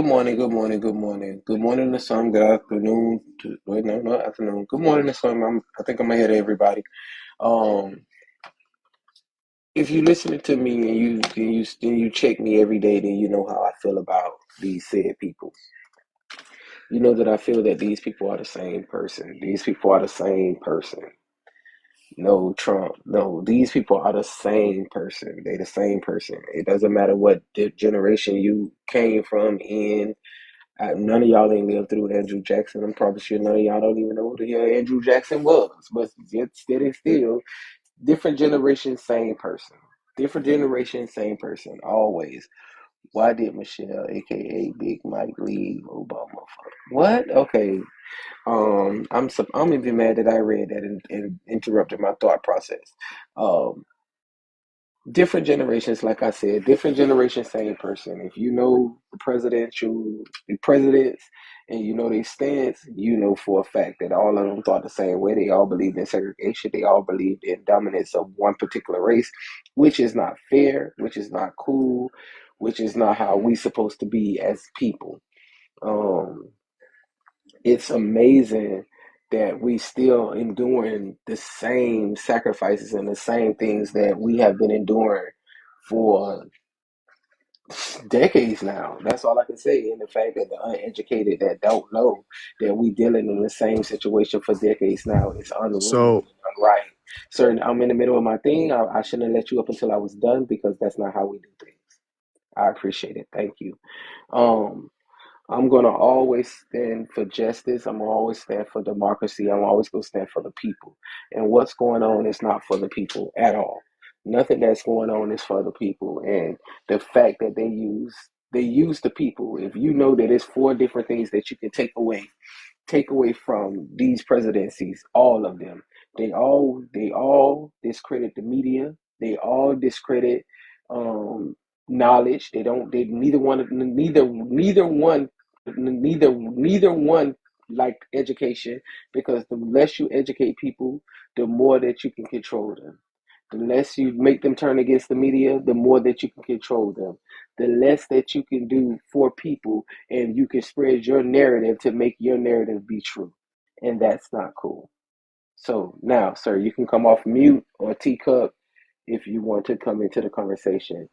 morning, good morning, good morning. Good morning to some, good afternoon to, wait, no, not afternoon. Good morning to some. I think I'm ahead of everybody. Um, if you listening to me and you check me every day, then you know how I feel about these said people. You know that I feel that these people are the same person. These people are the same person. No Trump. No, these people are the same person. They the same person. It doesn't matter what generation you came from in. None of y'all ain't lived through Andrew Jackson. I'm probably sure none of y'all don't even know who the hell Andrew Jackson was. But yet, still, different generation, same person. Different generation, same person. Always. Why did Michelle, aka Big Mike, leave Obama? What? Okay. I'm even mad that I read that and interrupted my thought process. Um, Different generations, like I said, different generations, same person. If you know the presidents, and you know their stance, you know for a fact that all of them thought the same way. They all believed in segregation. They all believed in dominance of one particular race, which is not fair, which is not cool, which is not how we supposed to be as people. Um, it's amazing that we still enduring the same sacrifices and the same things that we have been enduring for decades now. That's all I can say. And the fact that the uneducated that don't know that we dealing in the same situation for decades now is unruly So, and unright. Sir, I'm in the middle of my thing. I shouldn't have let you up until I was done because that's not how we do things. I appreciate it. Thank you. Um, I'm gonna always stand for justice. I'm gonna always stand for democracy. I'm always gonna stand for the people. And what's going on is not for the people at all. Nothing that's going on is for the people. And the fact that they use the people. If you know that it's four different things that you can take away from these presidencies, all of them. They all discredit the media. They all discredit um, knowledge. They neither one like education because the less you educate people, the more that you can control them. The less you make them turn against the media, the more that you can control them. The less that you can do for people and you can spread your narrative to make your narrative be true. And that's not cool. So now, sir, you can come off mute or teacup if you want to come into the conversation.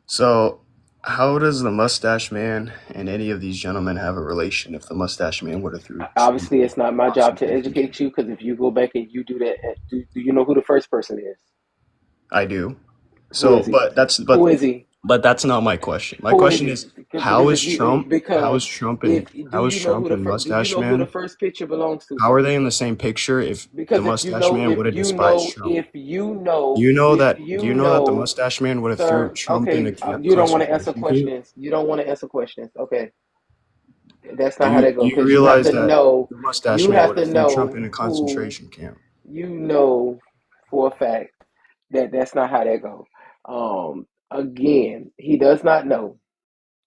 so, how does the Mustache Man and any of these gentlemen have a relation if the Mustache Man would have threw Trump Obviously, in it's not the my job to concentration educate camp? you because if you go back and you do that, do you know who the first person is? I do. Who So, is he? but that's Who but is he? but that's not my question. My Who is question he? is Because if you How because is Trump if and do how is you know who Trump the and first do you Mustache know who the Man? first picture belongs to, How are sir? they in the same picture if the Because if you Mustache know Man if would have you despised know Trump? if you know Do you know if that do you you know that the know, Mustache Man would have threw sir. Trump in a Okay, you don't want to answer concentration camp? questions. You don't want to answer questions. Okay, that's Do not how you that do goes. you Because you have realize to that know. the Mustache You Man have would to have threw Trump know in a who concentration camp? you know for a fact that that's not how that goes. Again, he does not know.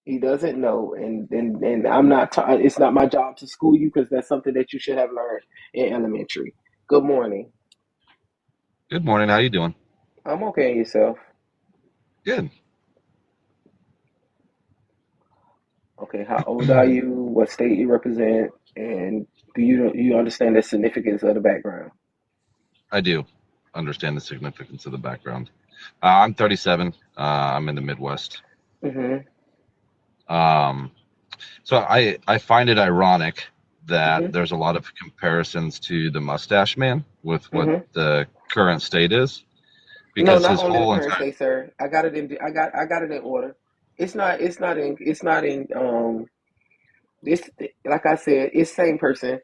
He doesn't know, and I'm not. It's not my job to school you because that's something that you should have learned in elementary. Good morning. Good morning. How you doing? I'm okay. And yourself? Good. Okay. How old are you? What state you represent? And do you understand the significance of the background? I do understand the significance of the background. I'm 37. I'm in the Midwest. Mm-hmm. Um, so I find it ironic that Mm-hmm. there's a lot of comparisons to the Mustache Man with what Mm-hmm. the current state is, No, because not his only the whole current entire state, sir. I got it in order. It's not in. This, like I said, it's same person.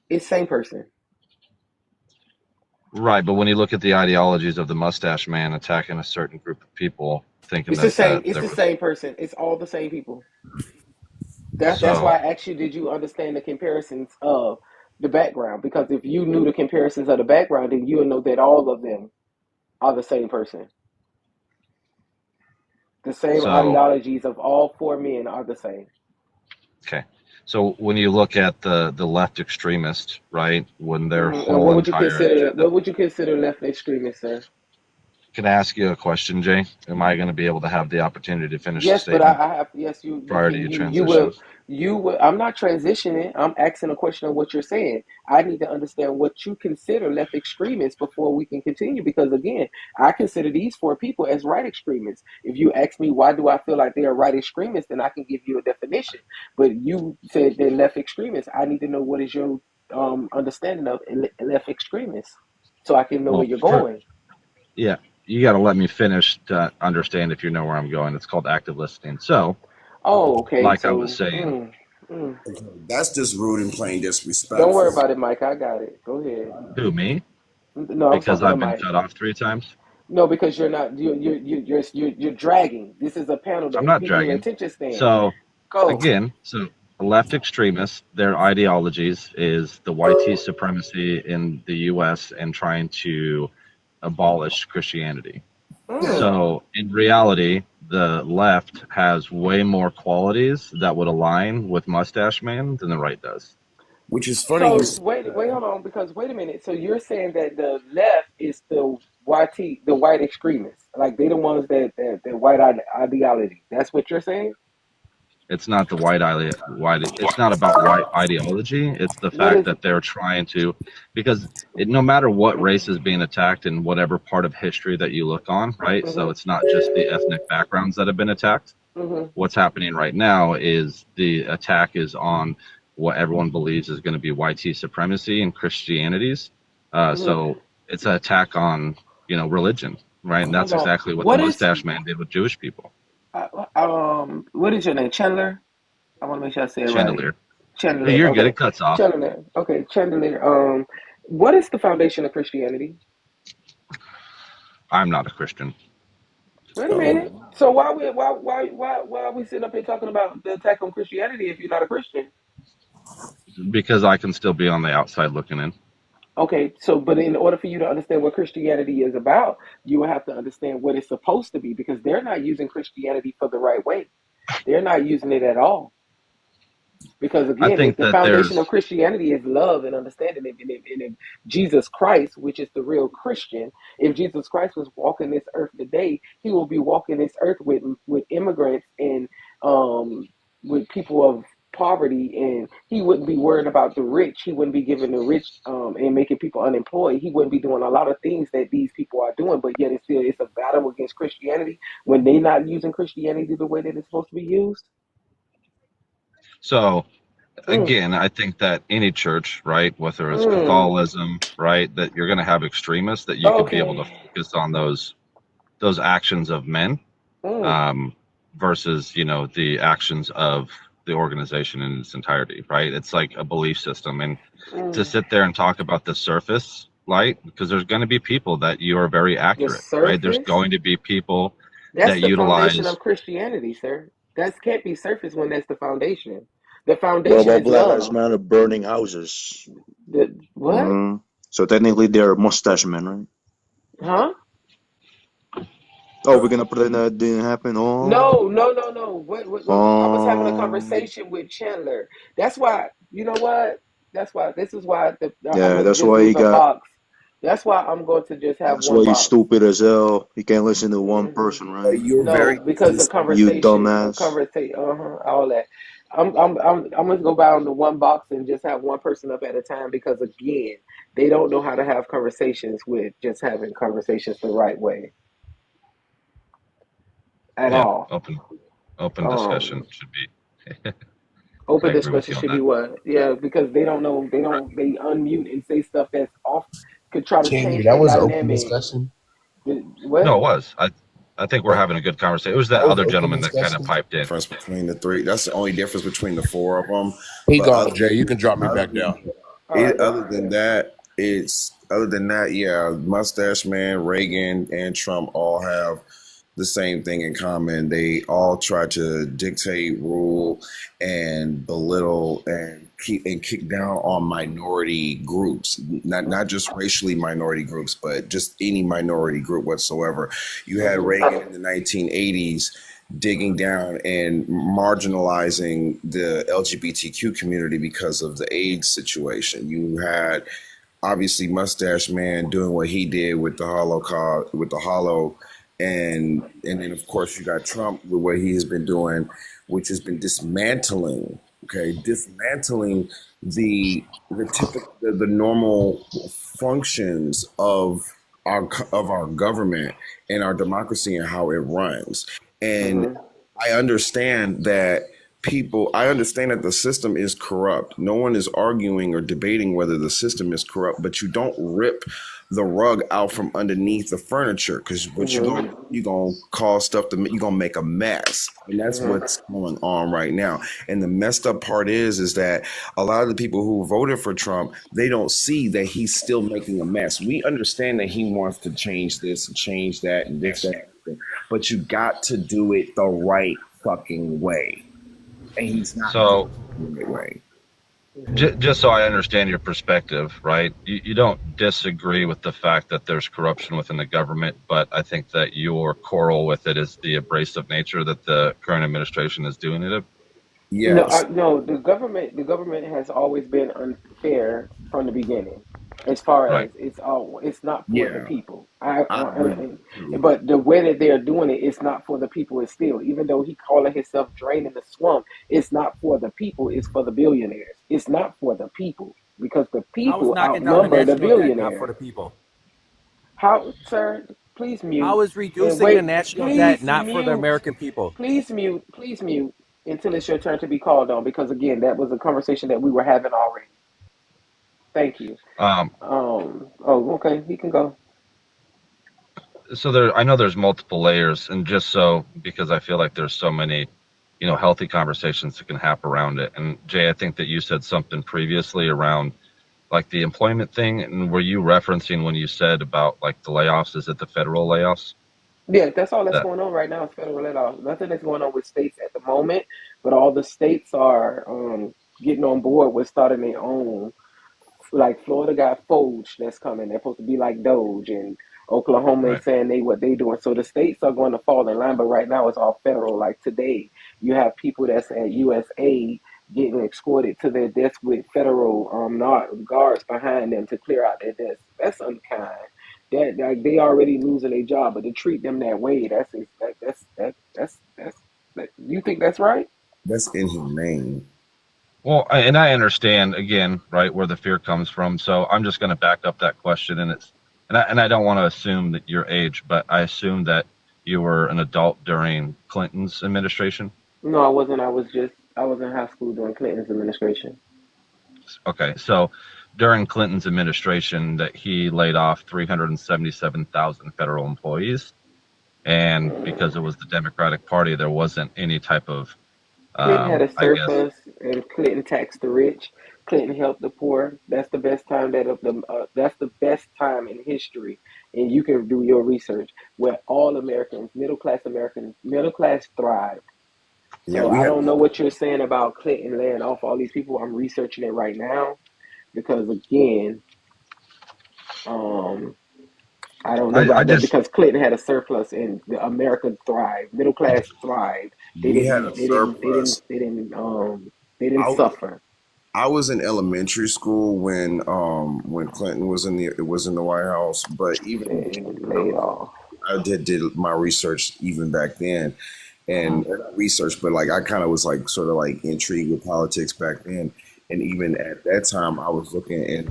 It's same person. right. But when you look at the ideologies of the Mustache Man attacking a certain group of people, thinking It's the same. that It's there the was same person. It's all the same people. That's so why I asked you, did you understand the comparisons of the background? Because if you knew the comparisons of the background, then you would know that all of them are the same person. The same so ideologies of all four men are the same. okay. So when you look at the left extremists, right, when their And whole entire what agenda. would you consider left extremists, sir? Can I ask you a question, Jay? Am I going to be able to have the opportunity to finish the Yes, but statement I have yes, you prior to can you you will transition? I'm not transitioning. I'm asking a question of what you're saying. I need to understand what you consider left extremists before we can continue. Because again, I consider these four people as right extremists. If you ask me why do I feel like they are right extremists, then I can give you a definition. But you said they're left extremists. I need to know what is your understanding of left extremists, so I can know where Well, you're going. yeah, you got to let me finish to understand if you know where I'm going. It's called active listening. So, Oh, okay. like I was So, saying, mm. That's just rude and plain Don't worry disrespectful. about it, Mike. I got it. Go ahead. who, me? No, I'm Because talking to I've been Mike. cut off 3 times? No, because you're not. You're dragging. This is a panel I'm that not people in dragging. attention span. So, Go. again, so left extremists, their ideologies is the YT supremacy in the US and trying to abolish Christianity. Yeah, Mm. So, in reality, the left has way more qualities that would align with Mustache Man than the right does. which is funny. So wait, hold on. Because wait a minute. So you're saying that the left is the the white extremists, like they the ones that white ideology. That's what you're saying. It's not the it's not about white ideology. It's the What fact is? that they're trying to, because no matter what race is being attacked in whatever part of history that you look on, right? So Mhm. it's not just the ethnic backgrounds that have been attacked. Mhm. What's happening right now is the attack is on what everyone believes is going to be YT supremacy and Christianities. Mhm. So it's an attack on, religion, right? And Hold that's on. exactly what the What is? Mustache Man did with Jewish people. What is your name? Chandler. I want to make sure I say it right. Chandelier. No, Chandelier. you're good. Okay. It cuts off. Chandelier. Okay. Chandelier. What is the foundation of Christianity? I'm not a Christian. Wait a minute. Oh, So why are we sitting up here talking about the attack on Christianity if you're not a Christian? Because I can still be on the outside looking in. Okay. So, but in order for you to understand what Christianity is about, you will have to understand what it's supposed to be because they're not using Christianity for the right way. They're not using it at all. Because I again, if think the that foundation of there's Christianity is love and understanding, and if Jesus Christ, which is the real Christian, if Jesus Christ was walking this earth today, he will be walking this earth with immigrants and um, with people of poverty, and he wouldn't be worrying about the rich. He wouldn't be giving the rich and making people unemployed. He wouldn't be doing a lot of things that these people are doing. But yet, it's a battle against Christianity when they're not using Christianity the way that it's supposed to be used. so Mm, again, I think that any church, right, whether it's mm. Catholicism, right, that you're going to have extremists that you could be able to Okay. focus on those actions of men Mm, um, versus the actions of the organization in its entirety, right? It's like a belief system, and to mm. sit there and talk about the surface light, because there's going to be people that you are very The accurate, right? There's surface? going to be people That's that the foundation utilize. of Christianity, sir. That can't be surface when that's the foundation. The What foundation about is Black Lives love. Matter burning houses? What? So technically they're mustache men, right? Huh? Oh, we're gonna pretend that didn't happen. No, no, no, no. What? I was having a Um, conversation with Chandler. That's why, you know what? That's why, this is why I'm yeah, going to that's just why use you a got. box. That's why I'm going to just have That's why one you box. stupid as hell. You can't listen to one Hmm. person, but right? you're No, very because You a dumbass. conversation, all that. I'm gonna go down to one box and just have one person up at a time because again, they don't know how to have conversations with just having conversations the right way at Yeah, all. open discussion Um, should be. I Open agree with discussion you on should be that. what? Yeah, because they don't know, Right. they unmute and say stuff that's off, could try to Chandler, change that the was open dynamic. discussion. No, What? it was. I think we're That, having a good conversation. It was that that was other open gentleman that kind of discussion. piped in. difference between the three. That's the only difference between the four of them. He But gone, Jay. You can drop me back down. All right, other bro. than that, yeah, Mustache Man, Reagan, and Trump all have the same thing in common. They all try to dictate, rule, and belittle and kick down on minority groups. Not just racially minority groups, but just any minority group whatsoever. You had Hmm. Reagan in the 1980s digging down and marginalizing the LGBTQ community because of the AIDS situation. You had obviously Mustache Man doing what he did with the Holocaust, with the Hollow, and then of course you got Trump with what he has been doing, which has been dismantling, dismantling the normal functions of our government and our democracy and how it runs. And Mm-hmm. I understand that I understand that the system is corrupt. No one is arguing or debating whether the system is corrupt, but you don't rip the rug out from underneath the furniture, because what Mm-hmm. you gonna cause stuff to you gonna make a mess, and that's Mm-hmm. what's going on right now. And the messed up part is that a lot of the people who voted for Trump, they don't see that he's still making a mess. We understand that he wants to change this and change that and this that, but you got to do it the right fucking way, and he's not So doing it the right way. just so I understand your perspective, right? You don't disagree with the fact that there's corruption within the government, but I think that your quarrel with it is the abrasive nature that the current administration is doing it. No, Yes, no. The government has always been unfair from the beginning, as far Right. as it's not for the yeah, people. I agree. But the way that they're doing it, it's not for the people. It's still, even though he calling himself draining the swamp, it's not for the people. It's for the billionaires. It's not for the people because the How is people knocking down the outnumber the national debt not for billionaires. the people? How, sir? Please mute How is and reducing the wait. national debt Please not for the mute. American people? Please mute. Please mute until it's your turn to be called on. Because again, that was a conversation that we were having already. Thank you. Um, Oh, okay. He can go. so I know there's multiple layers, and just so because I feel like there's so many, healthy conversations that can happen around it. And Jay, I think that you said something previously around like the employment thing, and were you referencing when you said about like the layoffs? Is it the federal layoffs? Yeah, that's all that's That going on right now is federal let off. Nothing is going on with states at the moment, but all the states are getting on board with starting their own. Like Florida got Foge that's coming. They're supposed to be like Doge, and Oklahoma is right, saying what they doing. So the states are going to fall in line, but right now it's all federal. Like today, you have people that's at USA getting escorted to their desk with federal guards behind them to clear out their desk. That's unkind. That like they already losing their job, but to treat them that way, that's you think that's right? That's inhumane. well, and I understand again, right, where the fear comes from. So I'm just going to back up that question, and I don't want to assume that your age, but I assume that you were an adult during Clinton's administration. No, I wasn't. I was in high school during Clinton's administration. Okay, so during Clinton's administration, that he laid off 377,000 federal employees, and because it was the Democratic Party, there wasn't any type of, Clinton had a I guess, surplus, and Clinton taxed the rich. Clinton helped the poor. That's the best time that's the best time in history, and you can do your research where all Americans, middle class thrived. Yeah, So we I have. don't know what you're saying about Clinton laying off all these people. I'm researching it right now because again, um, I don't know I about that just because Clinton had a surplus and the America thrived. Middle class thrived. They We had a didn't. They didn't. They didn't. surplus. They didn't. They didn't I suffer. I was in elementary school when Clinton was in the White House, but even And laid off. I did my research even back then, and not research, but like I kind of was like sort of like intrigued with politics back then, and even at that time I was looking and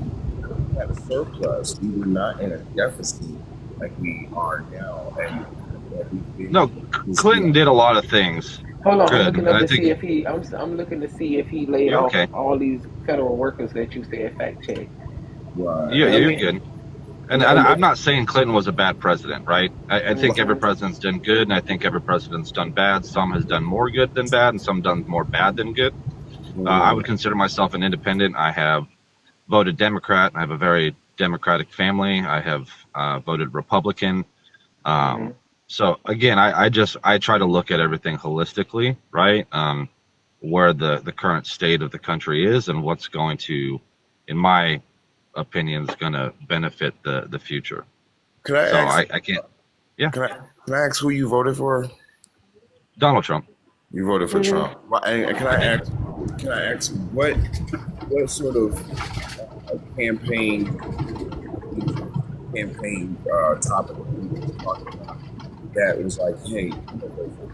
we had a surplus. We were not in a deficit like we are now, and that we've been no. Clinton did a lot of things Hold on, I'm good, looking and up I to see think if he. I'm looking to see if he laid you're off okay. all these federal workers that you said fact check. right. You're, Let you're me. good. And And I'm if. not saying Clinton was a bad president, right? I think every Mhm. president's done good, and I think every president's done bad. Some has done more good than bad, and some done more bad than good. I would consider myself an independent. I have voted Democrat. I have a very Democratic family. I have voted Republican. Um, Mhm. so again, I try to look at everything holistically, right? Where the current state of the country is and what's going to, in my opinion, is going to benefit the future. Can I So ask? I can't. Yeah, Can I ask who you voted for? Donald Trump. You voted for Mhm. Trump. And can I I did. ask Can I ask what sort of campaign topic were you talking about that was like, hey, I'm gonna vote for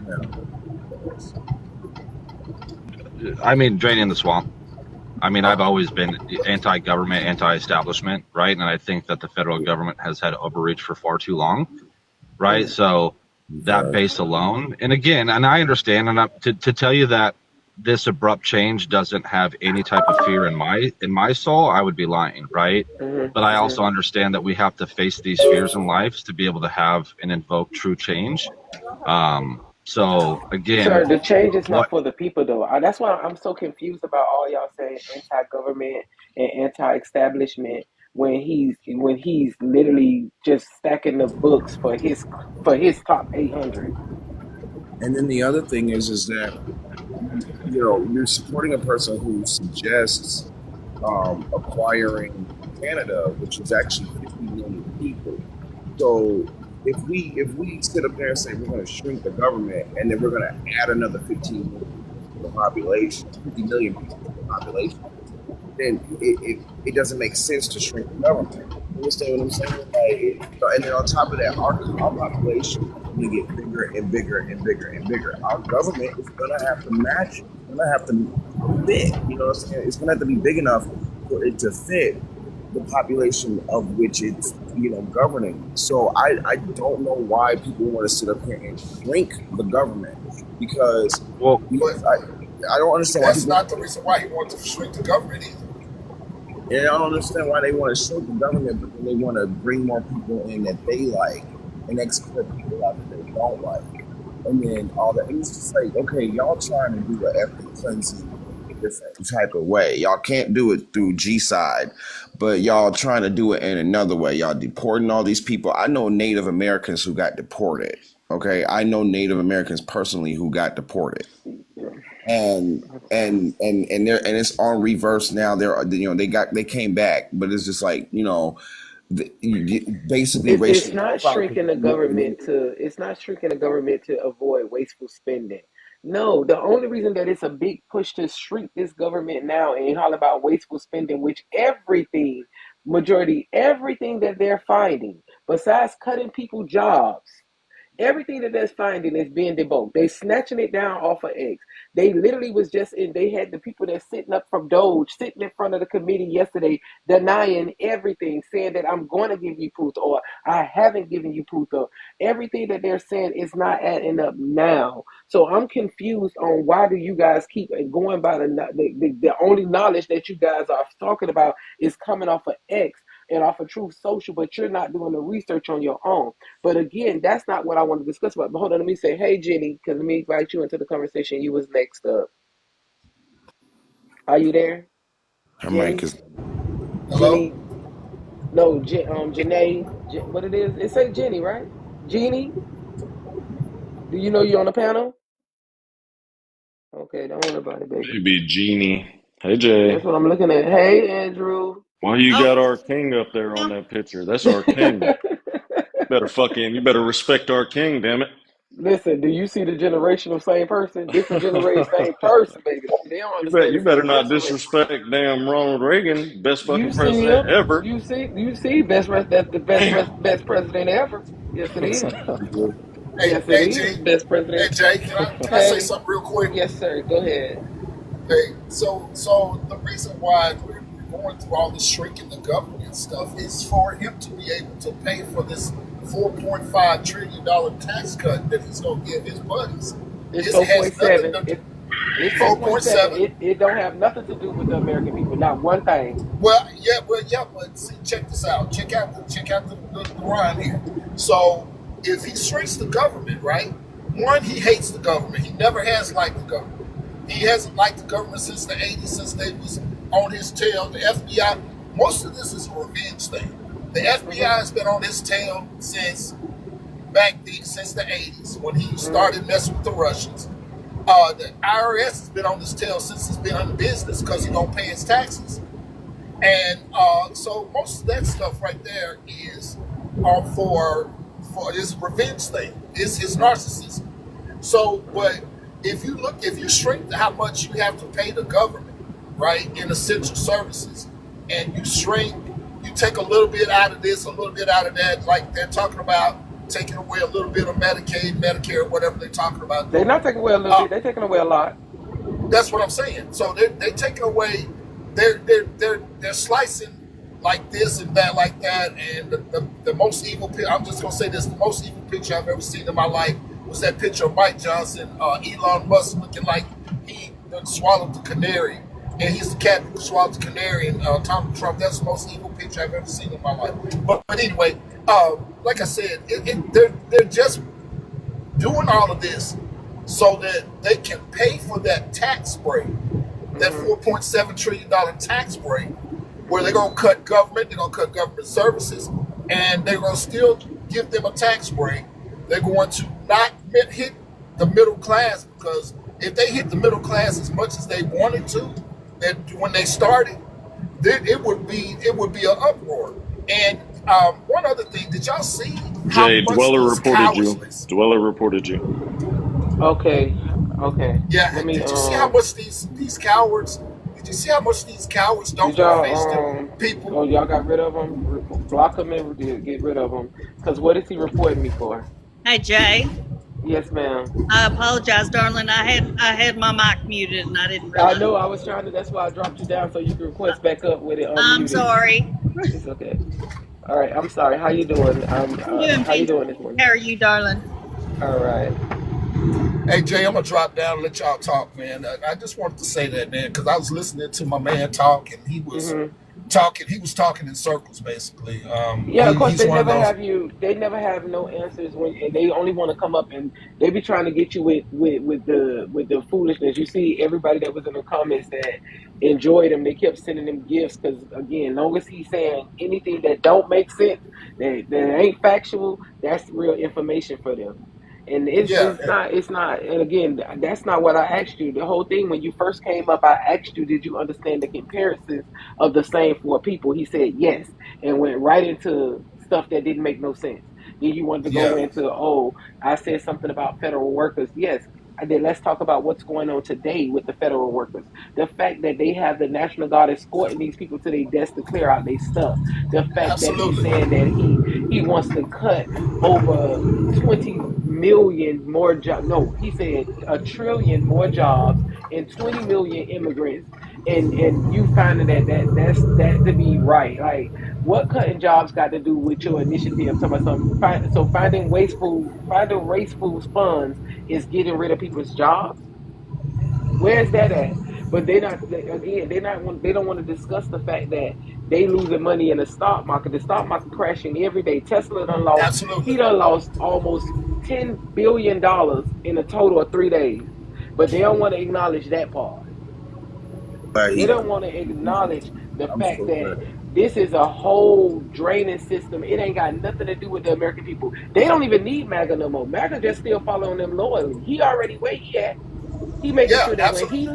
him? I mean, draining the swamp. I mean, I've always been anti-government, anti-establishment, right? And I think that the federal government has had overreach for far too long, right? So that base alone, and again, and I understand, and to tell you that this abrupt change doesn't have any type of fear in my soul, I would be lying, right? But I also understand that we have to face these fears in life to be able to have and invoke true change. So again, Sir, the change is not for the people, though. That's why I'm so confused about all y'all saying anti-government and anti-establishment when he's literally just stacking the books for his top 800. And then the other thing is that you're supporting a person who suggests acquiring Canada, which is actually 50 million people. So if we sit up there and say we're going to shrink the government and then we're going to add another 15 million to the population, 50 million people to the population, then it doesn't make sense to shrink the government. You understand what I'm saying? And then on top of that, our population is going to get bigger and bigger and bigger and bigger. Our government is going to have to match it. It's going to have to fit. You know what I'm saying? It's going to have to be big enough for it to fit the population of which it's governing. So I don't know why people want to sit up here and shrink the government because I don't understand. That's not the reason why he wants to shrink the government either. Yeah, I don't understand why they want to shrink the government, but then they want to bring more people in that they like and export people out that they don't like. And then all that. And it's just like, okay, y'all trying to do an ethnic cleansing different type of way. Y'all can't do it through G-side, but y'all trying to do it in another way. Y'all deporting all these people. I know Native Americans who got deported. Okay, I know Native Americans personally who got deported, and it's on reverse now. They came back, but it's just like basically It's not shrinking the government to avoid wasteful spending. No, the only reason that it's a big push to shrink this government now and all about wasteful spending, which everything that they're finding, besides cutting people jobs, everything that they're finding is being debunked. They snatching it down off of X. They literally was they had the people that's sitting up from Doge sitting in front of the committee yesterday denying everything, saying that I'm going to give you proof or I haven't given you proof of. Everything that they're saying is not adding up now. So I'm confused on why do you guys keep going by the only knowledge that you guys are talking about is coming off of X and off of Truth Social, but you're not doing the research on your own. But again, that's not what I want to discuss about. But hold on, let me say, hey, Jenny, because let me invite you into the conversation. You was next up. Are you there? her Jenny? mic is. Hello? Jenny? No, Janae. What it is? It say Jenny, right? Jeannie? Do you know you're on the panel? Okay, don't worry about it, baby. Maybe Genie. Hey, Jay. That's what I'm looking at. Hey, Andrew. Why you got our king up there on that picture? That's our king. You better respect our king, damn it. Listen, do you see the generation of same person? Different generation, same person, baby. They don't understand. You better not disrespect damn Ronald Reagan, best You fucking see president him? ever. You see that's the best president ever. Yes, it is. Hey, Yes, hey, it is. Jay. Best Hey, president. Jay, can I say something real quick? Yes, sir. Go ahead. Okay, so the reason why we're going through all this shrinking the government stuff is for him to be able to pay for this $4.5 trillion tax cut that he's going to give his buddies. It's This has 4.7. nothing to do. It's 4.7. 4.7. It don't have nothing to do with the American people. Not one thing. Well, yeah, but see, check this out. Check out the rhyme here. So if he shrinks the government, right? One, he hates the government. He never has liked the government. He hasn't liked the government since the 80s, since they was on his tail. The FBI, most of this is a revenge thing. The FBI has been on his tail since the 80s when he started messing with the Russians. The IRS has been on his tail since he's been in business because he don't pay his taxes. And so most of that stuff right there is for this revenge thing. It's his narcissism. So, but if you shrink how much you have to pay the government, right, in essential services, and you take a little bit out of this, a little bit out of that, like they're talking about taking away a little bit of Medicaid, Medicare, whatever they're talking about They're doing. not taking away a little bit. They're taking away a lot. That's what I'm saying. So they're taking away, they're slicing like this and that, like that. And the most evil, I'm just gonna say this: the most evil picture I've ever seen in my life was that picture of Mike Johnson, Elon Musk looking like he done swallowed the canary, and he's the cat who swallowed the canary, and Donald Trump. That's the most evil picture I've ever seen in my life. But anyway, like I said, they're just doing all of this so that they can pay for that tax break, that $4.7 trillion tax break, where they're going to cut government, they're going to cut government services, and they're going to still give them a tax break. They're going to not hit the middle class, because if they hit the middle class as much as they wanted to, that when they started, then it would be an uproar. And one other thing, did y'all see how Jay, much Dweller these reported you. cowards? Dweller reported you. Okay. Yeah, Let me. did you see how much these cowards? Did you see how much these cowards don't Did y'all face them people? Oh, y'all got rid of them? Block them and get rid of them. Cause what is he reporting me for? Hey Jay, Yes, ma'am. I apologize, darling. I had my mic muted and I didn't I realize. know. I was trying to. That's why I dropped you down so you can request back up with it I'm unmuted. sorry. It's okay. All right. I'm sorry. How you doing? I'm doing How you good. doing this morning? How are you, darling? All right. Hey Jay, I'm gonna drop down and let y'all talk, man. I just wanted to say that, man, because I was listening to my man talk, and he was talking. He was talking in circles, basically. Yeah, of course He's they one of never those. have you. They never have no answers when, and they only want to come up and they be trying to get you with the foolishness. You see, everybody that was in the comments that enjoyed him, they kept sending him gifts because again, long as he's saying anything that don't make sense, that ain't factual, that's real information for them. And Yeah, it's not, and again, that's not what I asked you. The whole thing when you first came up, I asked you, did you understand the comparisons of the same four people? He said yes, and went right into stuff that didn't make no sense. Then you wanted to go yeah, into, oh, I said something about federal workers. Yes, I did. Let's talk about what's going on today with the federal workers. The fact that they have the National Guard escorting these people to their desk to clear out their stuff. The fact that he's absolutely. saying that he wants to cut over 20 million more jobs. No, he said a trillion more jobs and 20 million immigrants. And you finding that's that to be right. Like, what cutting jobs got to do with your initiative? I'm talking about something. So finding wasteful funds is getting rid of people's jobs. Where's that at? But they don't want to discuss the fact that they losing money in the stock market. The stock market crashing every day. Tesla Absolutely. he done lost almost $10 billion in a total of 3 days. But they don't want to acknowledge that part. They don't want to acknowledge the fact that this is a whole draining system. It ain't got nothing to do with the American people. They don't even need MAGA no more. MAGA just still following them loyally. He already where he at. He making Yeah, sure that when he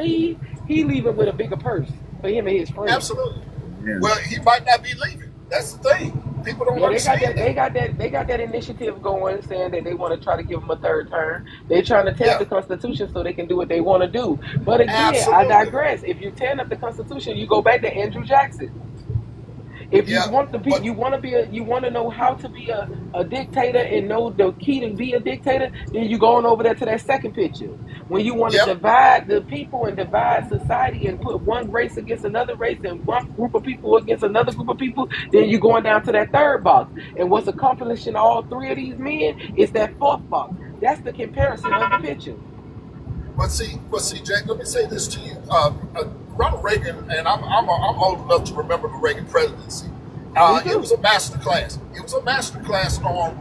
leaving with a bigger purse for him and his friends. absolutely. Well, he might not be leaving. That's the thing. People don't Yeah, understand that. they got that initiative going, saying that they want to try to give him a third term. They're trying to tear up the Constitution so they can do what they want to do. But again, I Absolutely. digress. If you're tearing up the Constitution, you go back to Andrew Jackson. If you Yeah, want to be, but you want to know how to be a dictator and know the key to be a dictator, then you going over there to that second picture. When you want to yep, divide the people and divide society and put one race against another race and one group of people against another group of people, then you're going down to that third box. And what's accomplishing all three of these men is that fourth box. That's the comparison of the picture. but see, Jack. Let me say this to you. Ronald Reagan, and I'm old enough to remember the Reagan presidency. Me It too. was a master class. It was a master class on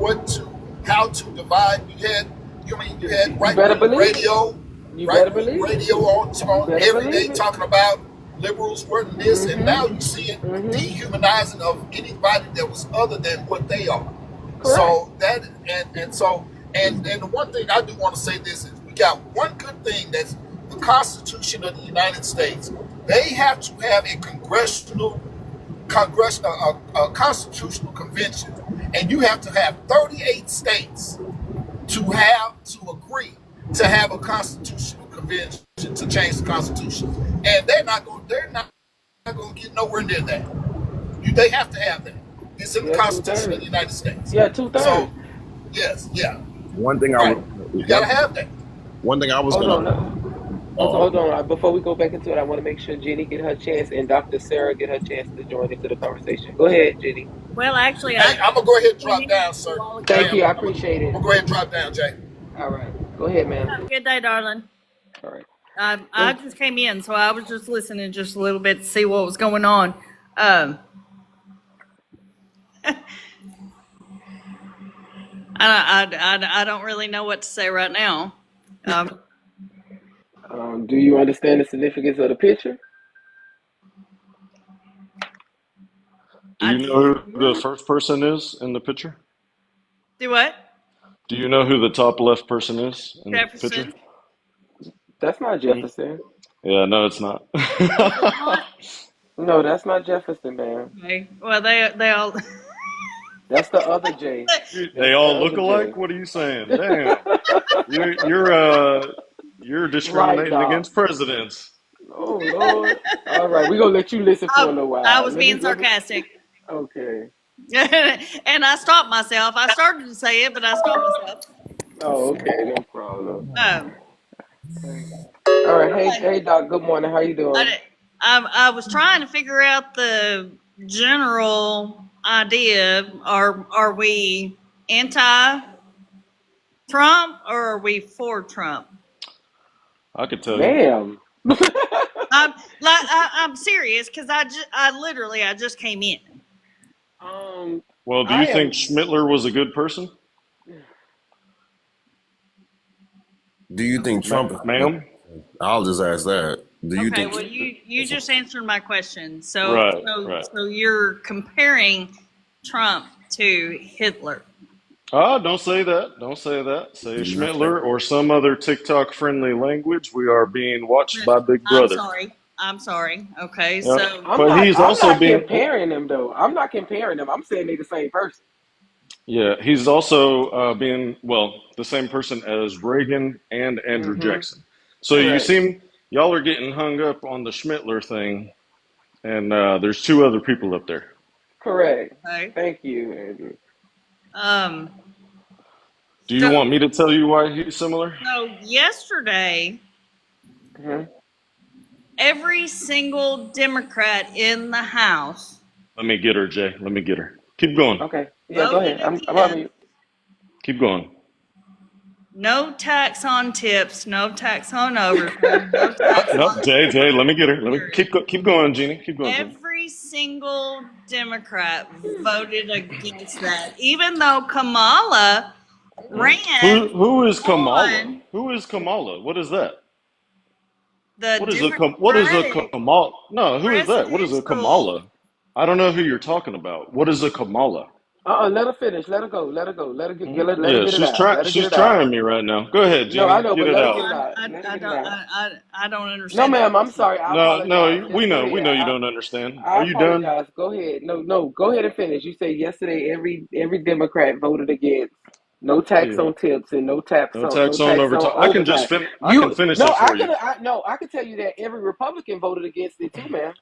how to divide. You had right better wing believe it. radio, You better right wing believe it. radio on Better every day believe it. talking about liberals were this, and now you see it Mhm. dehumanizing of anybody that was other than what they are. Correct. So that and the one thing I do want to say this is we got one good thing, that's the Constitution of the United States. They have to have a constitutional convention, and you have to have 38 states to agree to have a constitutional convention to change the Constitution, and they're not going to get nowhere near that. They have to have that. It's in the Yeah, Constitution of 2/3. the United States. Yeah, 2/3. So, yes, yeah, One thing I right. was, You got to have that. one thing I was Hold on. gonna. Hold on. Before we go back into it, I want to make sure Jenny get her chance and Dr. Sarah get her chance to join into the conversation. Go ahead, Jenny. Well, actually, Hey, I'm gonna go ahead and drop down, sir. Thank Jay, you. I I'm appreciate it. gonna go ahead and drop down, Jay. All right. Go ahead, have a ma'am. good day, darling. All right. I just came in, so I was just listening just a little bit to see what was going on. I don't really know what to say right now. Do you understand the significance of the picture? Do you know who the first person is in the picture? Do what? Do you know who the top left person is in the Jefferson? picture? That's not Jefferson. Yeah, no, it's not. No, that's not Jefferson, man. Okay. Well, they all. That's the other J. They all the look other alike? J. What are you saying? Damn. You're discriminating Right, dog. against presidents. Oh, Lord. All right. We're going to let you listen for a little while. I was being sarcastic. Okay. And I stopped myself. I started to say it, but I stopped myself. Oh, okay. No problem. All right. Hey, Doc. Good morning. How you doing? I was trying to figure out the general idea. Are we anti-Trump or are we for Trump? I could tell you. Ma'am. I'm serious because I literally just came in. Well, do you think Schmittler was a good person? Do you think Trump? Ma'am? I'll just ask that. Do you Okay, think? well, you just answered my question. So, Right. so you're comparing Trump to Hitler. Don't say that. Don't say that. Say Schmittler or some other TikTok-friendly language. We are being watched by Big Brother. I'm sorry. Okay, Yep. so But he's also being comparing them, though. I'm not comparing them. I'm saying they're the same person. Yeah, he's also being, well, the same person as Reagan and Andrew Jackson. So y'all are getting hung up on the Schmittler thing, and there's two other people up there. Correct. Okay. Thank you, Andrew. Do you want me to tell you why he's similar? So yesterday, every single Democrat in the House. Let me get her, Jay. Let me get her. Keep going. Okay. Yeah, go ahead. I'm on you. Keep going. No tax on tips. No tax on overtime. No tax on Jay, let me get her. Let me keep going, Jeannie. Keep going. Every single Democrat voted against that, even though Kamala ran. Who is Kamala? Who is Kamala? What is that? What is a Kamala? No, who is that? What is a Kamala? I don't know who you're talking about. What is a Kamala? Let her finish. Let her go. Let her go. Let her get it out. She's trying me right now. Go ahead, Jeannie. No, I know, get but it let out. her get it out. I don't understand. No, ma'am. I'm sorry. No, we know you don't understand. Are you done? Go ahead. No. Go ahead and finish. You say yesterday every Democrat voted against no tax on tips and no tax on overtime. I can just finish it for you. I can tell you that every Republican voted against it too, man.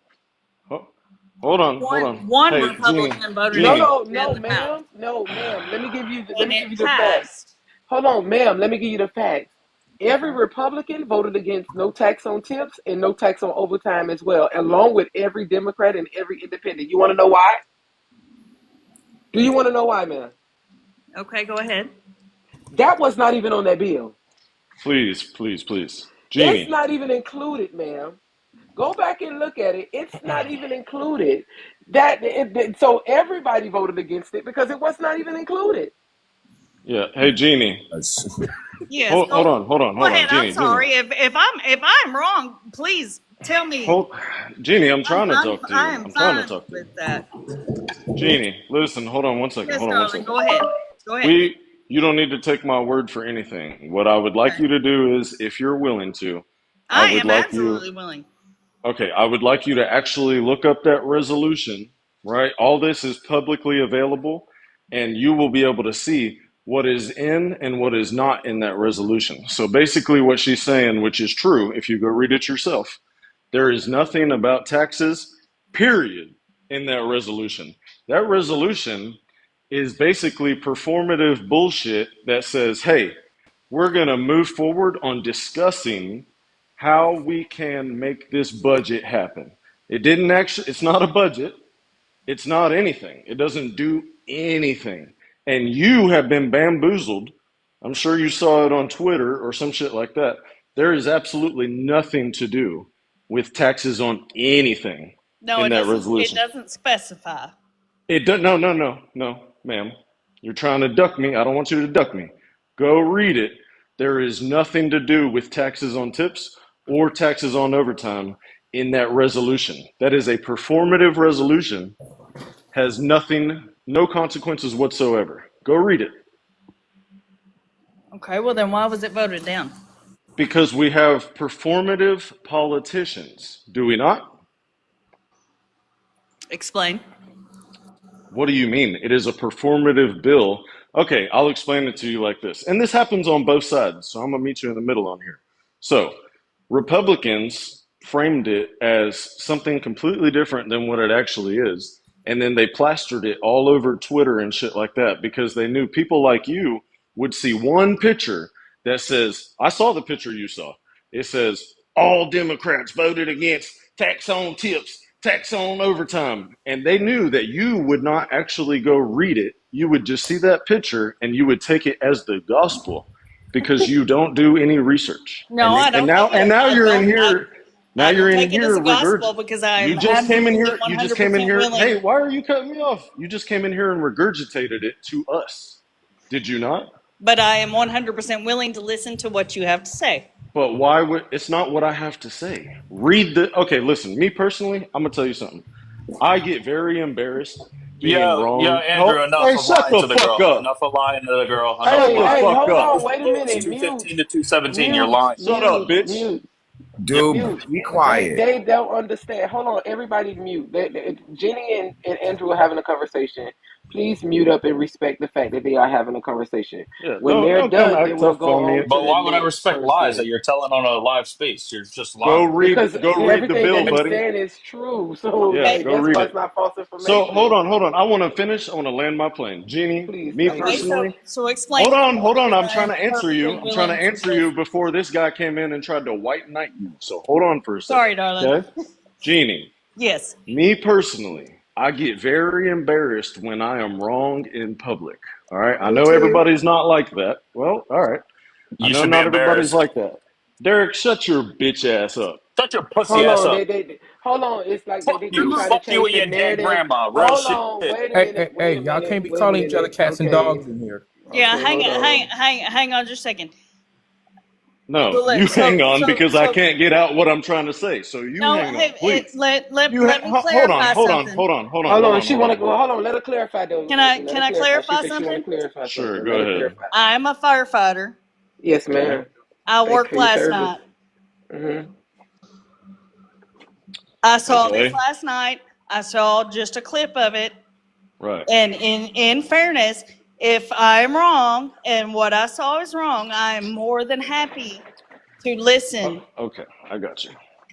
Hold on. One Hey, Republican voted No, ma'am. No, ma'am. Let me give you the facts. Hold on, ma'am. Let me give you the facts. Every Republican voted against no tax on tips and no tax on overtime as well, along with every Democrat and every independent. You want to know why? Do you want to know why, ma'am? Okay, go ahead. That was not even on that bill. Please. Jeannie. It's not even included, ma'am. Go back and look at it. It's not even included. So everybody voted against it because it was not even included. Yeah. Hey, Jeannie. Yes. Hold on. Go ahead. Jeannie, I'm sorry. If I'm wrong, please tell me. Jeannie, I'm trying to talk to you. I'm trying to talk to you. With that. Jeannie, listen. Hold on one second. Yes, darling. Go ahead. You don't need to take my word for anything. What I would like you to do is, if you're willing to, I am absolutely willing. Okay, I would like you to actually look up that resolution, right? All this is publicly available, and you will be able to see what is in and what is not in that resolution. So basically, what she's saying, which is true, if you go read it yourself, there is nothing about taxes, period, in that resolution. That resolution is basically performative bullshit that says, hey, we're going to move forward on discussing how we can make this budget happen. It didn't actually, it's not a budget. It's not anything. It doesn't do anything. And you have been bamboozled. I'm sure you saw it on Twitter or some shit like that. There is absolutely nothing to do with taxes on anything No, in it that doesn't. It resolution. doesn't specify. It does no, ma'am. You're trying to duck me. I don't want you to duck me. Go read it. There is nothing to do with taxes on tips or taxes on overtime in that resolution. That is a performative resolution, has nothing, no consequences whatsoever. Go read it. Okay, well then why was it voted down? Because we have performative politicians, do we not? Explain. What do you mean? It is a performative bill. Okay, I'll explain it to you like this. And this happens on both sides, so I'm going to meet you in the middle on here. So, Republicans framed it as something completely different than what it actually is. And then they plastered it all over Twitter and shit like that because they knew people like you would see one picture that says, I saw the picture you saw. It says, all Democrats voted against tax on tips, tax on overtime. And they knew that you would not actually go read it. You would just see that picture and you would take it as the gospel because you don't do any research. No, I don't. And now you're in here. Now you're in take it as here a gospel because I'm you just came in here. absolutely You just came in 100% here. willing. Hey, why are you cutting me off? You just came in here and regurgitated it to us. Did you not? But I am 100% willing to listen to what you have to say. But why would it's not what I have to say? Read the okay, listen, me personally, I'm gonna tell you something. I get very embarrassed being wrong. Yeah, Andrew, enough Hey, of shut lying the to the fuck girl. up. Enough of lying to the girl. Enough Hey, of lying. hold up. on, wait a minute. It's Mute, 215 to 217. You're mute, lying. Shut up, mute, bitch. mute, Dude, mute. be quiet. They don't understand. Hold on, everybody mute. Jenny and Andrew are having a conversation. Please mute up and respect the fact that they are having a conversation. Yeah, When they're don't come done, they act will tough go on me. on to But the why would I next respect lies that person. you're telling on a live space? You're just Go lying. read Because the everything bill, that he's buddy. saying is true. So, Yeah, like, go that's read why it. it's not false information. So hold on. I want to finish. I want to land my plane. Jeannie, Please, me thank Okay, you. personally. so explain. Hold on. I'm because trying I'm to answer you. perfectly I'm trying to willing to answer you listen. before this guy came in and tried to white knight you. So hold on for a second. Sorry, darling. Okay? Jeannie, Yes. me personally, I get very embarrassed when I am wrong in public. All right? I Me know too. everybody's not like that. Well, all right. I You know should be not everybody's embarrassed. like that. Derek, shut your bitch ass up. Shut your pussy Hold ass on, up. hold on. It's like Fuck they you. try to Fuck you change and the your dead narrative. grandma. Real Hold shit. on, wait a Hey, minute. hey, y'all can't be calling each other cats and Okay, dogs in here. Yeah, okay, hang hold on. hang on just a second. No, So you hang on so because I can't get out what I'm trying to say. So you no, hang on, hey, please. let You me clarify something. hold on. Hold on. She want to go. Hold on. Let her clarify though. Can I Let her clarify She said she something? want to clarify Sure, something. go Let her ahead. clarify. I'm a firefighter. Yes, ma'am. I Thanks worked for your last service. night. Mm-hmm. I saw Okay. this last night. I saw just a clip of it. Right. And in fairness, if I'm wrong and what I saw is wrong, I am more than happy to listen. Okay, I got you.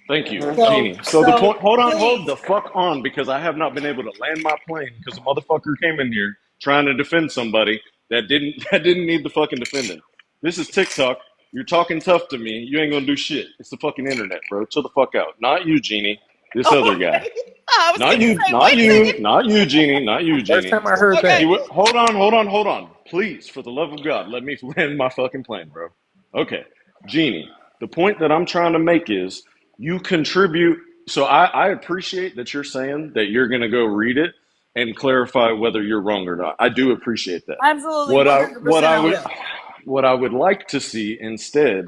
Thank you, Mhm. Jeannie. So the point. Hold please. the fuck on, because I have not been able to land my plane because a motherfucker came in here trying to defend somebody that didn't need the fucking defending. This is TikTok. You're talking tough to me. You ain't gonna do shit. It's the fucking internet, bro. Chill the fuck out. Not you, Jeannie. This other guy. I was Not gonna you. say, Not wait a you. second. Not you, Jeannie. Not you, First Jeannie. time I heard Okay. that. Hold on. Please, for the love of God, let me land my fucking plane, bro. Okay, Jeannie, the point that I'm trying to make is you contribute. So I appreciate that you're saying that you're going to go read it and clarify whether you're wrong or not. I do appreciate that. Absolutely, What 100% I will. what I would like to see instead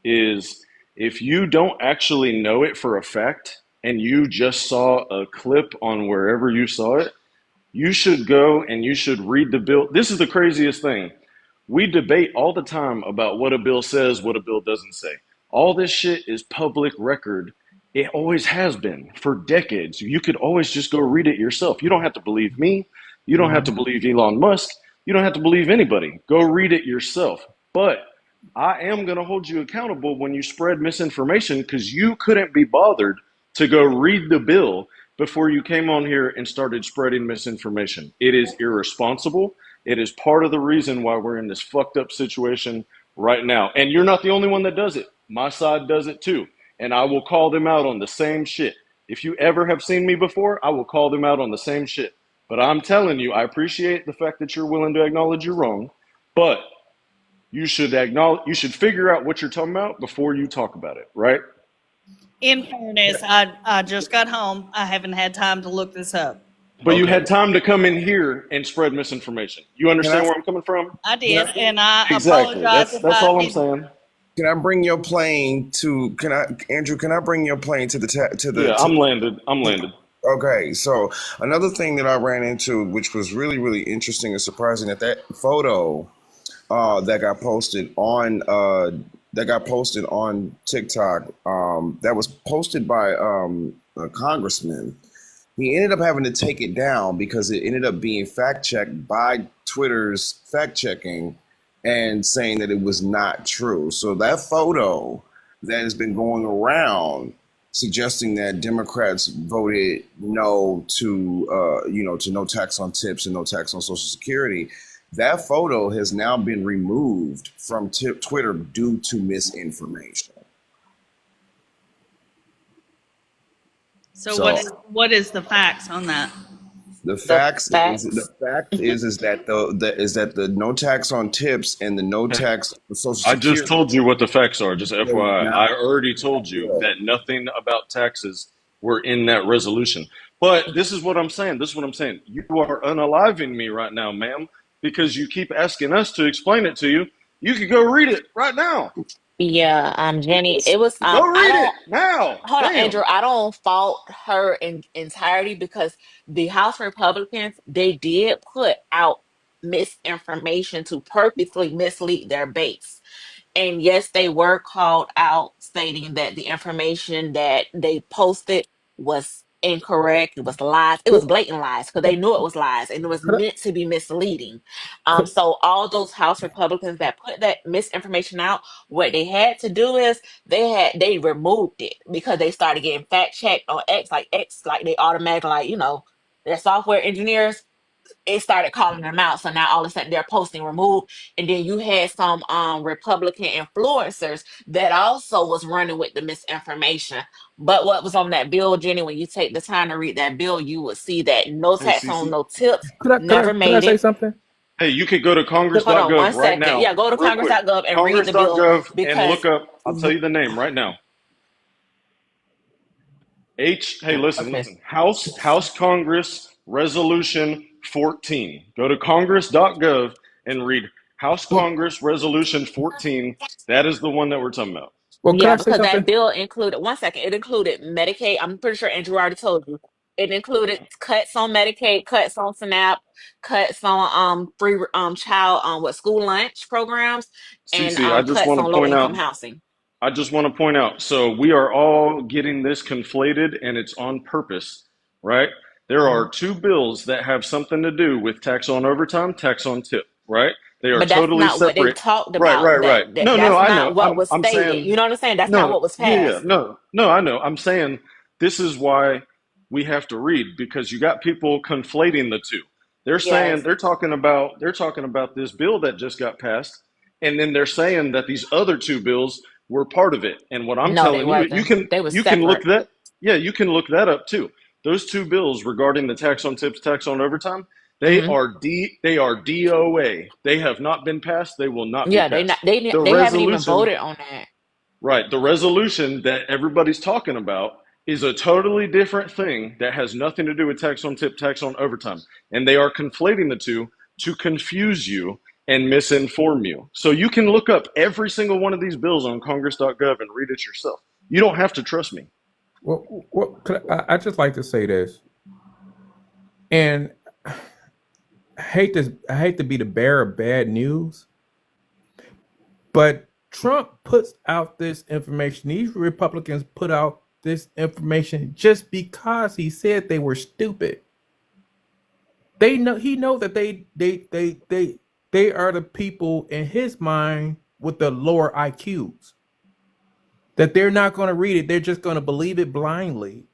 is if you don't actually know it for a fact and you just saw a clip on wherever you saw it, you should go and you should read the bill. This is the craziest thing. We debate all the time about what a bill says, what a bill doesn't say. All this shit is public record. It always has been for decades. You could always just go read it yourself. You don't have to believe me. You don't have to believe Elon Musk. You don't have to believe anybody. Go read it yourself. But I am going to hold you accountable when you spread misinformation because you couldn't be bothered to go read the bill before you came on here and started spreading misinformation. It is irresponsible. It is part of the reason why we're in this fucked up situation right now. And you're not the only one that does it. My side does it too. And I will call them out on the same shit. If you ever have seen me before, I will call them out on the same shit. But I'm telling you, I appreciate the fact that you're willing to acknowledge you're wrong, but you should figure out what you're talking about before you talk about it, right? In fairness, I just got home. I haven't had time to look this up. But you Okay. had time to come in here and spread misinformation. You understand where I'm coming from? I did, and I Exactly. apologize if That's I all I'm didn't. saying. Can I bring your plane to? Andrew? Can I bring your plane to the? Yeah, I'm landed. Okay, so another thing that I ran into, which was really, really interesting and surprising, that photo that got posted on TikTok, that was posted by a congressman. He ended up having to take it down because it ended up being fact checked by Twitter's fact checking and saying that it was not true. So that photo that has been going around suggesting that Democrats voted no to no tax on tips and no tax on Social Security, that photo has now been removed from Twitter due to misinformation. So what is the facts on that? The fact is that the no tax on tips and the no tax on Social I Security. just told you what the facts are, just FYI. not- I already told you that nothing about taxes were in that resolution. But this is what I'm saying. You are unaliving me right now, ma'am, because you keep asking us to explain it to you. You could go read it right now. Yeah, Jenny, it was Go I read it don't now. hold on, Damn. Andrew. I don't fault her in entirety because the House Republicans, they did put out misinformation to purposely mislead their base. And yes, they were called out stating that the information that they posted was incorrect. It was lies. It was blatant lies because they knew it was lies and it was Could I, meant to be misleading. could, So all those House Republicans that put that misinformation out, what they had to do is they removed it because they started getting fact checked on X, like they automatically their software engineers, it started calling them out. So now all of a sudden they're posting removed. And then you had some Republican influencers that also was running with the misinformation. But what was on that bill, Jenny, when you take the time to read that bill, you would see that no Hey, tax on Cece. no tips could never I made say it. something? Hey, you could go to Hold on one congress.gov right second. now. Yeah, go to Real quick. congress.gov and read the bill Congress.gov and because look up, I'll tell you the name right now. Hey, listen. House Congress Resolution 14. Go to congress.gov and read House Congress Resolution 14. That is the one that we're talking about. Well, could yeah, I say because that something? bill included one second, it included Medicaid. I'm pretty sure Andrew already told you. It included cuts on Medicaid, cuts on SNAP, cuts on free child with school lunch programs, and Cece, I just cuts want on to low point income out housing. So we are all getting this conflated and it's on purpose, right? There are two bills that have something to do with tax on overtime, tax on tip, right? They are But that's totally not what they separate. talked Right, about. right, right. No, That's I not know. what was I'm stated. saying You know what I'm saying? That's not no, what was yeah, passed. no, I know. I'm saying this is why we have to read because you got people conflating the two. They're saying Yes. they're talking about this bill that just got passed, and then they're saying that these other two bills were part of it. And what I'm No, they telling you, wasn't. They was you can look separate. that you can look that up too. Those two bills regarding the tax on tips, tax on overtime, they Hmm. are DOA. They have not been passed. They will not be Yeah, they not passed. they The they haven't even resolution voted on that. Right. The resolution that everybody's talking about is a totally different thing that has nothing to do with tax on tip, tax on overtime. And they are conflating the two to confuse you and misinform you. So you can look up every single one of these bills on congress.gov and read it yourself. You don't have to trust me. Well, I just like to say this, and I hate to be the bearer of bad news, but Trump puts out this information. These Republicans put out this information just because he said they were stupid. They know he knows that they are the people in his mind with the lower IQs. That they're not going to read it, they're just going to believe it blindly.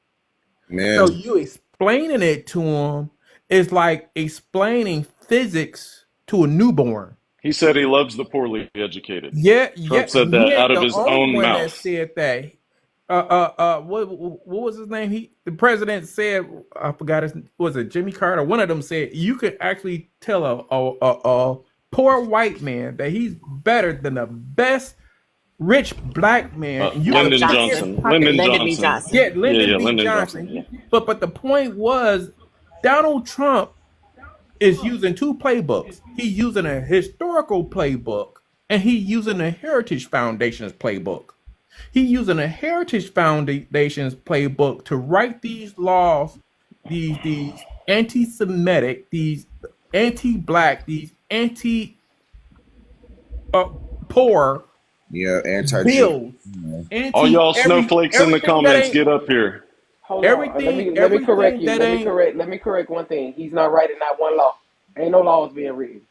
So Man, you explaining it to them is like explaining physics to a newborn. He said he loves the poorly educated. Yeah, Trump said that he out ain't of the his only own one that mouth. said that. What was his name? The president said, I forgot his, was it Jimmy Carter? One of them said you could actually tell a poor white man that he's better than the best rich black man. And you can Lyndon see his Johnson. pocket. Lyndon Lyndon B. Johnson. Johnson. Yeah, Lyndon B. Lyndon Johnson. Yeah. But the point was, Donald Trump is using two playbooks. He's using a historical playbook and he's using a Heritage Foundation's playbook. He's using a Heritage Foundation's playbook to write these laws, these anti-Semitic, these anti-black, these anti-poor yeah, anti-Jew. bills. All y'all snowflakes in the comments, get up here. Hold on. Let me correct you. Let me correct one thing. He's not writing not one law. Ain't no laws being written.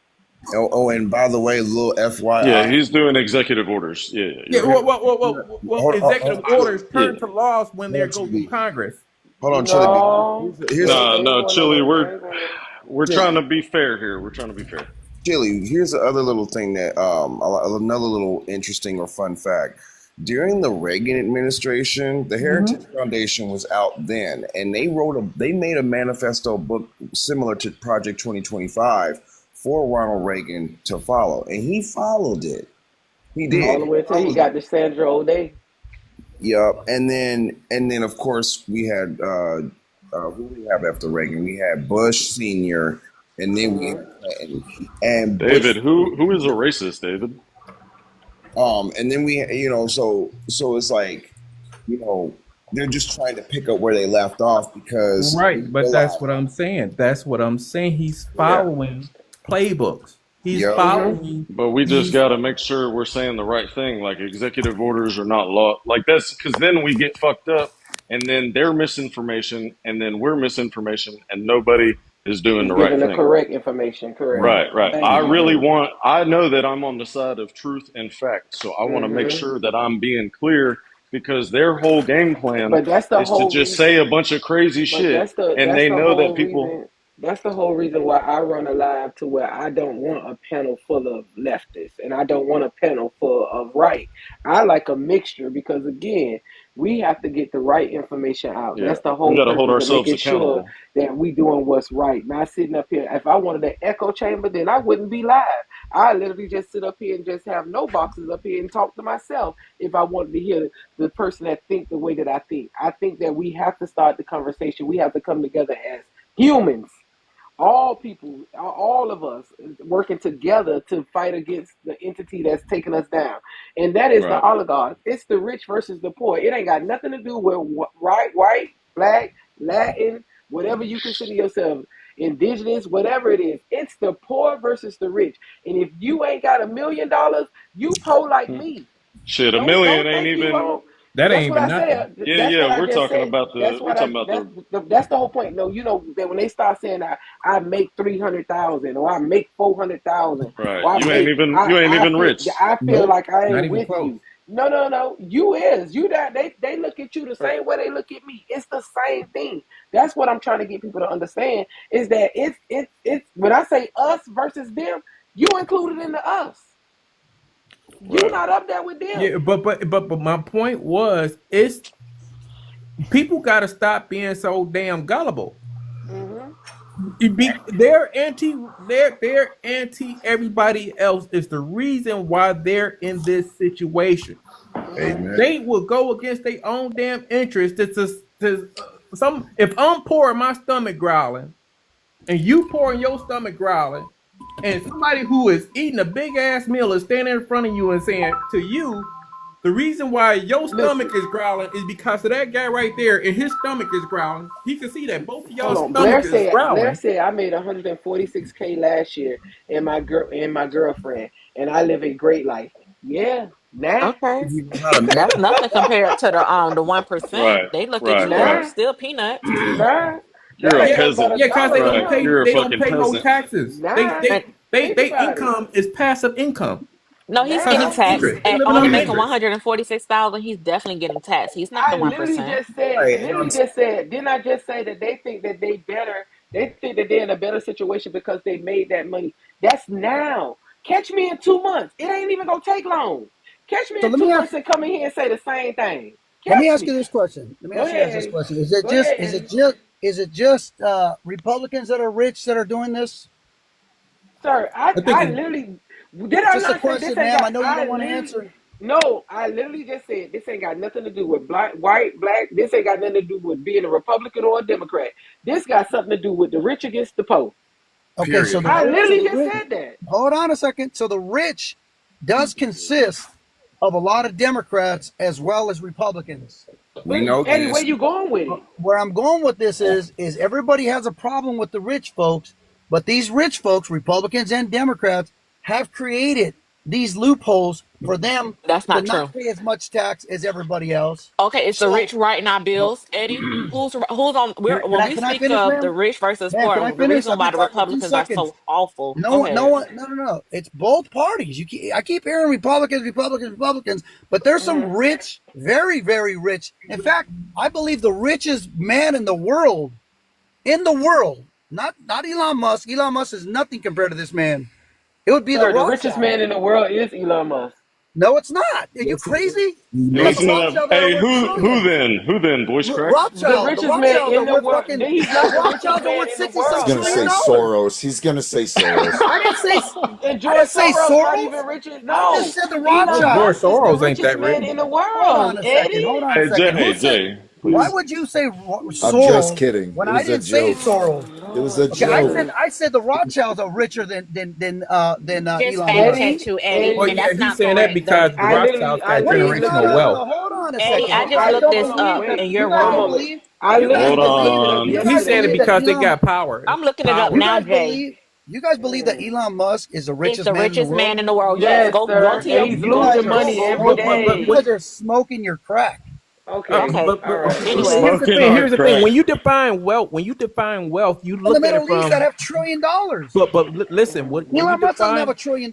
Oh, and by the way, little FYI. Yeah, he's doing executive orders. Well, executive orders turn to laws when they go through Congress. Hold on, Chili. No, Chili, we're trying to be fair here. We're trying to be fair. Chili, here's the other little thing that another little interesting or fun fact. During the Reagan administration, the Heritage Foundation was out then, and they made a manifesto book similar to Project 2025 for Ronald Reagan to follow, and he followed it. He did all the way until he got to Sandra O'Day. Yep, and then of course we had who do we have after Reagan? We had Bush Senior, and then we had Clinton. And David, who is a racist, David? And then we, so it's like, they're just trying to pick up where they left off because right. But that's what I'm saying. That's what I'm saying. He's following playbooks. He's following. But we just got to make sure we're saying the right thing. Like executive orders are not law. Like that's because then we get fucked up, and then they're misinformation, and then we're misinformation, and nobody is doing the right thing. The correct information, correct. Right. I know that I'm on the side of truth and fact, so I want to make sure that I'm being clear because their whole game plan is to just say a bunch of crazy shit, and they know that people. That's the whole reason why I run a live to where I don't want a panel full of leftists and I don't want a panel full of right. I like a mixture because, again, we have to get the right information out. Yeah. That's the whole we got to hold purpose of ourselves making accountable. sure that we doing what's right. Not sitting up here. If I wanted an echo chamber, then I wouldn't be live. I literally just sit up here and just have no boxes up here and talk to myself if I wanted to hear the person that think the way that I think. I think that we have to start the conversation. We have to come together as humans. All people, all of us working together to fight against the entity that's taking us down. And that is the oligarchs. It's the rich versus the poor. It ain't got nothing to do with white, black, Latin, whatever you consider yourself, indigenous, whatever it is. It's the poor versus the rich. And if you ain't got $1 million, you poor like me. Shit, $1 million ain't even... That ain't even nothing. We're talking about that's the whole point. No, that when they start saying I make 300,000 or I make 400,000, right? You ain't even rich. I feel like I ain't with close. you. No. You is you that they look at you the same way they look at me. It's the same thing. That's what I'm trying to get people to understand is that it's when I say us versus them, you included in the us. You're not up there with them. Yeah, but my point was, it's people got to stop being so damn gullible. They're anti everybody else is the reason why they're in this situation. Amen. They will go against their own damn interest. If I'm poor and my stomach growling, and you poor and your stomach growling, and somebody who is eating a big ass meal is standing in front of you and saying to you, the reason why your stomach is growling is because of that guy right there, and his stomach is growling. He can see that both of y'all's stomach is growling. Blair said I made $146K last year and my girlfriend, and I live a great life. Yeah. Nah. Okay. That's nothing compared to the 1%. Right. They look at you like still peanuts. Nah. You're a Now Yeah, they got peasant, a yeah, cause dollar a right? You're a month. they don't fucking pay no peasant. taxes. Nah, And think They about it. income is passive income. no, he's Cause getting it's Nah, taxed. secret. They At living only on making secret. 146,000, he's definitely getting taxed. He's not the I one literally percent. just said, Right. literally just said, didn't I just say that they think that they better, they think that they're in a better situation because they made that money. That's now. Catch me in 2 months. It ain't even gonna take long. Catch me So in let two me ask months and come in here and say the same thing. let me Catch ask you me. this question. Let me Go ask you guys this ahead. question. Go ahead, Eddie. Is it just Republicans that are rich that are doing this? Sir, I think I it's literally did I Just a not say this question, ain't ma'am. got I know you I don't want to literally answer. no, I literally just said this ain't got nothing to do with black, white, black. This ain't got nothing to do with being a Republican or a Democrat. This got something to do with the rich against the poor. Okay, so Period. the I rich, so literally the just rich. said that. Hold on a second. So the rich does consist of a lot of Democrats as well as Republicans. We But know Eddie, where this. you going with it? Where I'm going with this is everybody has a problem with the rich folks, but these rich folks, Republicans and Democrats, have created these loopholes for them That's to not not true. pay as much tax as everybody else. Okay, it's the So, rich writing our no, bills, Eddie. Who's on? can, When we can I speak finish, of the ma'am? rich versus Ma'am, poor, can I and the finish? reason I've why been the talking for two Republicans are seconds. so awful. No Go one, no ahead. one, no, no, no. It's both parties. I keep hearing Republicans, but there's some rich, very, very rich. In fact, I believe the richest man in the world, not Elon Musk. Elon Musk is nothing compared to this man. It would be the Sir, the richest Rothschild. man in the world is Elon Musk. No, it's not. Are you Yes, it is. crazy? You got Yes, the Listen it to is. that. Rothschild that are Hey, worth who trillions. then? Who then? Voice crack. The The richest man Rothschilds in are the worth world. fucking. He's The not the richest Rothschilds are man worth in the sixty some He's world, gonna say trillion sir. dollars. Soros. He's gonna say Soros. I didn't say. And I George didn't say Soros not Soros. even rich. I just No, said the Elon George Rothschilds. Musk is the Soros ain't richest that rich. man in the Hold world, on a second. Hold Eddie. on a Hey, second. Who Jay, said? Jay, Why please. would you say I'm just Soros kidding. when It I was a didn't say joke. Soros? Oh It was a Lord Okay, joke. Jesus, I said the Rothschilds are richer than Just Elon fact Musk. checked Eddie, you, Eddie, Well, and Eddie. yeah, that's he's not saying that correct. because the Rothschilds I got What do you? literally, No, generational no, no, wealth. no. Hold on a Eddie, I second. You just guys I looked don't this no up, believe. wait and You you're guys one don't wrong. moment. believe. I You guys literally Hold just believe. looked it up on. You He's guys saying it believe yesterday. that because they Elon. got power. I'm looking it up You Power. now, guys Jay. believe. You guys believe that Elon Musk is the Is richest the man in the richest world. man in the world? Yes. Yes, Go sir, to and your he's You go guys losing are go money every smoking. You day. guys are smoking your crack. Okay, okay. all right. We're Anyway, smoking our Here's the thing. crack. When you define wealth, you In the look at it Middle East, that from. have $1 trillion. Listen, when you Elon Musk doesn't have define, $1 trillion.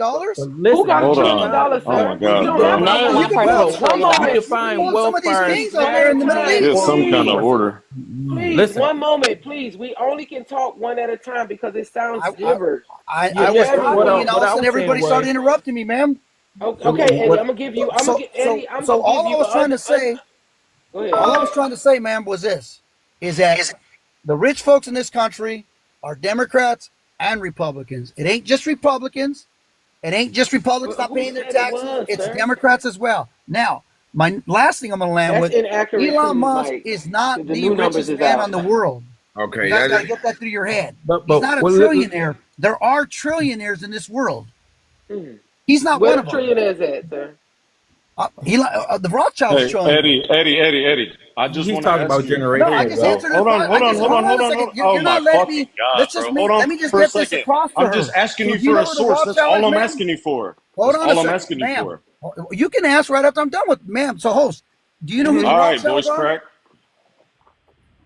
Who got a Hold trillion on. dollars, Oh my sir? when You you God, don't have bro. name one. You one can person pull with up. a wealth, One trillion you moment, dollars. define Pull up please. some wealth of these first. kings out there in the Middle Exactly, East. Get some kind of please. order. Please, Listen, one moment, please. We only can talk one at a time because it sounds I, I, gibberish. I You're was very talking, well. and all what of a I sudden was saying everybody started was, interrupting me, man. Okay, Eddie, I'm what gonna give you. I'm gonna So, get so, Eddie. I'm so gonna give all I you was a trying to say, Go ahead. ma'am, was this: is that the rich folks in this country are Democrats and Republicans. It ain't just Republicans. It ain't just Republicans But not who paying their said it taxes. was, It's sir? Democrats as well. Now, my last thing I'm going to land That's with: inaccurate Elon too, Musk Mike. is not The the new numbers richest is man on out. the world. You Okay, guys that got is to get that through your head. He's but not a well, trillionaire. There are trillionaires in this world. Hmm. He's not Where one the of them. trillionaires at, sir? The Rothschilds Hey, trillionaire. Eddie. I just he's want to talking ask about you. Here No, I you generational just wealth. go. answered her. Hold on, hold on, hold on, Hold hold on a on, second. hold on. Oh You're my not letting fucking me. God, bro. Hold on Let me just for a get this second. across to I'm her. just asking So you do you for know a who the source. That's Rothschild all is, I'm ma'am? asking you for. Hold That's on a all I'm second, asking you ma'am. for. You can ask right after I'm done with ma'am. So host, do you know who the Mm-hmm. All right, Rothschilds voice are? crack.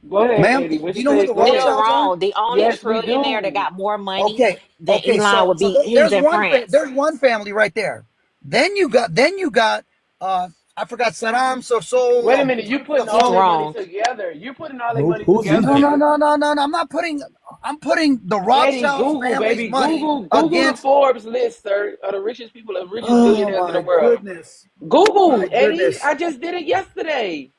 Go ahead, Ma'am, Eddie. do What you you know who say? the Go Still ahead. Rothschilds are? wrong. The only Yes, we trillionaire that do. got more money Okay, than okay. Elon would be he's in France. there's one family right there. Then you got I forgot Saddam Wait a so minute. You putting He's all their money wrong. together. You putting all their money Who's these together. people? no. I'm putting the Eddie, Rothschilds Google, family's baby. money Google the against. Forbes list, sir, of the richest people, the richest Oh billionaires in the my world. goodness. My Google, Eddie. goodness. I just did it yesterday.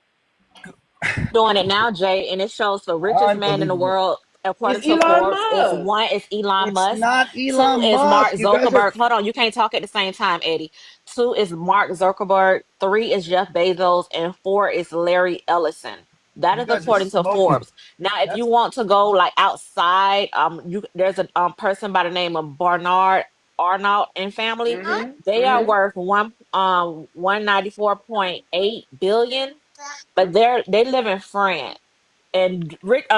Doing it now, Jay, and it shows the richest man in the Unbelievable. world, according It's to Elon Forbes, is Musk. one is Elon It's Musk, not two Elon is Mark Musk. You guys are Zuckerberg. Hold on, you can't talk at the same time, Eddie. Two is Mark Zuckerberg, three is Jeff Bezos, and four is Larry Ellison. That you is guys are according to smoking. Forbes. Now, if you That's want to go like outside, you there's a person by the name of Bernard Arnault and family. Mm-hmm. They are Mm-hmm. worth 194.8 billion, but they live in France. And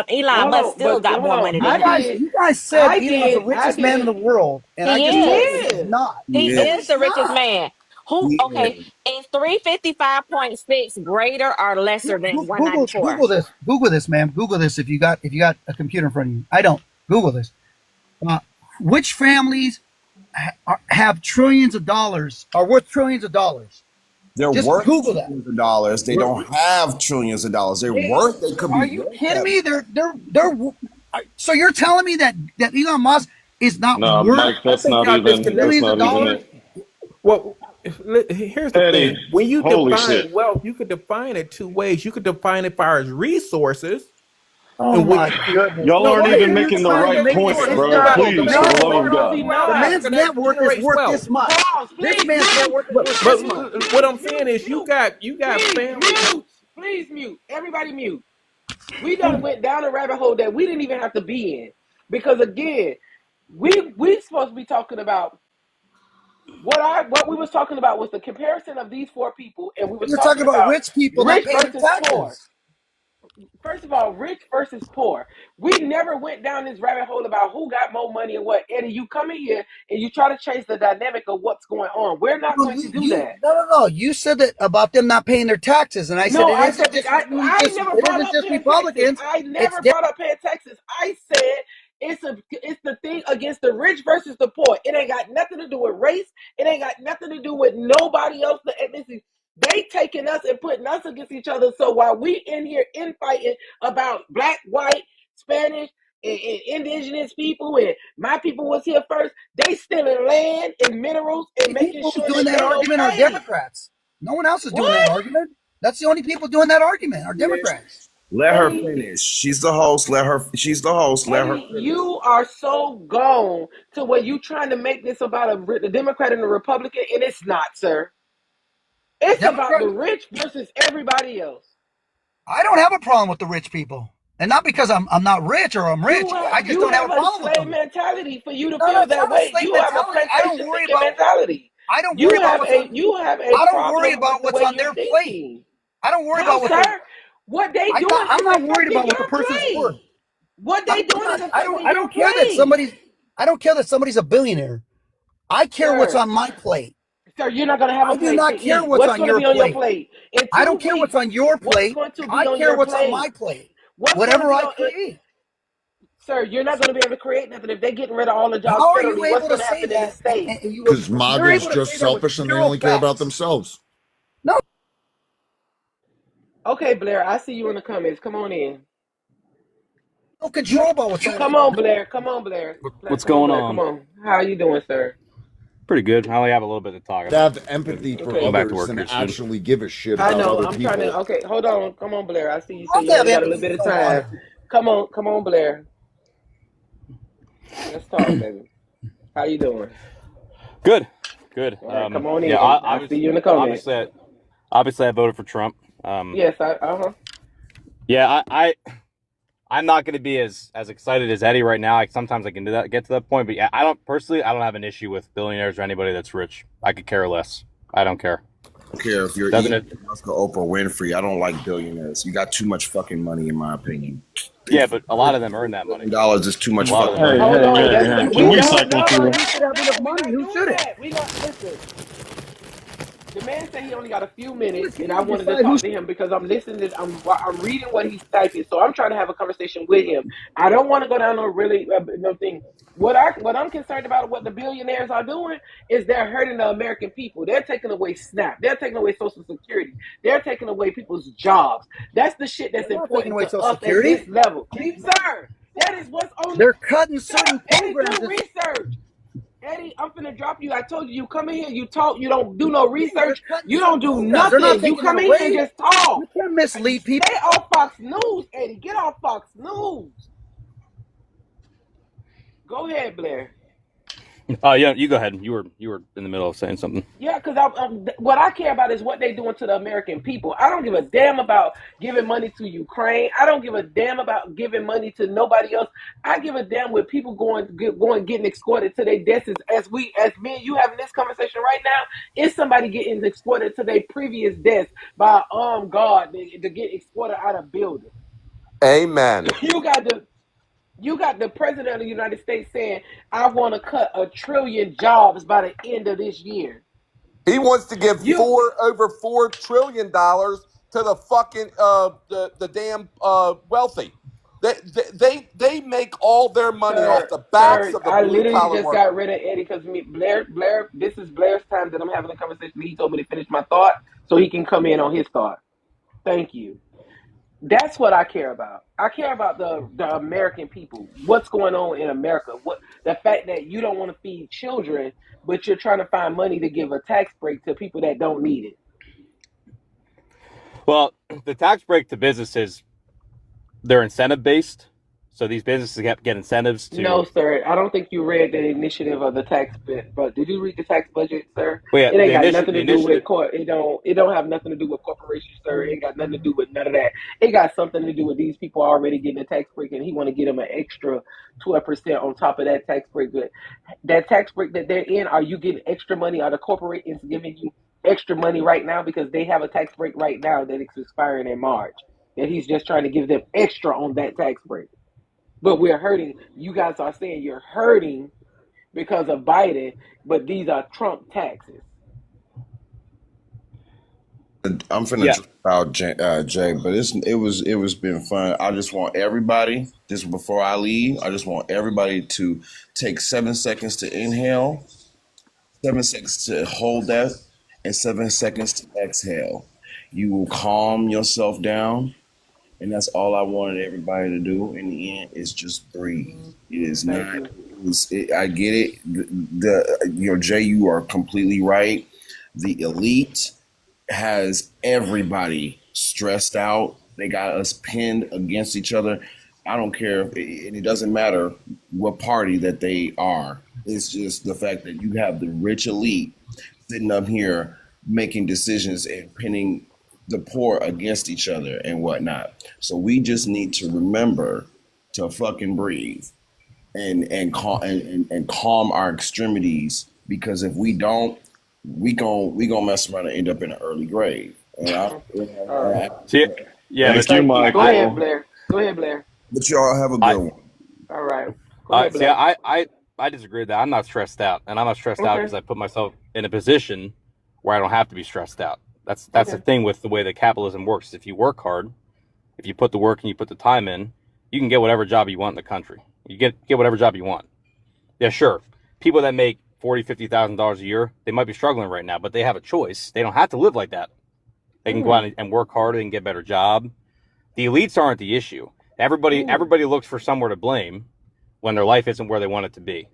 Elon Hold Musk on, still got hold more on. money than I him. did, you guys said I Elon's the did, I richest man in the did. world, and I He just He told is. you he's is. not. He yeah. No, is he's the richest not. man. Who? Yeah. Okay, is 355.6 greater or lesser than Google 194? this. Google this, ma'am. Google this if you got a computer in front of you. I don't. Google this. Uh, which families have trillions of dollars, are worth trillions of dollars? They're Just worth Google that. trillions of dollars. They don't have trillions of dollars. They're worth. They could Are be you worth kidding that. me? They're. So you're telling me that Elon Musk is not No, worth Mike, that's think not y'all even. That's billions of not even dollars? it. Well, here's the Eddie, thing. When you holy define shit. wealth, you could define it two ways. You could define it by as resources, Oh in which my goodness! Y'all no, aren't Why wait, are even you making the trying to right make point, this? bro. No, Please, the for the no. love of God. The man's net worth is worth wealth. this much. Pause, This please man's net mute. worth is worth But this much. what I'm saying is, you got Please families. mute. Please mute. Everybody mute. We done went down a rabbit hole that we didn't even have to be in. Because again, we supposed to be talking about what we was talking about was the comparison of these four people, and we was You're talking talking about about rich people not rich paying their versus poor. taxes. First of all, rich versus poor. We never went down this rabbit hole about who got more money and what. Eddie, you come in here and you try to change the dynamic of what's going on. We're not No, going to do that. no. You said that about them not paying their taxes, and I said No, it I isn't said just I never it brought isn't up just paying taxes. Republicans. I It's never brought up paying taxes. I said it's the thing against the rich versus the poor. It ain't got nothing to do with race. It ain't got nothing to do with nobody else. The ethnicity. They taking us and putting us against each other. So while we in here infighting about black, white, Spanish, and indigenous people, and my people was here first, they stealing land and minerals and the making people sure doing that that they argument are okay. Democrats. No one else is doing that argument. That's the only people doing that argument are Democrats. Let her Eddie, finish. She's the host. Let her. She's the host. Let her Eddie, finish. you are so gone to where you trying to make this about a Democrat and a Republican, and it's not, sir. It's about Democrat. the rich versus everybody else. I don't have a problem with the rich people, and not because I'm not rich or I'm rich. I just You don't have have a a problem with slave them. mentality for you to No, feel it's that not a way. slave You have a mentality. I don't plantation worry thinking about. mentality. I don't You worry about have what's a on. you have a I don't worry problem with about the what's way on you're their plate. thinking. I don't worry No, about what they. sir. What they doing I'm is not worried affecting about what the your person's worth. plate. What they doing is affecting I your don't care that plate. I don't care that somebody's a billionaire. I care what's Sir, on my plate. sir, you're not going to have a I do plate to not care eat. what's What's on going to your be on your plate. plate? In I 2 don't care what's weeks, on your what's plate. going to be I on care your what's on plate? my plate. What's going to Whatever be I on it? create. Sir, you're not going to be able to create nothing if they're getting rid of all the jobs How are you federally. What's able to going to say happen in the that? state? And Because you're MAGA is able to just say that with selfish and they zero only care about facts. themselves. No, Okay, Blair, I see you in the comments. Come on in. no control about what someone Come else on, is doing. Blair. Come on, Blair. What's Come on, going Blair. Come on? on. How are you doing, sir? Pretty good. I only have a little bit to talk To about. have empathy for Okay. Going back to others work and here soon. actually give a shit I about know. other I'm trying to. people. Okay, hold on. Come on, Blair. I see you I say you have only got a little empathy bit of for a lot of time. people. Come on, Blair. Let's talk, baby. How you doing? Good. Good. All right, come on in. Yeah. I see you in the comments. Obviously, I voted for Trump. Yes, Yeah. I'm not going to be as excited as Eddie right now. Sometimes I can get to that point, but yeah, I don't have an issue with billionaires or anybody that's rich. I could care less. I don't care. I don't care if you're Elon Musk or Oprah Winfrey. I don't like billionaires. You got too much fucking money, in my opinion. Yeah, but a lot of them earn that money. $1 is too much fucking Hey, money. hey, hey. Can we cycle through? Who should have enough money? Who shouldn't? We got listen. The man said he only got a few minutes, Can and I you wanted to decide talk to him because I'm listening. I'm reading what he's typing, so I'm trying to have a conversation with him. I don't want to go down no really no thing. What I'm concerned about, what the billionaires are doing, is they're hurting the American people. They're taking away SNAP. They're taking away Social Security. They're taking away people's jobs. That's the shit that's They're not taking important away to Social us at Security. this level, sir. That is what's on. They're cutting Sir, certain Eddie, programs. do research. Eddie, I'm finna drop you. I told you, you come in here, you talk, you don't do no research, you don't do They're not nothing. You taking come it in here and away. just talk. You can't mislead people. Stay off Fox News, Eddie. Get off Fox News. Go ahead, Blair. Oh yeah, you go ahead. You were in the middle of saying something. Yeah, because what I care about is what they're doing to the American people. I don't give a damn about giving money to Ukraine. I don't give a damn about giving money to nobody else. I give a damn with people getting escorted to their deaths. As me and you having this conversation right now, is somebody getting escorted to their previous deaths by armed guard to get escorted out of buildings. Amen. You got the president of the United States saying, I want to cut 1 trillion jobs by the end of this year. He wants to give You over $4 trillion to the fucking the damn wealthy. They make all their money off the backs of the I blue literally collar just workers. got rid of Eddie because Blair, this is Blair's time that I'm having a conversation. He told me to finish my thought so he can come in on his thought. Thank you. That's what I care about. I care about the American people. What's going on in America? What the fact that you don't want to feed children, but you're trying to find money to give a tax break to people that don't need it. Well, the tax break to businesses, they're incentive based. So these businesses get incentives to. No, sir. I don't think you read the initiative of the tax bit. But did you read the tax budget, sir? Well, yeah, It ain't the got nothing to do with initiative. It don't have nothing to do with corporations, sir. It ain't got nothing to do with none of that. It got something to do with these people already getting a tax break, and he want to get them an extra 12% on top of that tax break. But that tax break that they're in, are you getting extra money? Are the corporations giving you extra money right now because they have a tax break right now that is expiring in March? That he's just trying to give them extra on that tax break. But we're hurting. You guys are saying you're hurting because of Biden, but these are Trump taxes. I'm finna drop out, Jay, but it was been fun. I just want everybody, just before I leave, I just want everybody to take 7 seconds to inhale, 7 seconds to hold that, and 7 seconds to exhale. You will calm yourself down. And that's all I wanted everybody to do in the end is just breathe. It is not. I get it. Jay, you are completely right. The elite has everybody stressed out. They got us pinned against each other. I don't care, and it doesn't matter what party that they are. It's just the fact that you have the rich elite sitting up here making decisions and pinning the poor against each other and whatnot. So we just need to remember to fucking breathe and calm our extremities, because if we don't, we gonna mess around and end up in an early grave. Yeah, Thank you, Michael. Go ahead, Blair. But y'all have a good one. All right. Go ahead, See, Blair. I disagree with that. I'm not stressed out, and I'm not stressed out because I put myself in a position where I don't have to be stressed out. That's the thing with the way that capitalism works. If you work hard, if you put the work and you put the time in, you can get whatever job you want in the country. You get whatever job you want. Yeah, sure. People that make $40,000, $50,000 a year, they might be struggling right now, but they have a choice. They don't have to live like that. They can go out and work harder and get a better job. The elites aren't the issue. Everybody looks for somewhere to blame when their life isn't where they want it to be.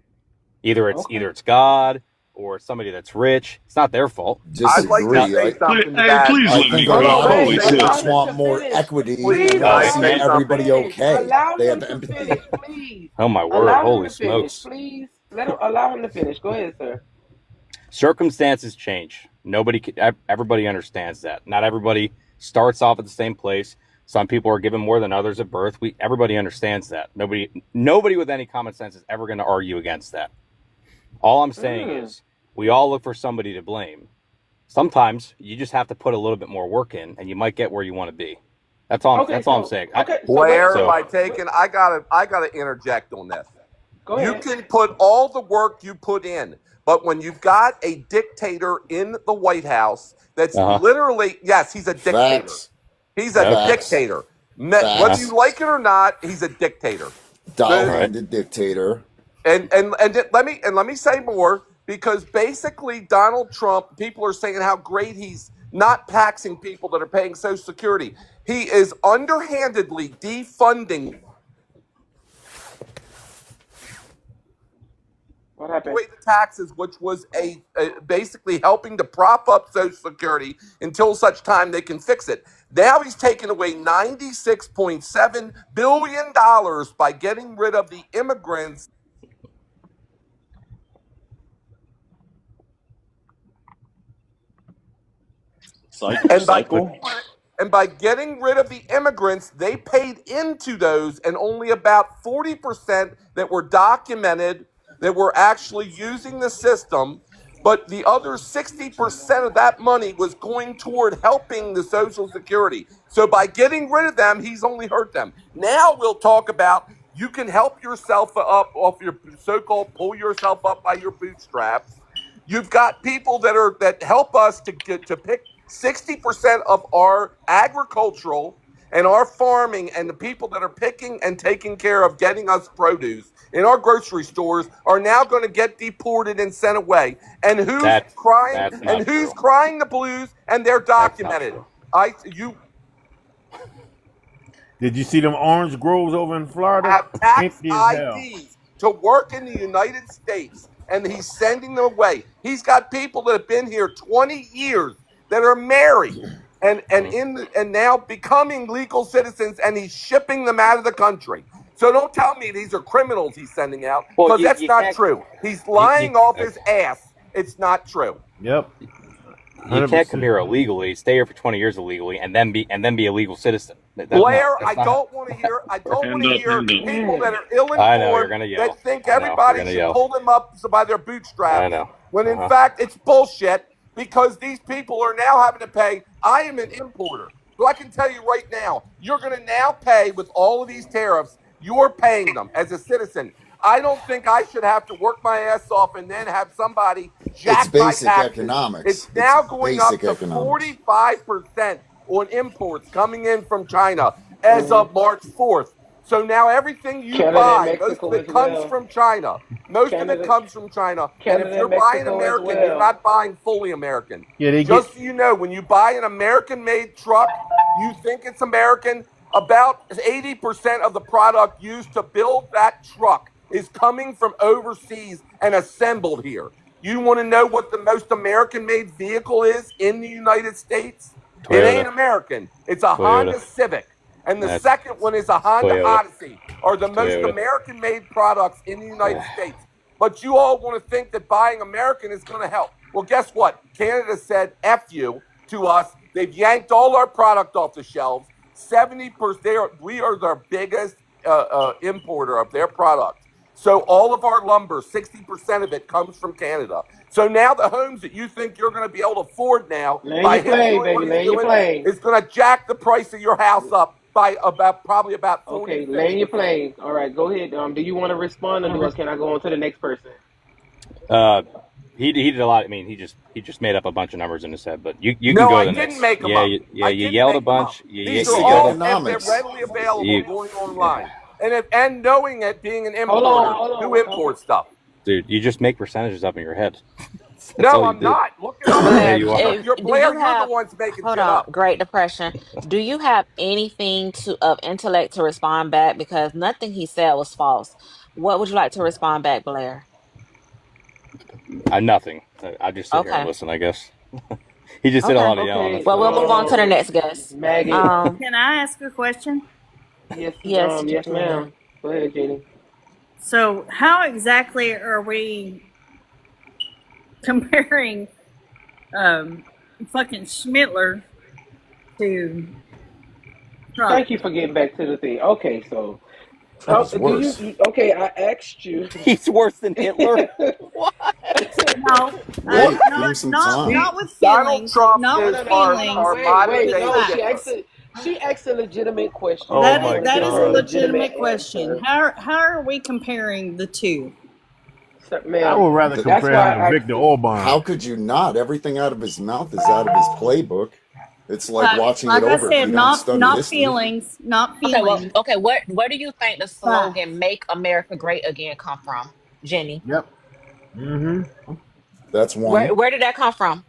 Either it's God or somebody that's rich. It's not their fault. I'd like to say something. Please I let me think go. a lot of Holy people shit. just want more equity and want to see everybody okay. They have empathy. Please. Oh my word! Allow him Holy to finish, smokes! please. Allow him to finish. Go ahead, sir. Circumstances change. Everybody understands that. Not everybody starts off at the same place. Some people are given more than others at birth. Everybody understands that. Nobody with any common sense is ever going to argue against that. All I'm saying is we all look for somebody to blame. Sometimes you just have to put a little bit more work in, and you might get where you want to be. That's all. That's all I'm saying. Blair, I gotta interject on this. Go ahead. You can put all the work you put in, but when you've got a dictator in the White House that's literally, yes, he's a dictator. Facts. He's a dictator. Whether you like it or not, he's a dictator. The dictator. And let me say more, because basically Donald Trump, people are saying how great he's not taxing people that are paying Social Security. He is underhandedly defunding What happened? the taxes, which was basically helping to prop up Social Security until such time they can fix it. Now he's taken away $96.7 billion by getting rid of the immigrants. And by getting rid of the immigrants, they paid into those, and only about 40% that were documented that were actually using the system. But the other 60% of that money was going toward helping the Social Security. So by getting rid of them, he's only hurt them. Now we'll talk about you can help yourself up off your so-called pull yourself up by your bootstraps. You've got people that help us to pick 60% of our agricultural and our farming, and the people that are picking and taking care of getting us produce in our grocery stores are now going to get deported and sent away. And who's crying? And who's crying the blues? And they're documented. Did you see them orange groves over in Florida? Have tax Empty as hell. IDs to work in the United States, and he's sending them away. He's got people that have been here 20 years that are married and now becoming legal citizens, and he's shipping them out of the country. So don't tell me these are criminals he's sending out, because that's not true. He's lying off his ass. It's not true. Yep. You can't come here illegally, stay here for 20 years illegally, and then be a legal citizen. Blair, I don't want to hear people that are ill-informed that think everybody should pull them up by their bootstraps. I know. When in fact it's bullshit, because these people are now having to pay. I am an importer, so I can tell you right now, you're going to now pay with all of these tariffs. You're paying them as a citizen. I don't think I should have to work my ass off and then have somebody jack my taxes. It's basic economics. It's now going up to 45% on imports coming in from China as of March 4th. So now everything you buy, most of it comes from China. Most of it comes from China. And if you're buying American, you're not buying fully American. Just so you know, when you buy an American-made truck, you think it's American. About 80% of the product used to build that truck is coming from overseas and assembled here. You want to know what the most American-made vehicle is in the United States? Toyota. It ain't American. It's a Honda Civic. And the second one is a Honda Odyssey, are the most American-made products in the United States. But you all want to think that buying American is going to help. Well, guess what? Canada said F you to us. They've yanked all our product off the shelves. 70%, we are their biggest importer of their product. So all of our lumber, 60% of it comes from Canada. So now the homes that you think you're going to be able to afford now is going to jack the price of your house up by probably about 40%. Okay, land your plane. All right, go ahead. Do you want to respond, or can I go on to the next person? He did a lot. I mean, he just made up a bunch of numbers in his head. But you can go to the next. Make them up. You yelled a bunch. These are all they're readily available going online. And knowing it, being an importer who imports stuff. Dude, you just make percentages up in your head. No, I'm not. Look at yeah, you are. You're the ones making shit up. Great Depression. Do you have anything of intellect to respond back? Because nothing he said was false. What would you like to respond back, Blair? Nothing. I just sit here and listen, I guess. He just did a lot of yelling. Well, we'll move on to the next guest. Maggie. Can I ask a question? Yes, ma'am. Go ahead, Jenny. So, how exactly are we comparing fucking Schmittler to Trump? Thank you for getting back to the thing. Okay, so worse. I asked you. He's worse than Hitler. What? No, not with feelings. Donald Trump not is with feelings. She asked a legitimate question. Oh, that is a legitimate question. How are we comparing the two? I would rather compare him to Viktor Orban. How could you not? Everything out of his mouth is out of his playbook. It's like watching it over. I said, not feelings. Okay, where do you think the slogan "Make America Great Again" come from, Jenny? Yep. That's one. Where did that come from?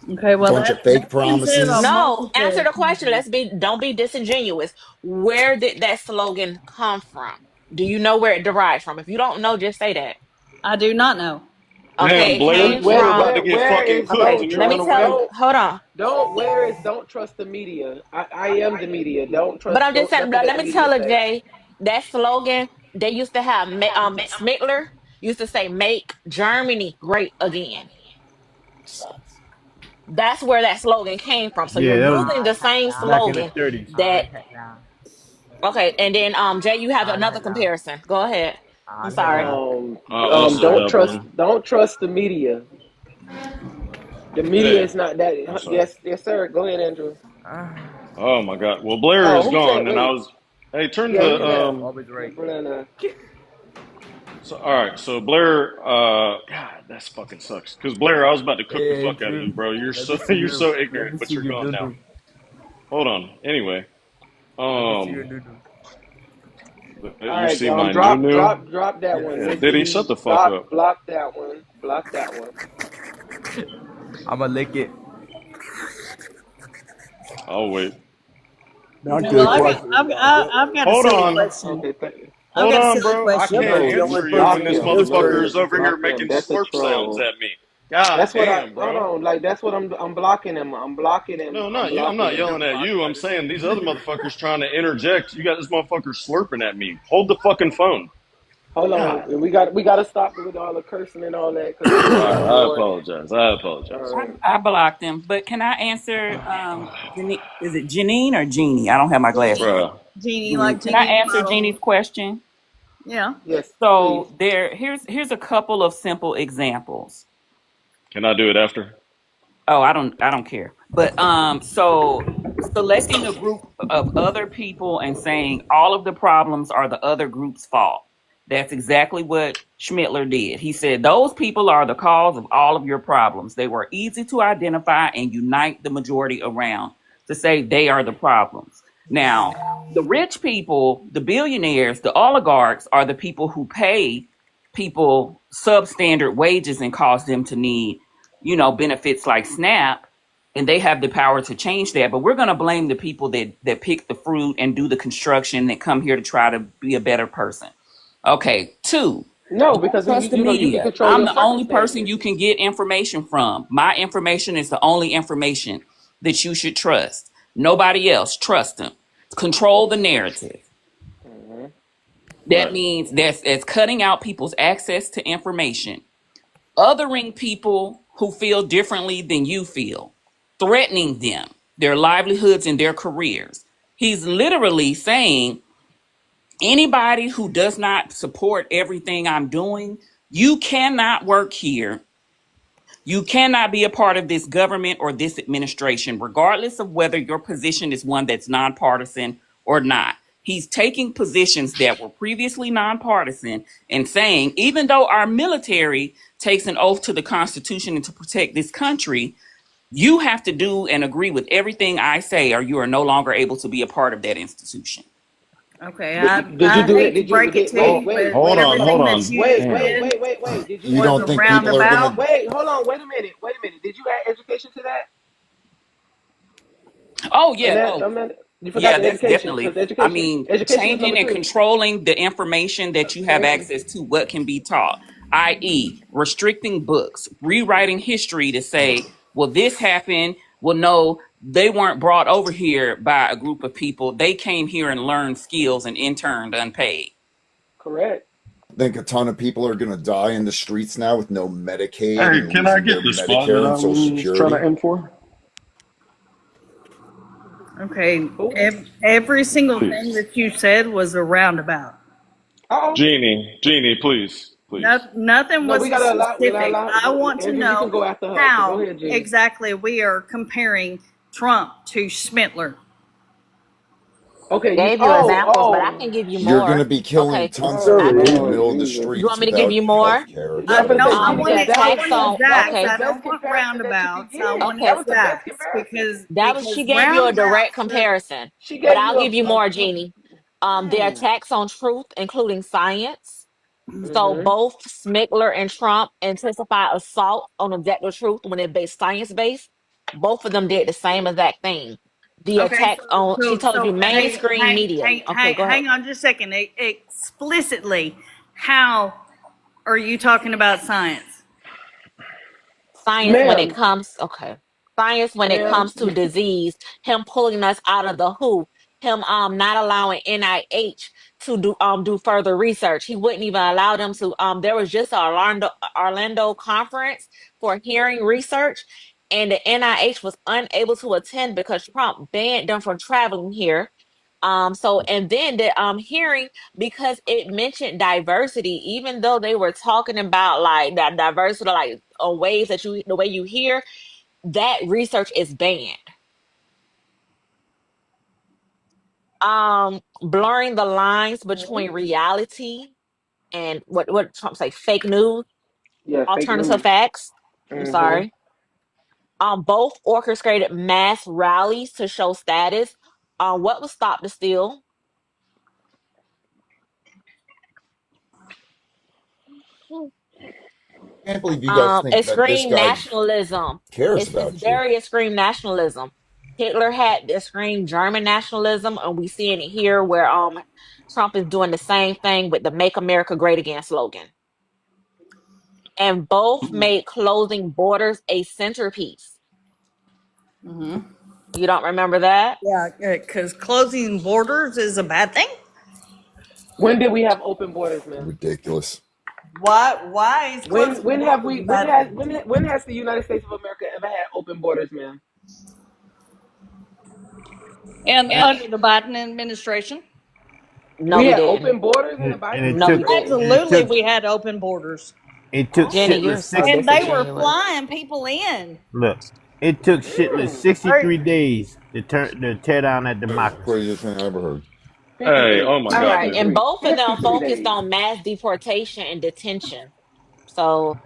Okay, well, bunch of fake promises. No, answer the question. Don't be disingenuous. Where did that slogan come from? Do you know where it derived from? If you don't know, just say that. I do not know. Damn, Okay, Blair, we're about to get fucking cooked. Let me tell. Hold on. Don't trust the media. I am the media. Don't trust. But I'm just saying. Let me tell her, Jay. That slogan they used to have. Schmittler used to say, "Make Germany Great Again." That's where that slogan came from. So you're using the same slogan that. Okay, and then Jay, you have another comparison. Go ahead. I'm sorry. Don't trust the media. The media is not that. Yes, sir. Go ahead, Andrew. Oh my God. Well, Blair is gone, and I was. Hey, turn the. So all right. So Blair. God That's fucking sucks. Because Blair, I was about to cook the Hey, fuck out of Drew. you, bro. You're Let me so see you're your so let ignorant, me but see you're your gone now. doo-doo. Hold on. Anyway, Let me see your um, doo-doo. All you right, see my new drop, new? drop that Yes, one, Yeah, sir. Diddy, shut Nikki. the fuck up. Block that one. Block that one. I'ma lick it. I'll wait. Now, Well, good I got, question. I've got a Hold silly on. question. Okay, thank you. I've Hold got a on, silly bro. I question can't for No, the you. only answer you person when Block that this him. gives motherfucker credit is is over here Block Drew. him. making That's a slurp sounds troll. at me. God That's what I. damn, Hold bro. on. Like that's what I'm blocking him. I'm blocking him. No, I'm not you. I'm blocking not him. yelling at you. I'm saying these other motherfuckers trying to interject. You got this motherfucker slurping at me. Hold the fucking phone. Hold God. on. We got to stop with all the cursing and all that because All this is right, I recorded. apologize. I All apologize. right. I blocked him, but can I answer? Is it Janine or Jeannie? I don't have my glasses Genie, on. Bruh. Genie, Jeannie. like Can I Genie the answer bottle. Jeannie's question? Yeah. Yes, please. So here's a couple of simple examples. Can I do it after? Oh, I don't care. But so selecting a group of other people and saying all of the problems are the other group's fault. That's exactly what Schmittler did. He said those people are the cause of all of your problems. They were easy to identify and unite the majority around to say they are the problems. Now, the rich people, the billionaires, the oligarchs are the people who pay people substandard wages and cause them to need benefits like SNAP, and they have the power to change that. But we're going to blame the people that pick the fruit and do the construction that come here to try to be a better person. Okay, two, No, don't because trust the you can media. control I'm your the only person circumstances. you can get information from. My information is the only information that you should trust. Nobody else. Trust them. Control the narrative. Hmm. That Right. means that's cutting out people's access to information, othering people who feel differently than you feel, threatening them, their livelihoods, and their careers. He's literally saying anybody who does not support everything I'm doing, you cannot work here. You cannot be a part of this government or this administration, regardless of whether your position is one that's nonpartisan or not. He's taking positions that were previously nonpartisan and saying, even though our military takes an oath to the Constitution and to protect this country, you have to do and agree with everything I say, or you are no longer able to be a part of that institution. Okay. Did you I do it? hate to Did you break it did to you, wait, Hold, wait, but hold wait, on, hold hold everything on. that on. you Wait, just wait, Damn. did wait. Did you You was don't a think people are roundabout. gonna? wait, hold on, wait a minute. Wait a minute. Did you add education to that? Oh, And yeah. that Oh, you forgot yeah, the that's education definitely. because I education mean, education is number changing and two. controlling the information that you have Thank you. access to, what can be taught, i.e., restricting books, rewriting history to say, well, this happened. Well, no, they weren't brought over here by a group of people. They came here and learned skills and interned unpaid. Correct. Think a ton of people are gonna die in the streets now with no Medicaid Hey, and can I losing get their the spot that Medicare I and Social was trying to Security? aim for? Okay. Who? Every single thing Please. that you said was a roundabout. Oh. Genie, please. Please. Nothing No, was we gotta allow. We gotta specific. allow. I want to Andrew, you can know go after her. So go how ahead, Jeannie. exactly we are comparing Trump to Schmittler. Okay. You. Gave you Oh. examples, but I Oh. can can give you You're more. gonna be killing Okay. tons of I people in can. the Lord middle of the Jesus. You want streets me to give without you health more? care, Yeah, I was gonna The so say, I um Jeannie, want the it. that I was tax want on that was exacts. the okay. I best don't want comparison that you could roundabouts. I give. want That Okay. was the best exacts comparison. because She gave you a direct roundabouts are. comparison. She But gave I'll you give you more, Jeannie. Their mm, attacks on truth, including science. So mm-hmm. both Smickler and Trump intensify assault on objective truth when it's based science based. Both of them did the same exact thing. The Okay, attack on she told you mainstream media. Okay, go ahead. hang on just a second. Explicitly, how are you talking about science? Science when it Ma'am, comes okay, science when it ma'am. comes to disease, him pulling us out of the WHO, him not allowing NIH to do further research. He wouldn't even allow them to there was just a Orlando conference for hearing research, and the NIH was unable to attend because Trump banned them from traveling here. So and then the hearing, because it mentioned diversity, even though they were talking about like that diversity, like ways that you the way you hear, that research is banned. Blurring the lines between reality and what Trump say, fake news. Yeah, fake Alternative news. facts. I'm Hmm. sorry. Both orchestrated mass rallies to show status. What was Stop the Steal? I can't believe you guys think that this Extreme guy nationalism. cares It's about you. very extreme nationalism. Hitler had extreme German nationalism, and we seeing it here where Trump is doing the same thing with the "Make America Great Again" slogan. And both made closing borders a centerpiece. Mm-hmm. You don't remember that? Yeah, because closing borders is a bad thing. When did we have open borders, man? Ridiculous. Why is closing When have borders we? a bad thing? When has the United States of America ever had open borders, man? And under the Biden administration? No, We we had didn't. open borders in the And Biden it No, we took didn't. and it Absolutely, took we had open borders. it took Jenny, shitless you're so 60 And they were disingenuous. flying people in. look. It took shitless Mm. 63 days to tear down that democracy. Craziest thing I ever heard. Hey, oh my All God, right. And dude. both of them 53 focused days. on mass deportation and detention. So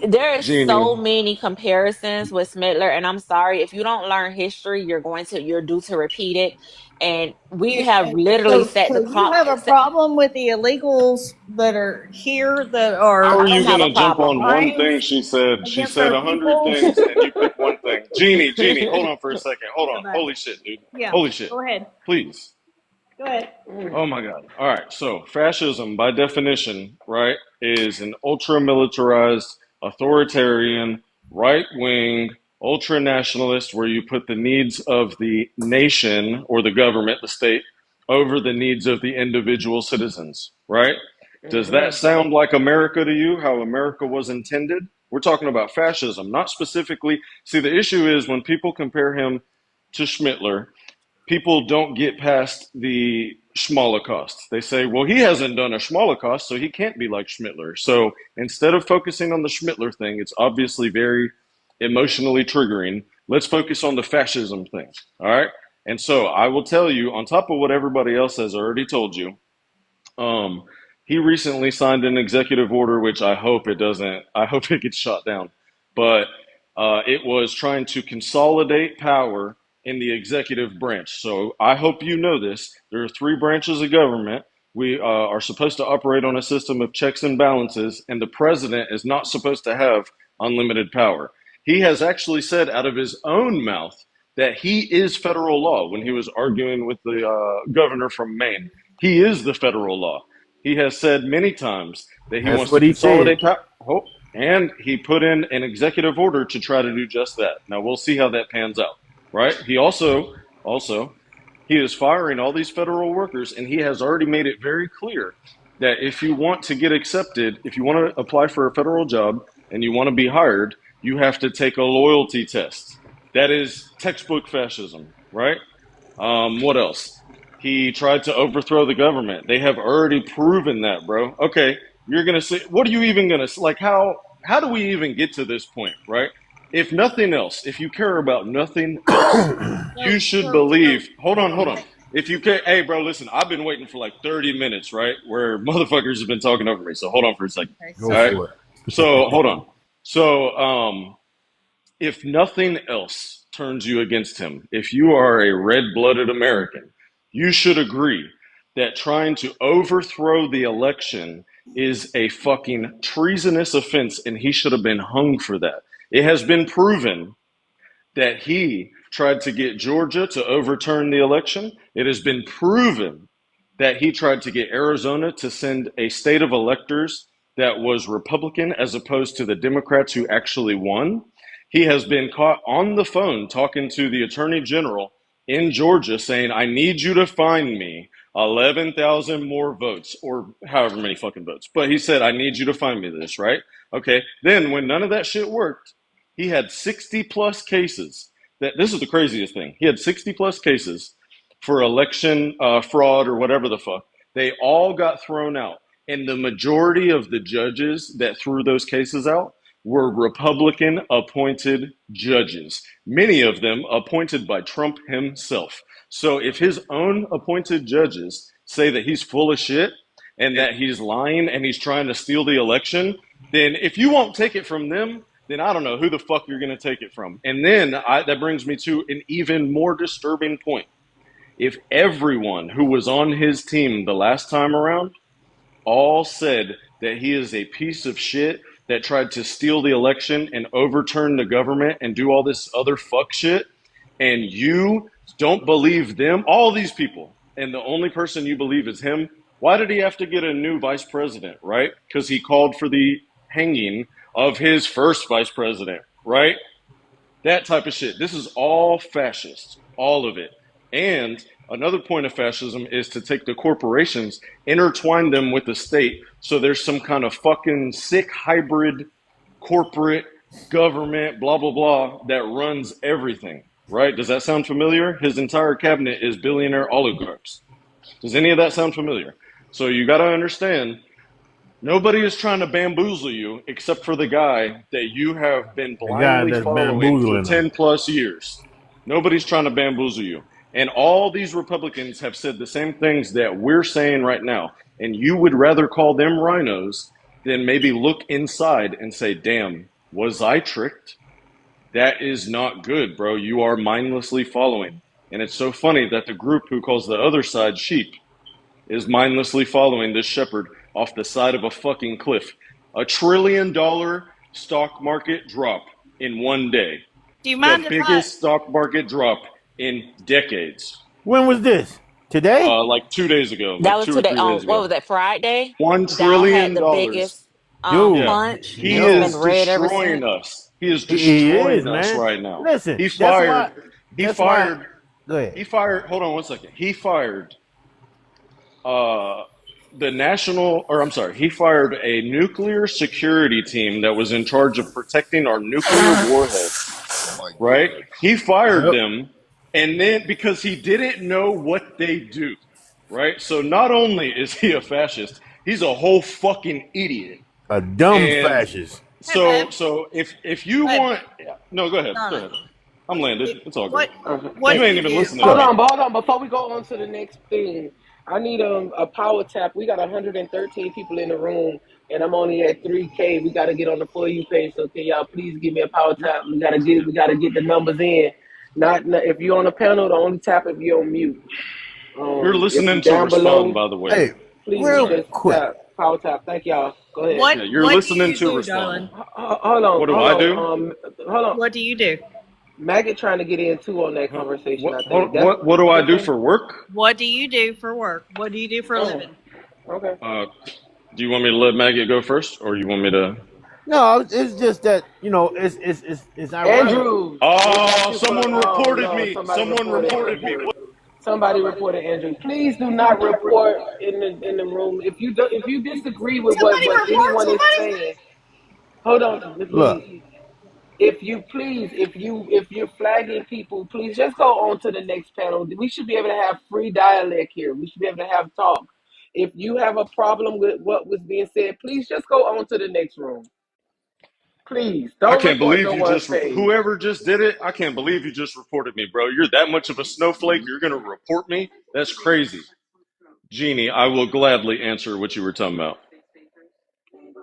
there is so Jeannie, many comparisons with Smittler, and I'm sorry if you don't learn history, you're due to repeat it. And we have literally set the So you clock. have a problem with the illegals that are here that how are are I don't you have a gonna jump problem. on one crimes thing she said? She against said our 100 people? things and you pick one thing. Jeannie, hold on for a second. Hold Think on. about it. Holy shit, dude. Yeah, Holy shit. go ahead. Please. Go ahead. Oh my God. All right. So, fascism, by definition, right, is an ultra militarized, authoritarian, right wing, ultra nationalist, where you put the needs of the nation or the government, the state, over the needs of the individual citizens, right? Does that Hmm. sound like America to you, how America was intended? We're talking about fascism, not specifically. See, the issue is when people compare him to Schmittler, people don't get past the Schmolocaust. They say, well, he hasn't done a Schmolocaust, so he can't be like Schmittler. So instead of focusing on the Schmittler thing, it's obviously very emotionally triggering. Let's focus on the fascism thing. All right. And so I will tell you, on top of what everybody else has already told you, um, he recently signed an executive order, which I hope it doesn't, I hope it gets shot down. But it was trying to consolidate power in the executive branch. So I hope you know this. There are three branches of government. We are supposed to operate on a system of checks and balances, and the president is not supposed to have unlimited power. He has actually said out of his own mouth that he is federal law when he was arguing with the governor from Maine. He is the federal law. He has said many times that he That's wants to what he said. consolidate power. And he put in an executive order to try to do just that. Now we'll see how that pans out, right? He also he is firing all these federal workers, and he has already made it very clear that if you want to get accepted, if you want to apply for a federal job and you want to be hired, you have to take a loyalty test. That is textbook fascism, right? What else? He tried to overthrow the government. They have already proven that, bro. Okay, you're gonna say, what are you even gonna like? How do we even get to this point, right? If nothing else, if you care about nothing else, you should believe. Hold on. If you care, hey, bro, listen. I've been waiting for like 30 minutes, right? Where motherfuckers have been talking over me. So hold on for a second. Okay, Go All sorry. right. for it. So hold on. So if nothing else turns you against him, if you are a red-blooded American, you should agree that trying to overthrow the election is a fucking treasonous offense, and he should have been hung for that. It has been proven that he tried to get Georgia to overturn the election. It has been proven that he tried to get Arizona to send a state of electors that was Republican as opposed to the Democrats who actually won. He has been caught on the phone talking to the attorney general in Georgia saying, I need you to find me 11,000 more votes or however many fucking votes. But he said, I need you to find me this, right? Okay. Then when none of that shit worked, he had 60 plus cases. This is the craziest thing. He had 60 plus cases for election fraud or whatever the fuck. They all got thrown out. And the majority of the judges that threw those cases out were Republican appointed judges, many of them appointed by Trump himself. So if his own appointed judges say that he's full of shit and that he's lying and he's trying to steal the election, then if you won't take it from them, then I don't know who the fuck you're going to take it from. And then that brings me to an even more disturbing point. If everyone who was on his team the last time around all said that he is a piece of shit that tried to steal the election and overturn the government and do all this other fuck shit, and you don't believe them, all these people, and the only person you believe is him, why did he have to get a new vice president, right? Because he called for the hanging of his first vice president, right? That type of shit. This is all fascist, all of it. And another point of fascism is to take the corporations, intertwine them with the state, so there's some kind of fucking sick hybrid corporate government, blah, blah, blah, that runs everything, right? Does that sound familiar? His entire cabinet is billionaire oligarchs. Does any of that sound familiar? So you got to understand, nobody is trying to bamboozle you except for the guy that you have been blindly following for 10 plus years. Nobody's trying to bamboozle you. And all these Republicans have said the same things that we're saying right now. And you would rather call them rhinos than maybe look inside and say, damn, was I tricked? That is not good, bro. You are mindlessly following. And it's so funny that the group who calls the other side sheep is mindlessly following this shepherd off the side of a fucking cliff. $1 trillion stock market drop in one day. Do you mind the biggest stock market drop in decades. When was this? Today? Like 2 days ago. That Like was 2 or 3 today. days ago. What was that? Friday. $1 Dow had trillion. the biggest Dude, punch. He It's is been red ever destroying since. us. He is He destroying is, us man. right now. Listen, He that's fired. why- He that's fired. why- Go ahead. He fired. Hold on one second. He fired. He fired a nuclear security team that was in charge of protecting our nuclear warheads. Right? He fired them, and then because he didn't know what they do. Right? So not only is he a fascist, he's a whole fucking idiot. A dumb And fascist. So if you want, no, go ahead. Go ahead. I'm landed. It's all good. You ain't even listening. Hold on. Before we go on to the next thing, I need a power tap. We got 113 people in the room, and I'm only at 3K. We got to get on the For You page. So can y'all please give me a power tap? We gotta get the numbers in. Not if you're on the panel, the only tap if you're on mute. You're listening if to down respond, below, by the way. Hey, please real just quick. power tap. Thank y'all. Go ahead. What? Yeah, you're what listening do you to do, respond. darling? Hold on. What do hold I on, do? Hold on. What do you do? Maggot trying to get in too on that conversation. I think. What do I do for work? What do you do for work? What do you do for a living? Okay. Do you want me to let Maggot go first, or you want me to? No, it's just that it's ironic. Andrew. Oh, someone reported no, me. somebody Someone reported me. Andrew. Somebody reported Andrew. Please do not report in the room. If you disagree with what anyone is saying, hold on. Look. If you're flagging people, please just go on to the next panel. We should be able to have free dialect here. We should be able to have talk. If you have a problem with what was being said, please just go on to the next room. Please don't. I can't believe you just page. whoever just did it. I can't believe you just reported me, bro. You're that much of a snowflake. You're gonna report me? That's crazy. Jeannie, I will gladly answer what you were talking about.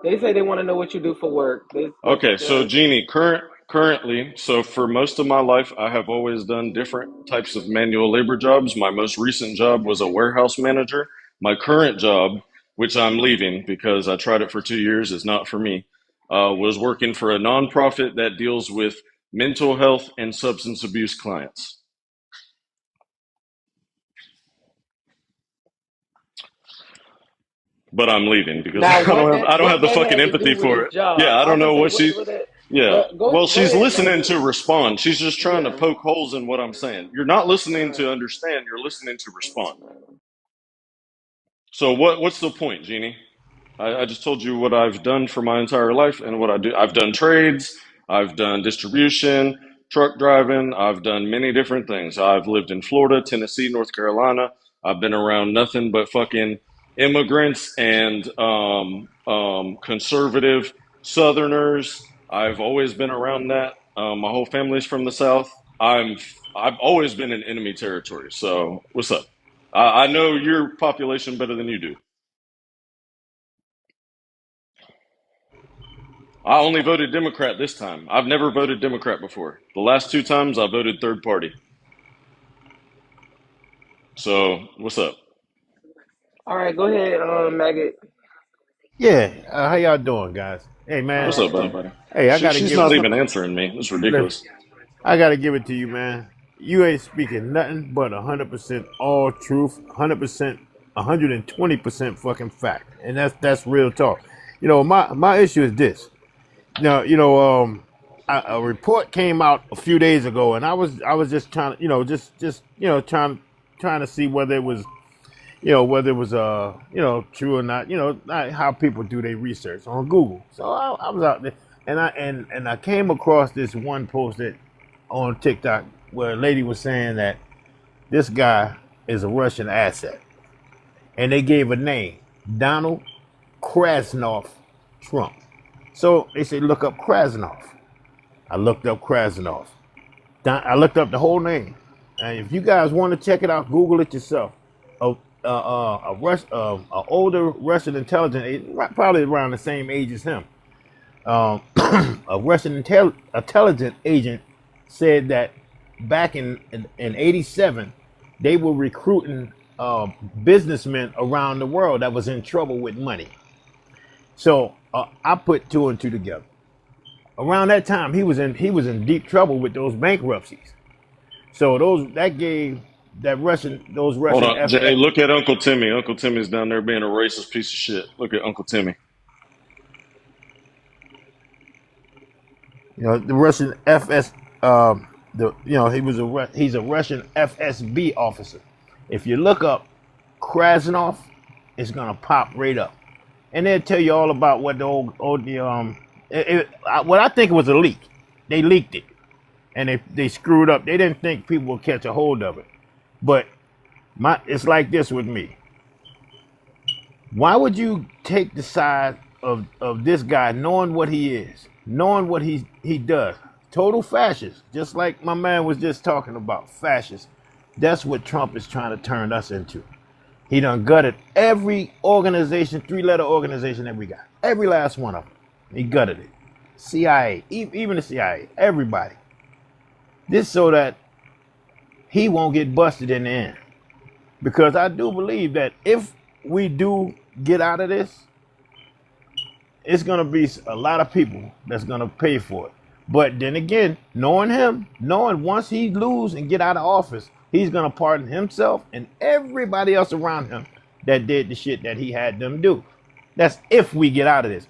They say they want to know what you do for work. Okay, so Jeannie, currently, so for most of my life, I have always done different types of manual labor jobs. My most recent job was a warehouse manager. My current job, which I'm leaving because I tried it for 2 years, is not for me, was working for a nonprofit that deals with mental health and substance abuse clients. But I'm leaving because I don't have the fucking empathy for it. Yeah, I don't know what she. Yeah, well, she's listening to respond. She's just trying to poke holes in what I'm saying. You're not listening to understand. You're listening to respond. So what's the point, Jeannie? I just told you what I've done for my entire life and what I do. I've done trades. I've done distribution, truck driving. I've done many different things. I've lived in Florida, Tennessee, North Carolina. I've been around nothing but fucking immigrants and conservative Southerners. I've always been around that. My whole family's from the South. I've always been in enemy territory. So what's up? I know your population better than you do. I only voted Democrat this time. I've never voted Democrat before. The last 2 times I voted third party. So what's up? All right, go ahead, Maggot. Yeah, how y'all doing, guys? Hey, All man. What's up, right, buddy? buddy. Hey, I gotta She's give not it. even answering me. It's Listen, ridiculous. I gotta give it to you, man. You ain't speaking nothing but 100% all truth, 100%, 120% fucking fact, and that's real talk. You know, my issue is this. Now, a report came out a few days ago, and I was just trying to, trying to see whether it was, true or not. How people do their research on Google. So I was out there, and I came across this one post that on TikTok where a lady was saying that this guy is a Russian asset, and they gave a name, Donald Krasnov Trump. So they said, look up Krasnov. I looked up Krasnov. I looked up the whole name. And if you guys want to check it out, Google it yourself. A older Russian intelligence agent, probably around the same age as him. A Russian intelligence agent said that back in '87, they were recruiting businessmen around the world that was in trouble with money. So I put two and two together. Around that time, he was in deep trouble with those bankruptcies. So that gave those Hold Russian on, Jay. Look at Uncle Timmy. Uncle Timmy's down there being a racist piece of shit. Look at Uncle Timmy. the Russian FS he's a Russian FSB officer. If you look up Krasnov, it's gonna pop right up, and they'll tell you all about what what I think it was a leak. They leaked it, and they screwed up. They didn't think people would catch a hold of it, but it's like this with me. Why would you take the side of this guy, knowing what he is, knowing what he does? Total fascist, just like my man was just talking about, fascist. That's what Trump is trying to turn us into. He done gutted every organization, 3-letter organization that we got. Every last one of them. He gutted it. CIA, even the CIA, everybody. This so that he won't get busted in the end. Because I do believe that if we do get out of this, it's going to be a lot of people that's going to pay for it. But then again, knowing him, knowing once he lose and get out of office, he's going to pardon himself and everybody else around him that did the shit that he had them do. That's if we get out of this.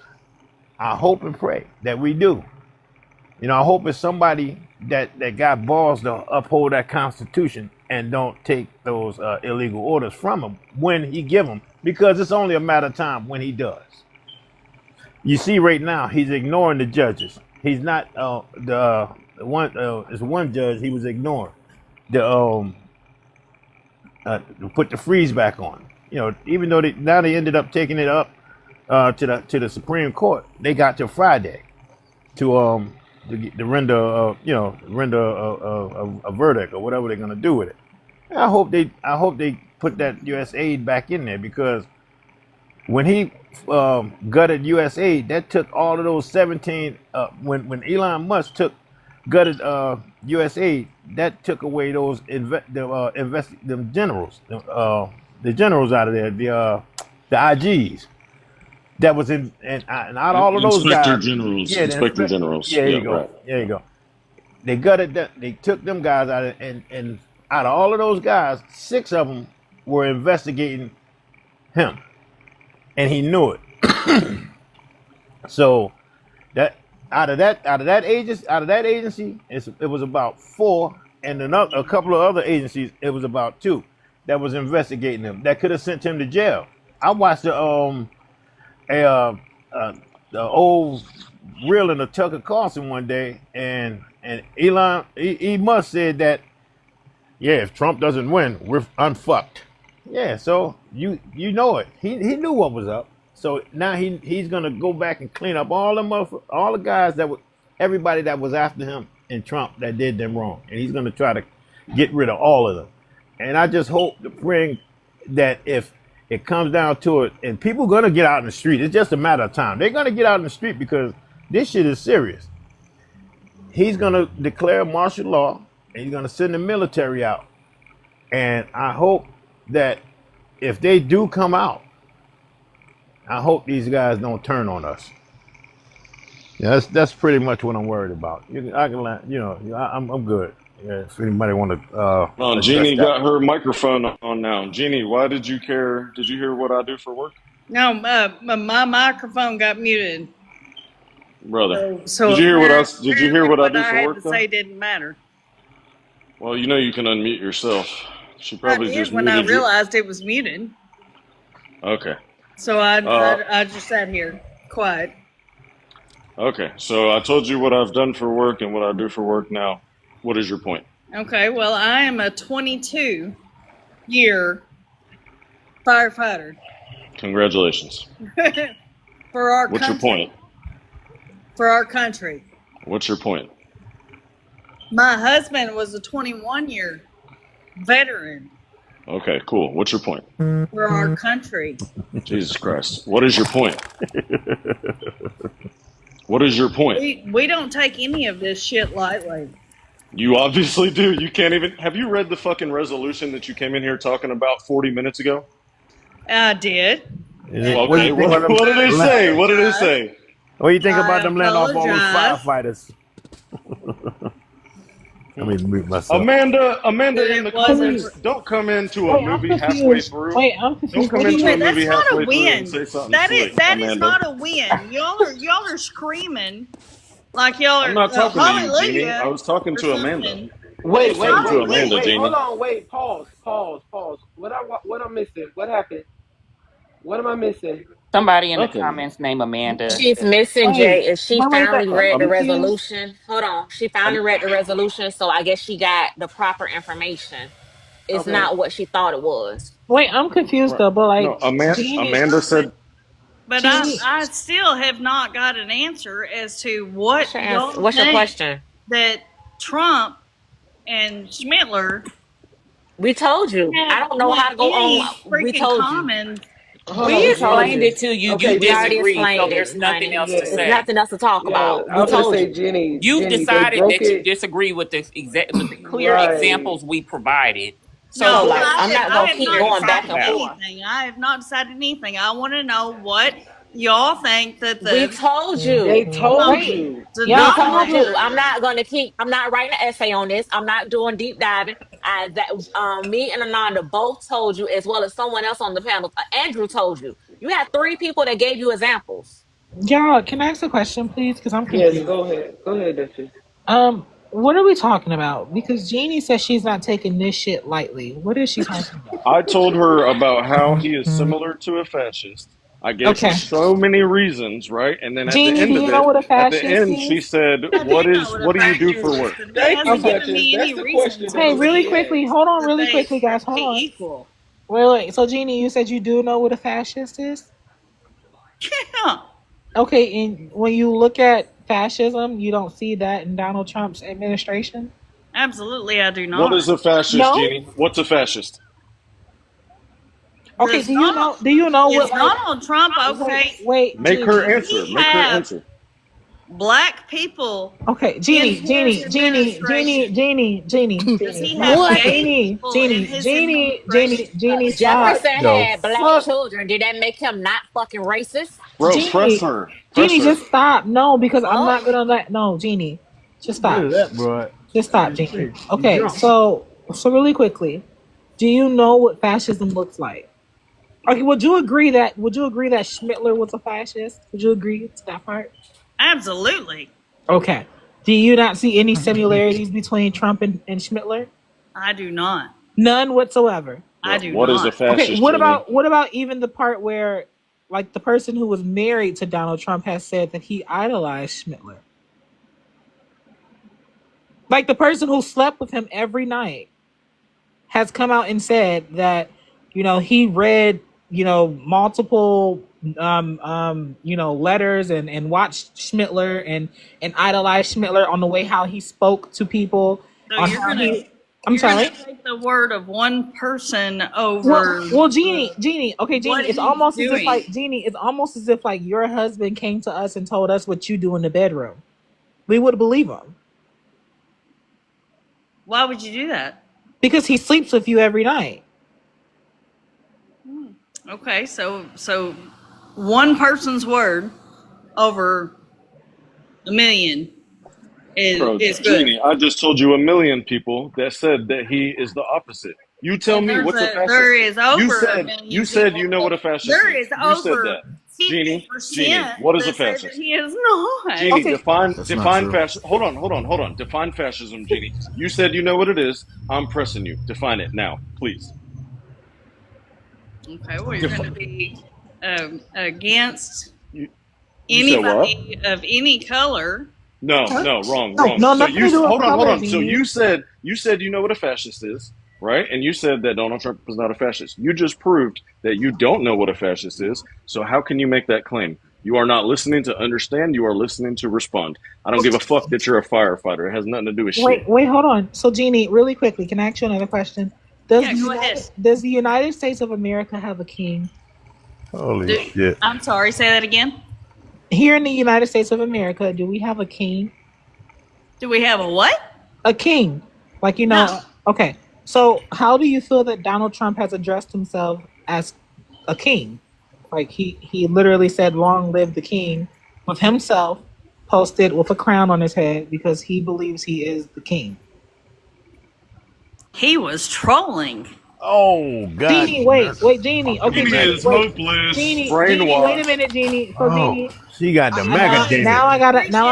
I hope and pray that we do. I hope it's somebody that got balls to uphold that Constitution and don't take those illegal orders from him when he give them, because it's only a matter of time when he does. You see right now, he's ignoring the judges. He's not there's one judge he was ignoring to put the freeze back on. Even though they ended up taking it up to the Supreme Court, they got till Friday to render a verdict or whatever they're gonna do with it. And I hope they put that U.S. aid back in there, because when he gutted U.S. aid, that took all of those 17. When Elon Musk gutted U.S. aid, that took away those them generals, the generals out of there, the IGs. That was in and out of all of those Inspector guys. Generals. Yeah, Inspector Generals. Yeah, there you go. Right. There you go. They gutted that. They took them guys out of, and out of all of those guys, 6 of them were investigating him, and he knew it. So that out of that agency, it was about 4, and a couple of other agencies, it was about 2 that was investigating him that could have sent him to jail. I watched the old reeling of Tucker Carlson one day, and Elon Musk said that, yeah, if Trump doesn't win, we're unfucked. Yeah, so you know it. He knew what was up. So now he's gonna go back and clean up all the guys everybody that was after him and Trump that did them wrong, and he's gonna try to get rid of all of them. And I just hope to bring that if it comes down to it, and people are gonna get out in the street, it's just a matter of time. They're gonna get out in the street because This shit is serious. He's gonna declare martial law, and he's gonna send the military out. And I hope that if they do come out, I hope these guys don't turn on us. Yeah, that's pretty much what I'm worried about. I'm good. Yeah, if anybody want to, Jeannie got her microphone on now. Jeannie, why did you care? Did you hear what I do for work? No, my microphone got muted. Brother, So did you hear what I do I for had work? to Though? say didn't matter. Well, you know you can unmute yourself. She I probably did just when I muted you. realized it was muted. Okay. So I just sat here quiet. Okay, so I told you what I've done for work and what I do for work now. What is your point? Okay, well, I am a 22-year firefighter. Congratulations. For our What's country. your point? For our country. What's your point? My husband was a 21-year veteran. Okay, cool. What's your point? For our country. Jesus Christ. What is your point? What is your point? We don't take any of this shit lightly. You obviously do. You can't even... Have you read the fucking resolution that you came in here talking about 40 minutes ago? I did. Okay, what did they say? What did they say? What do you think about them letting off all those firefighters? Let me mute myself. Amanda in the comments, don't come into a movie halfway through. Wait, I'm confused. Don't come into a movie That's not halfway a through win. and say something That slick, is Amanda. not a win. Y'all are screaming like y'all are. I'm not talking to you, Jeannie. hallelujah I was talking to or Amanda. something. Wait, Talking to Amanda, Jeannie. hold on, wait, pause. What I'm missing? What happened? What am I missing? Somebody in the Okay. comments name Amanda. She's missing, Jay, and she finally read the I'm confused. resolution. Hold on. She finally read the resolution, so I guess she got the proper information. It's Okay. not what she thought it was. Wait, I'm confused though. But No, like, Jeannie, Amanda said... But Jeannie, I still have not got an answer as to what What's your answer? y'all What's your think question? that Trump and Schmittler We told you. I don't know how to go any on. We freaking told you. common. We explained it to you. Okay, You We already disagree, so explained there's it, nothing honey. else to There's say. nothing else to talk about. I We was gonna told say, you. You've they decided broke that you it. disagree with the clear Right. examples we provided. So No, Like, I I'm not have gonna not keep going back decided and forth. anything. I have not decided anything. I want to know what y'all think that We the told They you. told wait, you. the We y'all, I'm told confused. you. I'm not writing an essay on this. I'm not doing deep diving. Me and Ananda both told you, as well as someone else on the panel. Andrew told you. You had 3 people that gave you examples. Y'all, can I ask a question, please? Because I'm Yes, confused. go ahead. Go ahead, Duchess. What are we talking about? Because Jeannie says she's not taking this shit lightly. What is she talking about? I told her about how he is similar to a fascist. I gave her Okay, so many reasons, right? And then at the Jeannie, end do of you know it, what a at the fascist end, she is? said, "What do you do for work?" But he Thank you, hasn't given Duchess. me That's any the reason question to that Hey, was really being believe quickly, asked. hold on, that really quickly, guys, hold they on. equal. Wait. So, Jeannie, you said you do know what a fascist is? Yeah, Okay, and when you look at fascism, you don't see that in Donald Trump's administration? absolutely, I do What not. is a fascist, No? Jeannie? What's a fascist? Okay, Does Donald do you know is what, like, Donald Trump okay? wait, Make her Jeannie. answer. Does he Make her have answer. black people Okay, in Jeannie, his administration? Does he have What? gay people in his administration? Jeannie, stop. Jefferson The had black fuck? children. Did that make him not fucking racist? Bro, press Jeannie, her. Press Jeannie, her. just stop. No, because I'm not Fuck. gonna no, Jeannie, just What stop. is that, bro? Just stop, Jeannie. Okay, so really quickly, do you know what fascism looks like? Okay, would you agree that Schmittler was a fascist? Would you agree to that part? Absolutely, Okay. Do you not see any similarities between Trump and Schmittler? I do not. None whatsoever. I do What is a not. Okay, fascist, what Jeannie? about even the part where, like, the person who was married to Donald Trump has said that he idolized Schmittler? Like, the person who slept with him every night has come out and said that, he read, multiple letters and watched Schmittler and idolized Schmittler on the way how he spoke to people. So On you're how gonna I'm sorry. Take the word of one person over. Well, Jeannie. Okay, Jeannie. What It's he's almost as if doing. like Jeannie. It's almost as if like your husband came to us and told us what you do in the bedroom. We would believe him Why would you do that? because he sleeps with you every night. Okay, so one person's word over a million Bro, is good. Jeannie, I just told you a million people that said that he is the opposite. You tell me what's a fascist. There is over a million. You said you know what a fascist There is. is You said over that. Jeannie, 50% what is a that say that fascist? he is not. Jeannie, Okay. define That's not true. fascism. Hold on. Define fascism, Jeannie. You said you know what it is. I'm pressing you. Define it now, please. Okay, well, you're going to be against You said what? anybody of any color. No, wrong. No, So nothing you to do with hold color, on. So Jeannie. you said you know what a fascist is, right? And you said that Donald Trump is not a fascist. You just proved that you don't know what a fascist is. So how can you make that claim? You are not listening to understand. You are listening to respond. I don't give a fuck that you're a firefighter. It has nothing to do with shit. Wait, hold on. So, Jeannie, really quickly, can I ask you another question? Does the United States of America have a king? Holy shit. I'm sorry, say that again. Here in the United States of America, do we have a king? Do we have a what? A king. Like, you know, okay. So how do you feel that Donald Trump has addressed himself as a king? Like he literally said, "Long live the king," with himself posted with a crown on his head because he believes he is the king. He was trolling. Oh God. Jeannie, wait, Jeannie. Okay, Jeannie is hopeless. Jeannie, Brainwashed. wait a minute, Jeannie. So Jeannie, She got the mega Jeannie. now I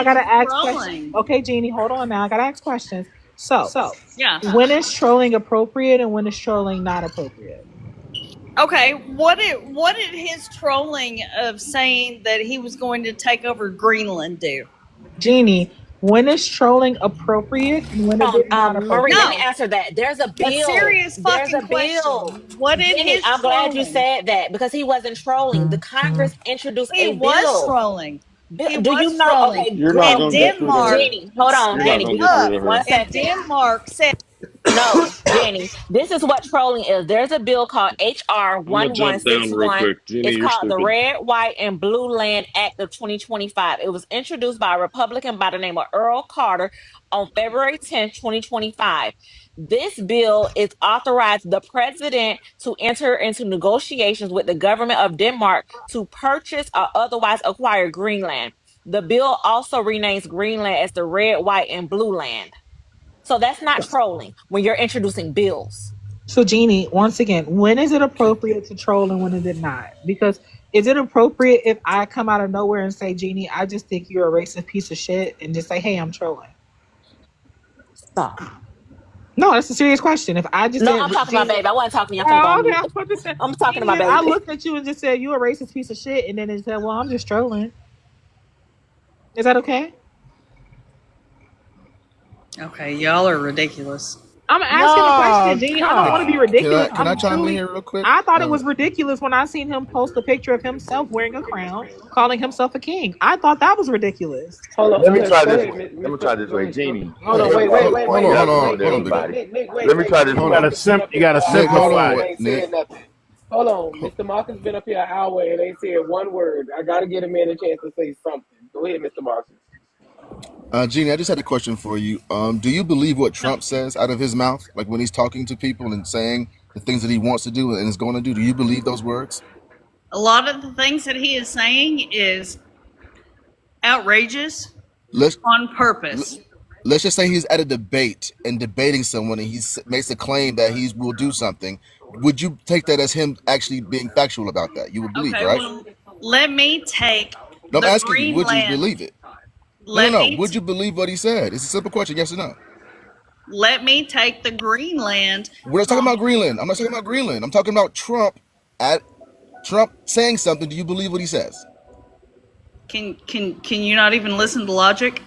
gotta ask questions. Okay, Jeannie, hold on. Now I gotta ask questions. So yeah, when is trolling appropriate and when is trolling not appropriate? Okay, what did his trolling of saying that he was going to take over Greenland do? Jeannie, when is trolling appropriate and when is it not appropriate? Marie, let me answer that. There's a bill. A serious fucking There's a bill. question. What did Jenny, his I'm glad you trolling? said that because he wasn't trolling. The Congress introduced He a bill. was trolling. Do you know? Trolling. Okay, You're not going to get through to her. Jenny, hold on, You're Jenny. not going to get through to her. One second. Denmark said. No, Jenny. This is what trolling is. There's a bill called HR I'm going to jump down real 1161. quick. Jeannie, It's you're called the stupid. Red, White, and Blue Land Act of 2025. It was introduced by a Republican by the name of Earl Carter on February 10th, 2025. This bill is authorized the president to enter into negotiations with the government of Denmark to purchase or otherwise acquire Greenland. The bill also renames Greenland as the Red, White, and Blue Land. So that's not trolling when you're introducing bills. So Jeannie, once again, when is it appropriate to troll and when is it not? Because is it appropriate if I come out of nowhere and say, Jeannie, I just think you're a racist piece of shit and just say, hey, I'm trolling? Stop. No, that's a serious question. If I just No, said, I'm talking Jeannie, about baby. I wasn't talking to you. I'm okay, talking I was about to say, I'm talking Jeannie, about I baby. looked at you and just said, you're a racist piece of shit. And then it said, well, I'm just trolling. Is that okay? Okay, y'all are ridiculous. I'm asking a question, Jeannie. I don't want to be ridiculous. Can I chime in here real quick? I thought it was ridiculous when I seen him post a picture of himself wearing a crown, calling himself a king. I thought that was ridiculous. Hold on. Let me try this. Let me try this way, Jeannie. Hold on. Wait. Hold on. Let me try this. You gotta simplify it. Nick. Hold on, Mr. Marcus been up here an hour and they said one word. I gotta get a man a chance to say something. Go ahead, Mr. Marcus. Jeannie, I just had a question for you. Do you believe what Trump says out of his mouth, like when he's talking to people and saying the things that he wants to do and is going to do? Do you believe those words? A lot of the things that he is saying is outrageous on purpose. Let's just say he's at a debate and debating someone and he makes a claim that he will do something. Would you take that as him actually being factual about that? You would believe, right? Well, let me take I'm the asking you, would you Greenland. believe it? Let No. me Would you believe what he said? It's a simple question, yes or no. Let me take the Greenland. We're not talking about Greenland. I'm not talking about Greenland. I'm talking about Trump saying something. Do you believe what he says? Can you not even listen to logic?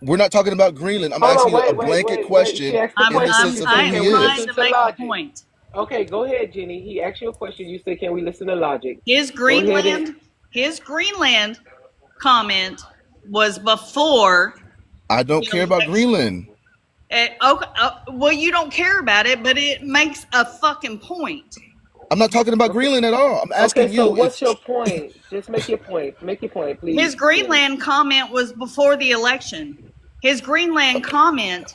We're not talking about Greenland. I'm asking you a blanket question in the sense of who he is. trying to make a point. Okay, go ahead, Jenny. He asked you a question. You said, "Can we listen to logic?" His Greenland comment was before. I don't care about Greenland. Well, you don't care about it, but it makes a fucking point. I'm not talking about Greenland at all. I'm asking Okay, so you what's if your point? Just make your point. Make your point, please. His Greenland comment was before the election. His Greenland comment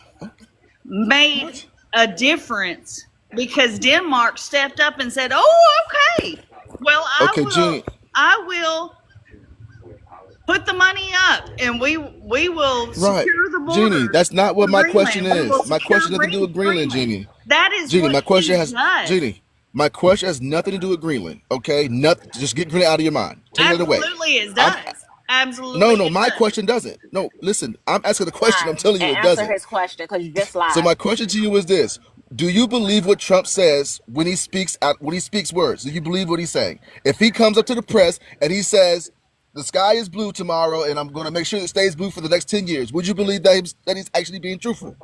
made a difference because Denmark stepped up and said, "Oh, okay. Well, Jeannie. I will put the money up, and we will secure the border." Jeannie, that's not what my question Greenland. is. My question has nothing to do with Greenland, Jeannie. That is Jeannie, what my question he does. Jeannie, my question has nothing to do with Greenland. Okay, nothing. Just get Greenland out of your mind. Take it away. Absolutely, it does. Absolutely. No, my question doesn't. No, listen, I'm asking the question. I'm telling you it answer doesn't. his question because you just lied. So my question to you is this: do you believe what Trump says when he speaks words? Do you believe what he's saying? If he comes up to the press and he says the sky is blue tomorrow and I'm going to make sure it stays blue for the next 10 years, would you believe that he's actually being truthful?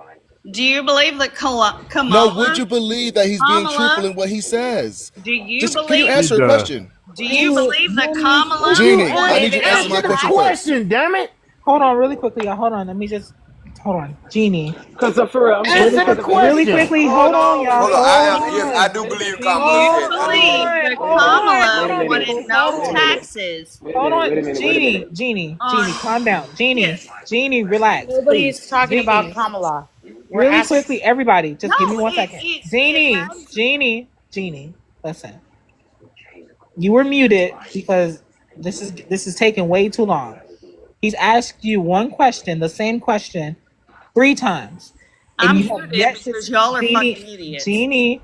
Do you believe that Kamala? No, would you believe that he's being truthful in what he says? Do you Just, believe? can you answer a question? Do you believe that Kamala? Jeannie, I need you to answer my question first. Damn it! Hold on, really quickly, y'all. Hold on. Let me just hold on, Jeannie. Because for real, Answer the question. Really quickly, hold on, y'all. Hold on, yes, I do believe Kamala said Do you believe that Kamala wanted no taxes? Hold on, Jeannie, calm down. Jeannie, relax. Nobody's please. talking about Kamala. Really quickly, everybody, just give me 1 second. it's Jeannie, listen. You were muted because this is taking way too long. He's asked you one question, the same question, 3 times. And I'm you have muted yet because y'all are fucking idiots. Jeannie.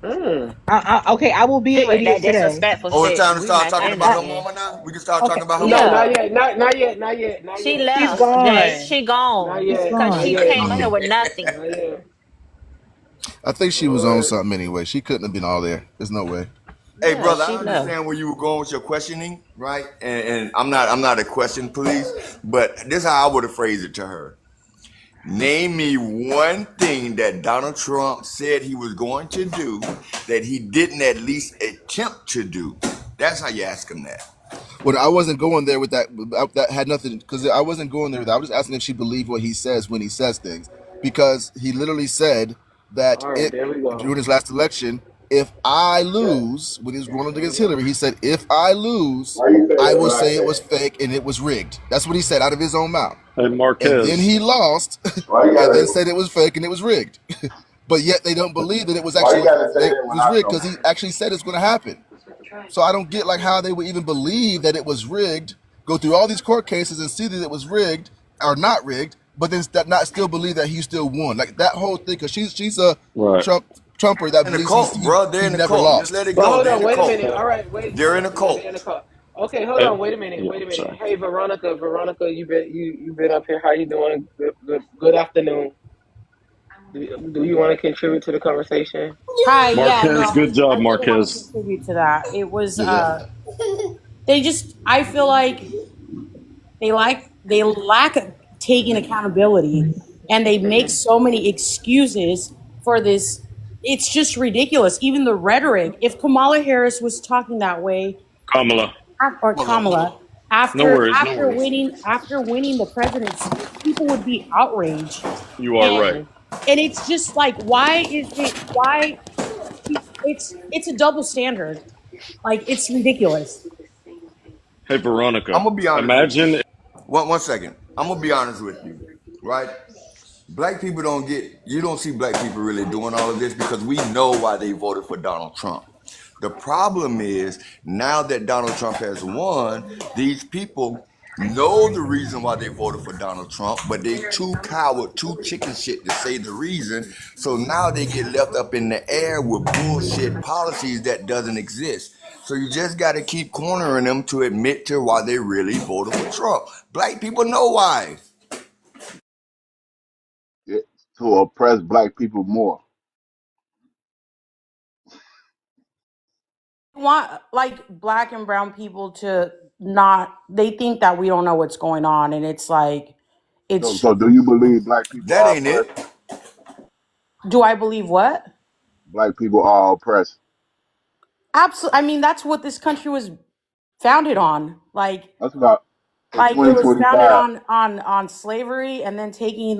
Okay, I will be an idiot today. Oh, it's time to start talking about her mama now? We can start talking about her No, mama? not yet. She left. She's gone. She gone. Not yet. Because she came in here with nothing. I think she was on something anyway. She couldn't have been all there. There's no way. Hey, brother, I understand where you were going with your questioning, right? And I'm not a question police, but this is how I would have phrased it to her. Name me one thing that Donald Trump said he was going to do that he didn't at least attempt to do. That's how you ask him that. Well, I wasn't going there with that. That had nothing, because I wasn't going there with that. I was just asking if she believed what he says when he says things, because he literally said that during his last election, if I lose, when he was running against Hillary, he said, if I lose, I will say it was fake and it was rigged. That's what he said out of his own mouth. Hey, Marquez. And then he lost and then said it was fake and it was rigged. But yet they don't believe that it was actually rigged because he actually said it's going to happen. So I don't get how they would even believe that it was rigged, go through all these court cases and see that it was rigged or not rigged, but then not still believe that he still won. That whole thing, because she's a Trumper that believes they're in the never cult. lost. Just let it go. Hold on, wait a minute. All right, wait. They're in a cult. Okay, hold on. Wait a minute. Hey, Veronica, you've been up here. How you doing? Good afternoon. Do you want to contribute to the conversation? Hi, Marquez, good job, Marquez. Contribute to that. It was I feel like they lack taking accountability, and they make so many excuses for this. It's just ridiculous. Even the rhetoric. If Kamala Harris was talking that way, Kamala, after winning the presidency, people would be outraged. You are right. And it's just why it's a double standard. It's ridiculous. Hey, Veronica. I'm gonna be honest. Imagine. One second. I'm gonna be honest with you, right? Black people you don't see black people really doing all of this because we know why they voted for Donald Trump. The problem is now that Donald Trump has won, these people know the reason why they voted for Donald Trump, but they too coward, too chicken shit to say the reason. So now they get left up in the air with bullshit policies that doesn't exist. So you just got to keep cornering them to admit to why they really voted for Trump. Black people know why. To oppress black people more. Want black and brown people to they think that we don't know what's going on, and it's So do you believe black people that are ain't oppressed? Do I believe what? Black people are oppressed. Absolutely. I mean, that's what this country was founded on. That's about it was founded on slavery, and then taking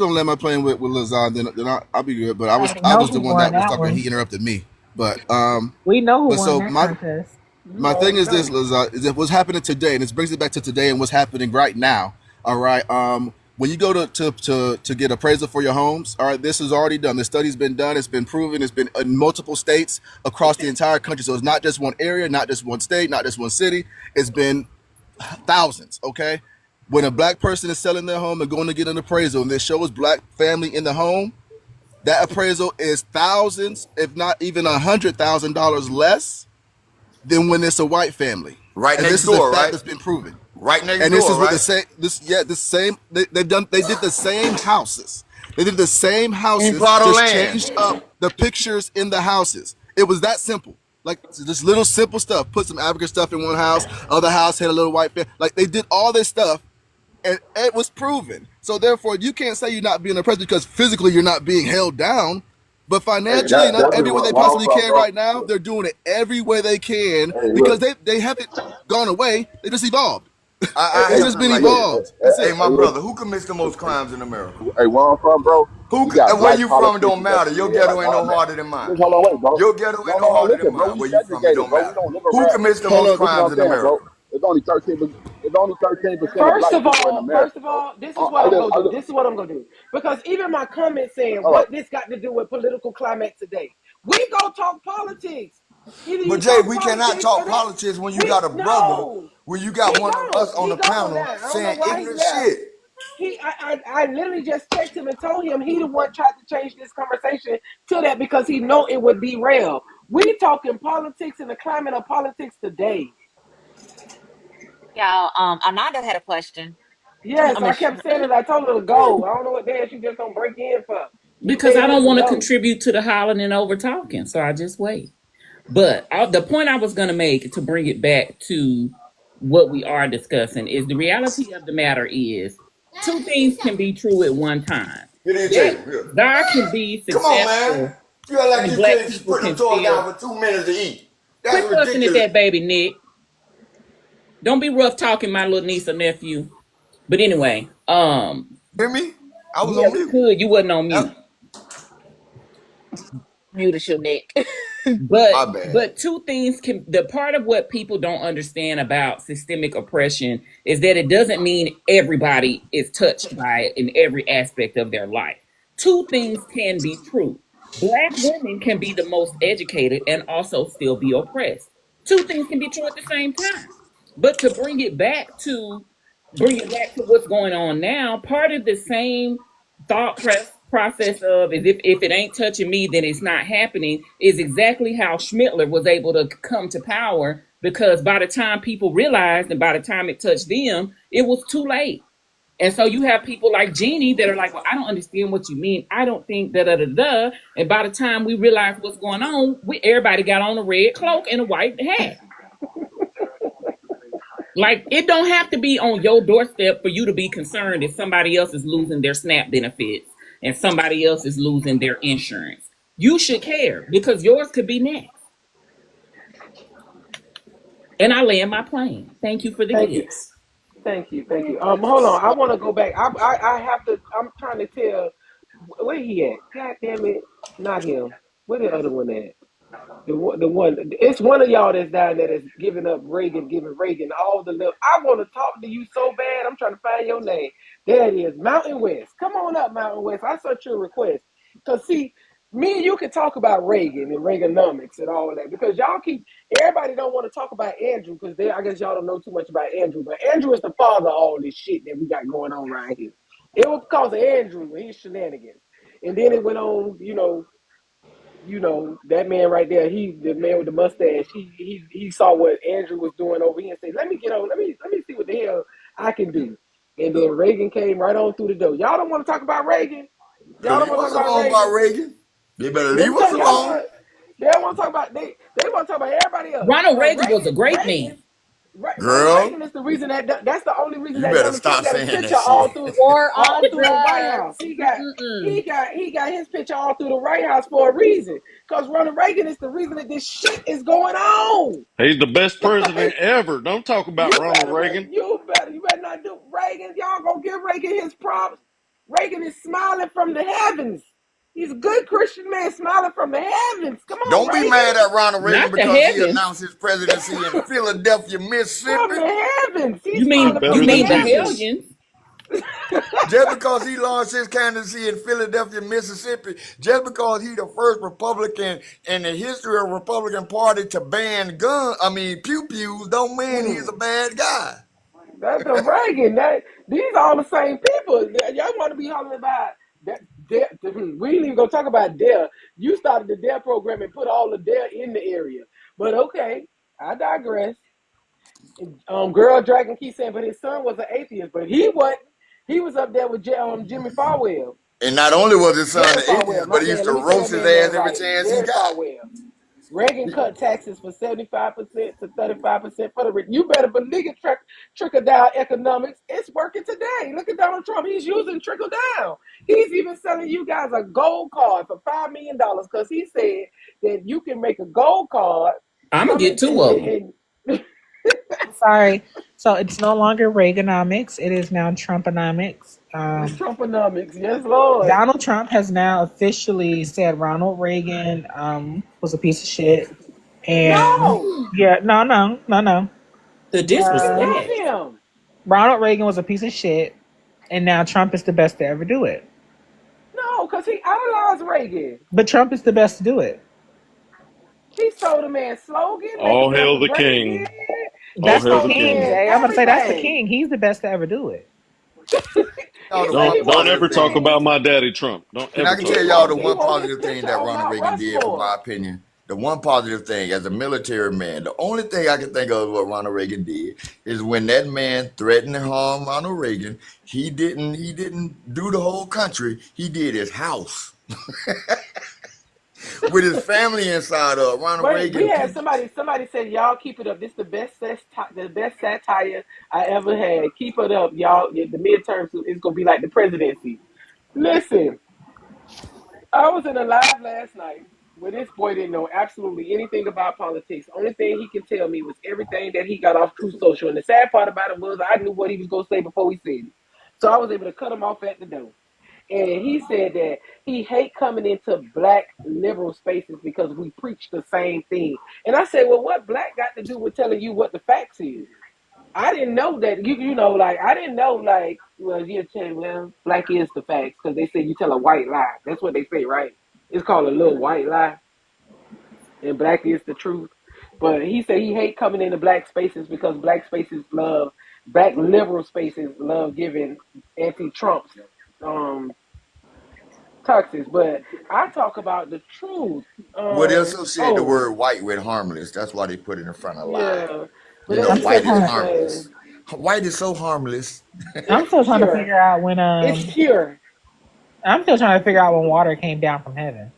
gonna land my plane with Lazard, then I'll be good. But I was know the who one won that was that talking. one. He interrupted me. But We know who but won so that my contest. my thing is this, Lazard, is that what's happening today, and this brings it back to today and what's happening right now. All right. when you go to get appraisal for your homes, all right, this is already done. The study's been done. It's been proven. It's been in multiple states across the entire country. So it's not just one area, not just one state, not just one city. It's been thousands, okay? When a black person is selling their home and going to get an appraisal and it shows black family in the home, that appraisal is thousands, if not even $100,000 less than when it's a white family. Right and next this door, is a fact right? that's been proven. Right next And door, this is right? what the same. They did the same houses. They did the same houses. plot of Just land. changed up the pictures in the houses. It was that simple. Like just little simple stuff. Put some African stuff in one house. Other house had a little white family. Like they did all this stuff, and it was proven. So therefore, you can't say you're not being oppressed because physically you're not being held down. But financially, and every way they possibly can right now, they're doing it every way they can because they haven't gone away. They just evolved. I It's just been evolved. That's Hey, it. my brother, who commits the most crimes in America? Hey, where I'm from, bro? Where you from don't matter. Your ghetto ain't no harder than mine. Hold on, wait, bro. Your ghetto ain't no harder than mine. Where you from, it don't matter. Who commits the most crimes in America? It's only 13%. It's only 13% of black First of people in America. all, this is what I'm gonna do. This is what I'm gonna do. Because even my comment saying, "What this got to do with political climate today?" We go talk politics. Either you But Jay, talk we cannot politics talk or that. politics when you got a brother, when you got one of us on the panel saying ignorant shit. I literally just texted him and told him he the one tried to change this conversation to that because he know it would derail. We talking politics and the climate of politics today. Y'all, Ananda had a question. Yes, I kept saying it. I told her to go. I don't know what the hell she just gonna break in for. Because I don't want to contribute to the hollering and over talking, so I just wait. But the point I was going to make to bring it back to what we are discussing is the reality of the matter is two things can be true at one time. God can be successful. Come on, man. You act like and you black can't people put the can toy still. down for 2 minutes to eat. That's Quit fussing at ridiculous. that baby, Nick. Don't be rough talking my little niece or nephew. But anyway, hear me? I was on mute. Good, you wasn't on mute. Muted your Nick. But two things can, the part of what people don't understand about systemic oppression is that it doesn't mean everybody is touched by it in every aspect of their life. Two things can be true. Black women can be the most educated and also still be oppressed. Two things can be true at the same time. But to bring it back to what's going on now, part of the same thought process of is if it ain't touching me, then it's not happening, is exactly how Schmittler was able to come to power, because by the time people realized and by the time it touched them, it was too late. And so you have people like Jeannie that are like, well, I don't understand what you mean. I don't think da-da-da-da. And by the time we realized what's going on, everybody got on a red cloak and a white hat. Like, it don't have to be on your doorstep for you to be concerned if somebody else is losing their SNAP benefits and somebody else is losing their insurance. You should care because yours could be next. And I land my plane. Thank you for the gifts. Thank you. Hold on. I want to go back. I have to. I'm trying to tell where he at. God damn it, not him. Where the other one at? The one. It's one of y'all that's down there that's giving Reagan all the love. I want to talk to you so bad. I'm trying to find your name. There it is, Mountain West. Come on up, Mountain West. I sent you a request. Cause see, me and you can talk about Reagan and Reaganomics and all of that because everybody don't want to talk about Andrew because I guess y'all don't know too much about Andrew, but Andrew is the father of all this shit that we got going on right here. It was because of Andrew and his shenanigans. And then it went on, you know, that man right there, the man with the mustache, he saw what Andrew was doing over here and said, let me see what the hell I can do. And then Reagan came right on through the door. Y'all don't want to talk about Reagan? Y'all don't want to talk about Reagan? They better leave us alone. They don't want to talk about they want to talk about everybody else. Ronald Reagan was a great man. Girl, Reagan is the reason that's the only reason you that better stop saying that shit. All through the White House. He got his picture all through the White House for a reason. Because Ronald Reagan is the reason that this shit is going on. He's the best president ever. Don't talk about Ronald Reagan. You better not do Reagan. Y'all gonna give Reagan his props. Reagan is smiling from the heavens. He's a good Christian man smiling from the heavens. Come on, don't Reagan. be mad at Ronald Reagan Not because the he announced his presidency in Philadelphia, Mississippi. From the heavens. You mean the hellions? Just because he launched his candidacy in Philadelphia, Mississippi, just because he the first Republican in the history of the Republican Party to ban pew-pews, don't mean he's a bad guy. That's a Reagan. These all the same people. Y'all want to be hollering about that? We ain't even gonna talk about DARE. You started the DARE program and put all the DARE in the area. But okay, I digress. Girl Dragon keeps saying, but his son was an atheist, but he wasn't. He was up there with Jimmy Falwell. And not only was his son an atheist, but he used to roast his ass every chance he got. Reagan cut taxes for 75% to 35% for the rich. You better believe it. Trickle down economics. It's working today. Look at Donald Trump. He's using trickle down. He's even selling you guys a gold card for $5 million because he said that you can make a gold card. I'm gonna get two of them. Sorry. So it's no longer Reaganomics. It is now Trumponomics. It's Trumponomics. Yes, Lord. Donald Trump has now officially said Ronald Reagan was a piece of shit. And no. The disrespect. Ronald Reagan was a piece of shit, and now Trump is the best to ever do it. No, because he idolized Reagan. But Trump is the best to do it. He stole the man's slogan. All hail the king. That's the king, Jay. I'm gonna say that's the king. He's the best to ever do it. Don't ever talk about my daddy Trump. I can tell y'all the one positive thing that Ronald Reagan did, from my opinion. The one positive thing, as a military man, the only thing I can think of what Ronald Reagan did is when that man threatened to harm Ronald Reagan, he didn't do the whole country. He did his house. With his family inside of Ronald Reagan. We had somebody said, y'all keep it up. This is the best satire I ever had. Keep it up, y'all. The midterms is gonna be like the presidency. Listen, I was in a live last night where this boy didn't know absolutely anything about politics. Only thing he could tell me was everything that he got off Truth Social. And the sad part about it was I knew what he was gonna say before he said it. So I was able to cut him off at the door. And he said that he hate coming into black liberal spaces because we preach the same thing. And I said, well, what black got to do with telling you what the facts is? I didn't know that. I didn't know, well, you're saying, well, black is the facts because they say you tell a white lie. That's what they say, right? It's called a little white lie. And black is the truth. But he said he hate coming into black spaces because black liberal spaces love giving anti-Trumps toxics, but I talk about the truth. Well, they associate the word white with harmless. That's why they put it in front of lie. Yeah, white is harmless. White is so harmless. I'm still trying to figure out when it's pure. I'm still trying to figure out when water came down from heaven.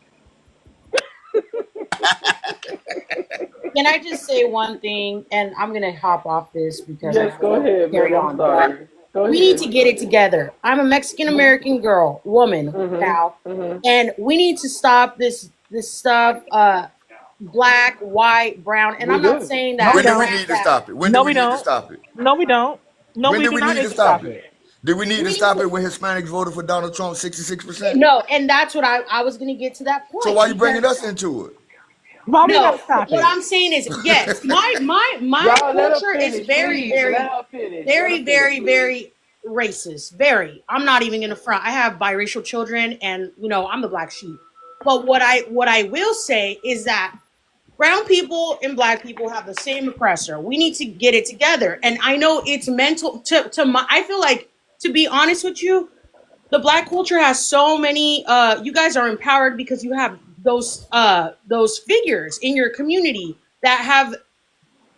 Can I just say one thing? And I'm gonna hop off this because go ahead. Carry on. We need to get it together. I'm a Mexican American woman now, and we need to stop this stuff. Black, white, brown, and I'm not saying that. When do we need to stop it? When do we need to stop it? No, we don't. No, we do not need to stop it. Do we need to stop it when Hispanics voted for Donald Trump 66%? No, and that's what I was going to get to that point. So why are you bringing us into it? Why we not stop it? What I'm saying is, yes, my culture is very racist. Very. I'm not even going to front. I have biracial children, and I'm the black sheep. But what I will say is that brown people and black people have the same oppressor. We need to get it together. And I know it's mental I feel like, to be honest with you, the black culture has so many, you guys are empowered because you have those figures in your community that have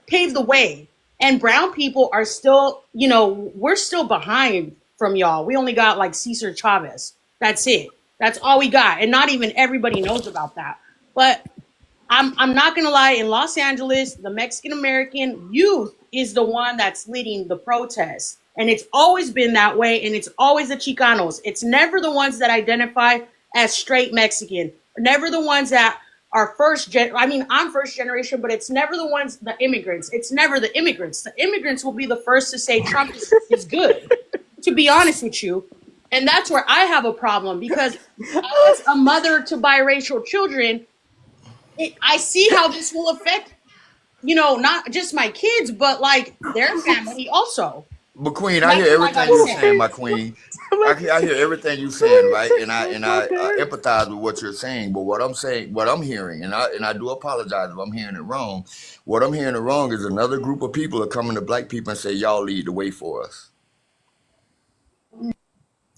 paved the way. And brown people are still, we're still behind from y'all. We only got like Cesar Chavez. That's it. That's all we got. And not even everybody knows about that. But I'm not going to lie, in Los Angeles, the Mexican-American youth is the one that's leading the protests. And it's always been that way, and it's always the Chicanos. It's never the ones that identify as straight Mexican. Never the ones that are I'm first generation, but it's never the immigrants. It's never the immigrants. The immigrants will be the first to say Trump is good, to be honest with you. And that's where I have a problem, because as a mother to biracial children, I see how this will affect, not just my kids, but like their family also. But Queen, I That's hear all I everything gotta you're say. saying, my Queen. I hear everything you're saying, right? And I empathize with what you're saying. But what I'm saying, what I'm hearing, and I do apologize if I'm hearing it wrong. What I'm hearing it wrong is another group of people are coming to black people and say, "Y'all lead the way for us."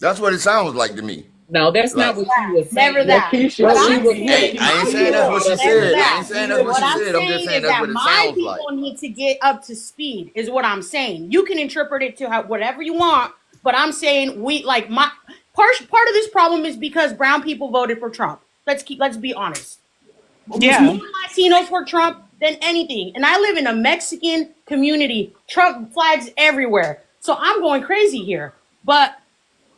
That's what it sounds like to me. No, that's Like, not what she was Never saying. that. Keisha, What see I'm what saying, hey, I ain't saying that's what she never said. I that. ain't saying that's what What she I'm said. I'm just saying saying is that's that what it my sounds like. people need to get up to speed. Is what I'm saying. You can interpret it to whatever you want, but I'm saying we like my part of this problem is because brown people voted for Trump. Let's be honest. There's more Yeah. Latinos for Trump than anything, and I live in a Mexican community. Trump flags everywhere, so I'm going crazy here. But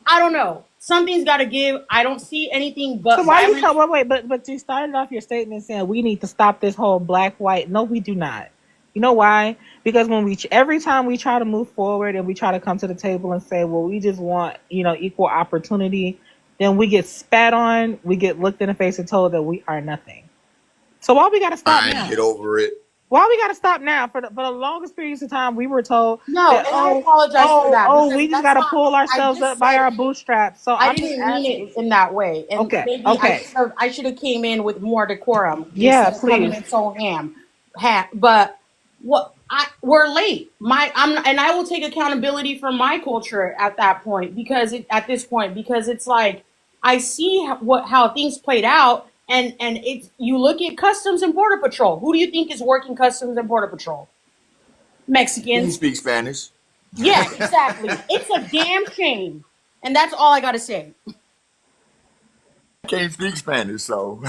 I don't know. Something's got to give. I don't see anything So but why you violence. tell wait, but you started off your statement saying we need to stop this whole black white. No, we do not. You know why? Because when every time we try to move forward and we try to come to the table and say, well, we just want, equal opportunity, then we get spat on, we get looked in the face and told that we are nothing. So why we got to stop Fine, now? get over it. Why we got to stop now? For the longest periods of time, we were told No, that and I apologize for that because we just that's got to not. pull I ourselves just up by said our bootstraps. So I I'm just didn't mean asking. it in that way, and Okay, maybe okay, I should have came in with more decorum yeah, instead of coming please. in so But we're late. And I will take accountability for my culture at that point at this point because it's like I see how things played out, and it's you look at Customs and Border Patrol. Who do you think is working Customs and Border Patrol? Can you Mexicans. speak Spanish? Yeah, exactly. It's a damn shame. And that's all I got to say. Can't speak Spanish, so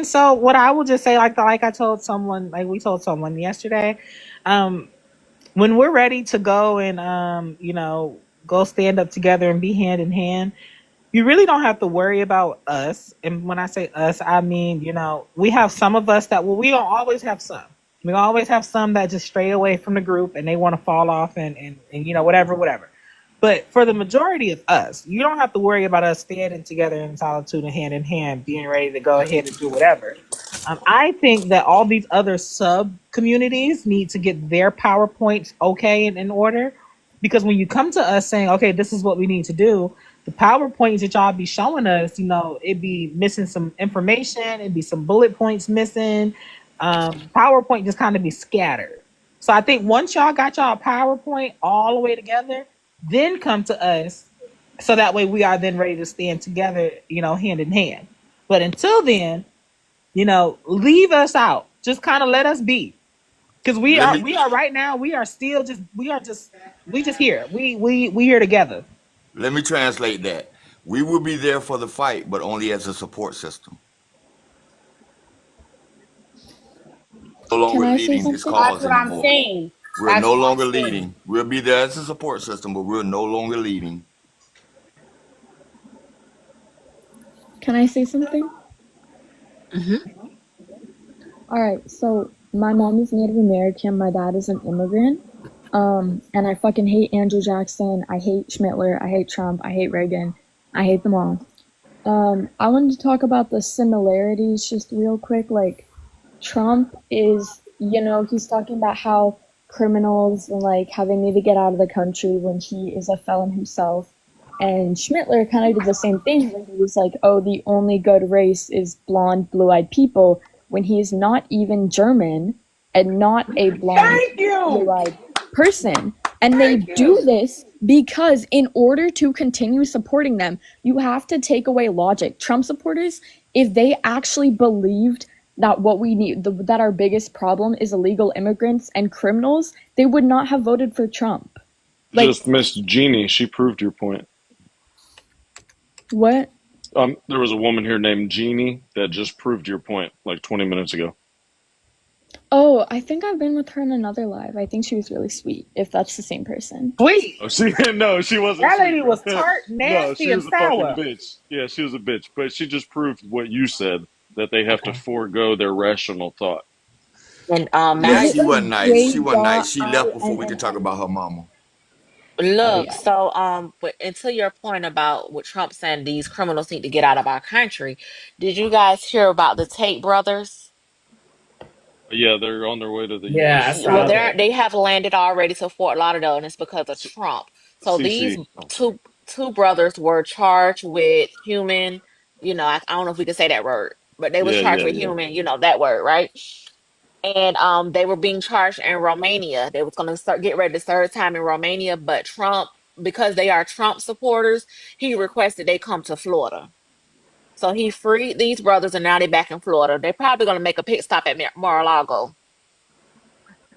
So what I will just say, like I told someone, like we told someone yesterday, when we're ready to go and go stand up together and be hand in hand, you really don't have to worry about us. And when I say us, I mean, we have some of us that we don't always have some. We always have some that just stray away from the group and they want to fall off and whatever. But for the majority of us, you don't have to worry about us standing together in solitude and hand in hand, being ready to go ahead and do whatever. I think that all these other sub communities need to get their PowerPoints okay and in order. Because when you come to us saying, okay, this is what we need to do, the PowerPoints that y'all be showing us, it'd be missing some information, it'd be some bullet points missing. PowerPoint just kind of be scattered. So I think once y'all got y'all PowerPoint all the way together, then come to us so that way we are then ready to stand together, hand in hand. But until then, leave us out. Just kind of let us be. Because we are right now, we just here. We here together. let me translate that. We will be there for the fight, but only as a support system. No longer Can I say leading this something? cause That's what I'm anymore. saying. We're That's no what I'm longer saying. leading. We'll be there as a support system, but we're no longer leading. Can I say something? All right. So my mom is Native American. My dad is an immigrant. And I fucking hate Andrew Jackson. I hate Schmittler. I hate Trump. I hate Reagan. I hate them all. I wanted to talk about the similarities just real quick. Like Trump is, he's talking about how criminals and like how they need to get out of the country when he is a felon himself. And Schmittler kind of did the same thing where he was like, oh, the only good race is blonde, blue-eyed people, when he's not even German and not a blonde, blue-eyed person. And they do this because in order to continue supporting them, you have to take away logic. Trump supporters, if they actually believed that what we need, that our biggest problem is illegal immigrants and criminals, they would not have voted for Trump. Just missed Jeannie. She proved your point. What? There was a woman here named Jeannie that just proved your point like 20 minutes ago. Oh, I think I've been with her in another live. I think she was really sweet, if that's the same person. Sweet. Oh, no, she wasn't. That sweet, lady bro. was tart, nasty, no, she was and a fucking sour. bitch. Yeah, she was a bitch. But she just proved what you said, that they have to forego their rational thought. And Yeah, This she is wasn't nice. She wasn't nice. She left before we could talk JINNN. about her mama. look, yeah. so but and to your point about what Trump saying these criminals need to get out of our country, did you guys hear about the Tate brothers? Yeah, they're on their way to the Yeah, I U.S. Well, saw that. they have landed already to Fort Lauderdale, and it's because of Trump. So these CC. Oh, two brothers were charged with human, I don't know if we can say that word, but they was yeah, charged yeah, with yeah. human, that word, right? And they were being charged in Romania. They was going to get ready to serve time in Romania, but Trump, because they are Trump supporters, he requested they come to Florida. So he freed these brothers, and now they're back in Florida. They're probably going to make a pit stop at Mar-a-Lago.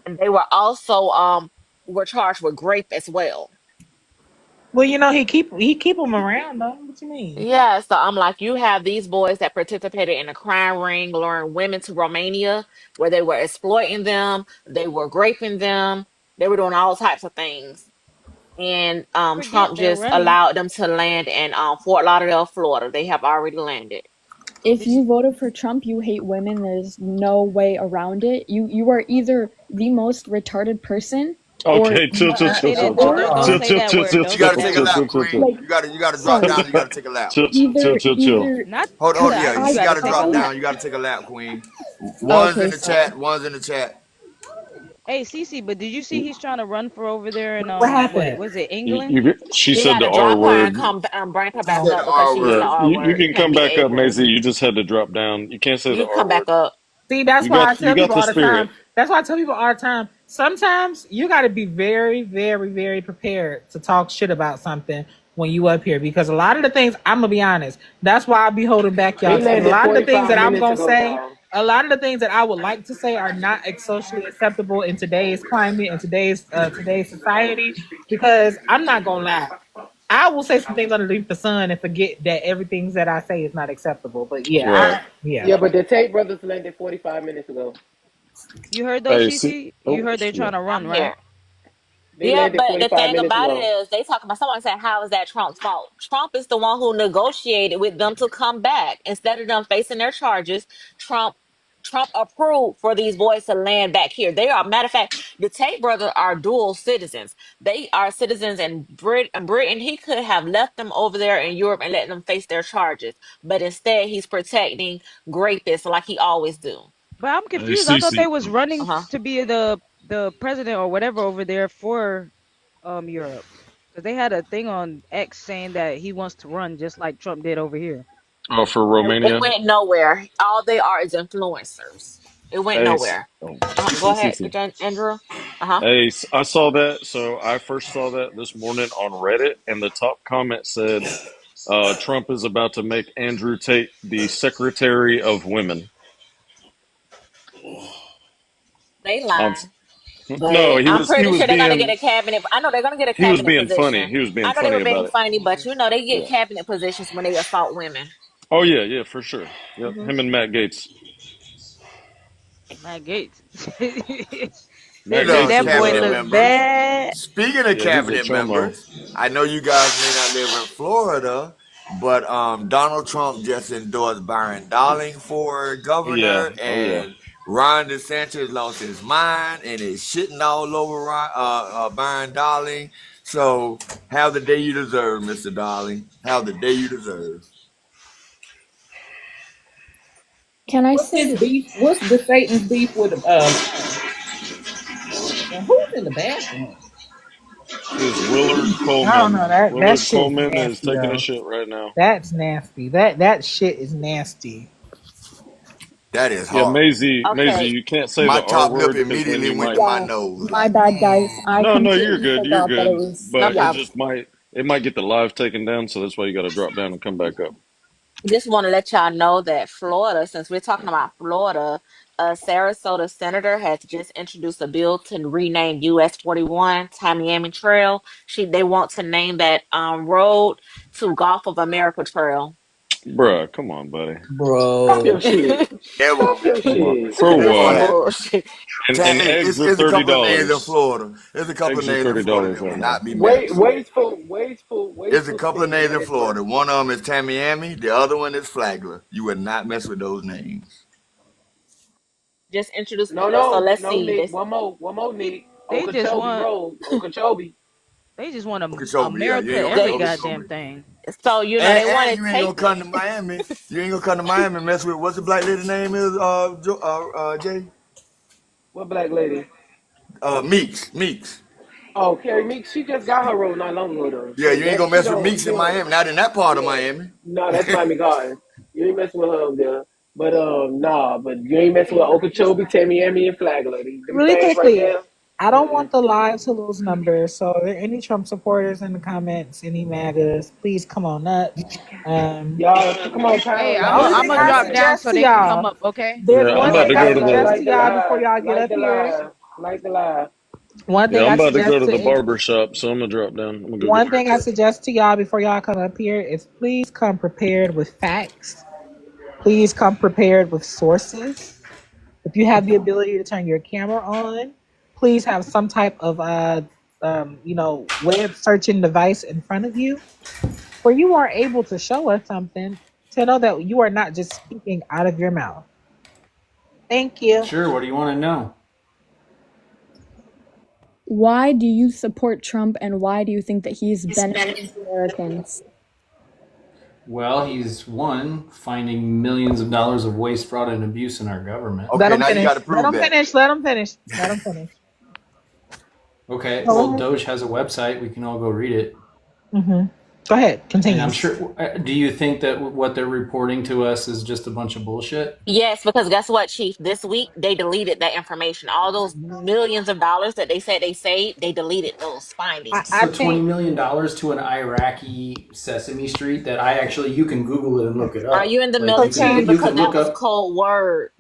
And they were also were charged with grape as well. Well, he keep them around though. What you mean? Yeah, so I'm like, you have these boys that participated in a crime ring, luring women to Romania, where they were exploiting them, they were raping them, they were doing all types of things. And Forget Trump they're just running. allowed them to land in Fort Lauderdale, Florida. They have already landed. If Did you, you voted for Trump, you hate women. There's no way around it. You are either the most retarded person or Okay, chill, chill, chill, say chill, that? chill, Don't chill, say chill, that chill, word. chill, You Don't chill, gotta say chill, take that a chill, word. lap, chill, chill, Queen. chill, like, You gotta drop son, down. You gotta take a lap. chill, chill, chill. Not Hold on, that. yeah, You you got to gotta take a drop lap. down. You gotta take a lap, Queen. One's in okay, the chat. sorry. One's in the chat. Hey, Cece, but did you see he's trying to run for over there in What what happened? was it, England? She You said got the to R drop her and word. bring her He back said up the because R she used the Yeah, word. R you word. can Can't come be back a up, word. Maisie. You just had to drop down. You can't say the You R come back word. up. See, that's You why got I you tell got people the all the spirit. time. That's why I tell people all the time. Sometimes you got to be very, very, very prepared to talk shit about something when you up here, because a lot of the things, I'm gonna be honest, that's why I be holding back, y'all. He Because a landed lot of the things 45 that I'm minutes gonna ago, say, dog. a lot of the things that I would like to say are not socially acceptable in today's climate and today's society. Because I'm not gonna lie, I will say some things underneath the sun and forget that everything that I say is not acceptable. But Right. yeah. Yeah, but the Tate brothers landed 45 minutes ago. You heard though, Hey, see. Cece? You Oh, heard they're yeah. trying to run, I'm right? here. They Yeah, landed but the 45 thing minutes about it ago. is, they talking about someone saying, how is that Trump's fault? Trump is the one who negotiated with them to come back. Instead of them facing their charges, Trump Trump approved for these boys to land back here. They are, matter of fact, the Tate brothers are dual citizens. They are citizens in Britain. He could have left them over there in Europe and let them face their charges, but instead he's protecting rapists like he always do. But I'm Hey, confused. I thought they Cece. was running Uh-huh. to be the president or whatever over there for Europe. Because they had a thing on X saying that he wants to run just like Trump did over here. Oh, for It Romania. went nowhere. All they are is influencers. It went Hey, nowhere. oh, Go CC, ahead, CC. Andrew. Uh-huh. Hey, I saw that. So I first saw that this morning on Reddit, and the top comment said, "Trump is about to make Andrew Tate the Secretary of Women." They Um, lying. no, But I'm he pretty was sure they're gonna get being a cabinet. I know they're gonna get a he was cabinet being funny. position. He was being I know they funny were about being it. funny, but they get Yeah. cabinet positions when they assault women. Oh yeah, yeah, for sure. Yep. Hmm. Him and Matt Gates. Matt Gates. They Matt Speaking said Gates of that is boy cabinet look members, bad. speaking of yeah, he's a cabinet chomo. members, I know you guys may not live in Florida, but Donald Trump just endorsed Byron Darling for Yeah. governor, Oh yeah. and Ron DeSantis lost his mind and is shitting all over Byron Darling. So have the day you deserve, Mr. Darling. Have the day you deserve. Can I What's say, his beef? What's the Satan's beef with and who's in the bathroom? Is Willard I don't know, Coleman. that Willard shit's Coleman is nasty taking a though. shit right now. That's nasty. That shit is nasty. That is Yeah, horrible. Maisie, Okay. you can't say My the R top lip word because then immediately you went might. to my yeah, nose. my Like, bad, guys. I No, no, you're completely good. You're forgot that it good. was, But it yeah. just might get the live taken down, so that's why you got to drop down and come back up. Just want to let y'all know that Florida, since we're talking about Florida, a Sarasota senator has just introduced a bill to rename US 41 Tamiami Trail. They want to name that road to Gulf of America Trail. Bruh, come on, buddy. Stop Bro. your shit. never, Stop your Come on. shit. For never gonna what? happen. Bullshit. And Hey, eggs are it's a couple of names in $30. Florida. There's a couple of Eggs are names in Florida $30 that will right now. not be mentioned. There's a Wasteful couple of spending names on in his Florida. birthday. One of them is Tamiami. The other one is Flagler. You would not mess with those names. Just introduced the No, bill, so no, let's no, see Nick. this. One more, They Nick. they just Okeechobee want Road. Okeechobee. they just want Okeechobee, yeah, you America ain't gonna mess every with They goddamn Okeechobee. thing. so they want And to you ain't take gonna come to Miami. You ain't gonna come to Miami and mess with what's the black lady name is? Jay. What black lady? Meeks. Oh, Carrie Meeks. She just got her role not long ago though. Yeah, So you ain't that gonna she mess with don't. Meeks She in don't. Miami. Not in that part of Yeah. Miami. No, that's Miami Gardens. You ain't messing with her up there. But nah, but you ain't messing with Okeechobee, Tamiami, and Flagler. Them Really things right quickly, there. I don't want the live to lose numbers. So, are there any Trump supporters in the comments? Any MAGAs? Please come on up. Y'all, come on, Hey, pound. The Like only that. thing I'm gonna Like I drop that. down suggest so to they can come y'all, up. Okay. there's Yeah, I'm one about thing to I go to suggest the. to Like the y'all before live. y'all get Like up the here. live. Like the live. One Yeah, thing I'm I about to go suggest to the to barber shop, so I'm gonna drop down. I'm gonna go get one a thing I haircut. suggest to y'all before y'all come up here is please come prepared with facts. Please come prepared with sources. If you have the ability to turn your camera on, please have some type of web searching device in front of you where you are able to show us something to know that you are not just speaking out of your mouth. Thank you. Sure. What do you want to know? Why do you support Trump and why do you think that he's benefiting Americans? Well, he's one finding millions of dollars of waste, fraud, and abuse in our government. Let Okay, them now you finish. got to Let prove them that. finish. Let them finish. Let them finish. Okay. Go Well, ahead. Doge has a website. We can all go read it. Go ahead. And Continue. I'm sure. Do you think that what they're reporting to us is just a bunch of bullshit? Yes, because guess what, Chief? This week they deleted that information. All those millions of dollars that they said they saved, they deleted those I findings. So $20 think million to an Iraqi Sesame Street that you can Google it and look it Are up. you in the Like so. military? Chief. you Because could that look was up. code word.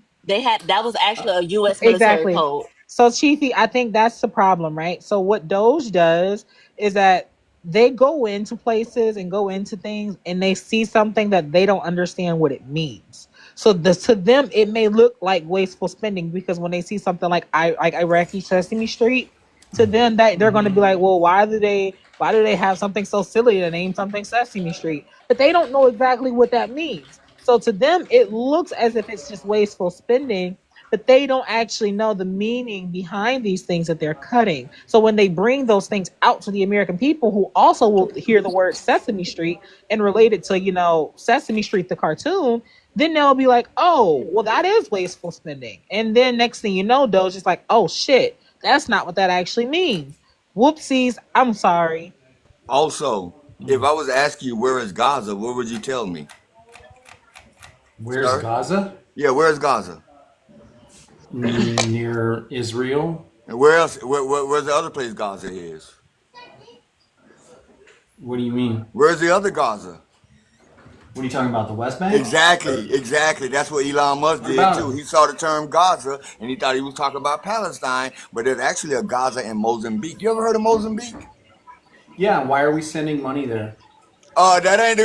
That was actually a U.S. military Exactly. code. So, Chiefy, I think that's the problem, right? So, what Doge does is that they go into places and go into things and they see something that they don't understand what it means. So, to them, it may look like wasteful spending because when they see something like Iraqi Sesame Street, to them that they're going to be like, well, why do they have something so silly to name something Sesame Street? But they don't know exactly what that means. So to them, it looks as if it's just wasteful spending, but they don't actually know the meaning behind these things that they're cutting. So when they bring those things out to the American people who also will hear the word Sesame Street and relate it to, Sesame Street, the cartoon, then they'll be like, oh, well, that is wasteful spending. And then next thing you know, Doge is like, oh, shit, that's not what that actually means. Whoopsies, I'm sorry. Also, if I was to ask you where is Gaza, what would you tell me? Where's Sir? Gaza? Yeah, where's Gaza? Near Israel. And where else? Where's the other place Gaza is? What do you mean? Where's the other Gaza? What are you talking about? The West Bank? Exactly. That's what Elon Musk What did about too. it? He saw the term Gaza and he thought he was talking about Palestine, but there's actually a Gaza in Mozambique. You ever heard of Mozambique? Yeah. Why are we sending money there? That ain't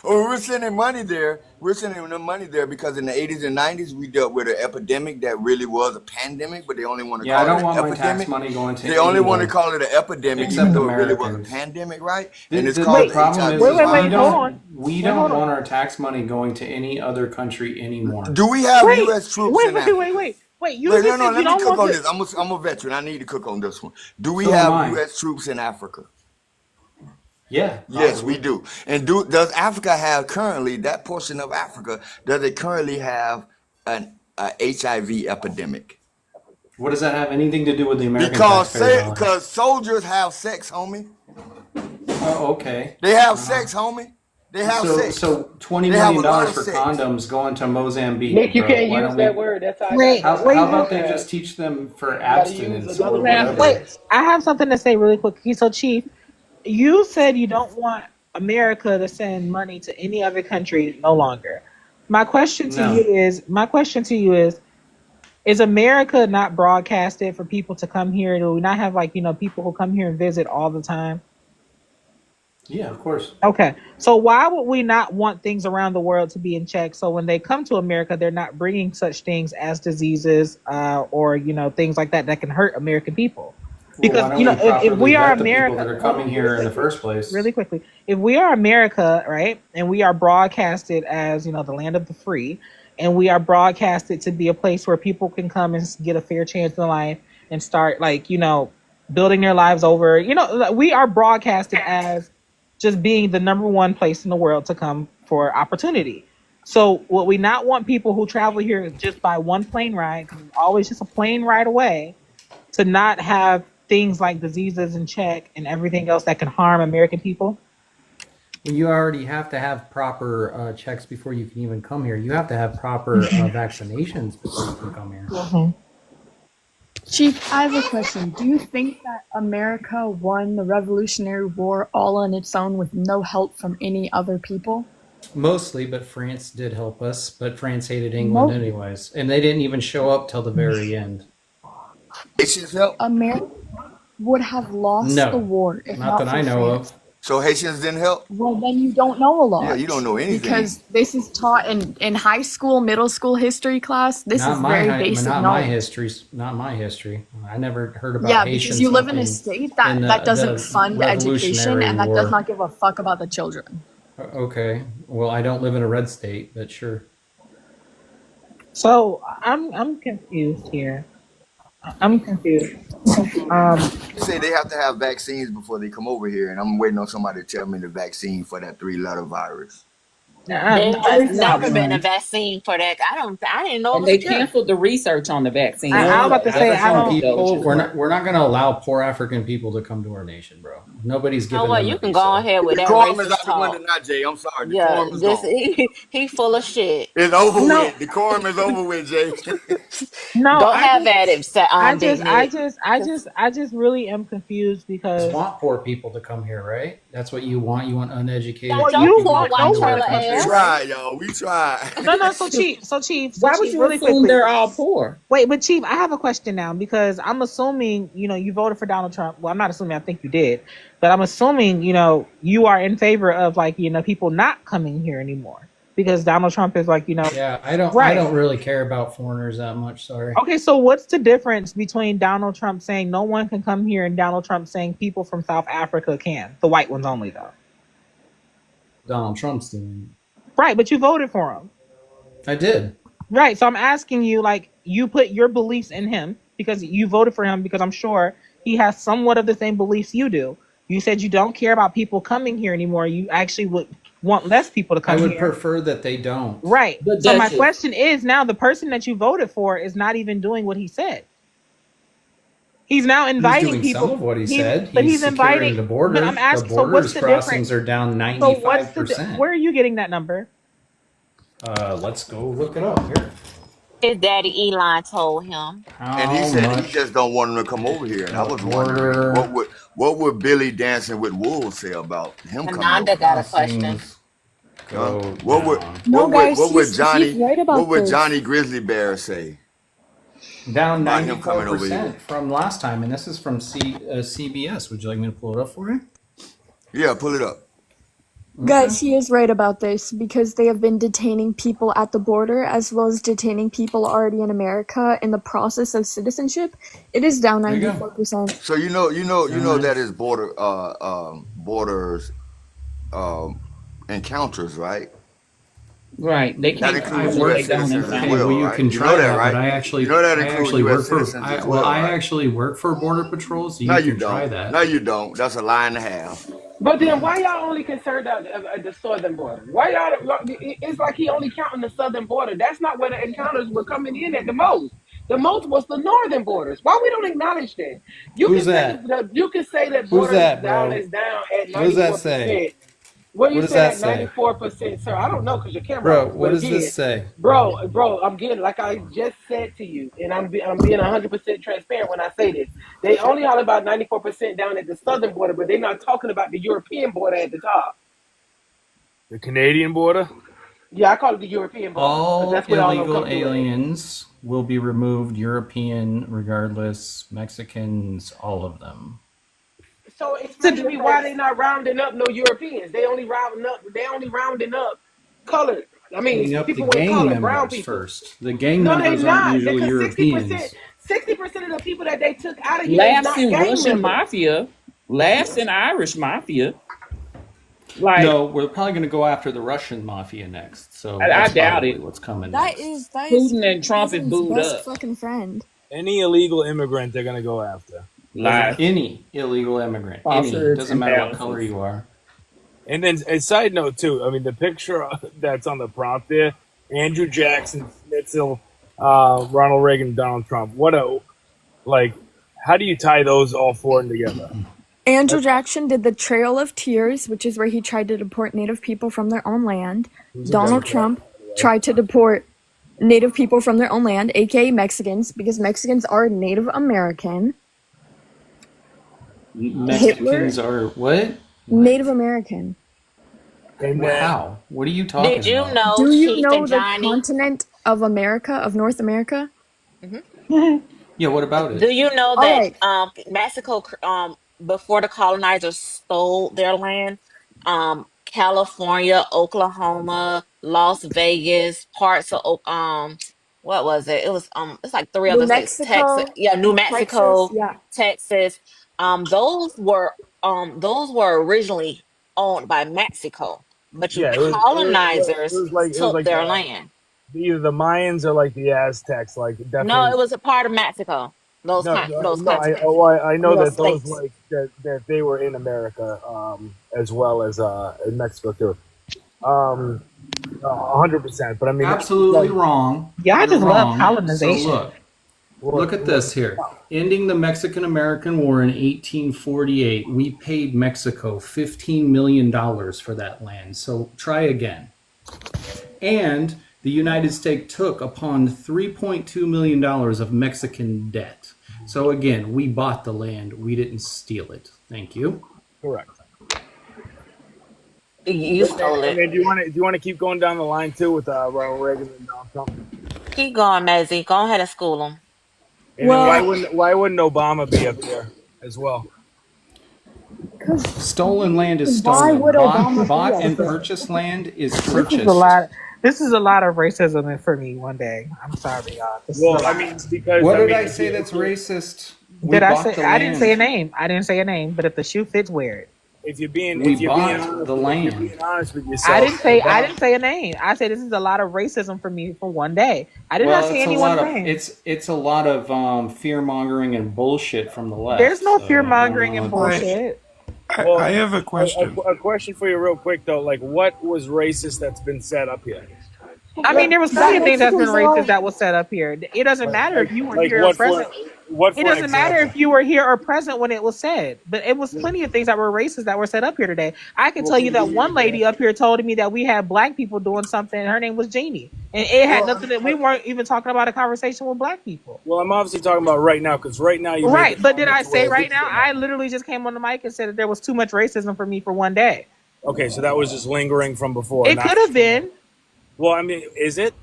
well, we're sending money there. We're sending the money there because in the 80s and 90s we dealt with an epidemic that really was a pandemic, but they only want to Yeah, I call it don't an want my epidemic. tax money going to They only want to anyone call it an epidemic, even except though it really was a Americans. pandemic, right? The, And it's the, called the problem HIV. is Wait, we hold don't on. we Wait, don't hold on. want our tax money going to any other country anymore. Do we have Wait, U.S. troops in Africa? wait. You Wait, just no. said you Let me don't cook want on the. this. I'm a veteran. I need to cook on this one. Do we So am have I. U.S. troops in Africa? Yeah, Yes, we possibly. do. And does Africa have currently that portion of Africa? Does it currently have an HIV epidemic? What does that have anything to do with the American taxpayer dollar? Because soldiers have sex, homie. Oh, okay. They have sex, homie. They have sex. So $20 They have a million lot of for sex. condoms going to Mozambique, Nick, you bro. can't Why use don't that we? word. That's how I got. Wait, That's How how wait, I about got they that. just teach them for You gotta use abstinence or another word. wait. whatever? I have something to say really quick. So, Chief, you said you don't want America to send money to any other country no longer. My question to No. you is America not broadcasted for people to come here? Do we not have people who come here and visit all the time? Yeah, of course. Okay, so why would we not want things around the world to be in check? So when they come to America, they're not bringing such things as diseases or things like that can hurt American people. Well, Because why don't we if properly we are vet the people America, that are hold coming on, here in the first place? really quickly, if we are America, right, and we are broadcasted as the land of the free, and we are broadcasted to be a place where people can come and get a fair chance in life and start building their lives over. We are broadcasted as just being the number one place in the world to come for opportunity. So what we not want people who travel here just by one plane ride, 'cause it's always just a plane ride away, to not have things like diseases in check and everything else that can harm American people. Well, you already have to have proper checks before you can even come here. You have to have proper vaccinations before you can come here. Chief, I have a question. Do you think that America won the Revolutionary War all on its own with no help from any other people? Mostly, but France did help us. But France hated England anyways, and they didn't even show up till the very end. Haitians help? America would have lost the war if not that for I know France. of. So Haitians didn't help? Well, then you don't know a lot. Yeah, you don't know anything. Because this is taught in high school, middle school history class. This is very basic knowledge. Not my history. I never heard about Yeah, Haitians because you live in a helping state that, in that the doesn't fund education Revolutionary and that War. does not give a fuck about the children. Okay. Well, I don't live in a red state, but sure. So I'm confused here. I'm confused. You say they have to have vaccines before they come over here, and I'm waiting on somebody to tell me the vaccine for that 3-letter virus. There's never been a vaccine for that. I didn't know. And they canceled the research on the vaccine. I was about to say, I don't. People, we're not going to allow poor African people to come to our nation, bro. Nobody's giving. Oh well, them you a can visa. go ahead with that Decorum is racist out the talk. window now, Jay. I'm sorry. Yeah, Decorum is gone. he full of shit. It's over with. Decorum is over with, Jay. No, Go have at it, I just really am confused because You want poor people to come here, right? That's what you want. You want uneducated Well, people you to want come to white our trailer country. We ass. tried, y'all. We tried. No, so Chief, Why would you really assume quickly. they're all poor? Wait, but Chief, I have a question now because I'm assuming, you voted for Donald Trump. Well, I'm not assuming, I think you did. But I'm assuming, you are in favor of people not coming here anymore because Donald Trump is Yeah, I don't really care about foreigners that much. Sorry. Okay, so what's the difference between Donald Trump saying no one can come here and Donald Trump saying people from South Africa can? The white ones only, though. Donald Trump's doing. Right, but you voted for him. I did. Right, so I'm asking you, you put your beliefs in him because you voted for him because I'm sure he has somewhat of the same beliefs you do. You said you don't care about people coming here anymore. You actually would want less people to come I would here. prefer that they don't. Right. But So my Duchess- question is now the person that you voted for is not even doing what he said. He's now inviting doing people. some of what he said. But He's he's inviting securing the border. But I'm asking, The so what's borders the crossings difference? are down So what's 95%. where are you getting that number? Let's go look it up here. His daddy Elon told him. And he said he just don't want them to come over here. And I was wondering what would Billy Dancing with Wolves say about him coming Ananda over? got a question. What would Johnny Grizzly Bear say? Down about him coming over here? 94% from last time, and this is from CBS. Would you like me to pull it up for you? Yeah, pull it up. Guys, he is right about this because they have been detaining people at the border as well as detaining people already in America in the process of citizenship. It is down 94%. So you know that is borders encounters, right? Right. They That can't includes work U.S. down citizens there. as well, Well, you right? can You try know that, that, right? but I actually, You know that I includes actually U.S. work for. citizens as Well, well, I right? actually work for Border Patrol, so you No, can you try don't. that. No, you don't. That's a lie and a half. But then why y'all only concerned about the southern border? Why y'all? It's like he only counting the southern border. That's not where the encounters were coming in at the most. The most was the northern borders. Why we don't acknowledge that? Who's that? You can say that Who's border that, down bro? is down at 94%. What does that say? What do you What does say that at say? 94%, sir? I don't know because your camera. Bro, off, what but does again, this say? Bro, I'm getting like I just said to you, and I'm being 100% transparent when I say this. They only holler about 94% down at the southern border, but they're not talking about the European border at the top. The Canadian border? Yeah, I call it the European border. 'cause All that's where all of them illegal come through at. aliens will be removed. European, regardless, Mexicans, all of them. So explain to me why they not rounding up no Europeans. They only rounding up colored. I mean, Cleaning up the people with gang color, brown members people. first. The gang No, they members aren't not. usually Because Europeans. 60% of the people that they took out of here is Laughs not in gang Russian members. mafia. Laughs in Irish mafia. Like, No, we're probably going to go after the Russian mafia next. So I that's doubt probably it. what's coming That next. is Putin and Trump is Putin's booed best up. fucking friend. Any illegal immigrant they're going to go after. Lies. Any illegal immigrant. Falsehoods Any. Doesn't and matter what balances. color you are. And then a side note too. I mean, the picture that's on the prompt there: Andrew Jackson, Schnitzel, Ronald Reagan, Donald Trump. What a like. How do you tie those all four in together? Andrew Jackson did the Trail of Tears, which is where he tried to deport Native people from their own land. Donald Trump tried to deport Native people from their own land, aka Mexicans, because Mexicans are Native American. Mexicans are what? Native American. Wow. What are you talking about? Did you know Do you Chief know and the Johnny? continent of America, of North America? Yeah, what about it? Do you know All that right. Mexico before the colonizers stole their land, California, Oklahoma, Las Vegas, parts of what was it? It was it's like three New other states. Texas, Mexico, yeah, New Texas, Mexico, yeah. Texas. Those were originally owned by Mexico, but you Yeah, it colonizers was took like their land. either the Mayans or like the Aztecs. Like No, definitely. it was a part of Mexico. Those those No. continents, I know those that those states. like that they were in America, as well as in Mexico too. 100%. But I mean, Absolutely wrong. Y'all You're just love wrong. colonization. So look at this here. Ending the Mexican-American War in 1848, we paid Mexico $15 million for that land. So try again. And the United States took upon $3.2 million of Mexican debt. So again, we bought the land. We didn't steal it. Thank you. correct. You stole I it. mean, do you want to keep going down the line too with Ronald Reagan and Donald Trump? Keep going, Maisie. Go ahead and school them. And then why wouldn't Obama be up there as well? Stolen land is Why stolen. would Obama Bought be and up there? purchased land is This purchased. is a lot of racism for me one day. I'm sorry, y'all. Well, I mean, because What did I say that's racist? We Did I bought say? the I didn't say a land. name. I didn't say a name. But if the shoe fits, wear it. If you're being We if you're being bought honest, the if you're land. being honest with yourself, I didn't say a name. I said this is a lot of racism for me for one day. I did not say It's a anyone's lot of name. it's a lot of fear mongering and bullshit from the left. There's no so fear I don't mongering know and what- bullshit. I have a question. A question for you, real quick though. Like, what was racist that's been set up here? I mean, there was plenty of things that's been racist that was set up here. It doesn't matter if you were Like, here or what for? present. What for It doesn't matter example? if you were here or present when it was said, but it was plenty of things that were racist that were set up here today. I can tell you that one lady up here told me that we had black people doing something, and her name was Jeannie, and it had nothing. We weren't even talking about a conversation with black people. Well, I'm obviously talking about right now because right now you Right, made but did I comments say where right now? I literally just came on the mic and said that there was too much racism for me for one day. Okay, so that was just lingering from before. It could have been. Well, I mean, is it?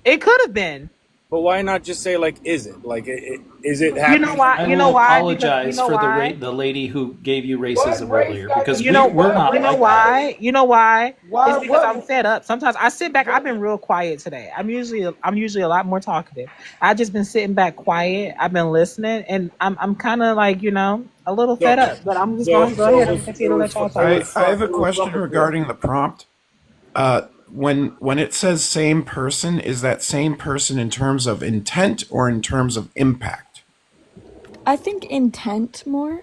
It could have been. But why not just say like, is it? Like, is it You happening? know why? I You know will why? apologize Because you know for why? the lady who gave you racism earlier because You know, we're not. you know like why? You know why? Why- It's because why- I'm fed up. Sometimes I sit back. I've been real quiet today. I'm usually a lot more talkative. I've just been sitting back quiet. I've been listening, and I'm kind of like a little fed up. But I'm just going to go ahead and continue to let y'all talk. I have a question regarding the prompt. When it says same person, is that same person in terms of intent or in terms of impact? I think intent more.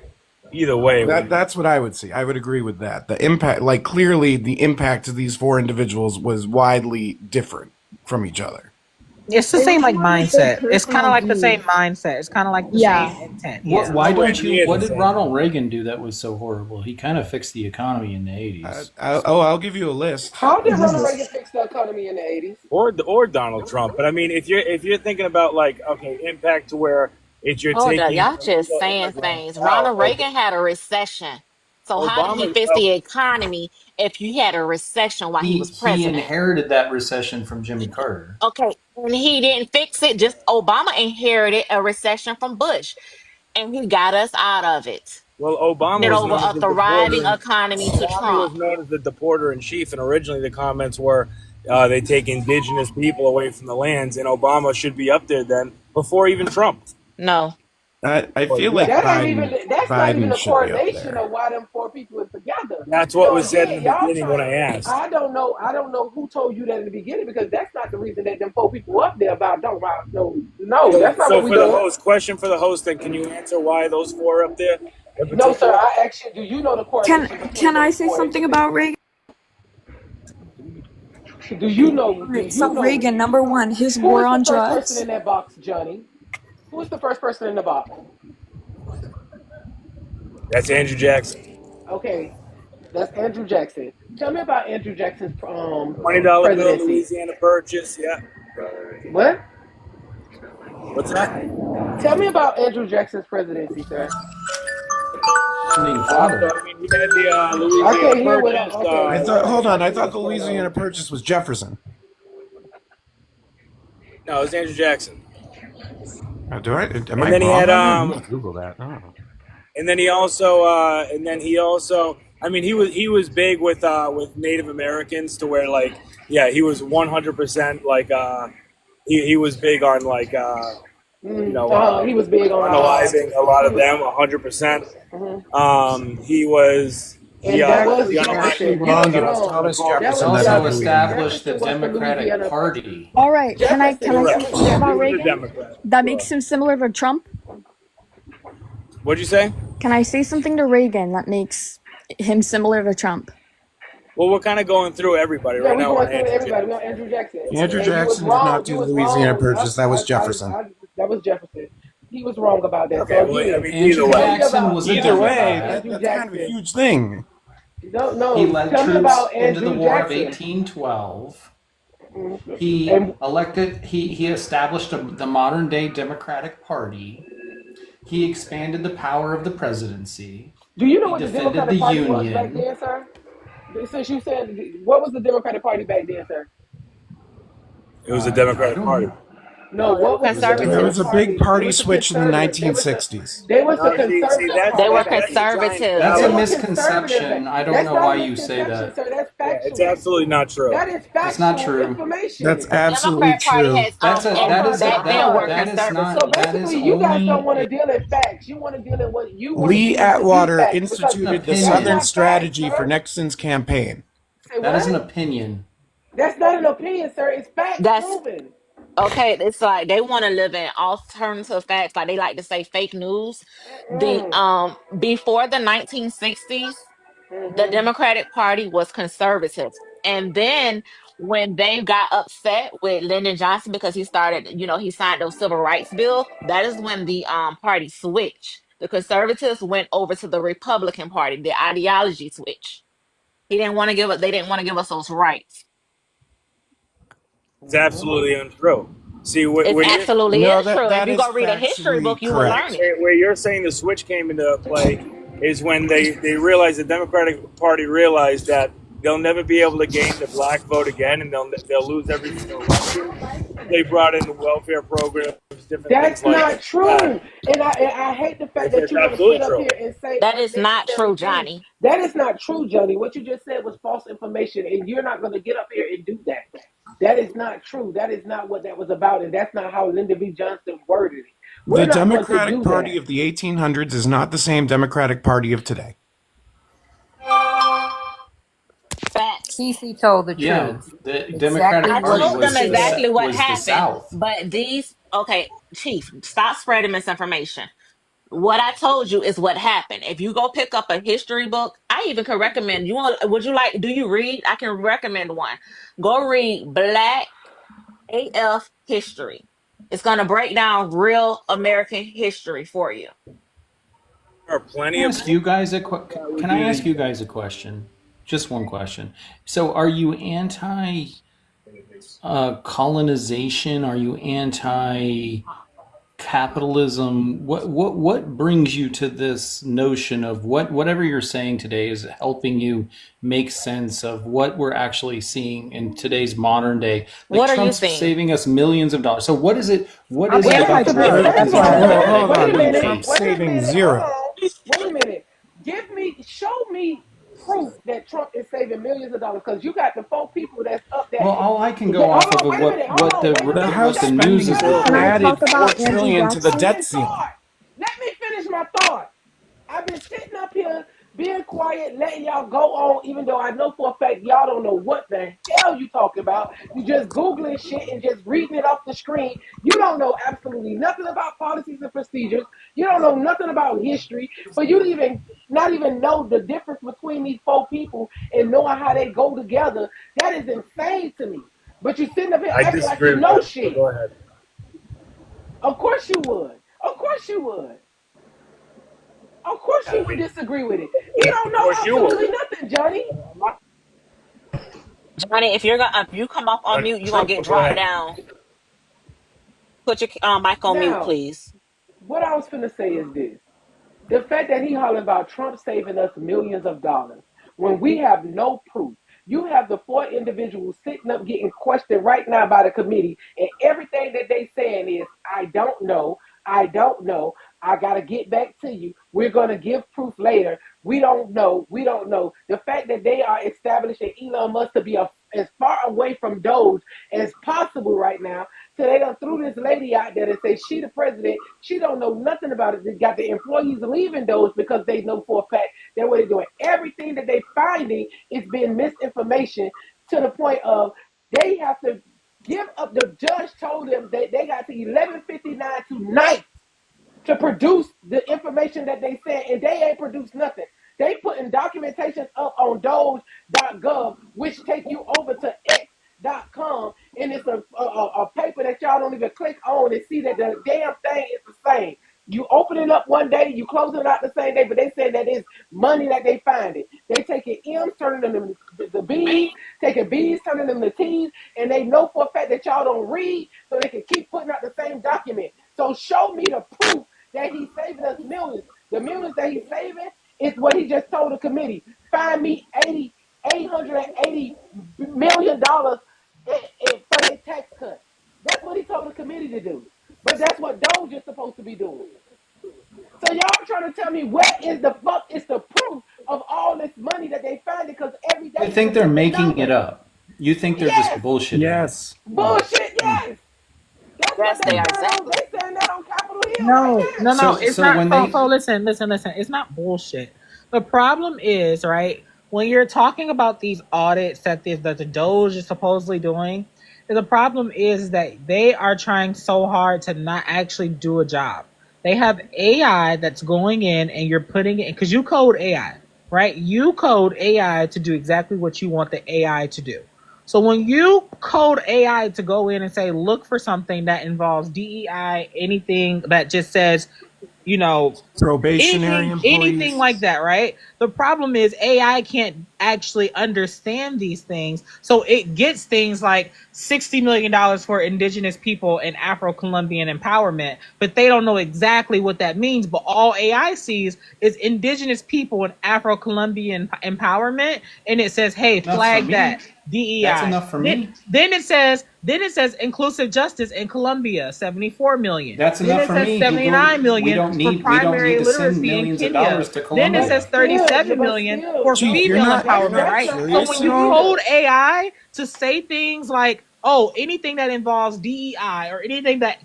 Either way, that's what I would see. I would agree with that. The impact, like clearly, the impact of these four individuals was widely different from each other. It's the same like mindset. It's kind of like the same mindset. It's kind of like the same intent. Yeah. Why don't you? What did Ronald Reagan do that was so horrible? He kind of fixed the economy in the 80s. I'll give you a list. How did Ronald Reagan fix the economy in the 80s? Or Donald Trump. But I mean, if you're thinking about like, okay, impact to where it's your Hold up, taking. y'all just saying things. Ronald Reagan had a recession. So how did he fix the economy if he had a recession while he was He president? inherited that recession from Jimmy Carter. Okay, and he didn't fix it. Just Obama inherited a recession from Bush, and he got us out of it. Well, Obama Did was over known as a the thriving deporter. economy to Obama Trump. was known as the deporter in chief, and originally the comments were they take indigenous people away from the lands, and Obama should be up there then before even Trump. No. I feel like That's not Biden, even a should be up coordination there. of why them four people is together. That's what So was said in the y'all beginning when I asked. I don't know who told you that in the beginning because that's not the reason that them four people up there about don't about no that's not So what we for the doing. host, question for the host, then can you answer why those four are up there? in No, sir. particular? I asked you, do you know the correlation between Can I those say four something about individuals? Reagan? Do you know? Do Alright, you so know? Reagan, number one, his Who war is the on first person drugs. in that box, Johnny? Who is the first person in the box? That's Andrew Jackson. Okay, that's Andrew Jackson. Tell me about Andrew Jackson's $20 bill, presidency. Louisiana Purchase. Yeah. What? What's that? Tell me about Andrew Jackson's presidency, sir. I mean, he had the I Louisiana can't hear what. Purchase. Okay. Hold on. I thought the Louisiana Purchase was Jefferson. No, it was Andrew Jackson. Am I And wrong? then he had Google that. Oh. and then he also I mean, he was big with Native Americans to where, like, yeah, he was 100% like he was big on, like, he was big on unaliving a lot of them 100%. He was. And that was Jefferson. Thomas Jefferson. Also established the Democratic Party. All right, can I say something about Reagan? Democrat. That makes him similar to Trump? What'd you say? Can I say something to Reagan that makes him similar to Trump? Well, we're kind of going through everybody right now. We're going through everybody. We're on Andrew Jackson. Andrew Jackson did not do the Louisiana Purchase. That was Jefferson. That was Jefferson. He was wrong about that. Okay, well, I mean, either way. Either way, that's kind of a huge thing. No, He led tell me troops about into Andrew the War of Jackson. 1812. He established the modern day Democratic Party. He expanded the power of the presidency. Do you know He what the defended Democratic the Party was Union. back then, sir? Since you said, what was the Democratic Party back then, sir? It was a Democratic Party. No, what was There was a big party switch in the 1960s. They were the conservative. They were conservative. That's a misconception. I don't know why you say that. Sir, that's factual. It's absolutely not true. That is factual It's not true. information. That's absolutely true. So basically, you guys don't want to deal in facts. You want to deal in what you want. Lee Atwater instituted the Southern Strategy for Nixon's campaign. That is an opinion. That's not an opinion, sir. It's fact proven. Okay, it's like they want to live in alternative facts, like they like to say fake news. The before the 1960s, the Democratic Party was conservative. And then when they got upset with Lyndon Johnson because he started, he signed those civil rights bill, that is when the party switched. The conservatives went over to the Republican Party, the ideology switch. They didn't want to give us those rights. It's absolutely untrue. See, It absolutely is true. If you go read a history book, you will learn it. Where you're saying the switch came into play is when they realized, the Democratic Party realized that they'll never be able to gain the black vote again, and they'll lose every single election. They brought in the welfare programs, different That's things not like true. that. And I hate the fact that you want to sit up here and say that is not true, Johnny. That is not true, Johnny. What you just said was false information, and you're not going to get up here and do that. That is not true. That is not what that was about, and that's not how Lyndon B. Johnson worded it. The Democratic Party of the 1800s is not the same Democratic Party of today. Cece told the truth. Yeah, the Democratic I Party told them exactly what was the happened. South. But Chief, stop spreading misinformation. What I told you is what happened. If you go pick up a history book, I even could recommend do you read? I can recommend one. Go read Black AF History. It's going to break down real American history for you. There are plenty Can I of. ask you guys a question? Just one question. So, are you anti colonization? Are you anti capitalism? What brings you to this notion of whatever you're saying today is helping you make sense of what we're actually seeing in today's modern day? Like, what are Trump's you seeing? saving us millions of dollars. So what is it? What is it about the Hold on, Trump's saving zero. Wait a minute. Show me proof that Trump is saving millions of dollars, because you got the 4 people that's up there. Well, all I can go off of the House the news is added $4 trillion to the debt ceiling. Let me finish my thought. I've been sitting up here being quiet, letting y'all go on, even though I know for a fact y'all don't know what the hell you talking about. You just Googling shit and just reading it off the screen. You don't know absolutely nothing about policies and procedures. You don't know nothing about history, but you not even know the difference between these four people and knowing how they go together. That is insane to me. But you sitting up here I acting like disagree you with know that. So shit. go ahead. Of course you would. Of course you would. Of course you would disagree with it. You don't Of know course you would. absolutely nothing, Johnny. Johnny, if you come off on mute, you're gonna Trump, get go dropped ahead. down. Put your mic on mute, Now, please. what I was finna say is this. The fact that he hollering about Trump saving us millions of dollars when we have no proof. You have the four individuals sitting up getting questioned right now by the committee, and everything that they saying is, I don't know, I don't know, I gotta get back to you. We're gonna give proof later. We don't know, we don't know. The fact that they are establishing Elon Musk to be as far away from Doge as possible right now. So they done threw this lady out there that says she the president. She don't know nothing about it. They got the employees leaving those because they know for a fact that what they're doing. Everything that they finding is being misinformation to the point of they have to give up. The judge told them that they got to 11:59 tonight to produce the information that they said, and they ain't produced nothing. They putting documentation up on Doge.gov, which take you over to X.com, and it's a paper that y'all don't even click on and see that the damn thing is the same. You open it up one day, you close it out the same day, but they say that it's money that they find it. They taking M's, turning them to the B's, taking B's, turning them to T's, and they know for a fact that y'all don't read, so they can keep putting out the same document. So show me the proof that he's saving us millions. The millions that he's saving is what he just told the committee. Find me $880 million for his tax cut. That's what he told the committee to do. But that's what Doge is supposed to be doing. So y'all trying to tell me where is the fuck is the proof of all this money that they find? Because every day I is think a they're different making it number. up. You think they're just bullshitting. Yes. Bullshit, yes. That's Yes, what they they are saying on, exactly. they saying that on Capitol Hill right No, now. no, So it's so not. when So, they so listen. It's not bullshit. The problem is, right, when you're talking about these audits that the Doge is supposedly doing, the problem is that they are trying so hard to not actually do a job. They have AI that's going in and you're putting it, because you code AI, right? You code AI to do exactly what you want the AI to do. So when you code AI to go in and say, look for something that involves DEI, anything that just says, you know, Probationary anything employees. like that, right? The problem is AI can't actually understand these things. So it gets things like $60 million for indigenous people and Afro-Colombian empowerment, but they don't know exactly what that means. But all AI sees is indigenous people and Afro-Colombian empowerment, and it says, hey, enough for flag me. that. DEI. That's enough for me. Then it says inclusive justice in Colombia, 74 million. That's Then enough it for says me. 79 We million don't for need primary to send literacy in millions of Kenya. dollars to Then it says Colombia. 37 But million still, for Chief, female you're empowerment, not right? So curious when at you all? code AI to say things like, oh, anything that involves DEI or anything that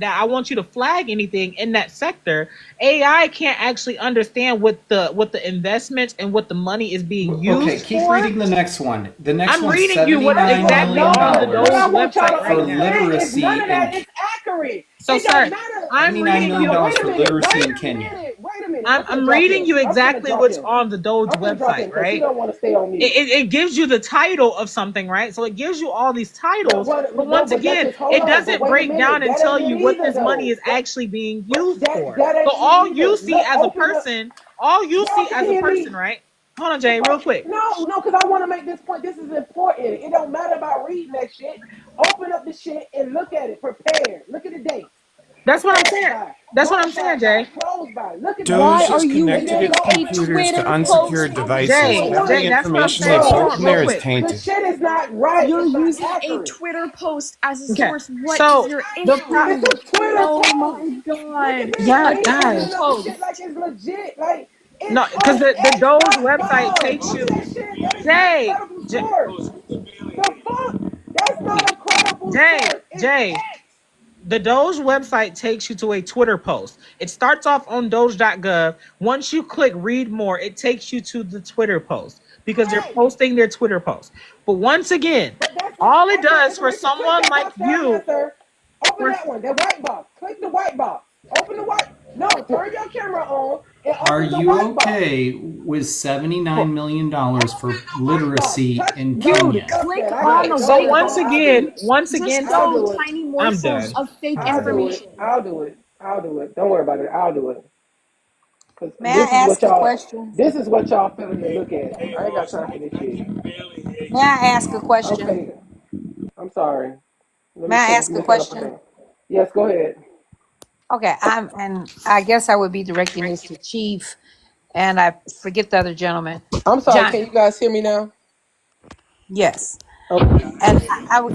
I want you to flag anything in that sector, AI can't actually understand what the investments and what the money is being Okay, used keep for. reading the next one. The next I'm one's reading you what $79 exactly million on the what I Doge want y'all to website for right now. understand is none literacy of that in is accurate. So, It don't sir, matter. I'm $79 reading million you. Wait a for minute. literacy Wait in a Kenya. minute. Wait a minute. I'm reading you I'm finna exactly drop what's him. on the Doge I'm finna drop him website, because he right? don't want to stay on mute. It gives you the title of something, right? So it gives you all these titles, but once But that's again, just hold it on. But doesn't wait a break down minute. and That tell ain't you it what either, this money though. is actually being But used for. that So ain't it all either. you see Look, as a open up. person, Y'all can as a hear person, me. right? Hold on, Jay, real quick. No, because I want to make this point. This is important. It don't matter about reading that shit. Open up the shit and look at it. Prepare. Look at the dates. That's what I'm Start saying. by, That's what I'm saying, modified by, Jay. closed by. Look at those Doge Why are is shit. you And connecting then reading its go a over. computers to Twitter unsecured post? devices. Jay, Hold Every Jay, on. that's what I'm information they saying. Hold put on, in real there is quick. The tainted. shit is not right. You're It's not using a accurate. Twitter post as a Okay. source. What is So your It's issue? a Twitter Oh post. my Look at god. this. Yeah, And he Twitter opening guys. up the shit like post. it's legit. Like it's No, because on the Doge website X.gov. takes Look you. that shit. That is not a Jay, credible source. The fuck? That's not a credible Jay, source. It's Jay. X. The Doge website takes you to a Twitter post. It starts off on Doge.gov. Once you click read more, it takes you to the Twitter post because they're Correct. posting their Twitter post. But once again, But that's not all it accurate does for information. Click someone that like box down you, there, sir. Open for that one. That white box. Click the white box. Open the white. No, turn your camera on and Are open the you white box. okay with $79 million for literacy in Dude, Kenya? click I on got it. the Don't So worry white about once it. box. I'll do again, it. once again, Just I'll show do it. tiny I'm morsels done. of fake I'll do it. information. I'll do it. I'll do it. Don't worry about it. I'll do it. Cause May I ask a question? this is what y'all feeling to look at. Hey, I ain't got boss time for this shit. lady, Bailey, hey, May I ask a question? Okay. I'm sorry. Let May me I finish. ask a Let me shut up for a question? second. Yes, go ahead. Okay, and I guess I would be directing this to Chief, and I forget the other gentleman. I'm sorry. John, Can you guys hear me now? yes. Okay. And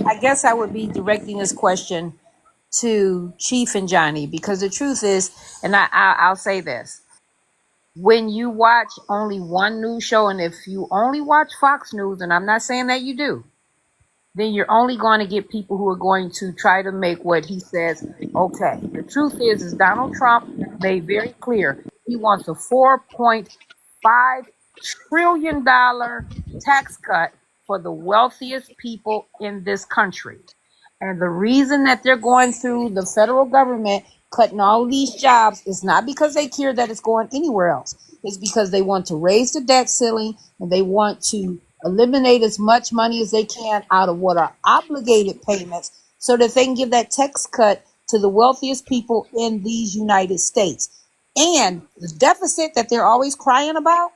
I guess I would be directing this question to Chief and Johnny, because the truth is, and I'll say this. When you watch only one news show, and if you only watch Fox News, and I'm not saying that you do, then you're only going to get people who are going to try to make what he says okay. The truth is Donald Trump made very clear he wants a $4.5 trillion tax cut for the wealthiest people in this country. And the reason that they're going through the federal government cutting all these jobs is not because they care that it's going anywhere else. It's because they want to raise the debt ceiling and they want to eliminate as much money as they can out of what are obligated payments so that they can give that tax cut to the wealthiest people in these United States. And the deficit that they're always crying about,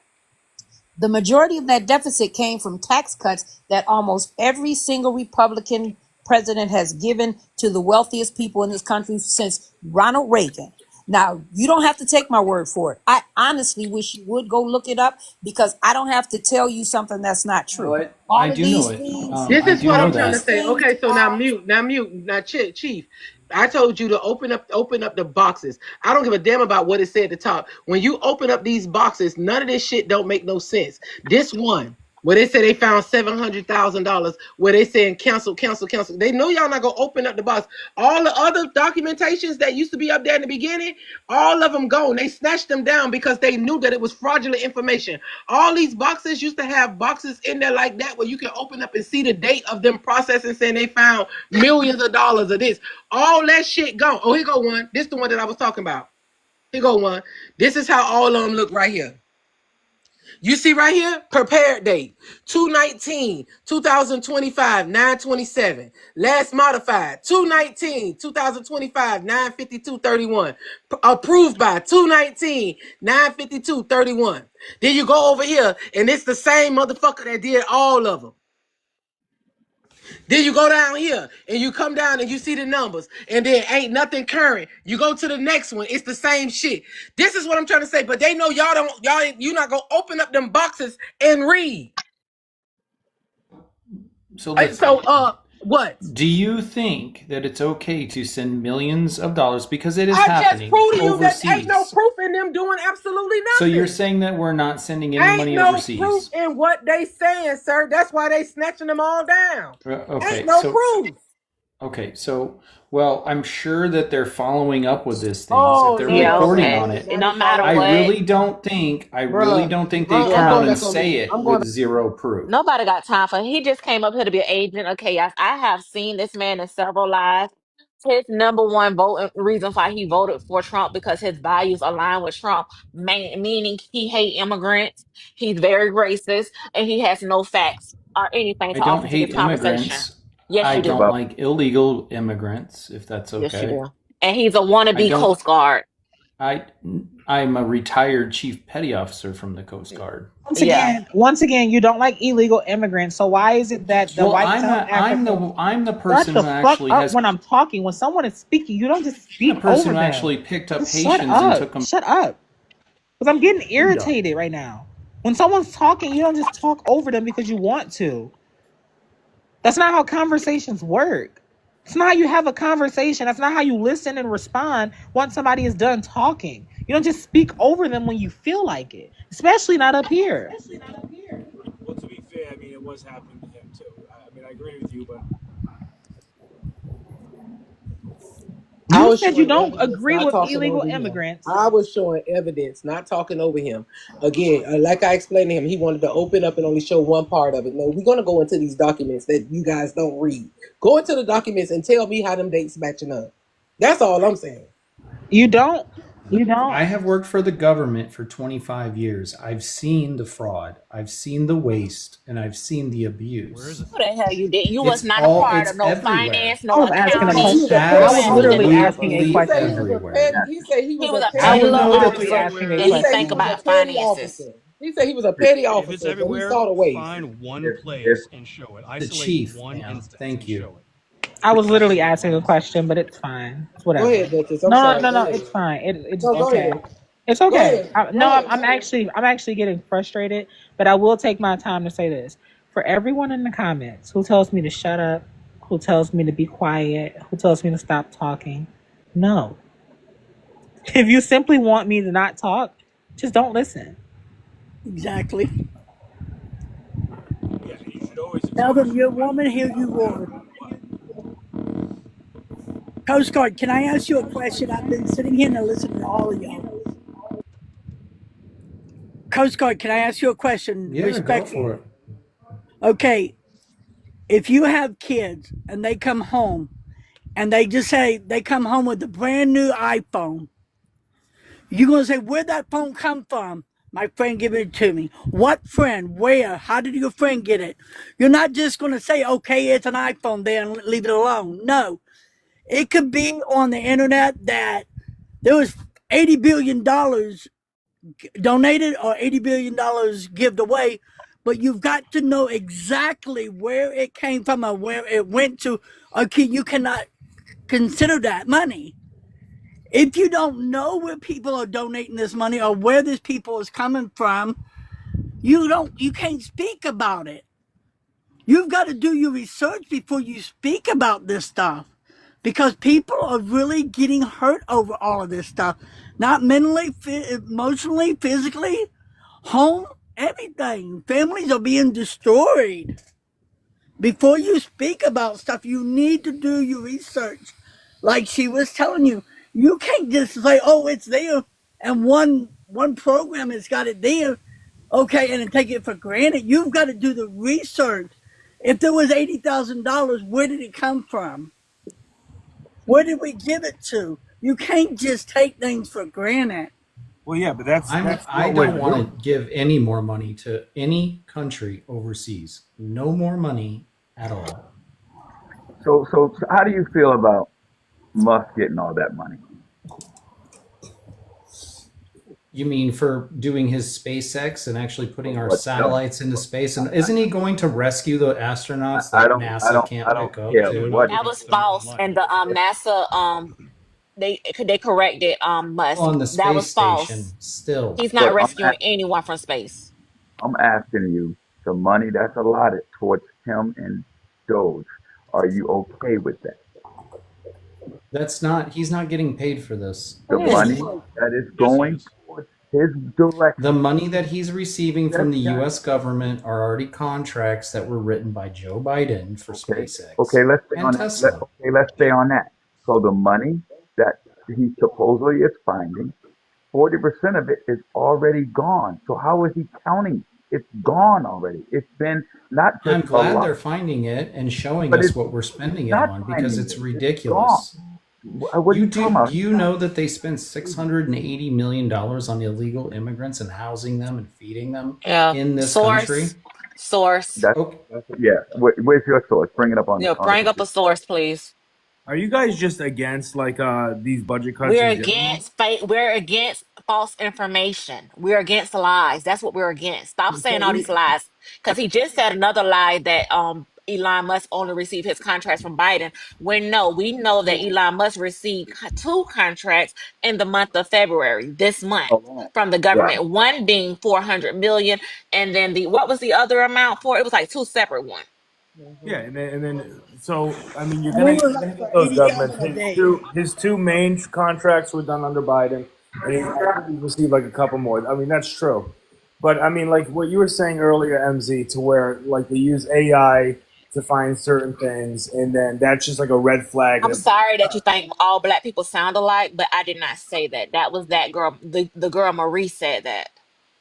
the majority of that deficit came from tax cuts that almost every single Republican president has given to the wealthiest people in this country since Ronald Reagan. Now, you don't have to take my word for it. I honestly wish you would go look it up because I don't have to tell you something that's not true. I All of do know these it. things, This I is do what know I'm all of trying to these that. say. things Okay, so are now Chief. I told you to open up the boxes. I don't give a damn about what it said at the top. When you open up these boxes, none of this shit don't make no sense. This one, where they say they found $700,000, where they saying cancel. They know y'all not gonna open up the box. All the other documentations that used to be up there in the beginning, all of them gone. They snatched them down because they knew that it was fraudulent information. All these boxes used to have boxes in there like that where you can open up and see the date of them processing, saying they found millions of dollars of this. All that shit gone. Oh, here go one. This is the one that I was talking about. Here go one. This is how all of them look right here. You see right here, prepared date, 2/19/2025, 9/27. Last modified, 2/19/2025, 9/52/31. Approved by 2/19, 9/52/31. Then you go over here, and it's the same motherfucker that did all of them. Then you go down here and you come down and you see the numbers and then ain't nothing current. You go to the next one. It's the same shit. This is what I'm trying to say. But they know you're not going to open up them boxes and read. So listen. What? Do you think that it's okay to send millions of dollars, because it is I happening, just proved to you overseas? that ain't no proof in them doing absolutely nothing. So you're saying that we're not sending any money overseas? Ain't no proof in what they saying, sir. That's why they snatching them all down. Okay, Ain't no proof. Okay, so, well, I'm sure that they're following up with this thing. Oh, if they're reporting on it, It don't matter what. I really don't think they come out and say it with zero proof. Nobody got time for him. He just came up here to be an agent of chaos. I have seen this man in several lives. His number one reason why he voted for Trump because his values align with Trump, meaning he hates immigrants, he's very racist, and he has no facts or anything I to don't offer to this hate conversation. immigrants. Yes, I you do. don't like illegal immigrants, if that's okay. Yes, you do. And he's a wannabe Coast Guard. I'm a retired chief petty officer from the Coast Guard. Once again, you don't like illegal immigrants. So why is it that the white South African? I'm the person who actually has. When I'm talking, when someone is speaking, you don't just speak the person over who them. actually picked up Just Haitians and took them. Shut up. Because I'm getting irritated right now. When someone's talking, you don't just talk over them because you want to. That's not how conversations work. It's not how you have a conversation. That's not how you listen and respond once somebody is done talking. You don't just speak over them when you feel like it, especially not up here. Well, to be fair, I mean, it was happening to him too. I mean, I agree with you, but You said you don't agree with illegal immigrants. I was showing evidence, not talking over him. Again, like I explained to him, he wanted to open up and only show one part of it. No, we're going to go into these documents that you guys don't read. Go into the documents and tell me how them dates matching up. That's all I'm saying. You don't. You don't. I have worked for the government for 25 years. I've seen the fraud, I've seen the waste, and I've seen the abuse. Who the hell you did? You was not a It's part of no everywhere. finance, I no was asking a accounting. question. You I was wasn't literally in asking a nothing. question. Everywhere. He said he was He a was a petty. I petty was little literally officer, asking a and he He said he think question. was a about petty finances. officer. He said he was a petty If it's officer, but he everywhere, saw the waste. find one If place and show it. The Isolate chief, one ma'am. instance Thank and you. show it. I was literally asking a question, but it's fine. It's Go whatever. ahead, Duchess. I'm No, sorry. no, Go no. ahead. It's fine. It's No, go okay. ahead. It's Go okay. ahead. Go No, ahead. I'm actually getting frustrated, but I will take my time to say this. For everyone in the comments who tells me to shut up, who tells me to be quiet, who tells me to stop talking, no. If you simply want me to not talk, just don't listen. Exactly. Yeah, you should always Tell them you're a woman, hear you roar. Coast Guard, can I ask you a question? I've been sitting here and listening to all of y'all. Coast Guard, can I ask you a question? Yeah, Respectfully. go for it. Okay, if you have kids and they come home and they just say they come home with a brand new iPhone, you're going to say, where'd that phone come from? My friend gave it to me. What friend? Where? How did your friend get it? You're not just going to say, okay, it's an iPhone there and leave it alone. No. It could be on the internet that there was $80 billion donated or $80 billion given away, but you've got to know exactly where it came from or where it went to. Okay, you cannot consider that money. If you don't know where people are donating this money or where this people is coming from, you can't speak about it. You've got to do your research before you speak about this stuff, because people are really getting hurt over all of this stuff. Not mentally, emotionally, physically, home, everything. Families are being destroyed. Before you speak about stuff, you need to do your research. Like she was telling you, you can't just say, oh, it's there, and one program has got it there, okay, and then take it for granted. You've got to do the research. If there was $80,000, where did it come from? Where did we give it to? You can't just take things for granted. Well, yeah, but that's I don't want to give any more money to any country overseas. No more money at all. So how do you feel about Musk getting all that money? You mean for doing his SpaceX and actually putting our satellites into space? And isn't he going to rescue the astronauts that NASA can't pick up? That was false, and the NASA they corrected Musk. On the That was space false. station, still. He's not But rescuing anyone from space. I'm asking you, the money that's allotted towards him and Doge, are you okay with that? He's not getting paid for this. The money that is going towards his direction. The money that he's receiving from the U.S. government are already contracts that were written by Joe Biden for SpaceX. Okay, let's stay and on Tesla. that. Let's stay on that. So the money that he supposedly is finding, 40% of it is already gone. So how is he counting? It's gone already. It's been not just I'm glad a lot. they're finding it and showing But us it's what we're spending it not on, because finding it's it. ridiculous. What are you talking about? Do you know that they spent $680 million on illegal immigrants and housing them and feeding them in this country? Source. Yeah. Where's your source? Bring it up on. Yeah, bring up a source, please. Are you guys just against these budget cuts? We're in general? against We're against false information. We're against lies. That's what we're against. Stop saying all these lies. Because he just said another lie that Elon Musk only received his contracts from Biden. When no, we know that Elon Musk received 2 contracts in the month of February, this month, from the government. One being $400 million, and then what was the other amount for? It was like 2 separate ones. Yeah, and then so I mean you're gonna get those governments. His two main contracts were done under Biden, and he received like a couple more. I mean that's true, but I mean like what you were saying earlier, MZ, to where like they use AI to find certain things, and then that's just like a red flag. I'm sorry that you think all black people sound alike, but I did not say that. That was that girl. The girl Marie said that.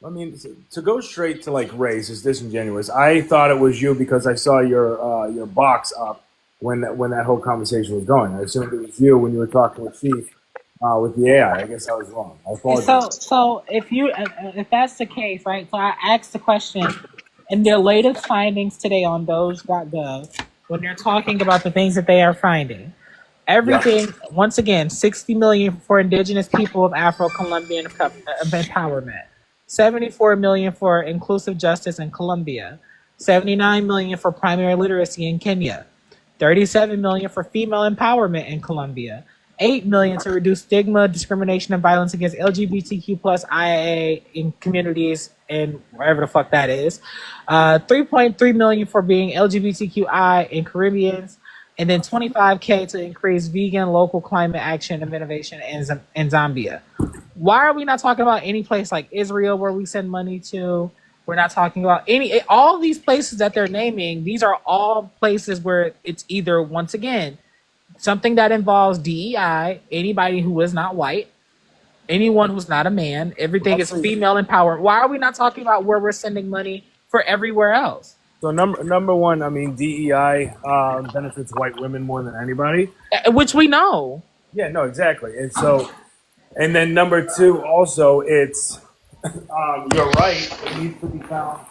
I mean, to go straight to like race is disingenuous. I thought it was you because I saw your box up when that whole conversation was going. I assumed it was you when you were talking with Chief. with the AI. I guess I was wrong. I apologize. So if that's the case, right? So I asked the question in their latest findings today on Doge.gov when they're talking about the things that they are finding. Yeah. Everything, once again, 60 million for indigenous people of Afro-Colombian empowerment, 74 million for inclusive justice in Colombia, 79 million for primary literacy in Kenya, 37 million for female empowerment in Colombia, 8 million to reduce stigma, discrimination, and violence against LGBTQ plus IA in communities and wherever the fuck that is, 3.3 million for being LGBTQI in Caribbeans, and then 25K to increase vegan local climate action and innovation in Zambia. Why are we not talking about any place like Israel where we send money to? We're not talking about all these places that they're naming. These are all places where it's either, once again, something that involves DEI, anybody who is not white, anyone who's not a man, everything is female empowered. Why are we not talking about where we're sending money for everywhere else? So number one, I mean, DEI benefits white women more than anybody, which we know. Yeah, no, exactly. And so, and then number two, also, it's you're right. It needs to be found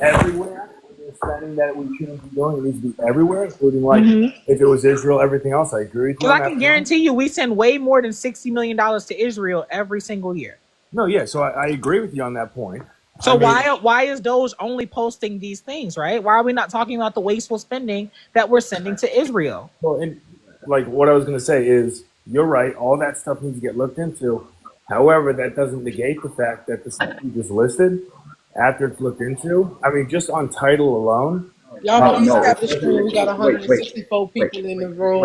everywhere. The spending that we shouldn't be doing, it needs to be everywhere, including like if it was Israel, everything else. I agree with you. Because I can guarantee you, we send way more than $60 million to Israel every single year. No, yeah. So I agree with you on that point. So why is Doge only posting these things, right? Why are we not talking about the wasteful spending that we're sending to Israel? Well, and like what I was going to say is, you're right. All that stuff needs to get looked into. However, that doesn't negate the fact that the stuff you just listed, after it's looked into, I mean, just on title alone. Y'all please tap the screen. We got 164 people in the room.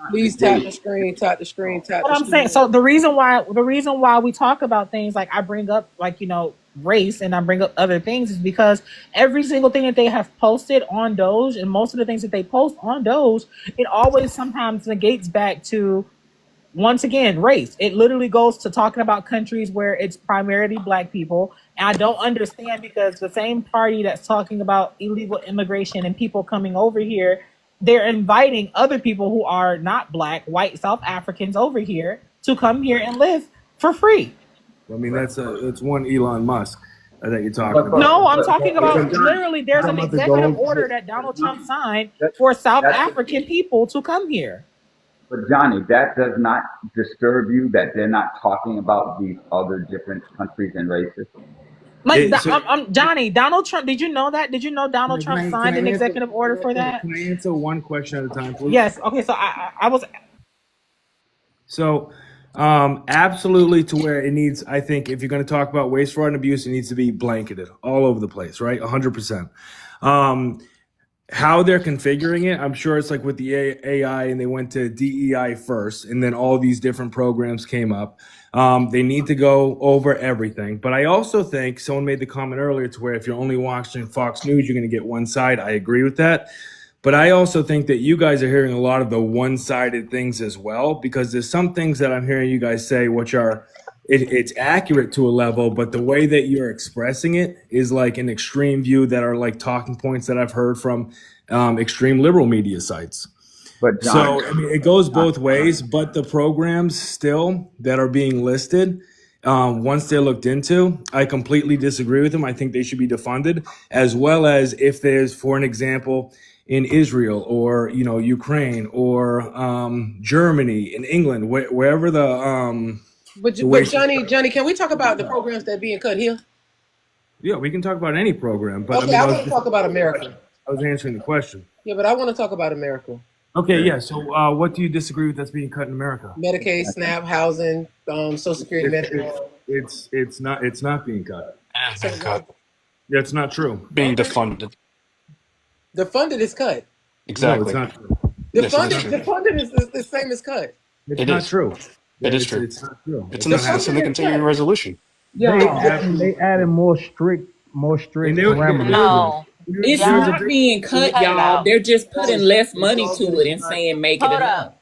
Please tap the screen, tap the screen, tap the screen. I'm saying, so the reason why we talk about things like I bring up, like, you know, race and I bring up other things is because every single thing that they have posted on Doge and most of the things that they post on Doge, it always sometimes negates back to, once again, race. It literally goes to talking about countries where it's primarily black people. And I don't understand, because the same party that's talking about illegal immigration and people coming over here, they're inviting other people who are not black, white, South Africans over here to come here and live for free. I mean, it's one Elon Musk that you're talking about. No, I'm talking about literally there's an executive order that Donald Trump signed for South African people to come here. But Johnny, that does not disturb you that they're not talking about these other different countries and races? Like, Johnny, Donald Trump, did you know that? Did you know Donald Trump signed an executive order for that? Can I answer one question at a time, please? Yes. Okay, so I was... So, absolutely, to where it needs, I think, if you're going to talk about waste, fraud, and abuse, it needs to be blanketed all over the place, right? 100%. How they're configuring it, I'm sure it's like with the AI, and they went to DEI first, and then all these different programs came up. They need to go over everything. But I also think someone made the comment earlier to where if you're only watching Fox News, you're going to get one side. I agree with that. But I also think that you guys are hearing a lot of the one-sided things as well, because there's some things that I'm hearing you guys say which are, it's accurate to a level, but the way that you're expressing it is like an extreme view that are like talking points that I've heard from extreme liberal media sites. But John, so I mean, it goes both ways, but the programs still that are being listed, once they're looked into, I completely disagree with them. I think they should be defunded, as well as if there's, for an example, in Israel or, you know, Ukraine or Germany, in England, wherever the But Johnny, can we talk about the programs that are being cut here? Yeah, we can talk about any program. But okay, I want to talk about America. I was answering the question. Yeah, but I want to talk about America. Okay, yeah. So what do you disagree with that's being cut in America? Medicaid, SNAP, housing, Social Security, Medicare. It's not being cut. It's being cut. Yeah, it's not true. Being defunded. Defunded is cut. Exactly. No, it's not true. Defunded is the same as cut. It's not true. It is true. It's not true. It's in the continuing resolution. Yeah, they added more strict parameters. No. It's not being cut, y'all. They're just putting less money to it and saying make it enough.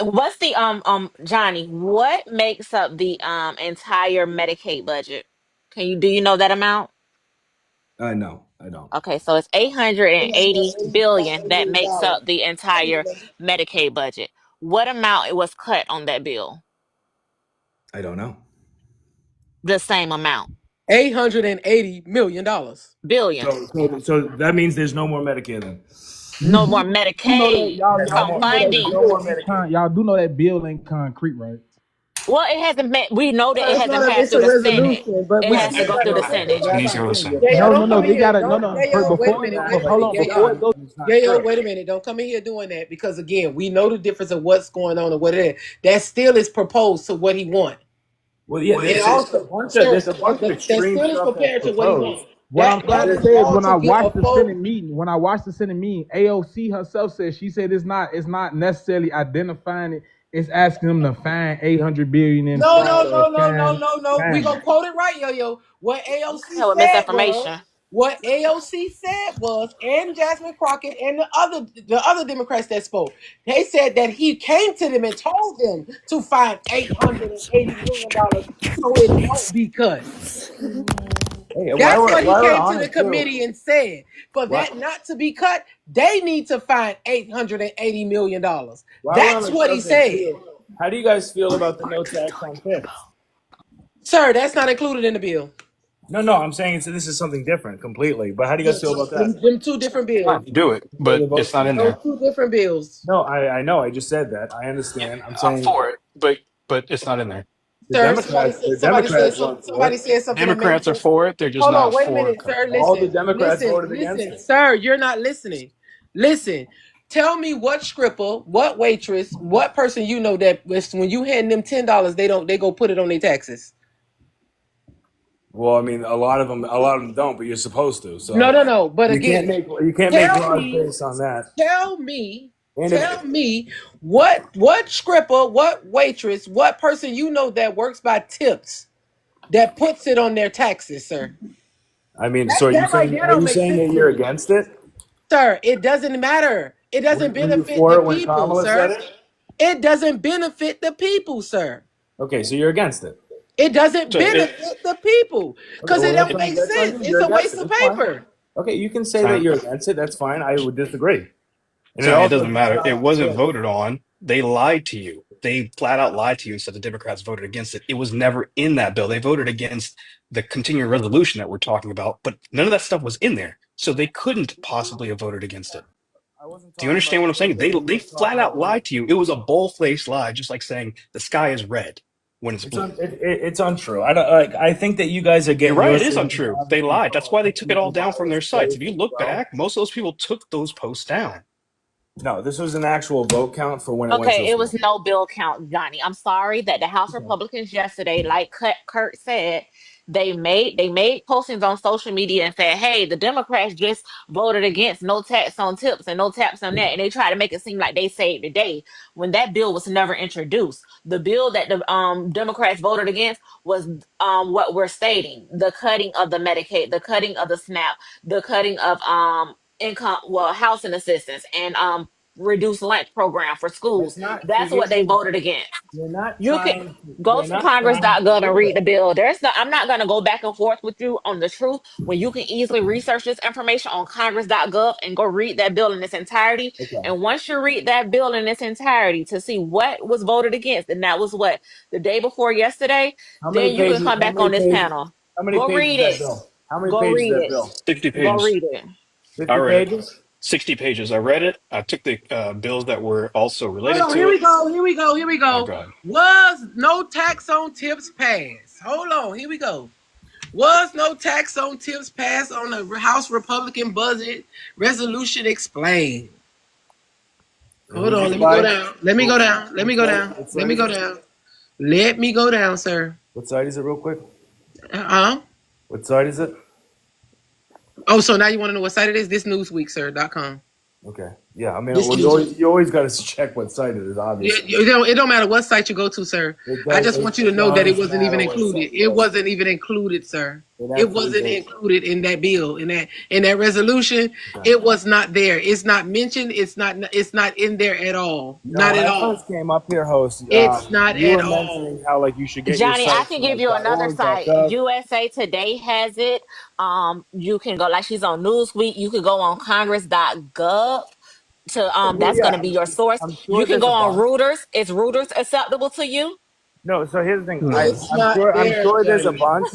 What's the Johnny, what makes up the entire Medicaid budget? Do you know that amount? No, I don't. Okay, so it's 880 billion that makes up the entire Medicaid budget. What amount was cut on that bill? I don't know. The same amount. $880 million. Billion. So that means there's no more Medicare then. No more You know that Medicaid. No more. There's no more Medicare. y'all do know that bill ain't concrete, right? Well, it hasn't been. We know that it It's hasn't not a, passed it's through a the Senate. resolution, but It we has to go through the Senate. You need to go listen. Yayo, No, they gotta Yayo, wait a minute, hold on, before it goes. Yayo, wait a minute. Don't come in here doing that because again, we know the difference of what's going on and what it is. That still is proposed to what he wants. Well, yeah, And also, there's a bunch of that extreme still is stuff prepared that's to what he proposed. wants. What I'm trying to say is when I watched the Senate meeting, meeting, AOC herself said it's not necessarily identifying it. It's asking them to find 800 billion in No. fraud. We gonna quote it right, yo. What AOC Hell with said misinformation. was, and Jasmine Crockett and the other Democrats that spoke, they said that he came to them and told them to find $880 million so it won't be cut. That's what he came to the committee and said. For that not to be cut, they need to find $880 million. That's what he said. How do you guys feel about the no tax on tips? Sir, that's not included in the bill. No, I'm saying this is something different completely. But how do you guys feel about that? Them two different bills. Do it, but it's not in there. Those two different bills. No, I know. I just said that. I understand. I'm I'm saying for it, but it's not in there. Sir, somebody said something. Democrats are for it. They're just Hold not on, wait a for minute, sir. Listen, all the Democrats voted against listen, it. sir. You're not listening. Listen. Tell me what stripper, what waitress, what person you know that when you hand them $10, they go put it on their taxes. Well, I mean, a lot of them don't, but you're supposed to. So No. But you again, you can't make laws based on that. Tell me what stripper, what waitress, what person you know that works by tips that puts it on their taxes, sir. I mean, so are you saying that you're against it? Sir, it doesn't matter. It doesn't benefit for the it when people, Kamala sir. said it? It doesn't benefit the people, sir. Okay, so you're against it. It doesn't benefit the people because it don't make sense. It's a waste of paper. Okay, you can say that you're against it. That's fine. I would disagree. And So it doesn't matter. It wasn't voted on. They lied to you. They flat out lied to you and said the Democrats voted against it. It was never in that bill. They voted against the continuing resolution that we're talking about, but none of that stuff was in there. So they couldn't possibly have voted against it. Do you understand what I'm saying? They flat out lied to you. It was a bold-faced lie, just like saying the sky is red when it's blue. It's untrue. I think that you guys are getting. You're right. It is untrue. They lied. That's why they took it all down from their sites. If you look back, most of those people took those posts down. No, this was an actual vote count for when it went to Okay, it was no bill count, Johnny. I'm sorry that the House Republicans yesterday, like Kurt said, they made postings on social media and said, "Hey, the Democrats just voted against no tax on tips and no tax on that," and they try to make it seem like they saved the day when that bill was never introduced. The bill that the Democrats voted against was what we're stating: the cutting of the Medicaid, the cutting of the SNAP, the cutting of housing assistance and reduced lunch program for schools. That's what they voted against. You're not. You can go to congress.gov and read the bill. I'm not going to go back and forth with you on the truth when you can easily research this information on congress.gov and go read that bill in its entirety. Okay. And once you read that bill in its entirety to see what was voted against, and that was what the day before yesterday, then you can come back on this panel. Go read it. How many Go pages read is that it. bill? 60 pages. Go read it. 50 I read pages? it. 60 pages. I read it. I took the bills that were also related Hold on, to here it. we go. Oh, God. Was no tax on tips passed? Hold on, here we go. Was no tax on tips passed on the House Republican budget resolution explained? Hold on, let me go down, sir. What side is it, real quick? What side is it? Oh, so now you want to know what site it is? This Newsweek, sir.com. Okay. Yeah, I mean, you always got to check what site it is, obviously. It don't matter what site you go to, sir. I just want you to know that it wasn't even included. It wasn't even included, sir. It wasn't included in that bill, in that resolution. It was not there. It's not mentioned. It's not in there at all. Not at all. I first came up here, host. It's not you at were all. mentioning how you should get Johnny, your I can give you another site. USA Today has it. You can go, like she's on Newsweek. You can go on congress.gov to that's going to be your source. You can go on Reuters. Is Reuters acceptable to you? No, so here's the thing. No. It's I'm not sure. I'm there, sure there's a Johnny. bunch.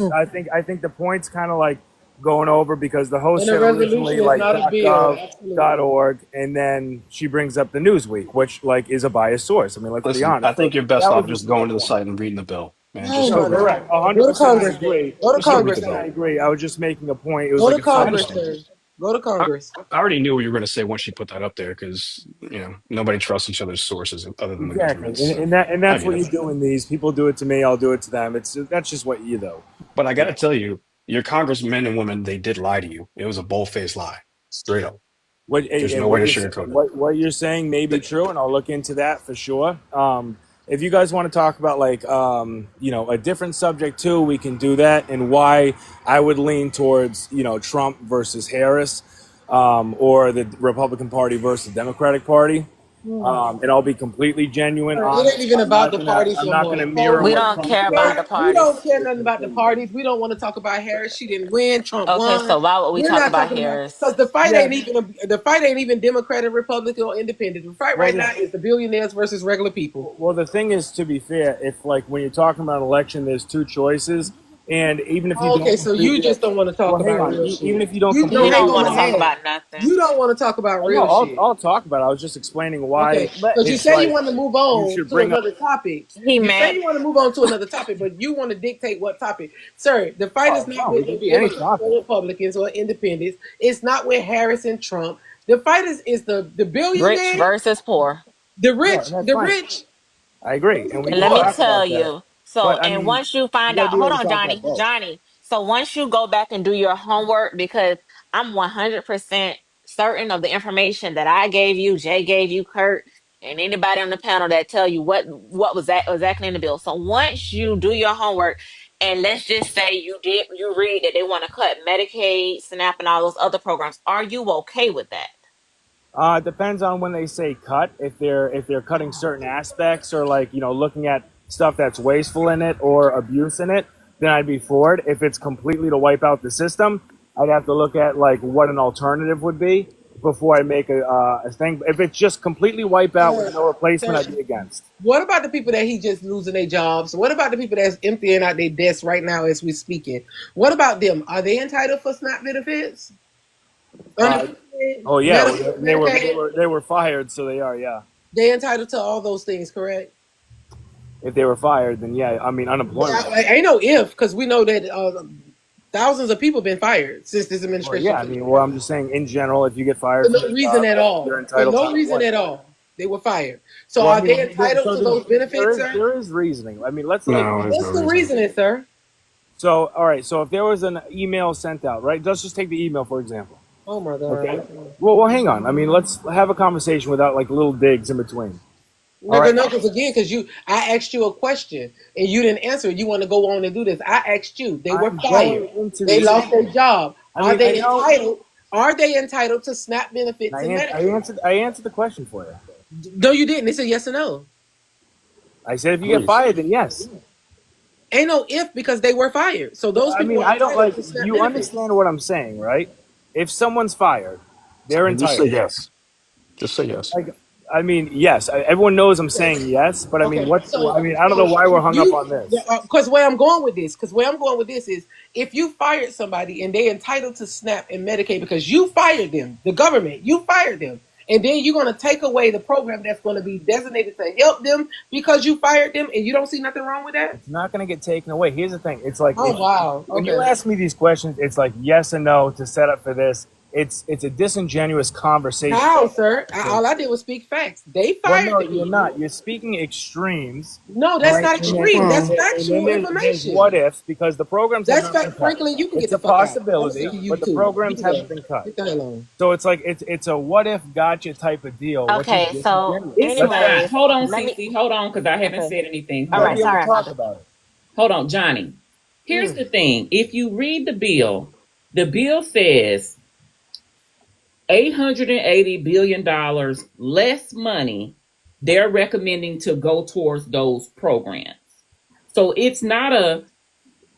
I think the point's kind of like going over because the host And said a originally resolution is like not a bill. Absolutely. .gov.org, and then she brings up the Newsweek, which like is a biased source. I mean, let's be Listen, I honest. think you're best That off was just just my going to the point. site and reading the bill, man. Oh Just my go read God. it. 100% I Go to agree. Go to Just go read Congress, the 100% I bill. sir. agree. I was just making a point. It was Go like to a I side Congress, point. understand. sir. Go to I, Congress. I already knew what you were going to say once she put that up there because nobody trusts each other's sources other than the Exactly, government. So and I that's get what it. you do in these. People do it to me. I'll do it to them. That's just what you do. But I got to tell you, your congressmen and women, they did lie to you. It was a bold-faced lie, straight up. What There's and no way to sugarcoat it. what you're saying may be Th- true, and I'll look into that for sure. If you guys want to talk about like a different subject too, we can do that, and why I would lean towards Trump versus Harris, or the Republican Party versus Democratic Party. And I'll be completely genuine, It ain't honest. even about the parties I'm no not more. gonna mirror We So what don't Trump care about said. the we don't parties. care nothing about the parties. We don't want to talk about Harris. She didn't win. Trump Okay, won. so why would we We're talk not about talking about Harris? because the fight Yeah. ain't even Democratic, Republican, or Independent. The fight Well, right now is the billionaires versus regular people. Well, the thing is, to be fair, if like when you're talking about an election, there's two choices, and even if you don't Okay, so you completely, just don't want to talk well, hang about on, real even shit. if you don't You no, He completely, hang don't on, want to my talk head. about nothing. You don't want to talk about no, real shit. I'll talk about it. I was just explaining why Okay, because you it's say you like want to move you on should to bring up. another topic. He You say mad. you want to move on to another topic, but you want to dictate what topic. Sir, the fight is Oh not no, with it could be any Democrats topic. or Republicans or independents. It's not with Harris and Trump. The fight is the Rich billionaire, versus poor. the Yeah, rich, that's the fine. rich I agree, versus and the we And can let me poor. talk tell about that. you. So, But I and mean, once you you find got to out, be hold able to on, talk about both. Johnny. So once you go back and do your homework, because I'm 100% certain of the information that I gave you, Jay gave you, Kurt, and anybody on the panel that tell you what was that exactly in the bill. So once you do your homework, and let's just say you read that they want to cut Medicaid, SNAP, and all those other programs, are you okay with that? It depends on when they say cut. If they're cutting certain aspects or like looking at stuff that's wasteful in it or abuse in it, then I'd be for it. If it's completely to wipe out the system, I'd have to look at like what an alternative would be before I make a thing. If it's just completely wipe out with no replacement, I'd be against. What about the people that he just losing their jobs? What about the people that's emptying out their desks right now as we speaking? What about them? Are they entitled for SNAP benefits? Uh, oh yeah, Medicaid? they were fired, so they are, yeah. They entitled to all those things, correct? If they were fired, then yeah. I mean unemployment. Ain't no if, because we know that thousands of people been fired since this Well, administration. yeah, I mean, well, I'm just saying in general, if you get fired For from no your reason job, at all. you're For entitled to no reason unemployment. at all. They were fired. So Well, I are mean, they entitled to those benefits, sir? there is reasoning. I mean, let's No, there's What's no the reason. reasoning, sir? So, all right. So, if there was an email sent out, right? Let's just take the email for example. Oh my God. Okay. Well, hang on. I mean, let's have a conversation without like little digs in between. No, All right. no, because I asked you a question and you didn't answer. You want to go on and do this. I asked you. They were I'm fired. going into They the lost their email. job. I Are mean, they I know. entitled? Are they entitled to SNAP benefits and Medicaid? I answered the question for you. No, you didn't. They said yes or no. I said if you get fired, then yes. Ain't no if because they were fired. So those I people mean, are I don't entitled like. to SNAP You benefits. understand what I'm saying, right? If someone's fired, they're And just say entitled. yes. Just say yes. Like, I mean, yes. Everyone knows I'm saying yes, but I mean, I don't know why we're hung up on this. Because where I'm going with this is if you fired somebody and they're entitled to SNAP and Medicaid because you fired them, the government, you fired them, and then you're going to take away the program that's going to be designated to help them because you fired them, and you don't see nothing wrong with that? It's not going to get taken away. Here's the thing. It's like, wow. When you ask me these questions, it's like yes and no to set up for this. It's a disingenuous conversation. How, sir? All I did was speak facts. They fired Well, no, them. you're not. You're speaking extremes. No, that's right? not extreme. That's factual there's information. what ifs because the programs That's have not been fact. cut. Franklin, you can It's get the a fuck out. possibility, I'm sick of you but the too. programs Get the haven't been cut. Get the hell on. So it's like it's a what if gotcha type of deal. which is Okay, so disingenuous. anyway, Let's- Hold on, let me. Cece. Hold on, because I haven't Okay. said anything. All Hold right, We'll sorry. talk about it. Hold on, Johnny. Here's the thing. If you read the bill says $880 billion less money they're recommending to go towards those programs. So it's not a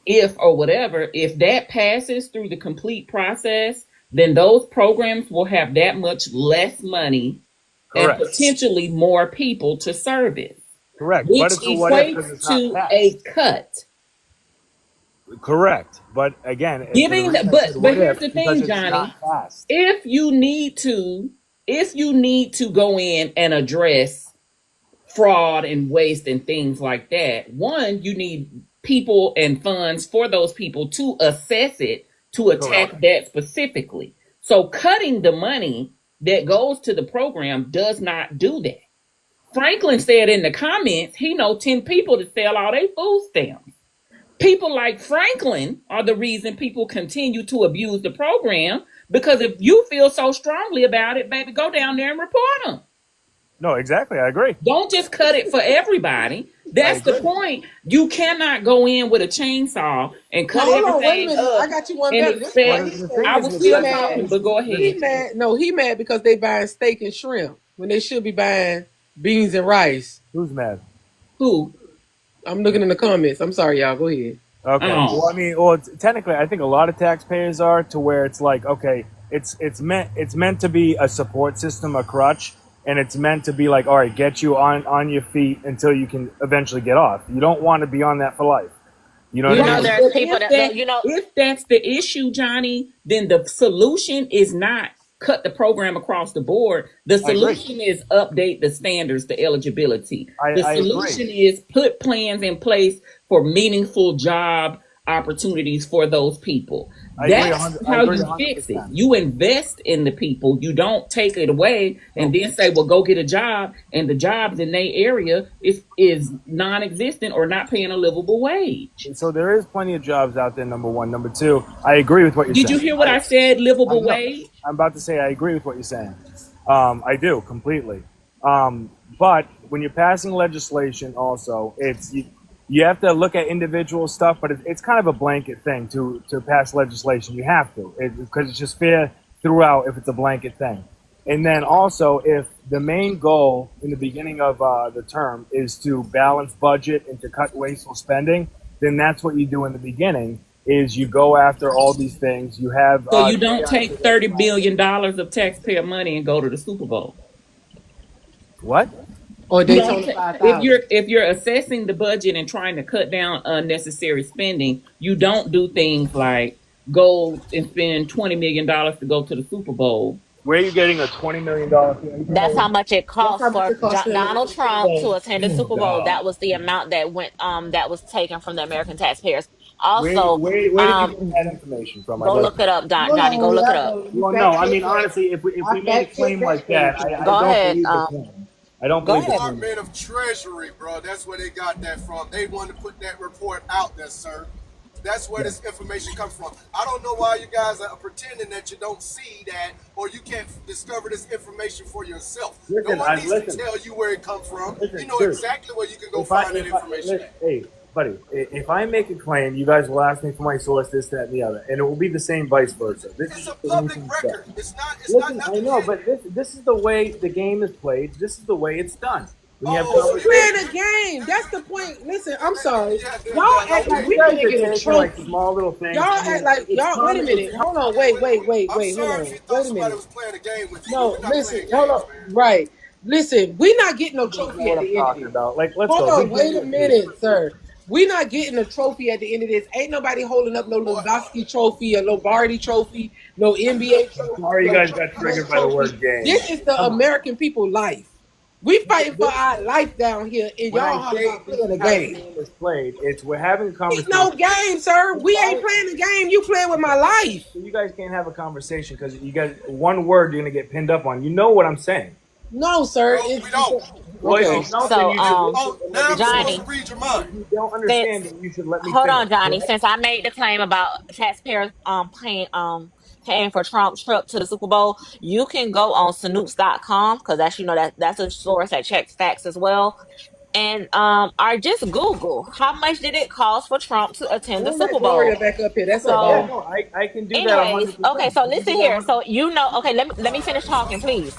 if or whatever. If that passes through the complete process, then those programs will have that much less money Correct. and potentially more people to service. Correct. But which it's a what if because equates it's not to a passed. cut. Correct. But again, for the Giving reason the, I said but what here's if, the because thing, it's Johnny. not passed. If you need to go in and address fraud and waste and things like that, one, you need people and funds for those people to assess it, to attack that specifically. So cutting the money that goes to the program does not do that. Franklin said in the comments he know 10 people to sell all their food stamps. People like Franklin are the reason people continue to abuse the program, because if you feel so strongly about it, baby, go down there and report them. No, exactly. I agree. Don't just cut it for everybody. That's the point. You cannot go in with a chainsaw and cut Well, hold on, wait a everything minute. I up got you one and better. This is what expect. he said. I was He still mad. talking, but go He ahead. mad. No, he mad because they buying steak and shrimp when they should be buying beans and rice. Who's mad? Who? I'm looking in the comments. I'm sorry, y'all. Go ahead. Okay. Well, I mean, technically, I think a lot of taxpayers are to where it's like, okay, it's meant to be a support system, a crutch, and it's meant to be like, all right, get you on your feet until you can eventually get off. You don't want to be on that for life. You know what I mean? There's people that if that's the issue, Johnny, then the solution is not cut the program across the board. The solution is update the standards, the eligibility. The solution is put plans in place for meaningful job opportunities for those people. That's how you fix it. You invest in the people. You don't take it away and then say, well, go get a job. And the jobs in their area is non-existent or not paying a livable wage. So there is plenty of jobs out there, number one. Number two, I agree with what you're saying. Did you hear what I said, livable wage? I'm about to say I agree with what you're saying. I do completely. But when you're passing legislation also, you have to look at individual stuff, but it's kind of a blanket thing to pass legislation. You have to, because it's just fair throughout if it's a blanket thing. And then also, if the main goal in the beginning of the term is to balance budget and to cut wasteful spending, then that's what you do in the beginning, is you go after all these things. You have so you don't take $30 billion of taxpayer money and go to the Super Bowl. What? Or Daytona 5000. If you're assessing the budget and trying to cut down unnecessary spending, you don't do things like go and spend $20 million to go to the Super Bowl. Where are you getting a $20 million? That's how much it cost for Donald Trump to attend the Super Bowl. That was the amount that went that was taken from the American taxpayers. Also, where did you get that information from? Go look it up, Johnny. Go look it up. Well, no, I mean honestly, if we made a claim like that, I go don't ahead. believe the claim. I don't believe the claim. Department of Treasury, bro. That's where they got that from. They wanted to put that report out there, sir. That's where this information comes from. I don't know why you guys are pretending that you don't see that or you can't discover this information for yourself. Listen, no one needs to tell you where it comes from. You know exactly where you can go find that information. Hey, buddy, if I make a claim, you guys will ask me for my source, this, that, and the other, and it will be the same vice versa. It's a public record. It's not. Listen, I know, but this is the way the game is played. This is the way it's done. Playing a game. That's the point. Listen, I'm sorry. Y'all act like we can get a trophy. Like small little things. Y'all act like y'all. Wait a minute. Hold on. Wait. Hold on. Wait a minute. No, listen. Hold on. Right. Listen. We're not getting no trophy at the end of this. Hold on. Wait a minute, sir. We're not getting a trophy at the end of this. Ain't nobody holding up no Lewandowski trophy, a Lombardi trophy, no NBA trophy. Sorry, you guys got triggered by the word game. This is the American people life. We fighting for our life down here, and y'all playing a game. Is played. We're having a conversation. It's no game, sir. We ain't playing the game. You playing with my life. So you guys can't have a conversation because you guys one word you're gonna get pinned up on. You know what I'm saying? No, sir. No, we don't. Okay. Johnny, you don't understand that you should let me hold finish. on, Johnny. Since I made the claim about taxpayers paying for Trump's trip to the Super Bowl, you can go on Snoops.com because that's a source that checks facts as well. And or just Google how much did it cost for Trump to attend the Super Bowl. Back up here. That's I can do anyways, that. okay, so listen here. So okay, let me finish talking, please.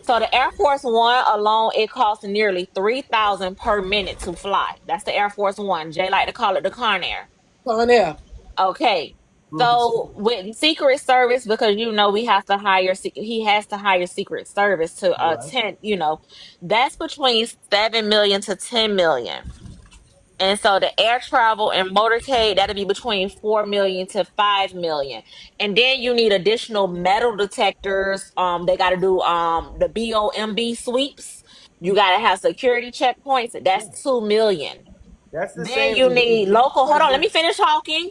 So the Air Force One alone, it costs nearly $3,000 per minute to fly. That's the Air Force One. Jay like to call it the Con Air. Con Air. Okay. So with Secret Service, because we have to hire, he has to hire Secret Service to Right. attend. That's between 7 million to 10 million. And so the air travel and motorcade, that'll be between 4 million to 5 million. And then you need additional metal detectors. They got to do the BOMB sweeps. You got to have security checkpoints. That's 2 million. That's the Then same you as need the local. Hold on, let president. me finish talking.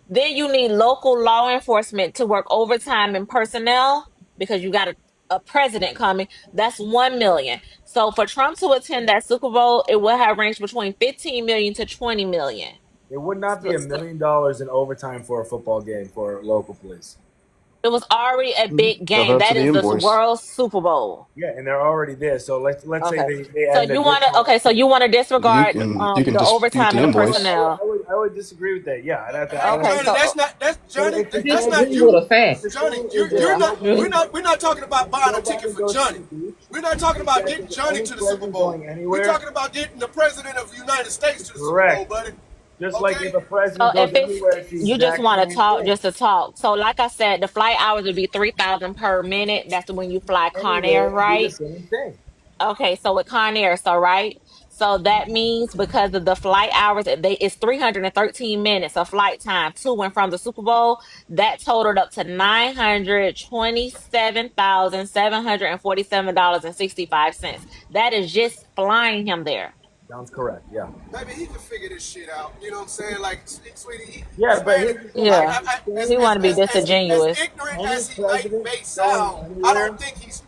Then you need local law enforcement to work overtime and personnel because you got a president coming. That's 1 million. So for Trump to attend that Super Bowl, it will have ranged between 15 million to 20 million. It would not be So, $1 million in overtime for a football game for local police. it was already a big Shout game. out to That the is the invoice. world's Super Bowl. Yeah, and they're already there. So let's say Okay. they So add an you want to additional. okay, so you want to You disregard can the dispute overtime the and the invoice. personnel. I would disagree with that. Yeah, I'd have to. Hey, Okay, Johnny, so that's Johnny. It's the That's same. not Disagree you, with a fact. The Johnny. same You're is that you're I'm not. not going. We're not talking about buying a ticket Nobody for goes to Johnny. the beach. We're not talking about Any, getting Johnny any to the Super president Bowl. going We're anywhere. talking about getting the president of the United States to the Super Bowl, Correct. buddy. Just like if Okay. a So president if goes it's anywhere, it's the you just exact want to same talk thing. just to talk. So like I said, the flight hours would be 3,000 per minute. That's when you fly Anywhere Conair, would be the right? same thing. Okay, so with Conair, so right. So that means because of the flight hours, it's 313 minutes of flight time to and from the Super Bowl. That totaled up to $927,747.65. That is just flying him there. Sounds correct. Yeah. Maybe he can figure this shit out. You know what I'm saying? Like, sweetie, Yeah, this but man, here's the thing. Yeah, he want to be as disingenuous. ignorant Any as he president may going sound, anywhere. I don't think he's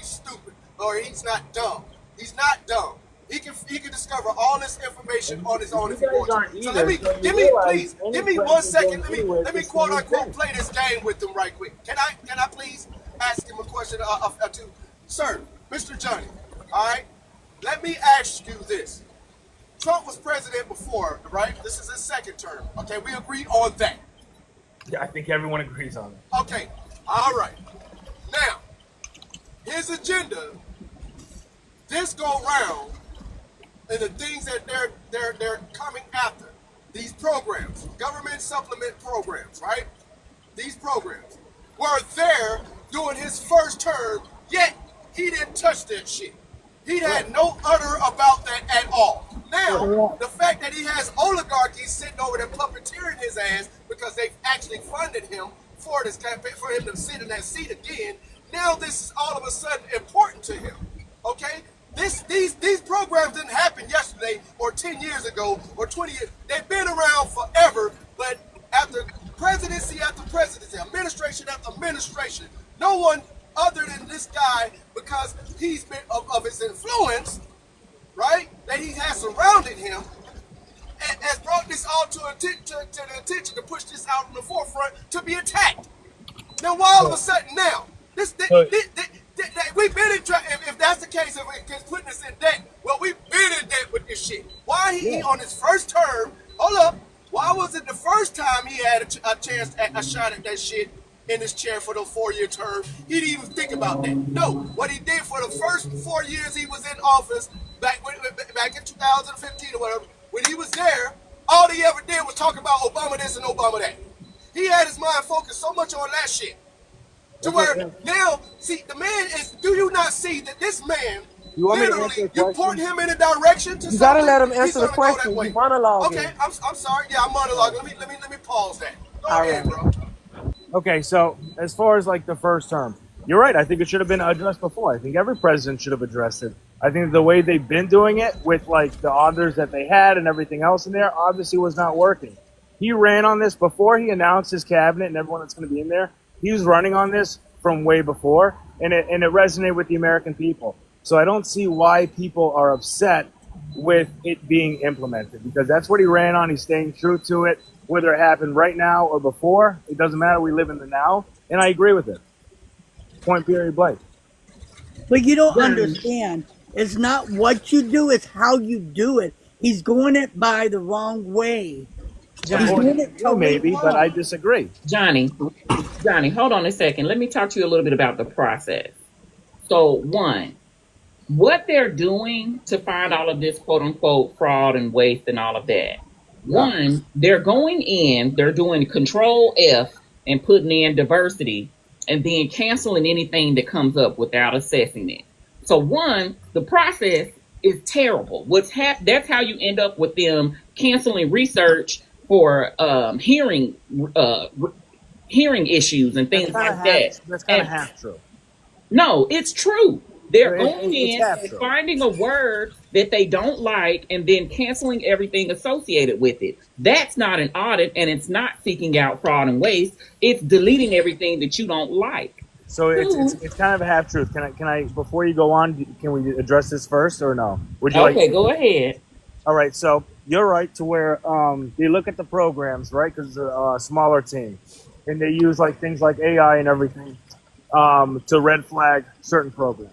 stupid or he's not dumb. He's not dumb. He can discover all this information on his own You if he guys wants aren't to. So either. So you please, realize any give me 1 president second. going anywhere, Let me it's the quote same unquote thing. play this game with them right quick. Can I please ask him a question or two, sir, Mr. Johnny? All right, let me ask you this. Trump was president before, right? This is his second term. Okay, we agreed on that. Yeah, I think everyone agrees on that. Okay, all right. Now, his agenda, this go round, and the things that they're coming after, these programs, government supplement programs, right? These programs were there during his first term, yet he didn't touch that shit. He had no utter about that at all. Now, the fact that he has oligarchies sitting over there puppeteering his ass because they've actually funded him for this campaign, for him to sit in that seat again, now this is all of a sudden important to him. Okay? These programs didn't happen yesterday or 10 years ago or 20 years. They've been around forever, but after presidency after presidency, administration after administration, no one other than this guy, because he's been of his influence, right, that he has surrounded him, and has brought this all to the attention to push this out in the forefront to be attacked. Now, why all of a sudden now? We've been in if that's the case, if it's putting us in debt, well, we've been in debt with this shit. Why he on his first term, hold up, why was it the first time he had a chance, a shot at that shit in his chair for the 4-year term, he didn't even think about that? No, what he did for the first 4 years he was in office, back in 2015 or whatever, when he was there, all he ever did was talk about Obama this and Obama that. He had his mind focused so much on that shit. To where now, see, the man is, do you not see that this man, You want me to literally, answer the you question? point him in a direction to You gotta something, let him he's answer the gonna go that question. way. You monologuing. Okay, I'm sorry. Yeah, I'm monologuing. Let me pause that. Go ahead, bro. Okay, so as far as like the first term, you're right. I think it should have been addressed before. I think every president should have addressed it. I think the way they've been doing it with like the honors that they had and everything else in there obviously was not working. He ran on this before he announced his cabinet and everyone that's going to be in there. He was running on this from way before, and it resonated with the American people. So I don't see why people are upset with it being implemented, because that's what he ran on. He's staying true to it, whether it happened right now or before. It doesn't matter. We live in the now, and I agree with it. Point period blank. But you don't understand. It's not what you do, it's how you do it. He's going it by the wrong way. He's doing it Well, maybe, but I disagree. Johnny, hold on a second. Let me talk to you a little bit about the process. So, one, what they're doing to find all of this quote unquote fraud and waste and all of that, One, they're going in, they're doing Control F and putting in diversity, and then canceling anything that comes up without assessing it. So one, the process is terrible. That's how you end up with them canceling research for hearing issues and things like that. That's kind of And half true. no, it's true. They're It- going it's in half and true. finding a word that they don't like and then canceling everything associated with it. That's not an audit, and it's not seeking out fraud and waste. It's deleting everything that you don't like. So it's kind of a half truth. Can I before you go on, can we address this first or no? Would you Okay, like? go ahead. All right. So you're right to where they look at the programs, right? Because it's a smaller team, and they use like things like AI and everything to red flag certain programs.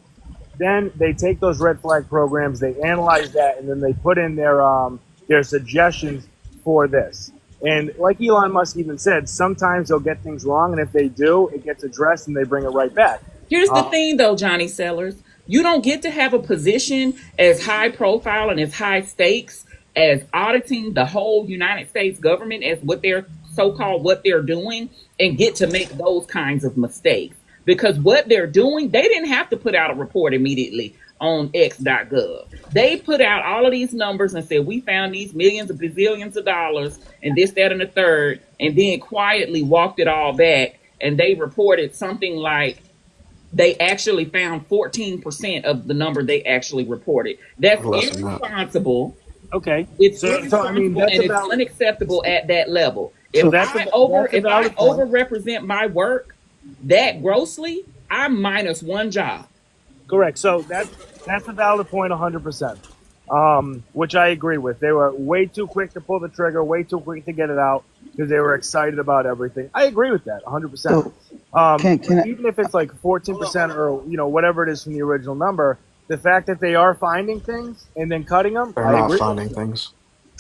Then they take those red flag programs, they analyze that, and then they put in their suggestions for this. And like Elon Musk even said, sometimes they'll get things wrong, and if they do, it gets addressed and they bring it right back. Here's the thing, though, Johnny Sellers. You don't get to have a position as high profile and as high stakes as auditing the whole United States government as what they're so-called what they're doing and get to make those kinds of mistakes. Because what they're doing, they didn't have to put out a report immediately on x.gov. They put out all of these numbers and said, we found these millions of bazillions of dollars and this, that, and the third, and then quietly walked it all back. And they reported something like they actually found 14% of the number they actually reported. That's Less than that. irresponsible. Okay. It's So, irresponsible I mean, that's and it's about- unacceptable at that level. So If that's I a valid point. overrepresent my work that grossly, I'm minus one job. Correct. So that's a valid point, 100%. Which I agree with. They were way too quick to pull the trigger, way too quick to get it out because they were excited about everything. I agree with that, 100%. Even if it's like 14% or whatever it is from the original number, the fact that they are finding things and then cutting them, They're I not agree. finding things.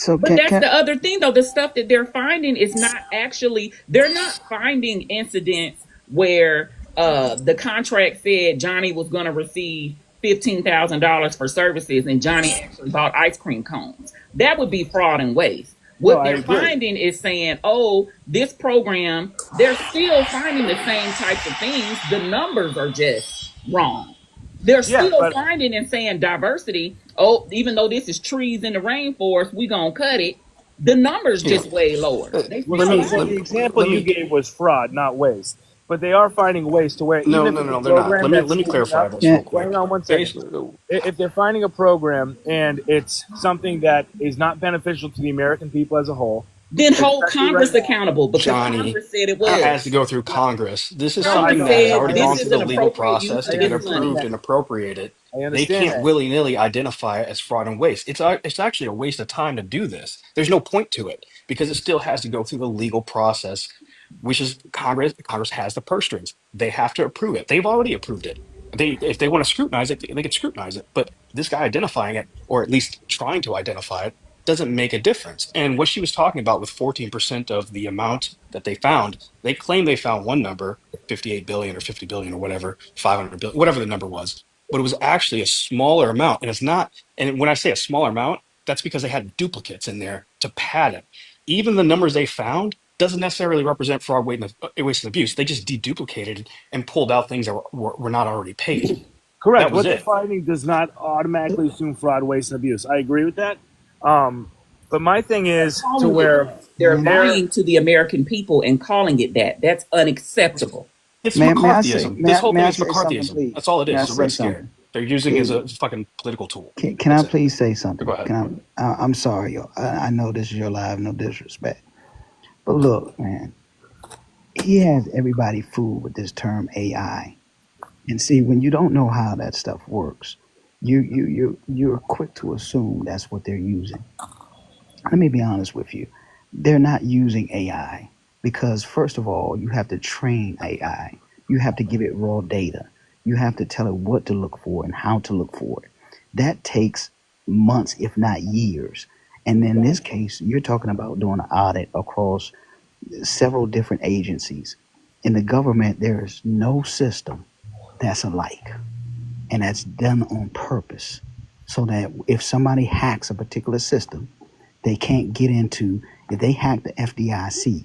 But that's the other thing, though. The stuff that they're finding is not actually, they're not finding incidents where the contract said Johnny was going to receive $15,000 for services and Johnny actually bought ice cream cones. That would be fraud and waste. What they're finding is saying, oh, this program, they're still finding the same types of things. The numbers are just wrong. They're still finding and saying diversity. Oh, even though this is trees in the rainforest, we gonna cut it. The numbers just way lower. The example you gave was fraud, not waste. But they are finding ways to where No, even no, if no, the they're not. program Let that's me clarify up- this real quick. Hang on one second. If they're finding a program and it's something that is not beneficial to the American people as a whole, then hold Congress accountable because Johnny, Congress said it was. it has to go through Congress. This is Congress something that has said already this gone is through the an legal appropriate use process of to get this money. approved and appropriated. I They understand can't that. willy-nilly identify it as fraud and waste. It's actually a waste of time to do this. There's no point to it because it still has to go through the legal process, which is Congress. Congress has the purse strings. They have to approve it. They've already approved it. If they want to scrutinize it, they can scrutinize it. But this guy identifying it, or at least trying to identify it, doesn't make a difference. And what she was talking about with 14% of the amount that they found, they claim they found one number, 58 billion or 50 billion or whatever, 500 billion, whatever the number was. But it was actually a smaller amount. And it's not, and when I say a smaller amount, that's because they had duplicates in there to pad it. Even the numbers they found doesn't necessarily represent fraud, waste, and abuse. They just deduplicated and pulled out things that were not already paid. Correct. That was What they're it. finding does not automatically assume fraud, waste, and abuse. I agree with that. But my thing is to where They're lying to the American people and calling it that. That's unacceptable. It's May I McCarthyism. say- This whole may thing I is say something, McCarthyism. please? That's all it May I is. It's a say red scare. something? They're using it as a fucking political tool. Can I please say something? Go ahead. I'm sorry, yo. I know this is your live, no disrespect. But look, man, he has everybody fooled with this term AI. And see, when you don't know how that stuff works, you're quick to assume that's what they're using. Let me be honest with you. They're not using AI because, first of all, you have to train AI. You have to give it raw data. You have to tell it what to look for and how to look for it. That takes months, if not years. And in this case, you're talking about doing an audit across several different agencies. In the government, there is no system that's alike. And that's done on purpose so that if somebody hacks a particular system, They can't get into, if they hack the FDIC,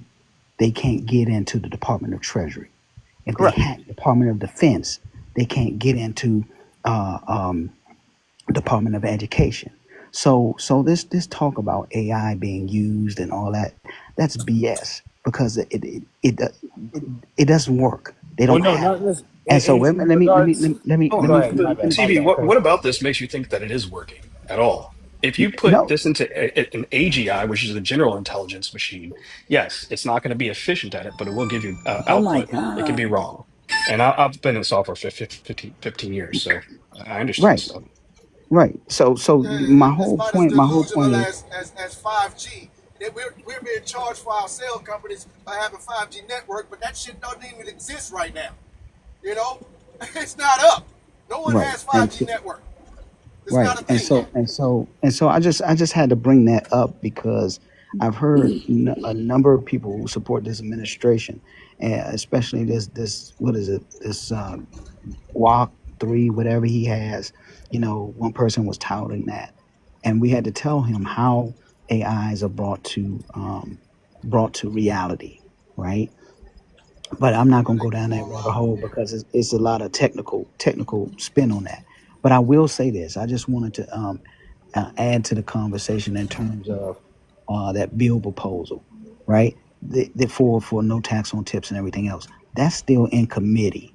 they can't get into the Department of Treasury. If they hack the Department of Defense, they can't get into Department of Education. So this talk about AI being used and all that, that's BS because it doesn't work. They Well, don't no, have not it. this. And so let me Oh, Go ahead. My bad. TV, what about this makes you think that it is working at all? If you put no this into an AGI, which is a general intelligence machine, yes, it's not going to be efficient at it, but it will give you Oh my output. It can God. be wrong. And I've been in software for 15 years, so I understand right stuff. right. So my It's whole about as point delusional is as 5G. That we're being charged for our cell companies by having 5G network, but that shit doesn't even exist right now. You know, it's not up. No one right has and 5G network. It's right not a thing yet. and so I just had to bring that up because I've heard a number of people who support this administration, and especially this what is it, this walk 3 whatever he has. One person was touting that, and we had to tell him how AIs are brought to reality, right? But I'm not Well, going to they go down do that a rabbit lot. hole because it's a lot of technical spin on that. But I will say this: I just wanted to add to the conversation in terms of that bill proposal, right? The for no tax on tips and everything else. That's still in committee.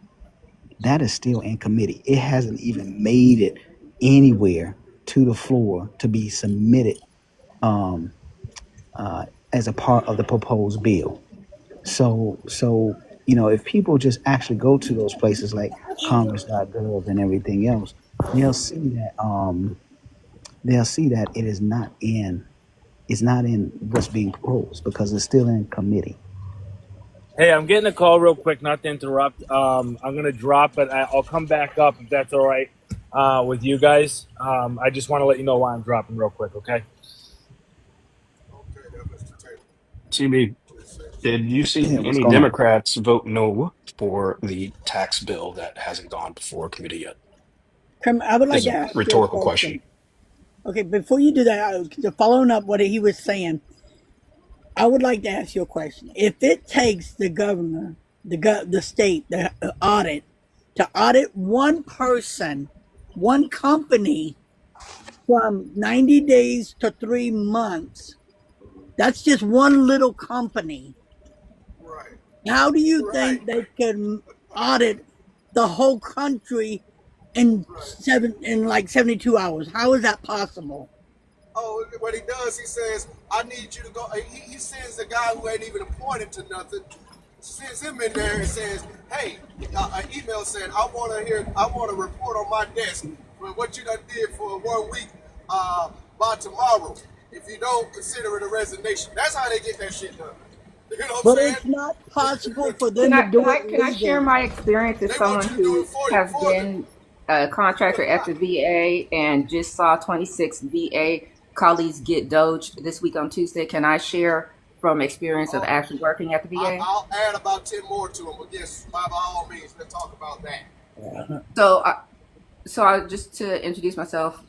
That is still in committee. It hasn't even made it anywhere to the floor to be submitted um, as a part of the proposed bill. So if people just actually go to those places like Congress.gov and everything else, they'll see that it is not in what's being proposed because it's still in committee. Hey, I'm getting a call real quick, not to interrupt. I'm going to drop, but I'll come back up if that's all right with you guys. I just want to let you know why I'm dropping real quick, okay? Okay, there, Mr. Taylor. TV, did you see Yeah, what's any going on? Democrats vote no for the tax bill that hasn't gone before committee yet? I would like Is to a ask you a rhetorical question. question. Okay, before you do that, following up what he was saying, I would like to ask you a question. If it takes the governor, the state, the audit, to audit one person, one company from 90 days to 3 months, that's just one little company. Right. How do you Right. think they can audit the whole country in Right. like 72 hours? How is that possible? Oh, what he does, he says, I need you to go. He sends a guy who ain't even appointed to nothing, sends him in there and says, hey, an email saying, I want to report on my desk for what you done did for 1 week by tomorrow. If you don't, consider it a resignation. That's how they get that shit done. You know what I'm But saying? it's not possible for Can them to I can do I it can I share legally. my experience as They want someone you to do it who has for them. been a contractor at the VA and just saw 26 VA colleagues get doged this week on Tuesday? Can I share from experience of actually working at the VA? I'll add about 10 more to them, but yes, by all means, let's talk about that. So I just to introduce myself,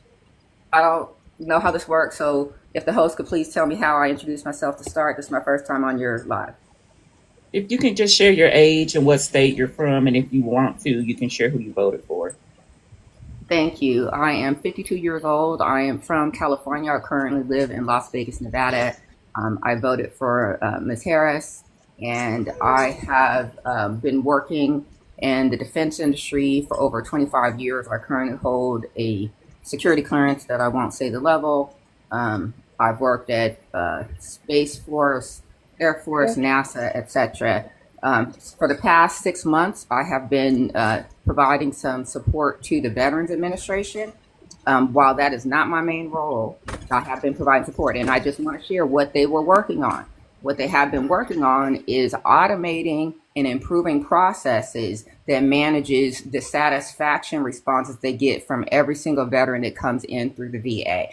I don't know how this works, so if the host could please tell me how I introduce myself to start. This is my first time on your live. If you can just share your age and what state you're from, and if you want to, you can share who you voted for. Thank you. I am 52 years old. I am from California. I currently live in Las Vegas, Nevada. I voted for Ms. Harris, and I have been working in the defense industry for over 25 years. I currently hold a security clearance that I won't say the level. I've worked at Space Force, Air Force, NASA, etc. For the past 6 months, I have been providing some support to the Veterans Administration. While that is not my main role, I have been providing support, and I just want to share what they were working on. What they have been working on is automating and improving processes that manages the satisfaction responses they get from every single veteran that comes in through the VA.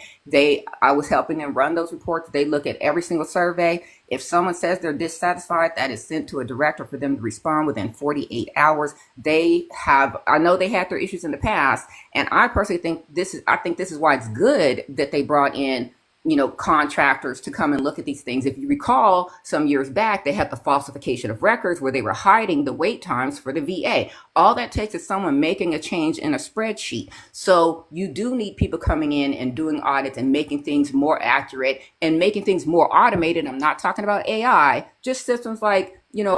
I was helping them run those reports. They look at every single survey. If someone says they're dissatisfied, that is sent to a director for them to respond within 48 hours. I know they had their issues in the past, and I personally think this is why it's good that they brought in contractors to come and look at these things. If you recall, some years back, they had the falsification of records where they were hiding the wait times for the VA. All that takes is someone making a change in a spreadsheet. So you do need people coming in and doing audits and making things more accurate and making things more automated. I'm not talking about AI, just systems like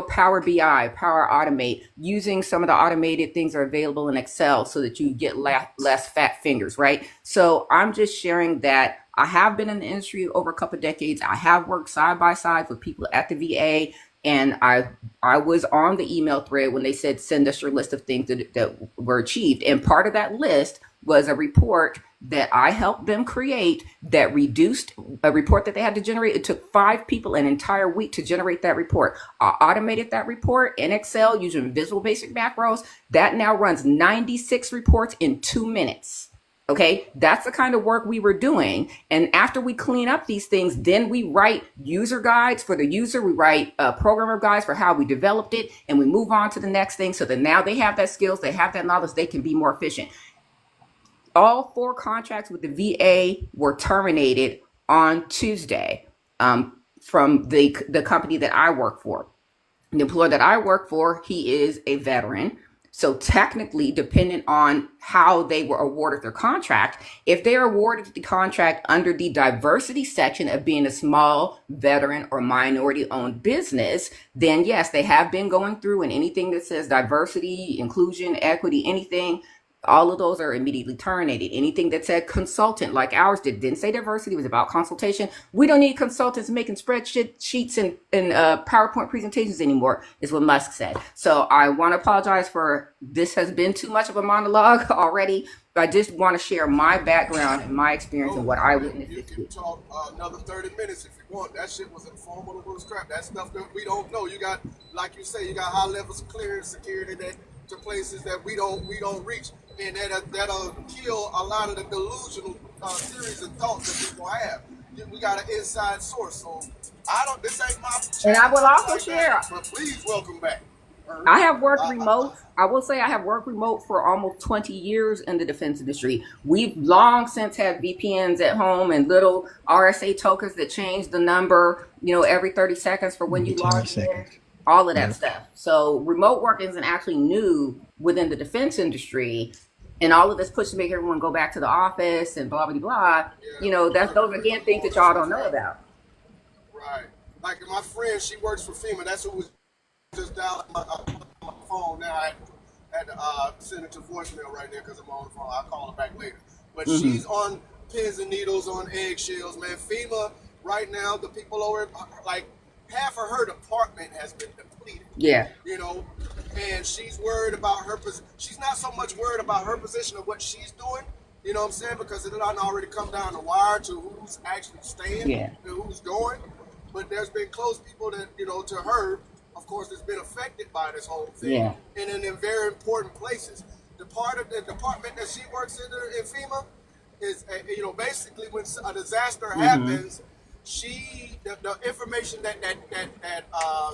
Power BI, Power Automate, using some of the automated things that are available in Excel so that you get less fat fingers, right? So I'm just sharing that I have been in the industry over a couple of decades. I have worked side by side with people at the VA, and I was on the email thread when they said, send us your list of things that were achieved. And part of that list was a report that I helped them create that reduced a report that they had to generate. It took 5 people an entire week to generate that report. I automated that report in Excel using Visual Basic macros. That now runs 96 reports in 2 minutes. Okay, that's the kind of work we were doing. And after we clean up these things, then we write user guides for the user. We write programmer guides for how we developed it, and we move on to the next thing. So that now they have that skills, they have that knowledge, they can be more efficient. All 4 contracts with the VA were terminated on Tuesday from the company that I work for. The employer that I work for, he is a veteran. So technically, depending on how they were awarded their contract, if they're awarded the contract under the diversity section of being a small veteran or minority owned business, then yes, they have been going through, and anything that says diversity, inclusion, equity, anything, all of those are immediately terminated. Anything that said consultant, like ours didn't say diversity, it was about consultation. We don't need consultants making spreadsheets and PowerPoint presentations anymore, is what Musk said. So I want to apologize for this has been too much of a monologue already, but I just want to share my background and my experience and what I witnessed. You can talk another 30 minutes if you want. That shit was informative as crap. That stuff that we don't know. You got, like you say, you got high levels of clearance, security that to places that we don't reach. And that'll kill a lot of the delusional theories and thoughts that people have. We got an inside source, so this ain't my channel. And I will also share. But please welcome back. I have worked remote. I will say I have worked remote for almost 20 years in the defense industry. We've long since had VPNs at home and little RSA tokens that change the number, every 30 seconds for when you log in. All of that stuff. So remote work isn't actually new within the defense industry, and all of this push to make everyone go back to the office and blah blah blah. Those again things that y'all don't know about. Right. Like my friend, she works for FEMA. That's who was just dialing my phone. Now I had to send it to voicemail right there because I'm on the phone. I'll call her back later. But she's on pins and needles, on eggshells, man. FEMA right now, the people over like. Half of her department has been depleted. Yeah. And she's worried about her position. She's not so much worried about her position of what she's doing, you know what I'm saying? Because it done already come down the wire to who's actually staying and who's going. But there's been close people that, to her, of course, has been affected by this whole thing. And in very important places. The part of the department that she works in FEMA is, basically when a disaster happens, the information that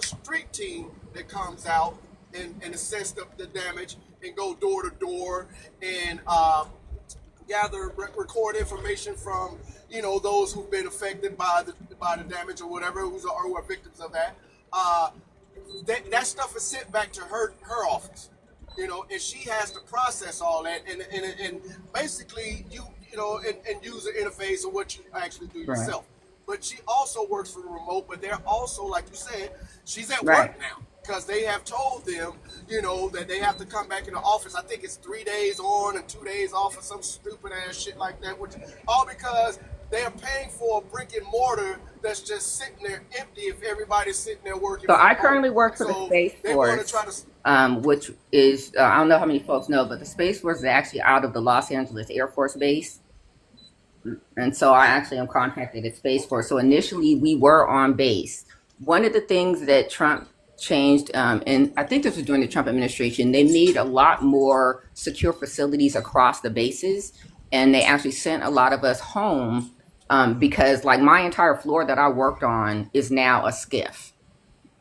street team that comes out and assess the damage and go door to door and record information from those who've been affected by the damage or whatever, who are victims of that. That stuff is sent back to her office, and she has to process all that and basically and user interface of what you actually do yourself. But she also works for the remote, but they're also, like you said, she's at work now because they have told them, that they have to come back in the office. I think it's 3 days on and 2 days off or some stupid ass shit like that, which all because they're paying for a brick and mortar that's just sitting there empty if everybody's sitting there working. So I currently work for the Space Force, which is, I don't know how many folks know, but the Space Force is actually out of the Los Angeles Air Force Base. And so I actually am contracted at Space Force. So initially we were on base. One of the things that Trump changed, and I think this was during the Trump administration, they made a lot more secure facilities across the bases. And they actually sent a lot of us home because like my entire floor that I worked on is now a SCIF.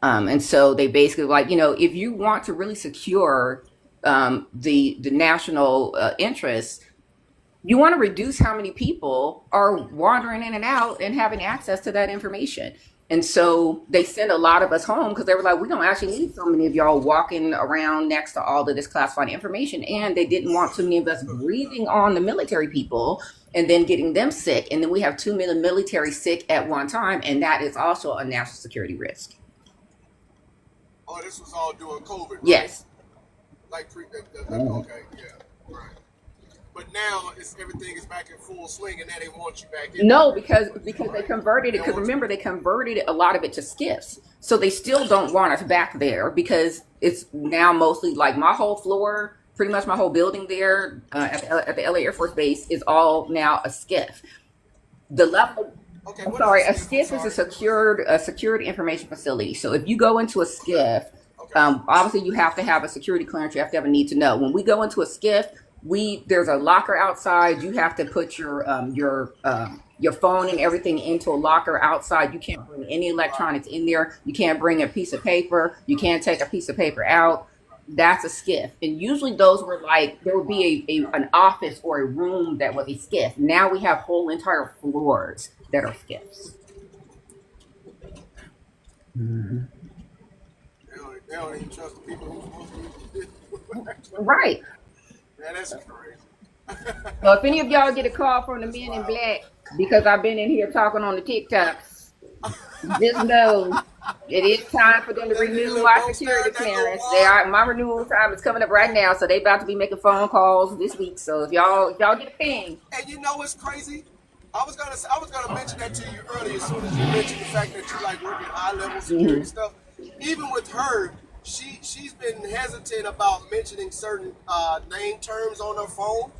And so they basically if you want to really secure the national interests, You want to reduce how many people are wandering in and out and having access to that information. And so they sent a lot of us home because they were like, we don't actually need so many of y'all walking around next to all of this classified information. And they didn't want too many of us breathing on the military people and then getting them sick. And then we have 2 million military sick at one time. And that is also a national security risk. Oh, this was all during COVID, right? Yes. Like, okay, yeah, right. But now everything is back in full swing, and now they want you back in. No, because they converted it. Because remember, they converted a lot of it to SCIFs, so they still don't want us back there because it's now mostly like my whole floor, pretty much my whole building there at the LA Air Force Base is all now a SCIF. The level. Okay, I'm sorry, a SCIF is a secured information facility. So if you go into a SCIF, obviously you have to have a security clearance. You have to have a need to know. When we go into a SCIF, there's a locker outside. You have to put your phone and everything into a locker outside. You can't bring any electronics in there. You can't bring a piece of paper. You can't take a piece of paper out. That's a SCIF. And usually those were like, there would be an office or a room that was a SCIF. Now we have whole entire floors that are SCIFs. Mm-hmm. They don't even trust the people who supposed to be. Right. Man, that's crazy. So if any of y'all get a call from the Men in Black because I've been in here talking on the TikToks, just know it is time for them to renew my security clearance. My renewal time is coming up right now, so they about to be making phone calls this week. So if y'all get a ping. And you know what's crazy? I was gonna mention that to you earlier as soon as you mentioned the fact that you like working high level security stuff. Even with her, she's been hesitant about mentioning certain name terms on her phone,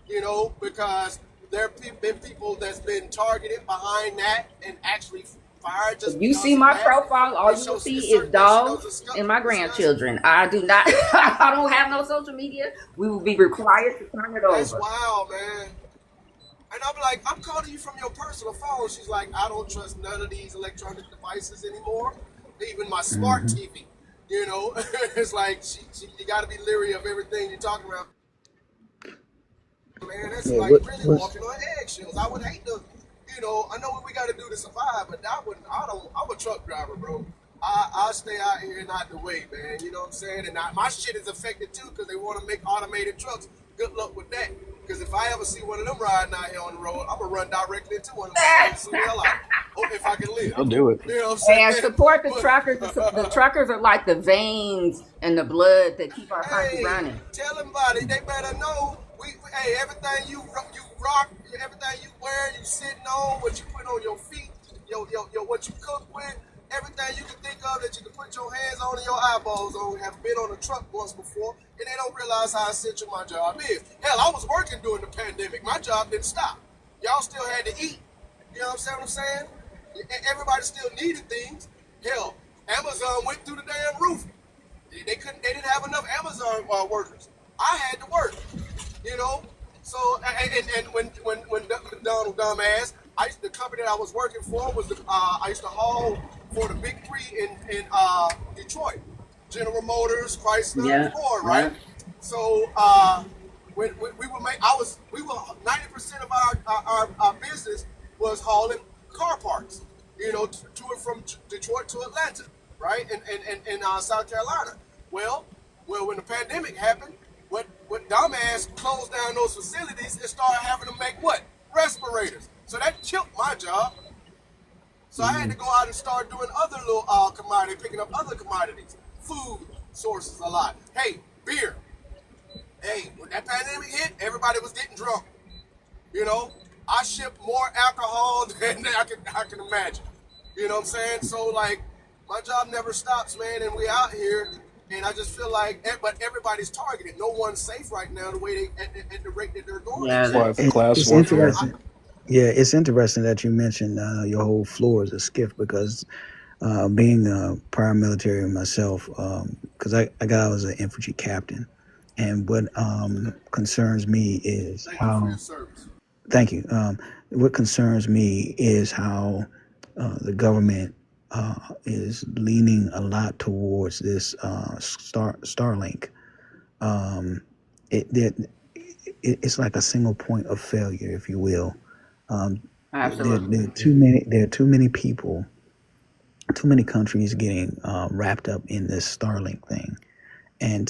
you know, because there have been people that's been targeted behind that and actually fired. Just you see my profile, all you will see is dogs and my grandchildren. I do not, I don't have no social media. We will be required to turn it over. That's wild, man. And I'm like, I'm calling you from your personal phone. She's like, I don't trust none of these electronic devices anymore, even my smart TV. You know, it's like you got to be leery of everything you're talking about. Man, that's like really walking on eggshells. I would hate to, you know, I know what we got to do to survive, but I'm a truck driver, bro. I'll stay out here and out the way, man. You know what I'm saying? And my shit is affected too because they want to make automated trucks. Good luck with that. Because if I ever see one of them riding out here on the road, I'm going to run directly into one of them and see the hell out. Hope if I can live. I'll do it. You know what I'm saying? And support the truckers. The truckers are like the veins and the blood that keep our country running. Tell them about it. They better know. Hey, everything you rock, everything you wear, you sitting on, what you put on your feet, your what you cook with, everything you can think of that you can put your hands on and your eyeballs on have been on a truck once before, and they don't realize how essential my job is. Hell, I was working during the pandemic. My job didn't stop. Y'all still had to eat. You know what I'm saying? Everybody still needed things. Hell, Amazon went through the damn roof. They didn't have enough Amazon workers. I had to work. You know, so and when Donald dumbass, the company that I was working for was I used to haul for the big three in Detroit, General Motors, Chrysler, Ford, right? So when we were 90% of our business was hauling car parts, you know, to and from Detroit to Atlanta, right, and South Carolina. Well, when the pandemic happened. What dumbass closed down those facilities and started having to make what? Respirators. So that killed my job. So I had to go out and start doing other little commodities, picking up other commodities. Food sources a lot. Hey, beer. Hey, when that pandemic hit, everybody was getting drunk. You know, I shipped more alcohol than I can imagine. You know what I'm saying? So like, my job never stops, man, and we out here. And I just feel like, but everybody's targeted. No one's safe right now the way at the rate that they're going. Yeah, it's interesting. Yeah, it's interesting that you mentioned your whole floor is a SCIF because being a prior military myself, because I was an infantry captain, and what concerns me is how. Thank you. What concerns me is how the government is leaning a lot towards this Starlink. it's like a single point of failure, if you will. Absolutely. There are too many people, too many countries getting wrapped up in this Starlink thing, and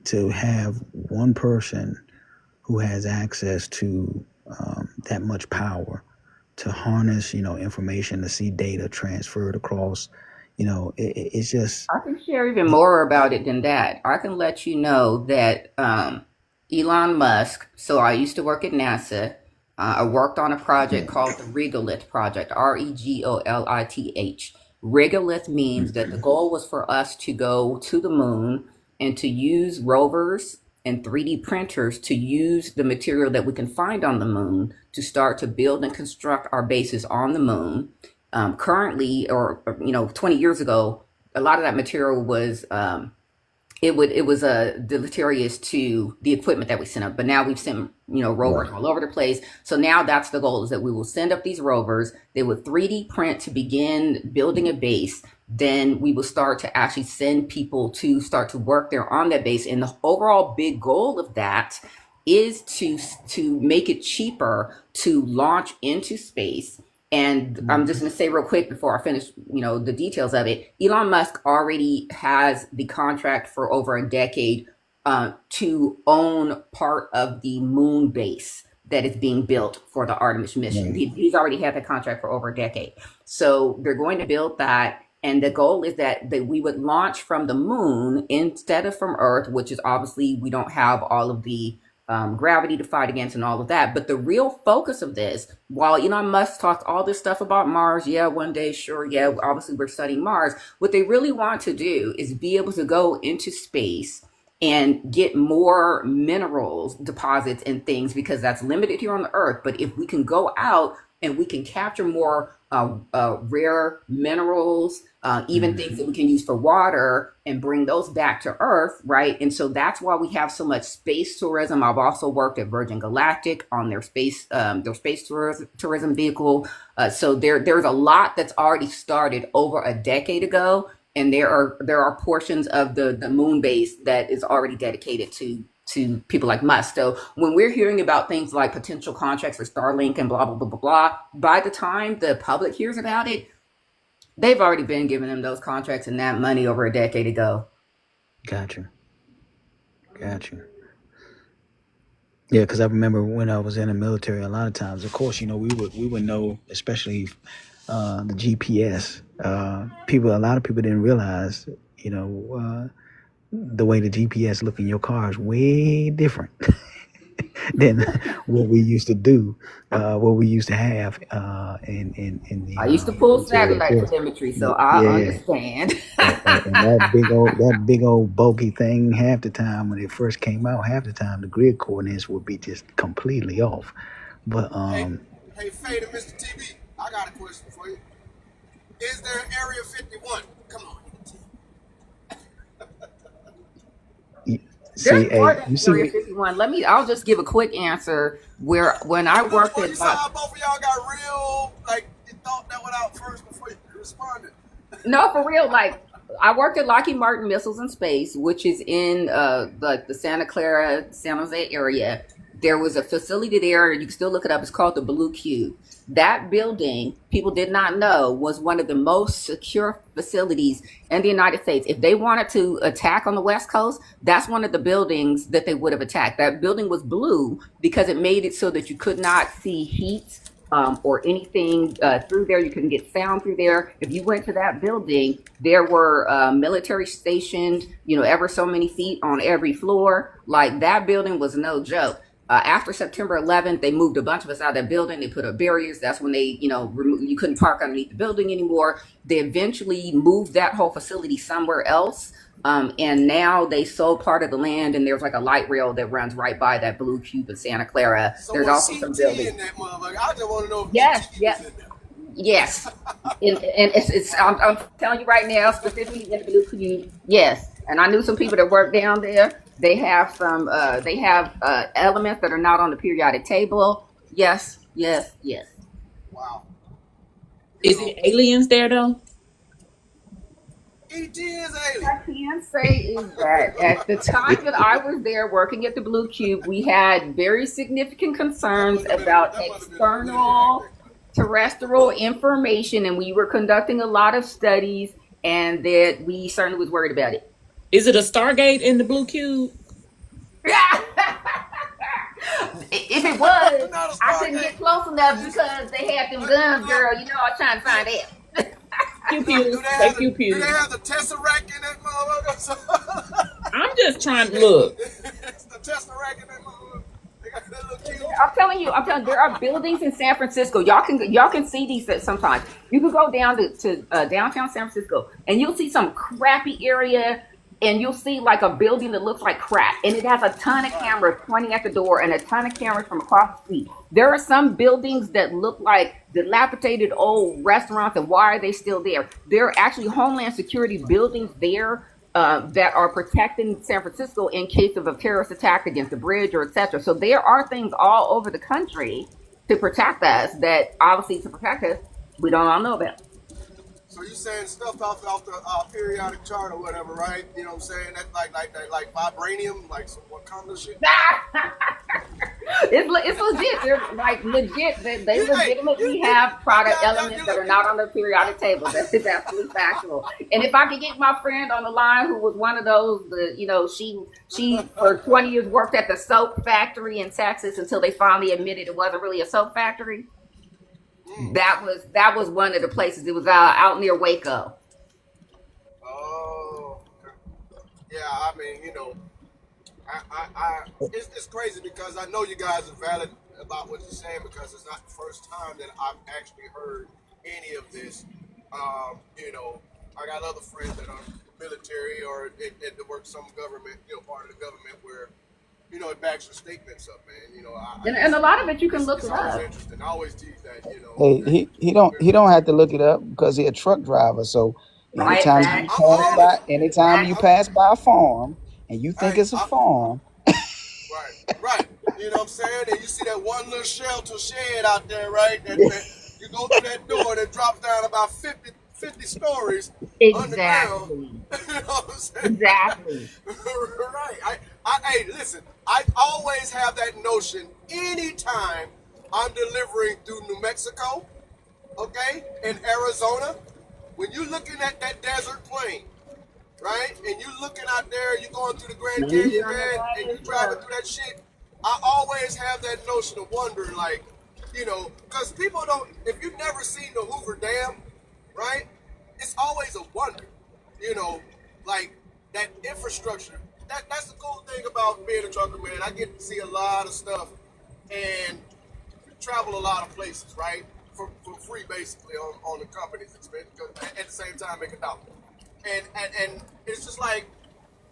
to have one person who has access to that much power to harness, information, to see data transferred across, it's just. I can share even more about it than that. I can let you know that Elon Musk, so I used to work at NASA. I worked on a project called the Regolith Project, Regolith. Regolith means that the goal was for us to go to the moon and to use rovers and 3D printers to use the material that we can find on the moon to start to build and construct our bases on the moon. Currently, or 20 years ago, a lot of that material was it was deleterious to the equipment that we sent up. But now we've sent rovers all over the place. So now that's the goal, is that we will send up these rovers. They would 3D print to begin building a base. Then we will start to actually send people to start to work there on that base. And the overall big goal of that is to make it cheaper to launch into space. And I'm just going to say real quick before I finish, the details of it. Elon Musk already has the contract for over a decade to own part of the moon base that is being built for the Artemis mission. He's already had that contract for over a decade. So they're going to build that. And the goal is that we would launch from the moon instead of from Earth, which is obviously we don't have all of the gravity to fight against and all of that. But the real focus of this, while Elon Musk talks all this stuff about Mars, one day, sure, obviously we're studying Mars. What they really want to do is be able to go into space and get more minerals deposits and things, because that's limited here on the Earth. But if we can go out and we can capture more rare minerals, even things that we can use for water, and bring those back to Earth, right? And so that's why we have so much space tourism. I've also worked at Virgin Galactic on their space tourism vehicle. So there's a lot that's already started over a decade ago, and there are portions of the moon base that is already dedicated to people like Musk. So when we're hearing about things like potential contracts for Starlink and blah, blah, blah, blah, blah, by the time the public hears about it, they've already been giving them those contracts and that money over a decade ago. Gotcha. Yeah, because I remember when I was in the military, a lot of times, of course, we would know, especially the GPS. A lot of people didn't realize, the way the GPS look in your car is way different than what we used to do, what we used to have in the. I used to pull satellite telemetry, so I understand. and that big old bulky thing, half the time when it first came out, the grid coordinates would be just completely off. But Hey, Fade and Mr. TV, I got a question for you. Is there Area 51? Come on. There's more than Area 51. I'll just give a quick answer. When I worked at, you saw how both of y'all got real, you thought that one out first before you responded. No, for real. I worked at Lockheed Martin Missiles and Space, which is in the Santa Clara, San Jose area. There was a facility there. You can still look it up. It's called the Blue Cube. That building, people did not know, was one of the most secure facilities in the United States. If they wanted to attack on the West Coast, that's one of the buildings that they would have attacked. That building was blue because it made it so that you could not see heat or anything through there. You couldn't get sound through there. If you went to that building, there were military stationed, ever so many feet on every floor. That building was no joke. After September 11th, they moved a bunch of us out of that building. They put up barriers. That's when they, you couldn't park underneath the building anymore. They eventually moved that whole facility somewhere else. And now they sold part of the land, and there's a light rail that runs right by that Blue Cube in Santa Clara. So there's also some buildings. In that motherfucker? I just want to know if Yes. And I'm telling you right now, specifically in the Blue Cube, yes. And I knew some people that work down there. They have some. They have elements that are not on the periodic table. Yes. Wow. Is it aliens there though? ET is What alien. I can say is that at the time that I was there working at the Blue Cube, we had very significant concerns about external terrestrial information, and we were conducting a lot of studies, and that we certainly was worried about it. Is it a Stargate in the Blue Cube? If it was, I couldn't get close enough because they had them guns, girl. You know, I was trying to find out. Pew Do pew. they Say have pew the, pew. Tesseract in that motherfucker? I'm just trying to look. It's the Tesseract in that motherfucker. They got that little cube. I'm telling you, there are buildings in San Francisco. Y'all can see these sometimes. You can go down to downtown San Francisco, and you'll see some crappy area, and you'll see like a building that looks like crap, and it has a ton of cameras pointing at the door and a ton of cameras from across the street. There are some buildings that look like dilapidated old restaurants, and why are they still there? There are actually Homeland Security buildings there that are protecting San Francisco in case of a terrorist attack against the bridge or etc. So there are things all over the country to protect us that obviously to protect us we don't all know about. So you saying stuff off the periodic chart or whatever, right? You know what I'm saying? That's like vibranium, like some Wakanda shit. It's legit. They're like legit. They legitimately have product elements that are not on the periodic table. That is absolutely factual. And if I could get my friend on the line who was one of those, she for 20 years worked at the soap factory in Texas until they finally admitted it wasn't really a soap factory. That was one of the places. It was out near Waco. Oh, yeah. I mean, it's crazy because I know you guys are valid about what you're saying because it's not the first time that I've actually heard any of this. I got other friends that are military or that work some government, part of the government where, it backs your statements up, man. And a lot of it you can look it up. Interesting. I always tease that, Hey, he don't have to look it up because he's a truck driver. So anytime you pass by a farm and you think it's a farm, right. You know what I'm saying? And you see that one little shelter shed out there, right? That you go through that door that drops down about 50 stories underground. You know what I'm saying? Exactly. Right. Hey, listen, I always have that notion anytime I'm delivering through New Mexico, okay, and Arizona, when you're looking at that desert plain, right, and you're looking out there, you're going through the Grand Canyon, man, and you're driving through that shit, I always have that notion of wondering, like, because people don't, if you've never seen the Hoover Dam, right, it's always a wonder, like that infrastructure. That's the cool thing about being a trucker, man. I get to see a lot of stuff and travel a lot of places, right, for free, basically, on the company's expense, because at the same time make a dollar. And it's just like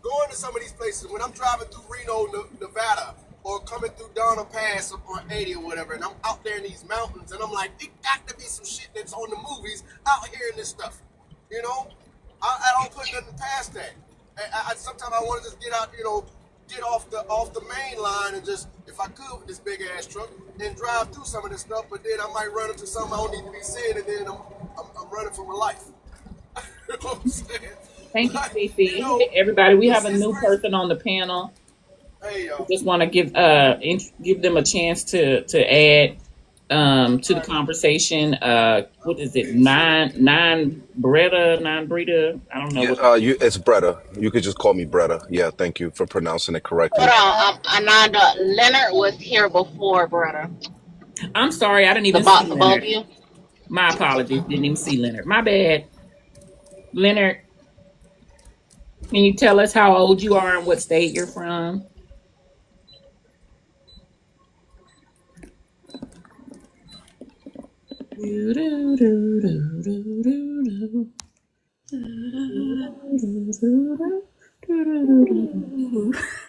going to some of these places when I'm driving through Reno, Nevada, or coming through Donner Pass on 80 or whatever, and I'm out there in these mountains, and I'm like, it got to be some shit that's on the movies out here in this stuff, I don't put nothing past that. Sometimes I want to just get out, get off the main line and just, if I could, with this big ass truck, and drive through some of this stuff. But then I might run into something I don't need to be seeing, and then I'm running for my life. You know what I'm saying? Thank you, Cece. Everybody, we have a new person on the panel. Hey, y'all. Just want to give them a chance to add to the conversation. What is it? Nine Breda? I don't know. It's Bretta. You could just call me Bretta. Yeah, thank you for pronouncing it correctly. Hold on, Ananda Leonard was here before, brother. I'm sorry, I didn't even see Leonard. You? My apologies, didn't even see Leonard. My bad. Leonard, can you tell us how old you are and what state you're from?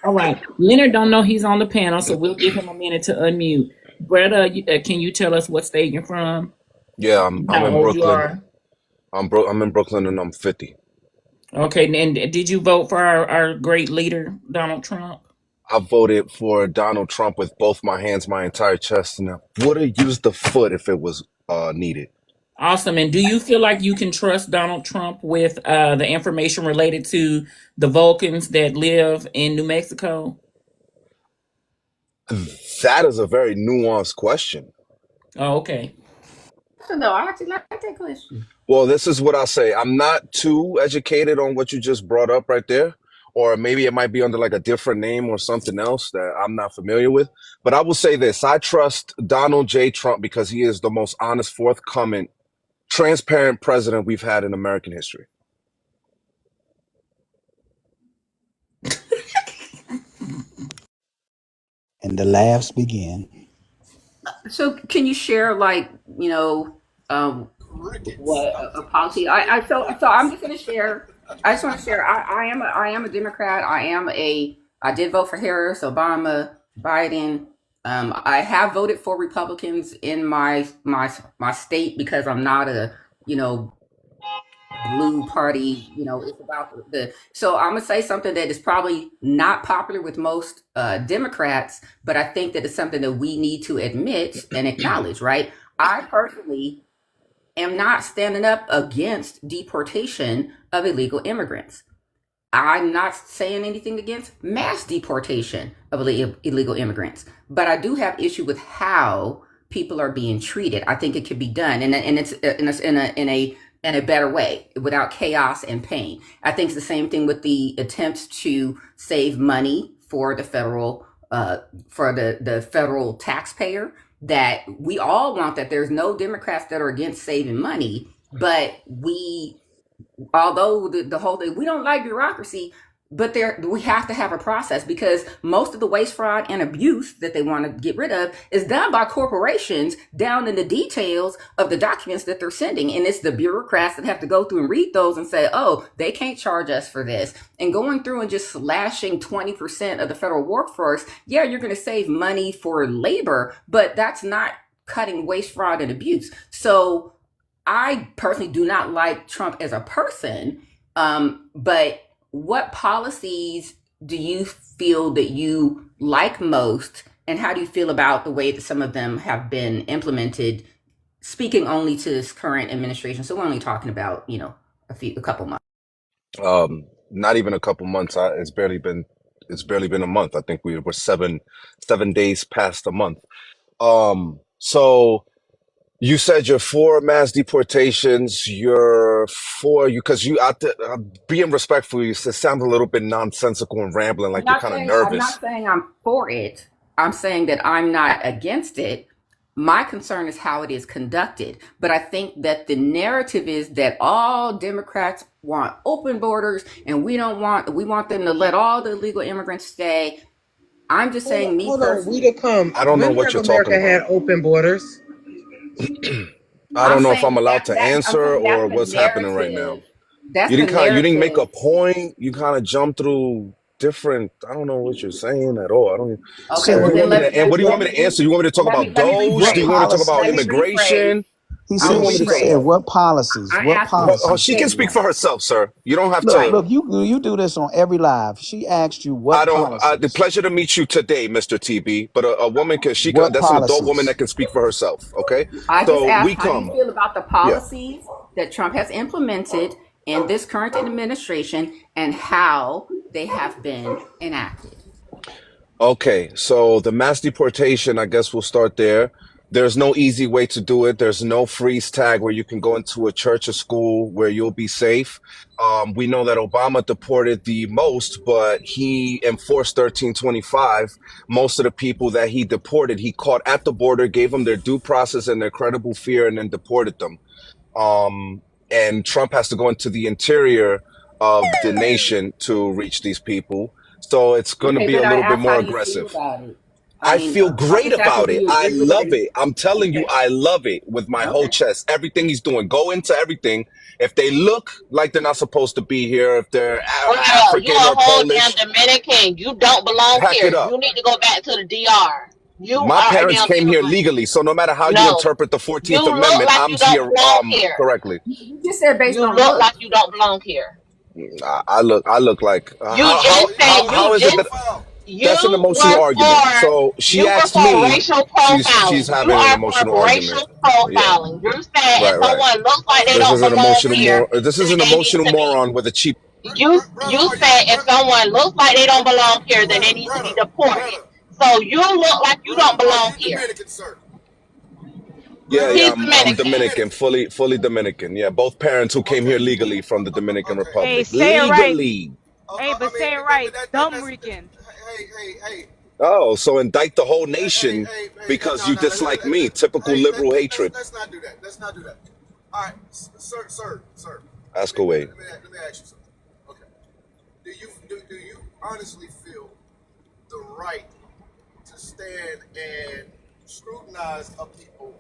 All right, Leonard don't know he's on the panel, so we'll give him a minute to unmute. Bretta, can you tell us what state you're from? Yeah, I'm in Brooklyn. I'm in Brooklyn and I'm 50. Okay, and did you vote for our great leader, Donald Trump? I voted for Donald Trump with both my hands, my entire chest, and I would have used the foot if it was needed. Awesome. And do you feel like you can trust Donald Trump with the information related to the Vulcans that live in New Mexico? That is a very nuanced question. Oh, okay. No, I actually like that question. Well, this is what I say. I'm not too educated on what you just brought up right there, or maybe it might be under like a different name or something else that I'm not familiar with. But I will say this. I trust Donald J. Trump because he is the most honest, forthcoming, transparent president we've had in American history. And the laughs begin. So can you share, like, what a policy? So I'm just going to share. I just want to share. I am a Democrat. I did vote for Harris, Obama, Biden. I have voted for Republicans in my state because I'm not a blue party. It's about so I'm gonna say something that is probably not popular with most Democrats, but I think that it's something that we need to admit and acknowledge, right? I personally am not standing up against deportation of illegal immigrants. I'm not saying anything against mass deportation of illegal immigrants, but I do have issue with how people are being treated. I think it could be done, and it's in a better way without chaos and pain. I think it's the same thing with the attempts to save money for the federal the federal taxpayer. That we all want, that there's no Democrats that are against saving money, but although the whole thing, we don't like bureaucracy, but we have to have a process, because most of the waste, fraud, and abuse that they want to get rid of is done by corporations down in the details of the documents that they're sending. And it's the bureaucrats that have to go through and read those and say, oh, they can't charge us for this. And going through and just slashing 20% of the federal workforce, yeah, you're going to save money for labor, but that's not cutting waste, fraud, and abuse. So I personally do not like Trump as a person, but what policies do you feel that you like most, and how do you feel about the way that some of them have been implemented, speaking only to this current administration? So we're only talking about, a couple months. Not even a couple months. It's barely been a month. I think we're 7 days past a month. So you said you're for mass deportations. You're for because being respectful. You sound a little bit nonsensical and rambling, like you're kind of nervous. I'm not saying I'm for it. I'm saying that I'm not against it. My concern is how it is conducted. But I think that the narrative is that all Democrats want open borders, and we want them to let all the illegal immigrants stay. I'm just saying, I don't know what you're talking about. America had open borders. I don't know if I'm allowed to answer or what's happening right now. You didn't make a point. You kind of jumped through different. I don't know what you're saying at all. I don't. Okay, what do you want me to answer? You want me to talk about those? Do you want me to talk about immigration? He said, what policies? What policies? Oh, she can speak for herself, sir. You don't have to. Look, you do this on every live. She asked you what policies. The pleasure to meet you today, Mr. TB. But a woman that's an adult woman that can speak for herself. Okay. I just asked how you feel about the policies that Trump has implemented in this current administration and how they have been enacted. Okay, so the mass deportation, I guess we'll start there. There's no easy way to do it. There's no freeze tag where you can go into a church or school where you'll be safe. We know that Obama deported the most, but he enforced 1325. Most of the people that he deported, he caught at the border, gave them their due process and their credible fear, and then deported them. And Trump has to go into the interior of the nation to reach these people. So it's going to be a little bit more aggressive. I feel great about it. I love it. I'm telling you, I love it with my whole chest. Everything he's doing. Go into everything. If they look like they're not supposed to be here, if they're African you're a or whole Polish, damn Dominican. You don't belong here. You need to go back to the DR. My parents came here legally, so no matter how you interpret the 14th Amendment, I'm here correctly. You just said based on look like you don't belong here. I look like how is it that That's an emotional argument. So she you were asked for me. racial She's profiling. You having an are emotional for argument. racial Yeah. profiling. You said Right. if Right. someone looks like they This don't is an belong emotional here, This is then an they need emotional to be. moron with a cheap. You said if someone looks like they don't belong here, then they need to be deported. So you look like you don't Are belong you here. Dominican, sir? Yeah. He's I'm Dominican. Dominican, fully Dominican. Yeah. Both parents who came here legally from the Dominican Hey, Republic. say it right. Legally. Hey, but say it right. Dumb Rican. Hey. Oh, so indict the whole nation because you dislike me. Typical liberal hatred. Let's not do that. Let's not do that. All right, sir. Ask away. Let me ask you something. Okay. Do you honestly feel the right to stand and scrutinize a people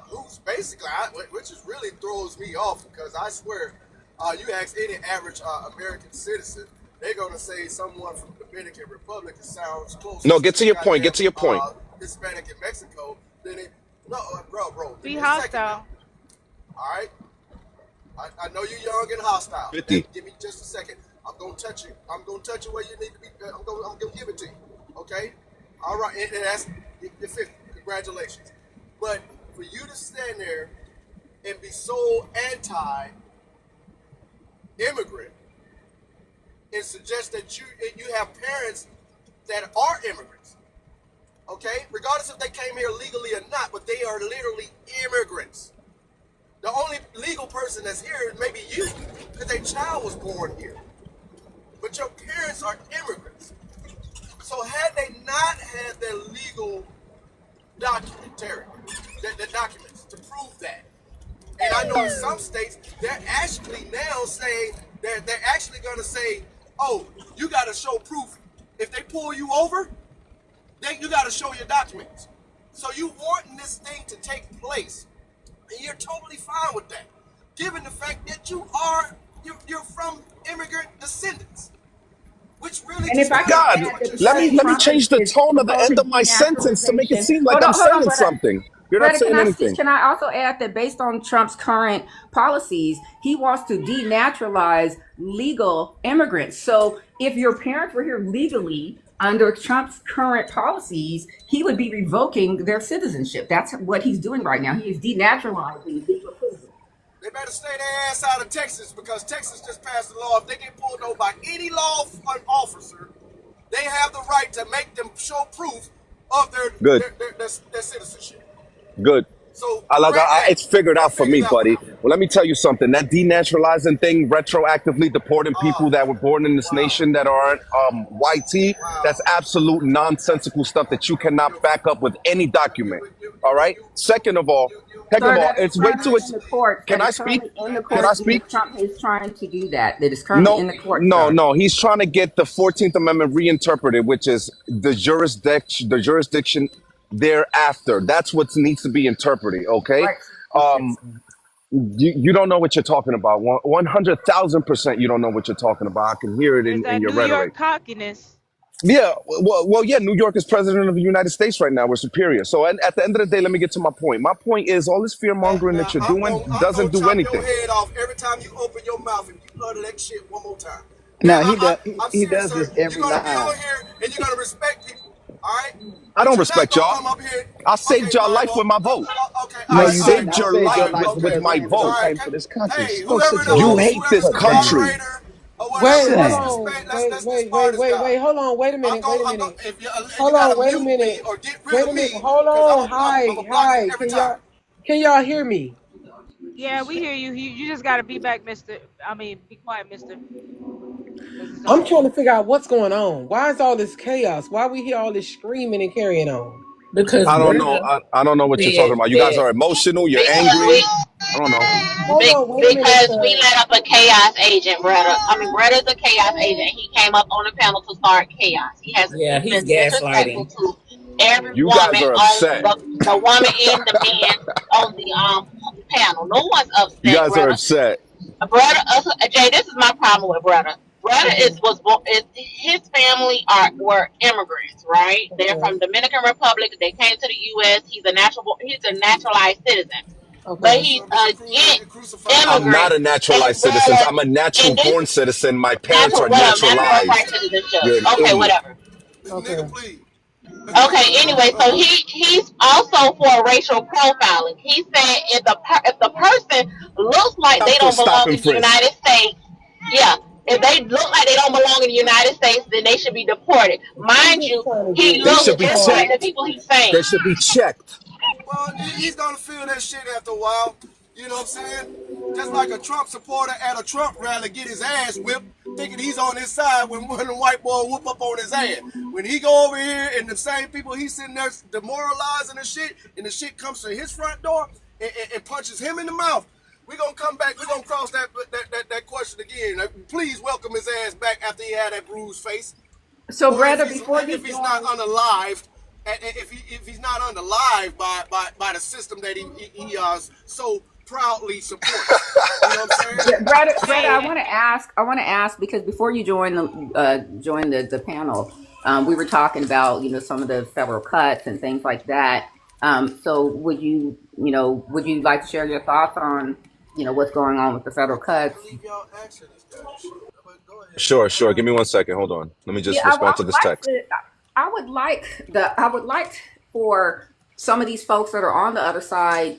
who's basically, which is really throws me off because I swear, you ask any average American citizen, they're gonna say someone from the Dominican Republic that sounds close. No, get to your point. Get to your point. Hispanic in Mexico. Then bro. Be hostile. All right. I know you're young and hostile. 50. Give me just a second. I'm gonna touch you. I'm gonna touch you where you need to be. I'm gonna give it to you. Okay. All right. And that's you're 50. Congratulations. But for you to stand there and be so anti-immigrant and suggest that you have parents that are immigrants, okay? Regardless if they came here legally or not, but they are literally immigrants. The only legal person that's here is maybe you, because their child was born here. But your parents are immigrants. So had they not had their legal documentary, the documents to prove that, and I know in some states they're actually now saying they're actually going to say, oh, you got to show proof. If they pull you over, then you got to show your documents. So you wanting this thing to take place, and you're totally fine with that, given the fact that you're from immigrant descendants. Which really And if I God, let me change the tone of the end of my sentence to make it seem like I'm saying something. You're not saying anything. Can I also add that based on Trump's current policies, he wants to denaturalize legal immigrants. So if your parents were here legally under Trump's current policies, he would be revoking their citizenship. That's what he's doing right now. He is denaturalizing legal citizens. They better stay their ass out of Texas because Texas just passed a law. If they get pulled over by any law officer, they have the right to make them show proof of their citizenship. Good. So it's figured out for me, buddy. Well, let me tell you something. That denaturalizing thing, retroactively deporting people that were born in this nation that aren't YT, that's absolute nonsensical stuff that you cannot back up with any document. All right? Second of all, it's way too. Can I speak? Can I speak? Trump is trying to do that. That is currently in the court. No. He's trying to get the 14th Amendment reinterpreted, which is the jurisdiction thereafter. That's what needs to be interpreted. Okay. You don't know what you're talking about. 100,000% you don't know what you're talking about. I can hear it in your New rhetoric. York cockiness. Yeah, well, yeah. New York is president of the United States right now. We're superior. So, at the end of the day, let me get to my point. My point is, all this fear mongering that you're doing doesn't do anything. I'm gonna chop your head off every time you open your mouth and you utter that shit one more time. Now he does this every live. You're gonna be on live. here and you're gonna respect people. All right. I don't respect y'all. I saved y'all life with my vote. I saved your life with my vote. For this country. You hate this country. Wait, hold on. Wait a minute. Hold on, wait a minute. Hold on. Hi. Can y'all hear me? Yeah, we hear you. You just gotta be back, Mister. Be quiet, Mister. I'm trying to figure out what's going on. Why is all this chaos? Why we hear all this screaming and carrying on? Because I don't know. I don't know what you're talking about. You guys are emotional. You're angry. I don't know. Because we let up a chaos agent, brother. Brother's a chaos agent. He came up on the panel to start chaos. He has he's gaslighting. To every you woman guys are upset. the woman and the man on the panel. No one's upset. You guys are upset. Brother, Jay, this is my problem with brother. Brother his family were immigrants, right? They're from Dominican Republic. They came to the U.S. He's a naturalized citizen. but Okay. he's against I'm not immigrants. a And naturalized citizen. brother, I'm a and natural this born citizen. My parents natural are whatever natural part naturalized. citizenship. You're an Okay, idiot. whatever. Okay. Okay. Anyway, so he's also for racial profiling. He said if the person looks like I'm they for don't stop belong and in the frisk. United States, yeah. If they look like they don't belong in the United States, then they should be deported. I'm Mind just you, trying to he get They looks should real be just like talk. the checked. people he's saying. They should be checked. Well, he's gonna feel that shit after a while. You know what I'm saying? Just like a Trump supporter at a Trump rally get his ass whipped, thinking he's on his side when one of the white boy whoop up on his ass. When he go over here and the same people he's sitting there demoralizing and shit, and the shit comes to his front door and punches him in the mouth. We're gonna come back, we're gonna cross that question again. Please welcome his ass back after he had that bruised face. So, Or Brother, if before you he's not unalived, if he's not unalived by the system that he so proudly supports. You know what I'm saying? Brother, Jay, I want to ask because before you join the panel, we were talking about some of the federal cuts and things like that. So would you like to share your thoughts on what's going on with the federal cuts? Sure, sure. Give me 1 second. Hold on. Let me just Yeah, I respond to would this like text. to. I would like for some of these folks that are on the other side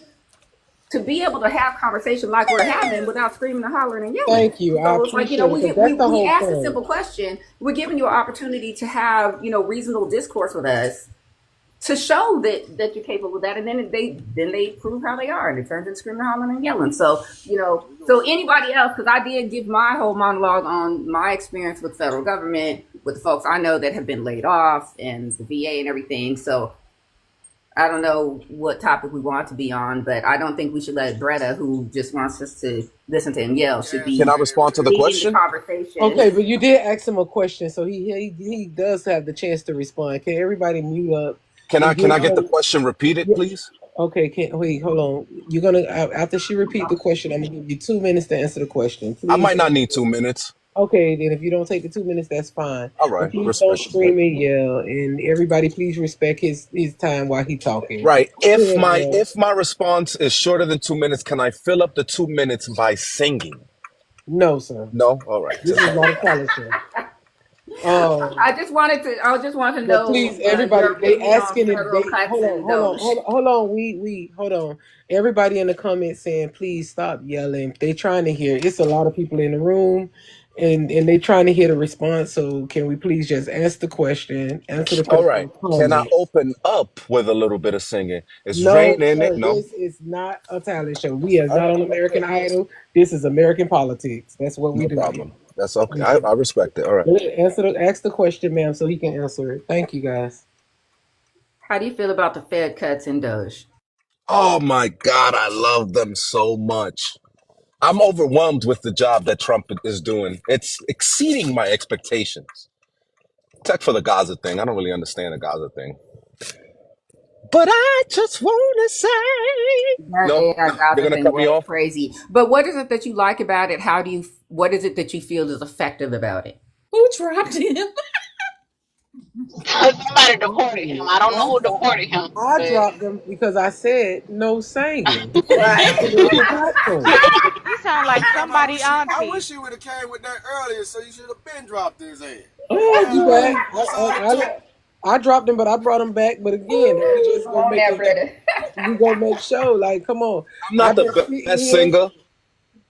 to be able to have conversation like we're having without screaming and hollering and yelling. Thank you. I So it's like, appreciate it because that's the we whole asked a point. simple question. We're giving you an opportunity to have, reasonable discourse with us to show that you're capable of that. And then they prove how they are, and it turns into screaming, hollering, and yelling. So, so anybody else, because I did give my whole monologue on my experience with federal government, with the folks I know that have been laid off and the VA and everything. So I don't know what topic we want to be on, but I don't think we should let Greta, who just wants us to listen to him yell, should be Can I respond to the leading the question? conversation. Okay, but you did ask him a question, so he does have the chance to respond. Can everybody mute up? Can I give get the her- question repeated, please? Okay, wait, hold on. You're gonna after she repeat the question, I'm gonna give you 2 minutes to answer the question. I Please. might not need 2 minutes. Okay, then if you don't take the 2 minutes, that's fine. All right. But please Respect. don't scream and yell, and everybody, please respect his time while he's talking. Right. If Yeah, if my response is shorter than 2 minutes, can I fill up the 2 minutes by singing? No, sir. No. All right. This is not a talent show. I just wanted to know. Please, everybody, your they opinion on asking if federal they cuts hold and on. those. Hold on. Everybody in the comments saying, please stop yelling. They trying to hear. It's a lot of people in the room, and they trying to hear the response. So can we please just ask the question? Answer the question. All right. Can I open up with a little bit of singing? It's No, raining. sir, No. this is not a talent show. We are All not right. on American Idol. This is American politics. That's what we No do. problem. That's okay. I respect it. All right. Ask the question, ma'am, so he can answer it. Thank you, guys. How do you feel about the Fed cuts in Doge? Oh my God, I love them so much. I'm overwhelmed with the job that Trump is doing. It's exceeding my expectations. Except for the Gaza thing. I don't really understand the Gaza thing. But I just want to say. No, you're going to cut me off? Crazy. But what is it that you like about it? What is it that you feel is effective about it? Who dropped him? Somebody deported him. I don't know who deported him. I dropped them because I said no singing. You sound like somebody auntie. I wish you would have came with that earlier, so you should have been dropped his ass. I dropped him, but I brought him back. But again, we just gonna make sure. Like, come on. I'm not the best singer.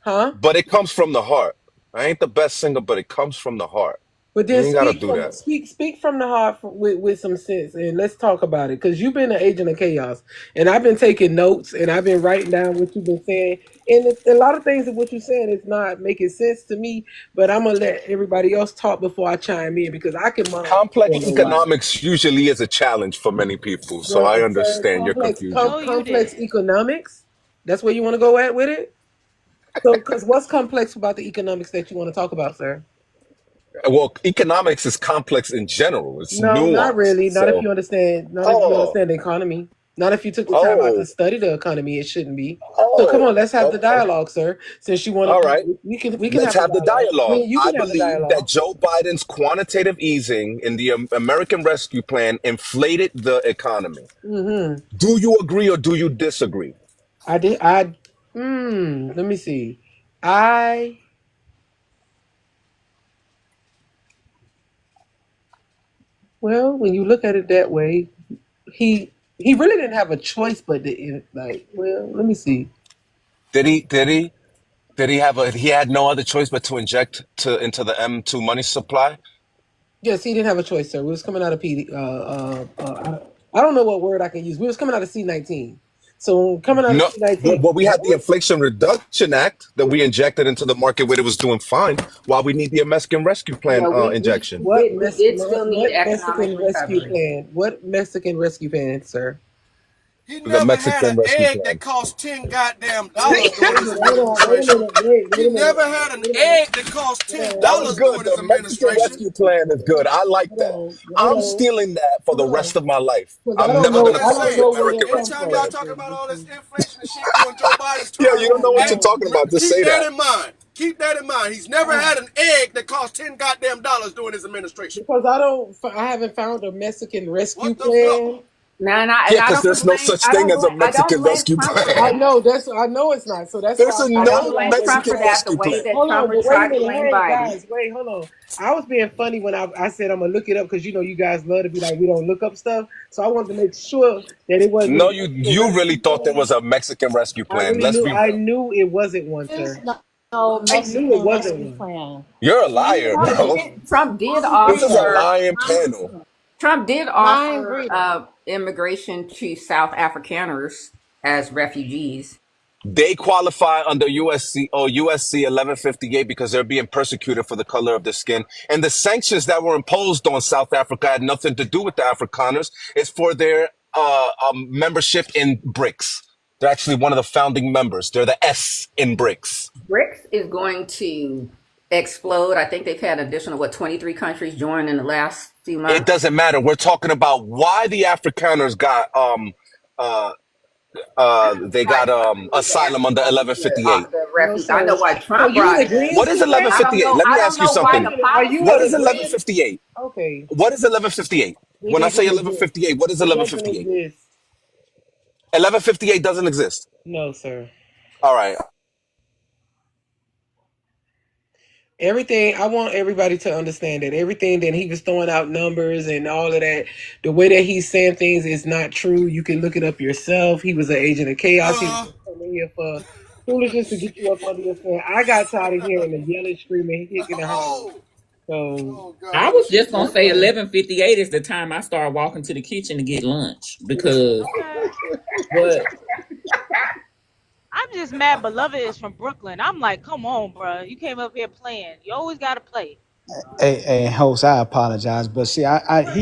Huh? But it comes from the heart. I ain't the best singer, but it comes from the heart. But then you ain't gotta do that. Speak from the heart with some sense, and let's talk about it. Because you've been an agent of chaos, and I've been taking notes, and I've been writing down what you've been saying. And a lot of things of what you're saying is not making sense to me. But I'm gonna let everybody else talk before I chime in because I can. Complex economics usually is a challenge for many people, so I understand your confusion. Complex economics. That's where you want to go at with it. So, because what's complex about the economics that you want to talk about, sir? Well, economics is complex in general. It's No, nuanced. not really. Not if you understand. Not if you understand the economy. Not if you took the time out to study the economy. It shouldn't be. So come on, let's have the dialogue, sir. Since you want to, all right, we can let's have the dialogue. Yeah, you I can have the believe dialogue. that Joe Biden's quantitative easing in the American Rescue Plan inflated the economy. Mm-hmm. Do you agree or do you disagree? I did. Let me see. Well, when you look at it that way, he really didn't have a choice but to like. Well, let me see. Did he have he had no other choice but to inject into the M2 money supply? Yes, he didn't have a choice, sir. We was coming out of PD. I don't know what word I can use. We was coming out of C-19. So coming out of No, C-19. well, we had the Inflation Reduction Act that we injected into the market when it was doing fine, while we need the Mexican Rescue Plan Yeah, injection. we did still need economic Mexican rescue recovery. plan? What Mexican rescue plan, sir? He The never had an Mexican Rescue egg Plan. that cost $10 goddamn dollars during his Wait a administration. minute. He never had an egg that cost $10 That was good. during his The Mexican administration. Rescue Plan is good. I like that. I'm stealing that for the rest of my life. I'm never I'm gonna just call it saying, the American Rescue anytime y'all Plan. talking about all this inflation and shit during Joe Biden's Yeah, term, you don't know what you're talking about. Just keep say that that. in mind. Keep that in mind. He's never had an egg that cost $10 goddamn dollars during his administration. Because I haven't found a Mexican rescue What the plan. fuck? No, and Yeah, I because don't there's no blame. such thing as a I don't Mexican blame Rescue Trump for Plan. I that. know it's not. So that's There's why I don't no blame Trump Mexican for that. The Rescue way Plan. that hold Trump on, would but wait try a to minute. blame Hey Biden. guys, wait, hold on. I was being funny when I said I'm gonna look it up because you guys love to be like we don't look up stuff. So I wanted to make sure that it wasn't No, a you Mexican really rescue thought there plan. was a Mexican Rescue I Plan. really Let's knew. be I real. knew it wasn't one, There's sir. no I knew it Mexican wasn't rescue one. plan. You're a liar, bro. Trump did This is a offer. lying panel. Trump did Mind offer reader. immigration to South Afrikaners as refugees. They qualify under USC 1158 because they're being persecuted for the color of their skin. And the sanctions that were imposed on South Africa had nothing to do with the Afrikaners. It's for their membership in BRICS. They're actually one of the founding members. They're the S in BRICS. BRICS is going to explode. I think they've had an additional 23 countries join in the last few It months. doesn't matter. We're talking about why the Afrikaners got asylum under 1158. I know why Trump You brought in it in. agreement What is with that? I don't 1158? know. Let I me don't ask you know why something. the Are you What in is policy. agreement? 1158? Okay. What is 1158? When I say It doesn't exist. 1158, what is It doesn't 1158? exist. 1158 doesn't exist. No, sir. All right. Everything I want everybody to understand that everything that he was throwing out numbers and all of that, the way that he's saying things is not true. You can look it up yourself. He was an agent of chaos. He was coming here for foolishness to get you up under your skin. I got tired of hearing the yelling, screaming, kicking the house. So I was just gonna say 11:58 is the time I start walking to the kitchen to get lunch because. But I'm just mad. Beloved is from Brooklyn. I'm like, come on, bro. You came up here playing. You always gotta play. Hey, host, I apologize, but see, I've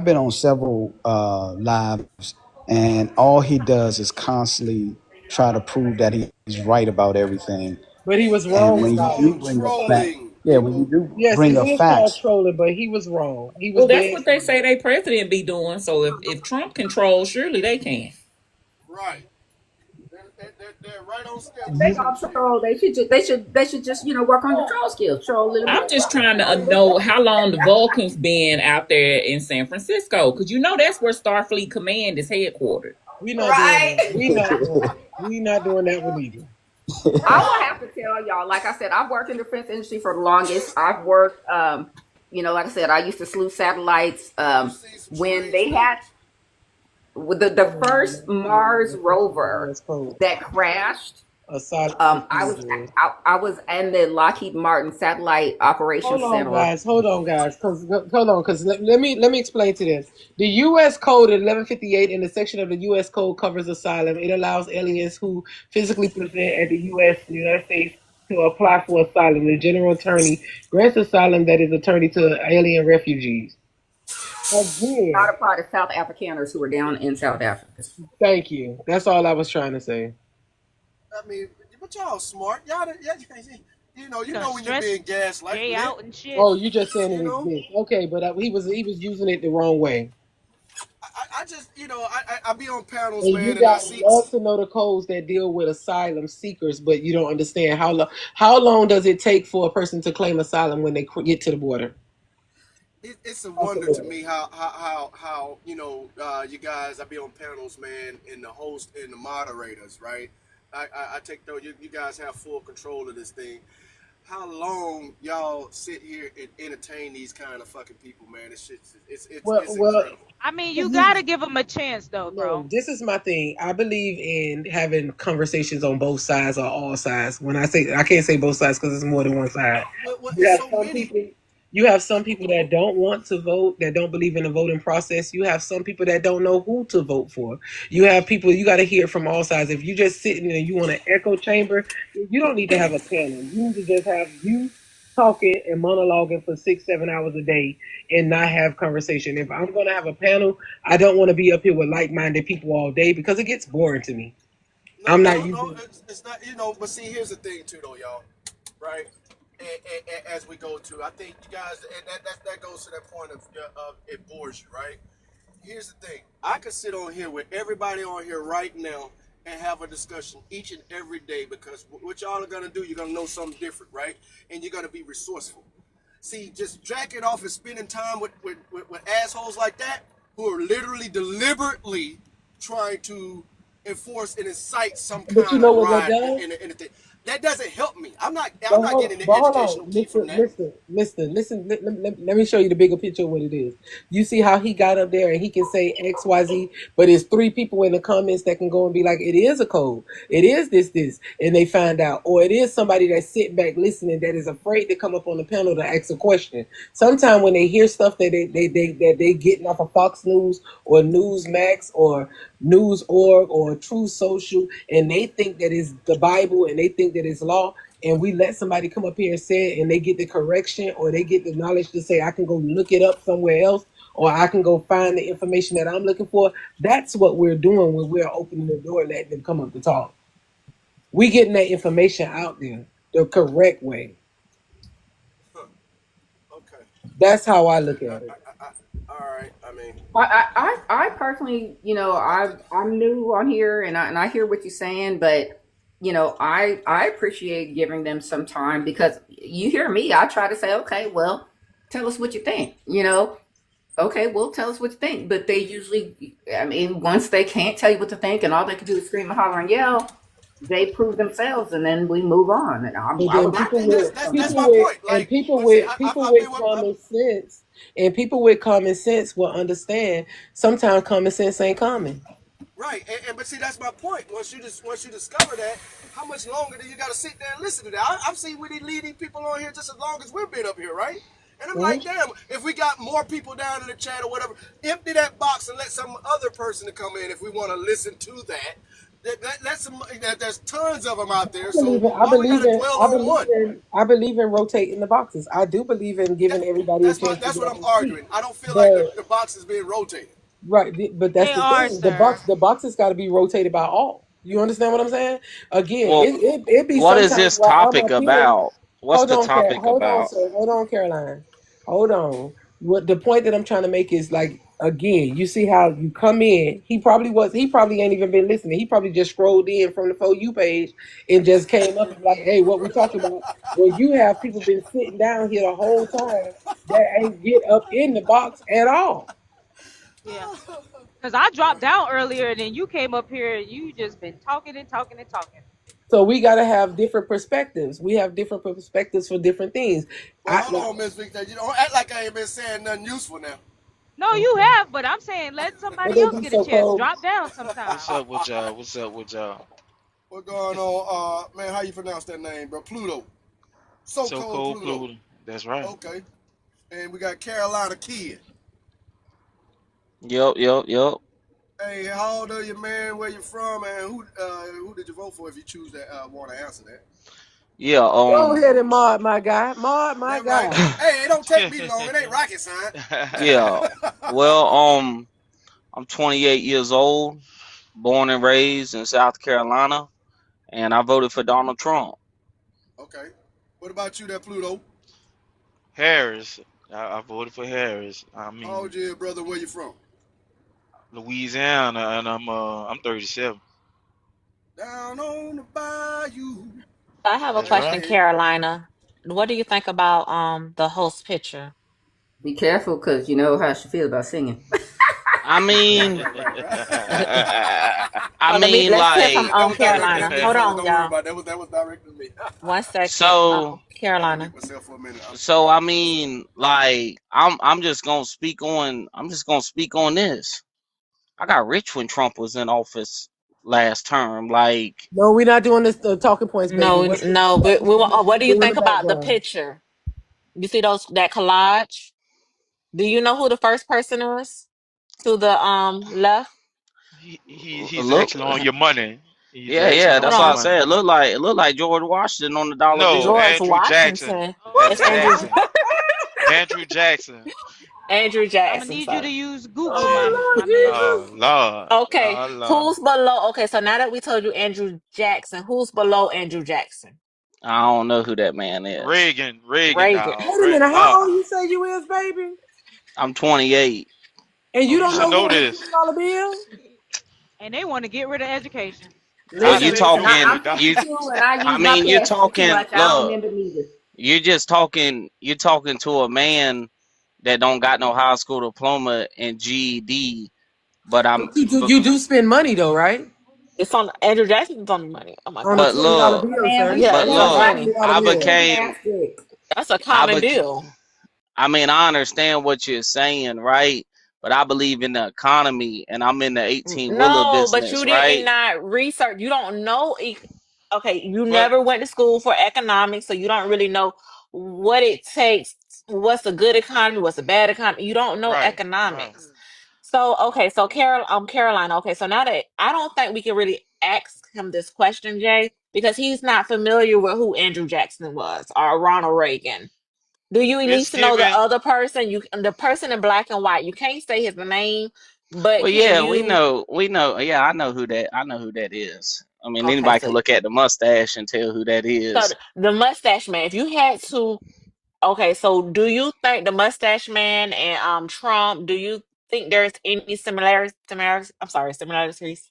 been on several lives, and all he does is constantly try to prove that he's right about everything. but he was And wrong when you about do it. bring up facts, when you do Yes, bring it up is called facts, trolling, but he was wrong. He was well, that's dead. what they say they president be doing. So if Trump controls, surely they can. Right. They're right on schedule. They don't troll. They should just work on your troll skills. Troll a little I'm bit. just trying to know how long the Vulcans been out there in San Francisco, because that's where Starfleet Command is headquartered. We not doing that. We not doing that one either. I will have to tell y'all, like I said, I've worked in the defense industry for the longest. I've worked, like I said, I used to salute satellites. When they had the first Mars rover that crashed, I was in the Lockheed Martin Satellite Operations Center. Hold on, guys. Because let me explain to this. The U.S. Code 1158 in the section of the U.S. Code covers asylum. It allows aliens who physically present at the United States to apply for asylum. The general attorney grants asylum that is attorney to alien refugees. Again, not apply to South Afrikaners who are down in South Africa. Thank you. That's all I was trying to say. I mean, but y'all smart. Y'all, you know when you're being gaslighted. Out and shit. Oh, you just saying it exists. Okay, but he was using it the wrong way. I just, I be on panels, and man, you and got I see. love to know the codes that deal with asylum seekers, but you don't understand how long does it take for a person to claim asylum when they get to the border? it's a wonder to me how you guys, I be on panels, man, and the host and the moderators, right? I take those, you guys have full control of this thing. How long y'all sit here and entertain these kind of fucking people, man? It's Well, incredible. I mean, you gotta give them a chance, though, no, bro. this is my thing. I believe in having conversations on both sides or all sides. When I say, I can't say both sides because it's more than one side. Well, You it's have so some many. people. You have some people that don't want to vote, that don't believe in the voting process. You have some people that don't know who to vote for. You have people. You got to hear from all sides. If you just sitting and you want an echo chamber, you don't need to have a panel. You need to just have you talking and monologuing for 6, 7 hours a day and not have conversation. If I'm going to have a panel, I don't want to be up here with like-minded people all day because it gets boring to me. I'm not using. It's not, but see, here's the thing too, though, y'all, right? And as we go to, I think you guys, and that goes to that point of it bores you, right? Here's the thing: I could sit on here with everybody on here right now and have a discussion each and every day because what y'all are gonna do, you're gonna know something different, right? And you're gonna be resourceful. See, just jacking off and spending time with assholes like that who are literally deliberately trying to enforce and incite some But you kind know of what that riot does? in the thing. That doesn't help me. I'm not But getting the hold educational on, key from that. listen. Let me show you the bigger picture of what it is. You see how he got up there and he can say X, Y, Z, but it's 3 people in the comments that can go and be like, it is a code. It is this, and they find out. Or it is somebody that's sitting back listening that is afraid to come up on the panel to ask a question. Sometimes when they hear stuff that they getting off of Fox News or Newsmax or News.org or True Social, and they think that is the Bible and they think that it's law, and we let somebody come up here and say it and they get the correction or they get the knowledge to say, I can go look it up somewhere else or I can go find the information that I'm looking for. That's what we're doing when we're opening the door and letting them come up to talk. We getting that information out there the correct way. Okay. That's how I look at it. All right. I mean, I personally, I'm new on here and I hear what you're saying, but I appreciate giving them some time because you hear me. I try to say, okay, well, tell us what you think. Okay, well, tell us what you think. But they usually, I mean, once they can't tell you what to think and all they can do is scream and holler and yell, they prove themselves and then we move on. And I would like to. That's my point. Like, people with common sense and people with common sense will understand. Sometimes common sense ain't common. Right, but see, that's my point. Once you discover that, how much longer do you got to sit there and listen to that? I've seen we lead these people on here just as long as we've been up here, right? And I'm like, damn, if we got more people down in the chat or whatever, empty that box and let some other person to come in if we want to listen to that. There's tons of them out there. I believe in rotating the boxes. I do believe in giving everybody a chance. That's what I'm arguing. I don't feel like the box is being rotated. Right, but that's the thing. The boxes got to be rotated by all. You understand what I'm saying? Again, Well, it be. what is this topic about? What's the topic about? Hold on, Caroline. Hold on. What the point that I'm trying to make is like, again, you see how you come in. He probably ain't even been listening. He probably just scrolled in from the For You page and just came up and like, hey, what we talking about? Well, you have people been sitting down here the whole time that ain't get up in the box at all. Yeah. Because I dropped down earlier and then you came up here and you just been talking and talking and talking. So we got to have different perspectives. We have different perspectives for different things. Well, hold on, Ms. Victor. You don't act like I ain't been saying nothing useful now. No, you have, but I'm saying let somebody else get a chance. Drop down sometime. What's up with y'all? What's up with y'all? What's going on? Man, how you pronounce that name, bro? Pluto. So cold Pluto. That's right. Okay. And we got Carolina Kid. Yup. Hey, how old are you, man? Where you from? And who did you vote for if you choose that want to answer that? Yeah. Go ahead and mod my guy. Mod my guy. Right. Hey, it don't take me long. It ain't rocket science. Yeah. Well, I'm 28 years old, born and raised in South Carolina, and I voted for Donald Trump. Okay. What about you, that Pluto? Harris. I voted for Harris. I mean. Oh yeah, brother. Where you from? Louisiana, and I'm 37. Down on the bayou. I have a question, Carolina. What do you think about the host picture? Be careful, because you know how she feels about singing. I mean, I mean, Let's hear from like, That was directed Carolina. at me, Hold fellas. on, Don't worry y'all. about that. That was directed at me. 1 second. so, Carolina. Myself for a minute. so I mean, like, I'm just gonna speak on, this. I got rich when Trump was in office last term. Like, No, we're not doing this talking points, baby. No, no, but what do you Do in think the about the background. picture? You see that collage? Do you know who the first person is to the left? He's look, actually on your money. He's actually yeah, Hold on that's your what I on. money. said. It looked like George Washington on the dollar No, bill. George Andrew Jackson. Washington. That's It's Andrew Jackson. Andrew Jackson. Andrew I'm gonna Jackson. need you to So use Google, Yeah. my man. Oh Lord. okay, Lord, Lord. who's below? Okay, so now that we told you Andrew Jackson, who's below Andrew Jackson? I don't know who that man is. Reagan, Reagan. dog. Wait a minute, how old you say you is, baby? I'm 28. And Oh, you you don't should know know who is this. $2 bill? And they want to get rid of education. Oh, I you Listen, said you talking? I'm would. 52 and I I use my mean, you're passes too talking. much. I don't Look, remember neither. you're just talking. You're talking to a man that don't got no high school diploma and GED. But But you do spend money though, right? It's on Andrew Jackson's on the money. Oh my On a but gosh. $20 look, bill, Man, sir. we Yeah, but it's spend on look. money. money. I We spend became. plastic. That's a I common bec. deal. I mean, I understand what you're saying, right? But I believe in the economy, and I'm in the 18 wheeler No, but business, you didn't right? not research. You don't know. Okay, you But never went to school for economics, so you don't really know what it takes. What's a good economy? What's a bad economy? You don't know right, right. economics. So okay, so Caroline. Okay, so now that I don't think we can really ask him this question, Jay, because he's not familiar with who Andrew Jackson was or Ronald Reagan. Do you at It's least know the given. other person? The person in black and white. You can't say his name, but Well, can yeah, you? we know. Yeah, I know who that. I know who that is. I mean, Okay, anybody so can look at the mustache and tell who that so is. the mustache man. If you had to, okay, so do you think the mustache man and Trump? Do you think there's any similarities? I'm sorry, similarities.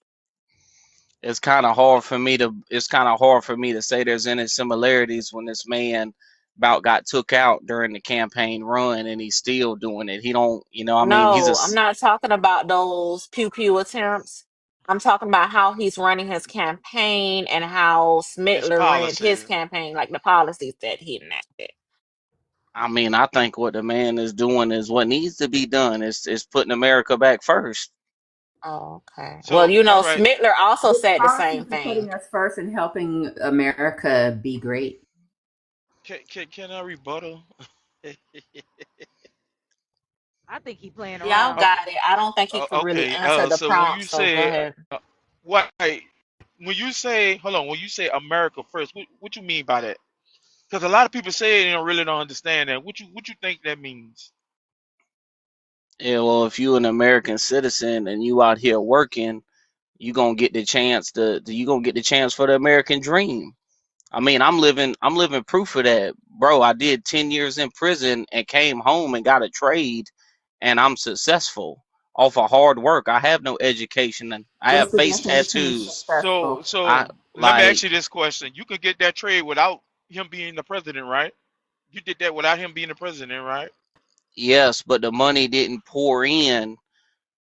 It's kind of hard for me to. It's kind of hard for me to say there's any similarities when this man about got took out during the campaign run and he's still doing it. He don't. I mean, he's a. No, I'm not talking about those pew pew attempts. I'm talking about how he's running his campaign and how His Smittler ran his policies. campaign, like the policies that he enacted. I mean, I think what the man is doing is what needs to be done. Is putting America back first. Oh, okay. Well, So, all right. Smittler also Which said the policies same are thing. putting us first and helping America be great? Can I rebuttal? I think he playing Y'all around. got it. I don't think he could really Okay. answer the So when you prompt, so go say ahead. what, when you say, hold on, when you say America first, what you mean by that? Because a lot of people say it and really don't understand that. What you think that means? Yeah, well, if you an American citizen and you out here working, you gonna get the chance you gonna get the chance for the American dream. I mean, I'm living proof of that, bro. I did 10 years in prison and came home and got a trade, and I'm successful off of hard work. I have no education and I What's have the face definition of tattoos. So successful? I let me ask like you this question: you could get that trade without him being the president, right? You did that without him being the president, right? yes, but the money didn't pour in.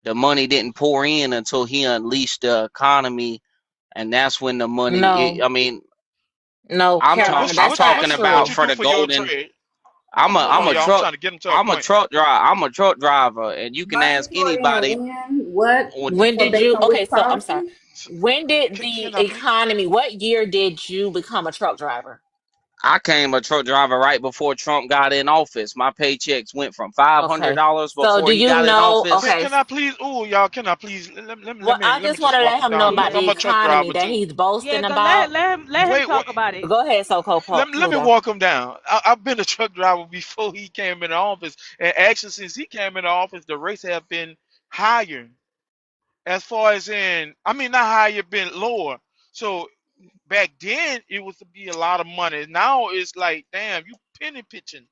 The money didn't pour in until he unleashed the economy, and that's when the money. No, I mean, no, Carolina, I'm that's not talking What about you true. for do the for your golden. trade? I'm a Hold I'm on, a y'all. I'm truck trying to get him to a I'm a point. truck driver. I'm a truck driver, and you can Money ask poured in anybody. when? What? When For did based you? on which Okay, so I'm sorry. policy? When did Can the I please? economy? What year did you become a truck driver? I came a truck driver right before Trump got in office. My paychecks went from $500 Okay, so before do he you got in know? office. Okay, Can I please? Oh, y'all, can I please? well, I Let me just want just to walk let him him know down about because the I'm a truck economy driver that too. he's Yeah, boasting cause about. let him Wait, talk about it. Go ahead, let me Pluto. walk him down. I've been a truck driver before he came in office, and actually, since he came in office, the rates have been higher. As far as I mean, not higher, been lower. So back then, it was to be a lot of money. Now it's like, damn, you penny pitching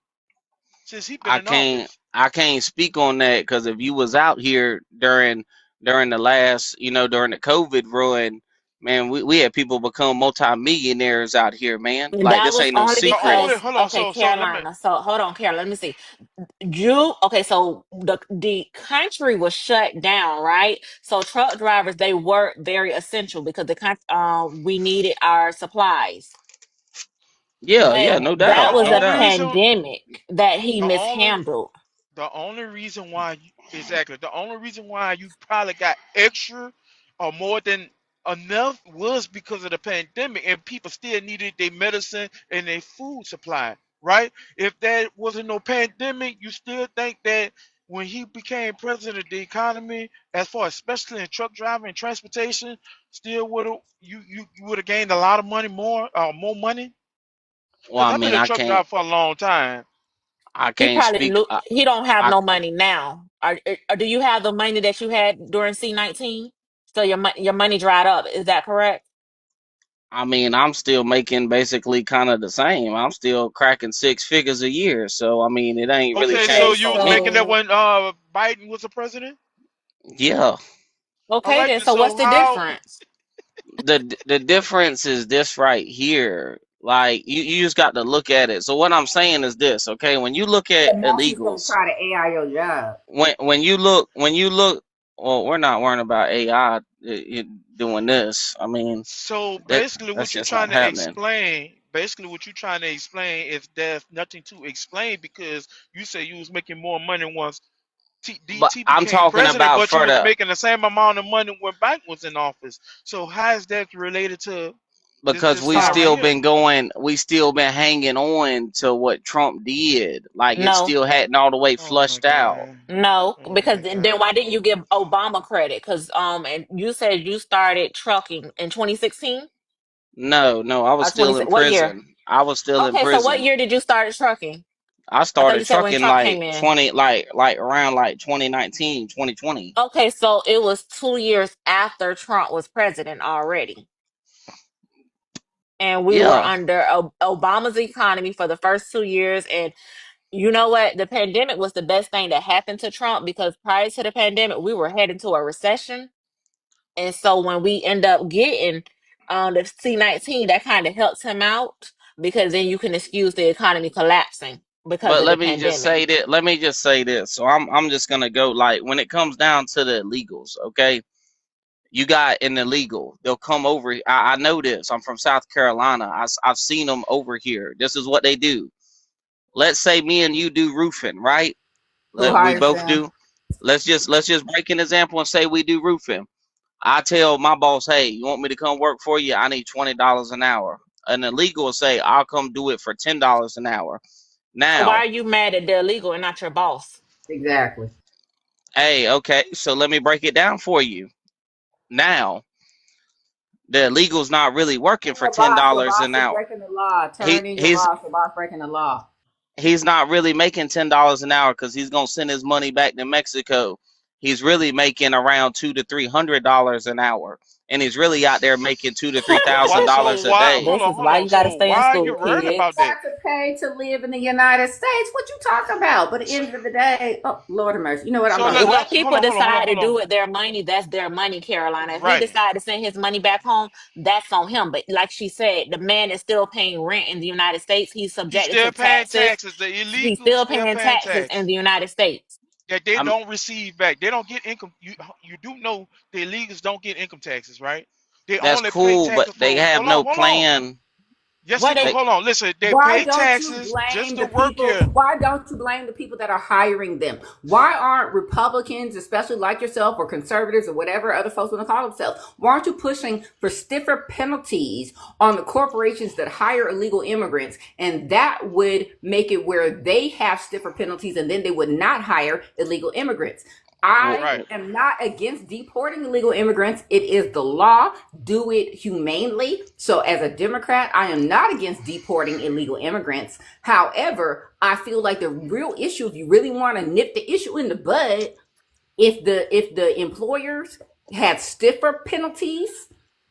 since he been I in can't office. I can't speak on that because if you was out here during the last, during the COVID run, Man, we had people become multimillionaires out here, man. Like That this was ain't no only The only secret. because, hold on, okay, so let me Carolina. So hold on, Carolina. Let me see. Okay, so the country was shut down, right? So truck drivers, they were very essential because we needed our supplies. Yeah, But yeah, no the that doubt, was no a only doubt. reason pandemic that he the only mishandled. the only reason why exactly the only reason why you probably got extra or more than enough was because of the pandemic and people still needed their medicine and their food supply, right? If there wasn't no pandemic, you still think that when he became president, the economy, as far especially in truck driving and transportation, still would have you would have gained a lot of money more money Well, because I I've been mean, a truck driver for a long time. I He can't probably speak. he don't have I, no money now. Or do you have the money that you had during C-19? So your money dried up. Is that correct? I mean, I'm still making basically kind of the same. I'm still cracking six figures a year. So I mean, it ain't really Okay, so Okay, changed you on was me. making that so when Biden was the president? Yeah. All okay right, then. then So what's so the how difference? The difference is this right here. Like you just got to look at it. So what I'm saying is this, okay? When you look The at Master's gonna illegals, try to AI your job. when you look, well, we're not worrying about AI doing this. I mean, so that basically that's what you're just trying not to happening. explain, basically what you're trying to explain is there's nothing to explain because you say you was making more money once But DT I'm became talking president, about but you for was the making the same amount of money when Biden was in office. So how is that related to because this side right here? we still been hanging on to what Trump did. Like it No, still hadn't all the way Oh my flushed out. god. no, Oh because my then god. why didn't you give Obama credit? Because and you said you started trucking in 2016 No, I was or still in 26. What year? prison. I was still in Okay, so what prison. year did you start trucking? I I thought you started said when trucking Trump like came in. 20, like around like 2019, 2020. Okay, so it was 2 years after Trump was president already. And we were Yeah, under Obama's economy for the first 2 years. And you know what? The pandemic was the best thing that happened to Trump because prior to the pandemic, we were heading to a recession. And so when we end up getting the C-19, that kind of helps him out because then you can excuse the economy collapsing because but of the let me just pandemic. say that. Let me just say this. So I'm just gonna go like when it comes down to the illegals, okay? You got an illegal. They'll come over. I know this. I'm from South Carolina. I've seen them over here. This is what they do. Let's say me and you do roofing, right? Who We hires both them? do. Let's just break an example and say we do roofing. I tell my boss, hey, you want me to come work for you? I need $20 an hour. An illegal will say, I'll come do it for $10 an hour. So why Now, are you mad at the illegal and not your boss? Exactly. hey, okay, so let me break it down for you. Now, the illegal's not really working for Your ten boss. Your dollars boss an is hour. breaking the law. He Turn in your he's boss. Your boss breaking the law. he's not really making $10 an hour because he's gonna send his money back to Mexico. He's really making around $200 to $300 an hour, and he's really out there making two to three Why thousand so dollars a why day. hold This on, is hold why on. you got to So stay in why are school, you worried kid. about that? Got to pay to live in the United States. What you talking about? But at the So, end of the day, oh Lord of mercy. You know what? I'm so gonna let, go. What let hold people on, hold on, hold on, decide to hold do on. with their money, that's their money, Carolina. If he Right. decide to send his money back home, that's on him. But like she said, the man is still paying rent in the United States. He's He's subjected to still paying taxes. taxes. The He's illegals still still paying paying taxes tax in the United States. that they I'm don't receive back. They don't get income. You do know the illegals don't get income taxes, right? They That's only pay cool, but taxes they for have no hold on. plan. Yes, they What do. they They Hold on. Listen, they Why pay don't you taxes just blame to the work people? here. Why don't you blame the people that are hiring them? Why aren't Republicans, especially like yourself, or conservatives, or whatever other folks want to call themselves, why aren't you pushing for stiffer penalties on the corporations that hire illegal immigrants? And that would make it where they have stiffer penalties and then they would not hire illegal immigrants. well, I Right. am not against deporting illegal immigrants. It is the law. Do it humanely. So, as a Democrat, I am not against deporting illegal immigrants. However, I feel like the real issue, if you really want to nip the issue in the bud, if the employers had stiffer penalties,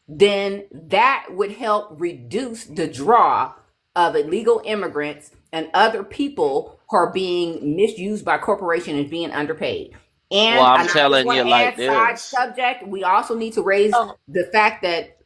then that would help reduce the draw of illegal immigrants and other people who are being misused by corporations and being underpaid. well, And I'm I just telling want you to like add side this. subject. We also need to raise oh the fact that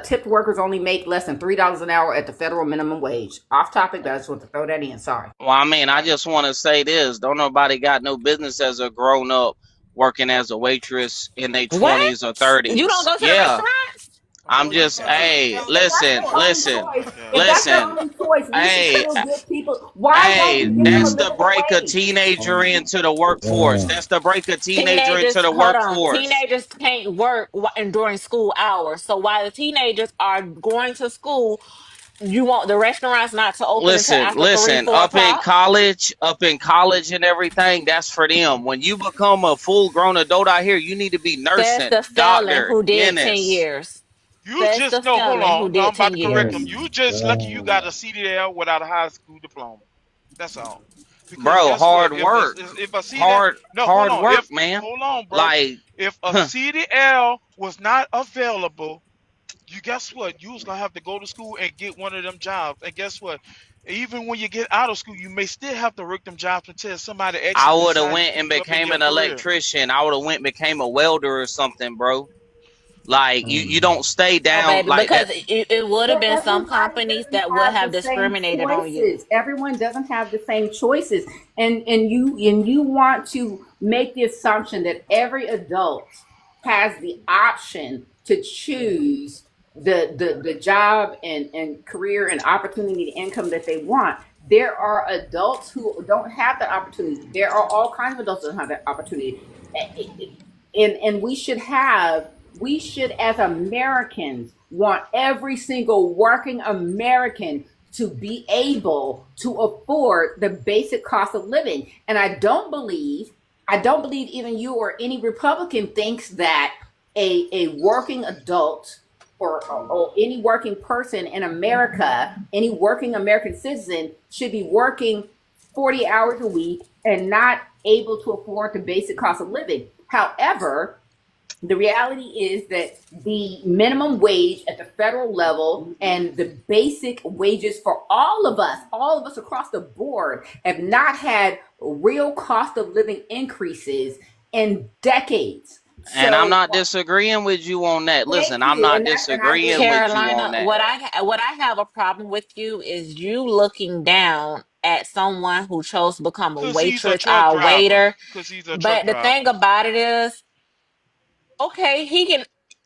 tipped workers only make less than $3 an hour at the federal minimum wage. Off topic, but I just want to throw that in. Sorry. Well, I mean, I just want to say this: don't nobody got no business as a grown up working as a waitress in their What? 20s or You don't 30s. go to the Yeah, restaurants? I'm just, hey, listen, listen, If that's their listen. only choice, we should Hey, still give people. Why won't hey, we give them a that's to livable break a wage? teenager into the workforce. That's to break a teenager into Teenagers, the hold on. workforce. Teenagers can't work during school hours. So while the teenagers are going to school, you want the restaurants not to open until Listen, after three, listen, 4 o'clock? up in college and everything, that's for them. When you become a full grown adult out here, you need to be Says nursing, the felon doctor, who did 10 dentist. years. You Says just the know. Hold felon who on. I'm did about 10 to correct years. him. You just lucky you got a CDL without a high school diploma. That's all. Because Bro, guess what? hard work. If a CDL, no, hold Hard on. work, man. Hold on, bro. Like, If a CDL was not available, you guess what? You was gonna have to go to school and get one of them jobs. And guess what? Even when you get out of school, you may still have to work them jobs until somebody I actually would have decides to went pick and you up in became your an career. electrician. I would have went and became a welder or something, bro. Like, you don't stay Oh, down baby, like because that. it would have But been some everybody companies doesn't that would have have the same discriminated on you. choices. Everyone doesn't have the same choices, and you want to make the assumption that every adult has the option to choose the job and career and opportunity and income that they want. There are adults who don't have that opportunity. There are all kinds of adults who don't have that opportunity, and we should as Americans want every single working American to be able to afford the basic cost of living. And I don't believe even you or any Republican thinks that a working adult or any working person in America, any working American citizen should be working 40 hours a week and not able to afford the basic cost of living. However, the reality is that the minimum wage at the federal level and the basic wages for all of us across the board have not had real cost of living increases in decades. And I'm So not disagreeing with you on that. thank Listen, I'm you. not And I disagreeing agree. with you on Carolina, that. what I have a problem with you is you looking down at someone who chose to become a Cause he's a waitress or truck a driver. waiter. Cause he's a truck But the driver. thing about it is, okay,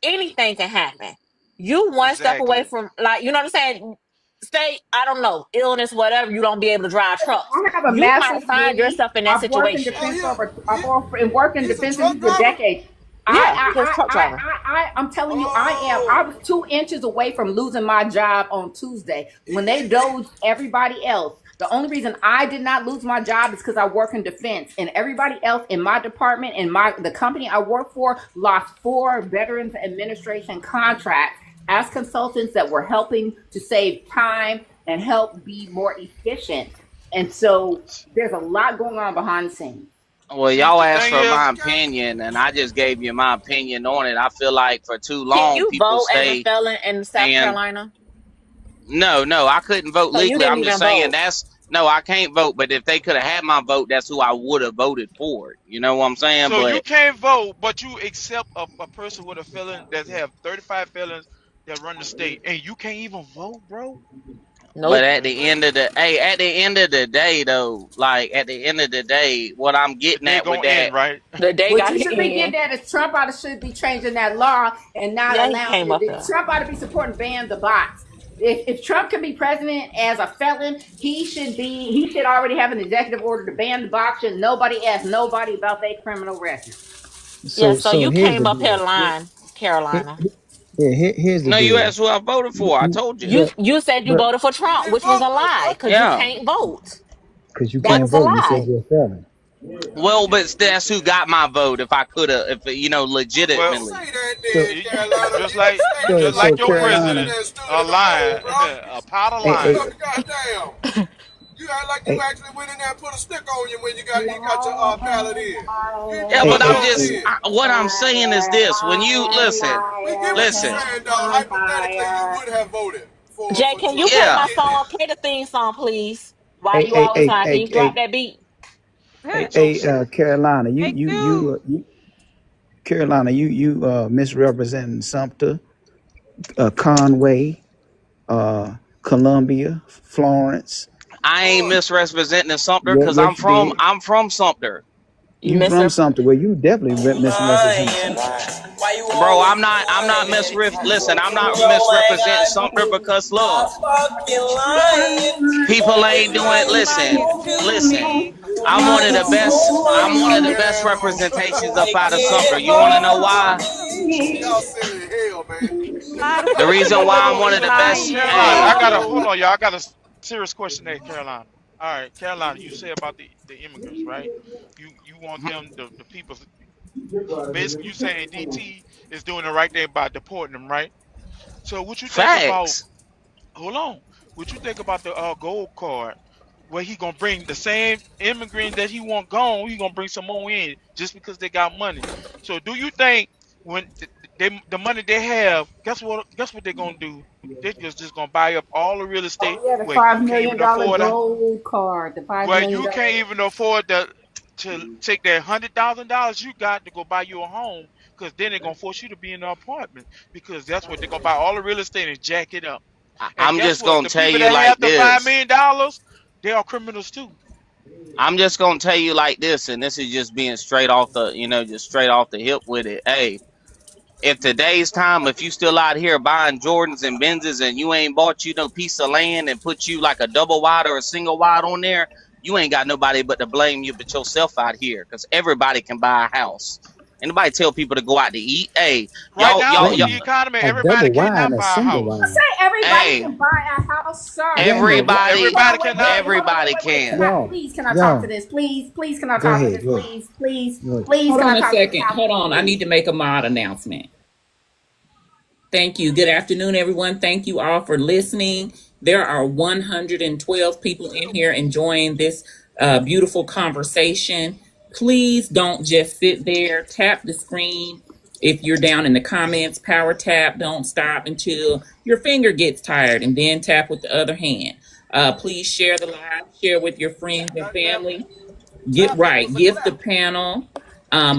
anything can happen. You one step away Exactly. from, like, you know what I'm saying? Say, I don't know, illness, whatever, you don't be able to drive trucks. I have a You might master's find degree. yourself in that I've worked in situation. defense Oh I've worked in he's a defense truck industry for driver. decades. Yeah, just truck driver. I'm telling you, I Oh, was 2 inches away from losing my job on Tuesday when they dozed everybody else. The only reason I did not lose my job is because I work in defense, and everybody else in my department and the company I work for lost 4 Veterans Administration contracts as consultants that were helping to save time and help be more efficient. And so there's a lot going on behind the scenes. Well, See, y'all the asked thing for is, my opinion, and I just gave you my opinion on it. I feel like for too Can long, you people vote as a stay felon in South saying, Carolina? no, I couldn't vote So you legally. didn't I'm just even saying vote. no, I can't vote. But if they could have had my vote, that's who I would have voted for. You know what I'm saying? so you But can't vote, but you accept a person with a felon that have 35 felons that run the state, and you can't even vote, bro. Nope. at the end of at the end of the day, though, like at the end of the day, what I'm The getting day at with gonna that, end, right? The day What got you to should be end. getting at is Trump should be changing that law and not Yeah, he allowing came up it. here. Trump ought to be supporting ban the box. If Trump can be president as a felon, he should already have an executive order to ban the box and nobody ask nobody about their criminal record. Yeah, So so so you here's the came up here deal. lying, Carolina. Here's the no, you deal. asked who I voted for. I told you. You But you said you but voted for you Trump, didn't which was a vote, lie brother. because you Yeah, can't vote. because you That but can't was a vote, you said lie. you're a felon. well, but that's who got my vote. If I could have, if Don't Well, legitimately. say that So then, you, Carolina. just You like say you you so just so like voted your for a nigga Carolina, president, that stood a in the poll, lion, bro. a pot of hey hey lion. Because goddamn, you act like you hey actually went in there and put a stick on you when you got your ballot in. You ain't Yeah, put hey no but I'm hey, ballot just hey in. what I'm saying is this: when you listen, We get what you're listen, saying, though. Hypothetically, you would have voted Jay, for can you Trump. play I yeah. my get song? that. Play the theme song, please. While hey you hey all was hey talking, can hey you drop hey that beat? hey, So, hey Carolina, Thank you. you Carolina, you misrepresenting Sumter. Conway, Columbia, Florence. I ain't misrepresenting Sumter Yeah, because yes, you did. I'm from Sumter. You You miss from her. something? Well, you definitely misrepresenting something. Bro, I'm not listen, I'm not misrepresenting Sumter because look, people ain't doing listen. I'm one of the best representations up out of Sumter. You wanna know why? Y'all silly as hell, man. The reason why I'm one of the best, Caroline, hey, I got a hold on, y'all. I got a serious question there, Caroline. All right, Caroline, you say about the immigrants, right? You want them the people. Basically, you saying DT is doing the right thing by deporting them, right? So what you think about? facts. Hold on. What you think about the gold card? Where he gonna bring the same immigrant that he want gone? He gonna bring some more in just because they got money. So do you think when the money they have, guess what they're gonna do? They're just gonna buy up all the real estate Oh yeah, the where you $5 can't million even afford it, gold card. The $5 where million. you can't even afford to take that $100,000 you got to go buy you a home, because then they're gonna force you to be in an apartment because that's what they're gonna buy all the real estate and jack it up. And I'm guess just what? gonna The tell people you that like have the $5 this. million, they are criminals too. I'm just gonna tell you like this, and this is just being straight off the, just straight off the hip with it. Hey, if today's time, if you still out here buying Jordans and Benzes and you ain't bought you no piece of land and put you like a double wide or a single wide on there, you ain't got nobody but to blame you but yourself out here, because everybody can buy a house. Anybody tell people to go out to eat? Hey, Right now Wait a in y'all, the minute. economy, A everybody double wide cannot and a buy a single house. wide. Say everybody hey, can buy a house, sir. Wait a minute. everybody, Everybody Wait, cannot. hold on, everybody wait. Can can. I Yo, please can I talk to yo, this? Please can I go talk to ahead. this? Go ahead. Go ahead. Please Hold can on I a talk to this second. house? Hold on. I need Please. to make a mod announcement. Thank you. Good afternoon, everyone. Thank you all for listening. There are 112 people in here enjoying this beautiful conversation. Please don't just sit there. Tap the screen. If you're down in the comments, power tap. Don't stop until your finger gets tired, and then tap with the other hand. Please share the live, share with your friends and God damn it. family. Get Traffic right. was a Gift the clown. panel.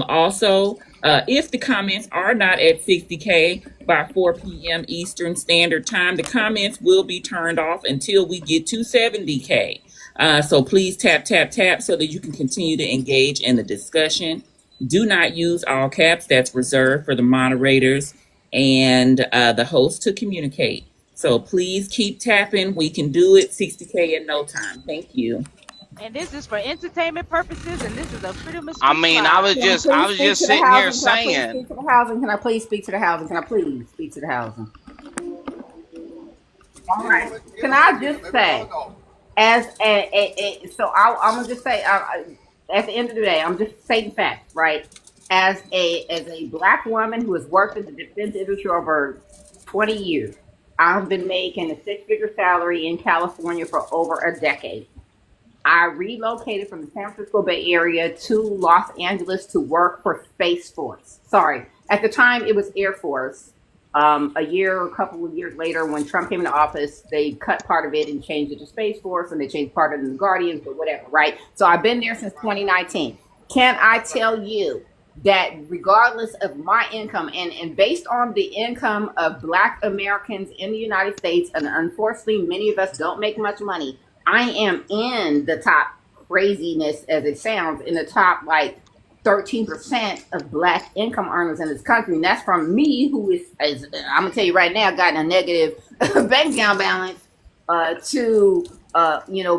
Also, if the comments are not at 60K by 4 p.m. Eastern Standard Time, the comments will be turned off until we get to 70K. So please tap, tap, tap so that you can continue to engage in the discussion. Do not use all caps. That's reserved for the moderators and the host to communicate. So please keep tapping. We can do it. 60K in no time. Thank you. And this is for entertainment purposes, and this is a Freedom of I Speech mean, Live. Can I I please was speak just to the sitting here housing? Can I please saying, speak to the housing? Can I please speak to the housing? Can I please speak to the housing? All Get him right. on the get Can him on I the get him. just Let me say, log off. as I'm gonna just say, at the end of the day, I'm just stating facts, right? As a black woman who has worked in the defense industry over 20 years, I've been making a six-figure salary in California for over a decade. I relocated from the San Francisco Bay Area to Los Angeles to work for Space Force. Sorry, at the time it was Air Force. A couple of years later, when Trump came into office, they cut part of it and changed it to Space Force, and they changed part of it to the Guardians, but whatever, right? So I've been there since 2019. Can I tell you that regardless of my income, and based on the income of Black Americans in the United States, and unfortunately, many of us don't make much money, I am in the top, craziness as it sounds, in the top like 13% of black income earners in this country. And that's from me, who is I'm gonna tell you right now, got a negative bank account balance, to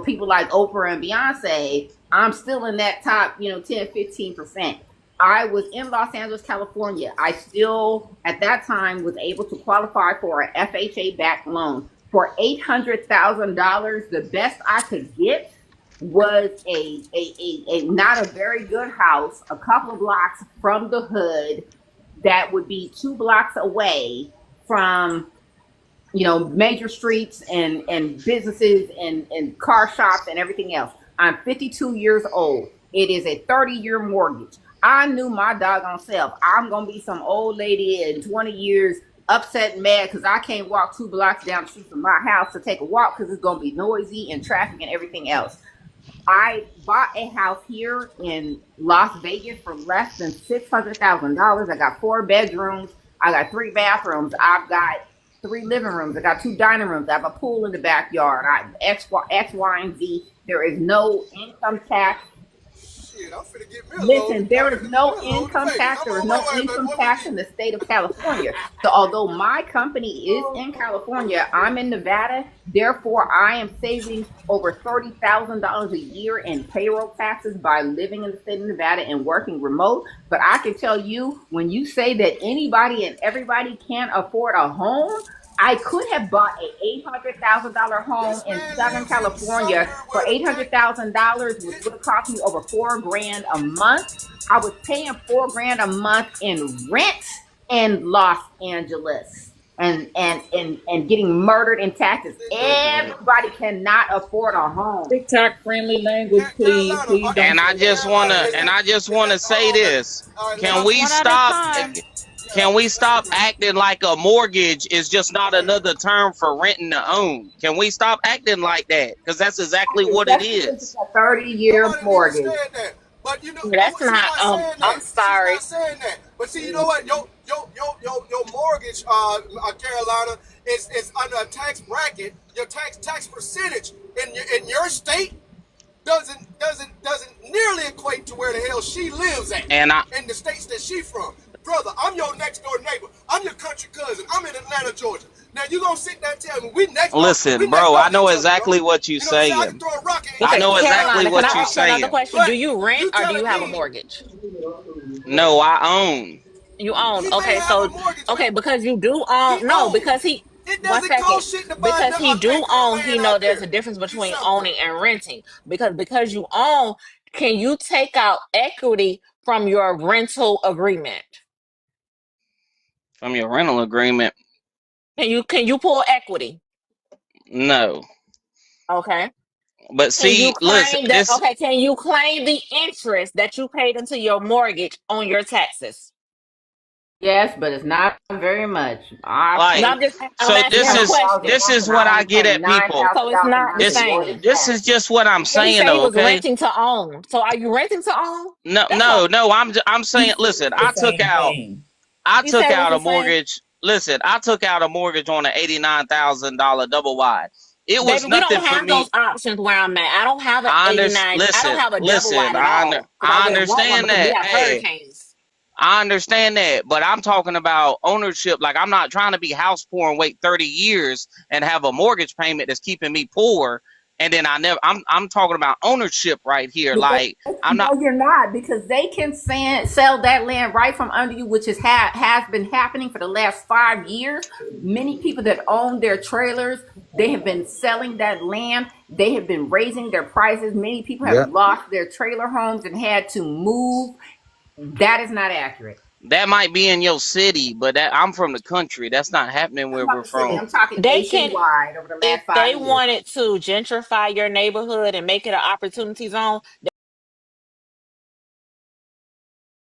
people like Oprah and Beyonce. I'm still in that top, 10-15%. I was in Los Angeles, California. I still, at that time, was able to qualify for a FHA backed loan. For $800,000, the best I could get was a not a very good house, a couple of blocks from the hood, that would be 2 blocks away from major streets and businesses and car shops and everything else. I'm 52 years old. It is a 30-year mortgage. I knew my doggone self, I'm gonna be some old lady in 20 years upset and mad because I can't walk 2 blocks down the street from my house to take a walk because it's gonna be noisy and traffic and everything else. I bought a house here in Las Vegas for less than $600,000. I got 4 bedrooms. I got 3 bathrooms. I've got 3 living rooms. I got 2 dining rooms. I have a pool in the backyard. X, Y, and Z. There is no income tax. Shit, I'm finna get me a Listen, load. there is no income tax. There is no income tax in the state of California. So although my company is in California, I'm in Nevada. Therefore, I am saving over $30,000 a year in payroll taxes by living in the state of Nevada and working remote. But I can tell you, when you say that anybody and everybody can't afford a home, I could have bought a $800,000 home in Southern California for $800,000, which would have cost me over $4,000 a month. I was paying $4,000 a month in rent in Los Angeles and getting murdered in taxes. Everybody cannot afford a home. TikTok friendly language, please. Please don't. And I just wanna say this. Can we One at a stop? time. Can we stop acting like a mortgage is just not another term for renting to own? Can we stop acting like that? Because that's exactly what it is. It's a 30-year mortgage. But you know, That's she's not. saying that. I'm sorry. She's not saying that. But see, you know what? Your mortgage, Carolina, is under a tax bracket. Your tax percentage in your state doesn't nearly equate to where the hell she lives at. And in the states that she from. Brother, I'm your next door neighbor. I'm your country cousin. I'm in Atlanta, Georgia. Now you gonna sit there and tell me we next? Listen, bro, I know exactly what you're saying. I know exactly what you're saying. Another question: do you rent or do you have a mortgage? No, I own. You own. Okay, so because you do own. No, because he. One second. Because he do own, he know there's a difference between owning and renting. Because you own, can you take out equity from your rental agreement? From your rental agreement? Can you pull equity? No. Okay. But see, listen. Can you claim the interest that you paid into your mortgage on your taxes? Yes, but it's not very much. This is what I get at people. So it's not the same. This is just what I'm saying, though. Okay. Renting to own. So are you renting to own? No. I'm saying, listen. I took out a mortgage. Listen, I took out a mortgage on an $89,000 double wide. It was nothing for me. We don't have those options where I'm at. I don't have an 89. I don't have a double wide at all. I understand that. Hey, I understand that, but I'm talking about ownership. Like, I'm not trying to be house poor and wait 30 years and have a mortgage payment that's keeping me poor. And then I'm talking about ownership right here. Like, I'm not. No, you're not, because they can sell that land right from under you, which has been happening for the last 5 years. Many people that own their trailers, they have been selling that land. They have been raising their prices. Many people have lost their trailer homes and had to move. That is not accurate. That might be in your city, but I'm from the country. That's not happening where we're from. I'm talking nationwide over the last 5 years. If they wanted to gentrify your neighborhood and make it an opportunity zone,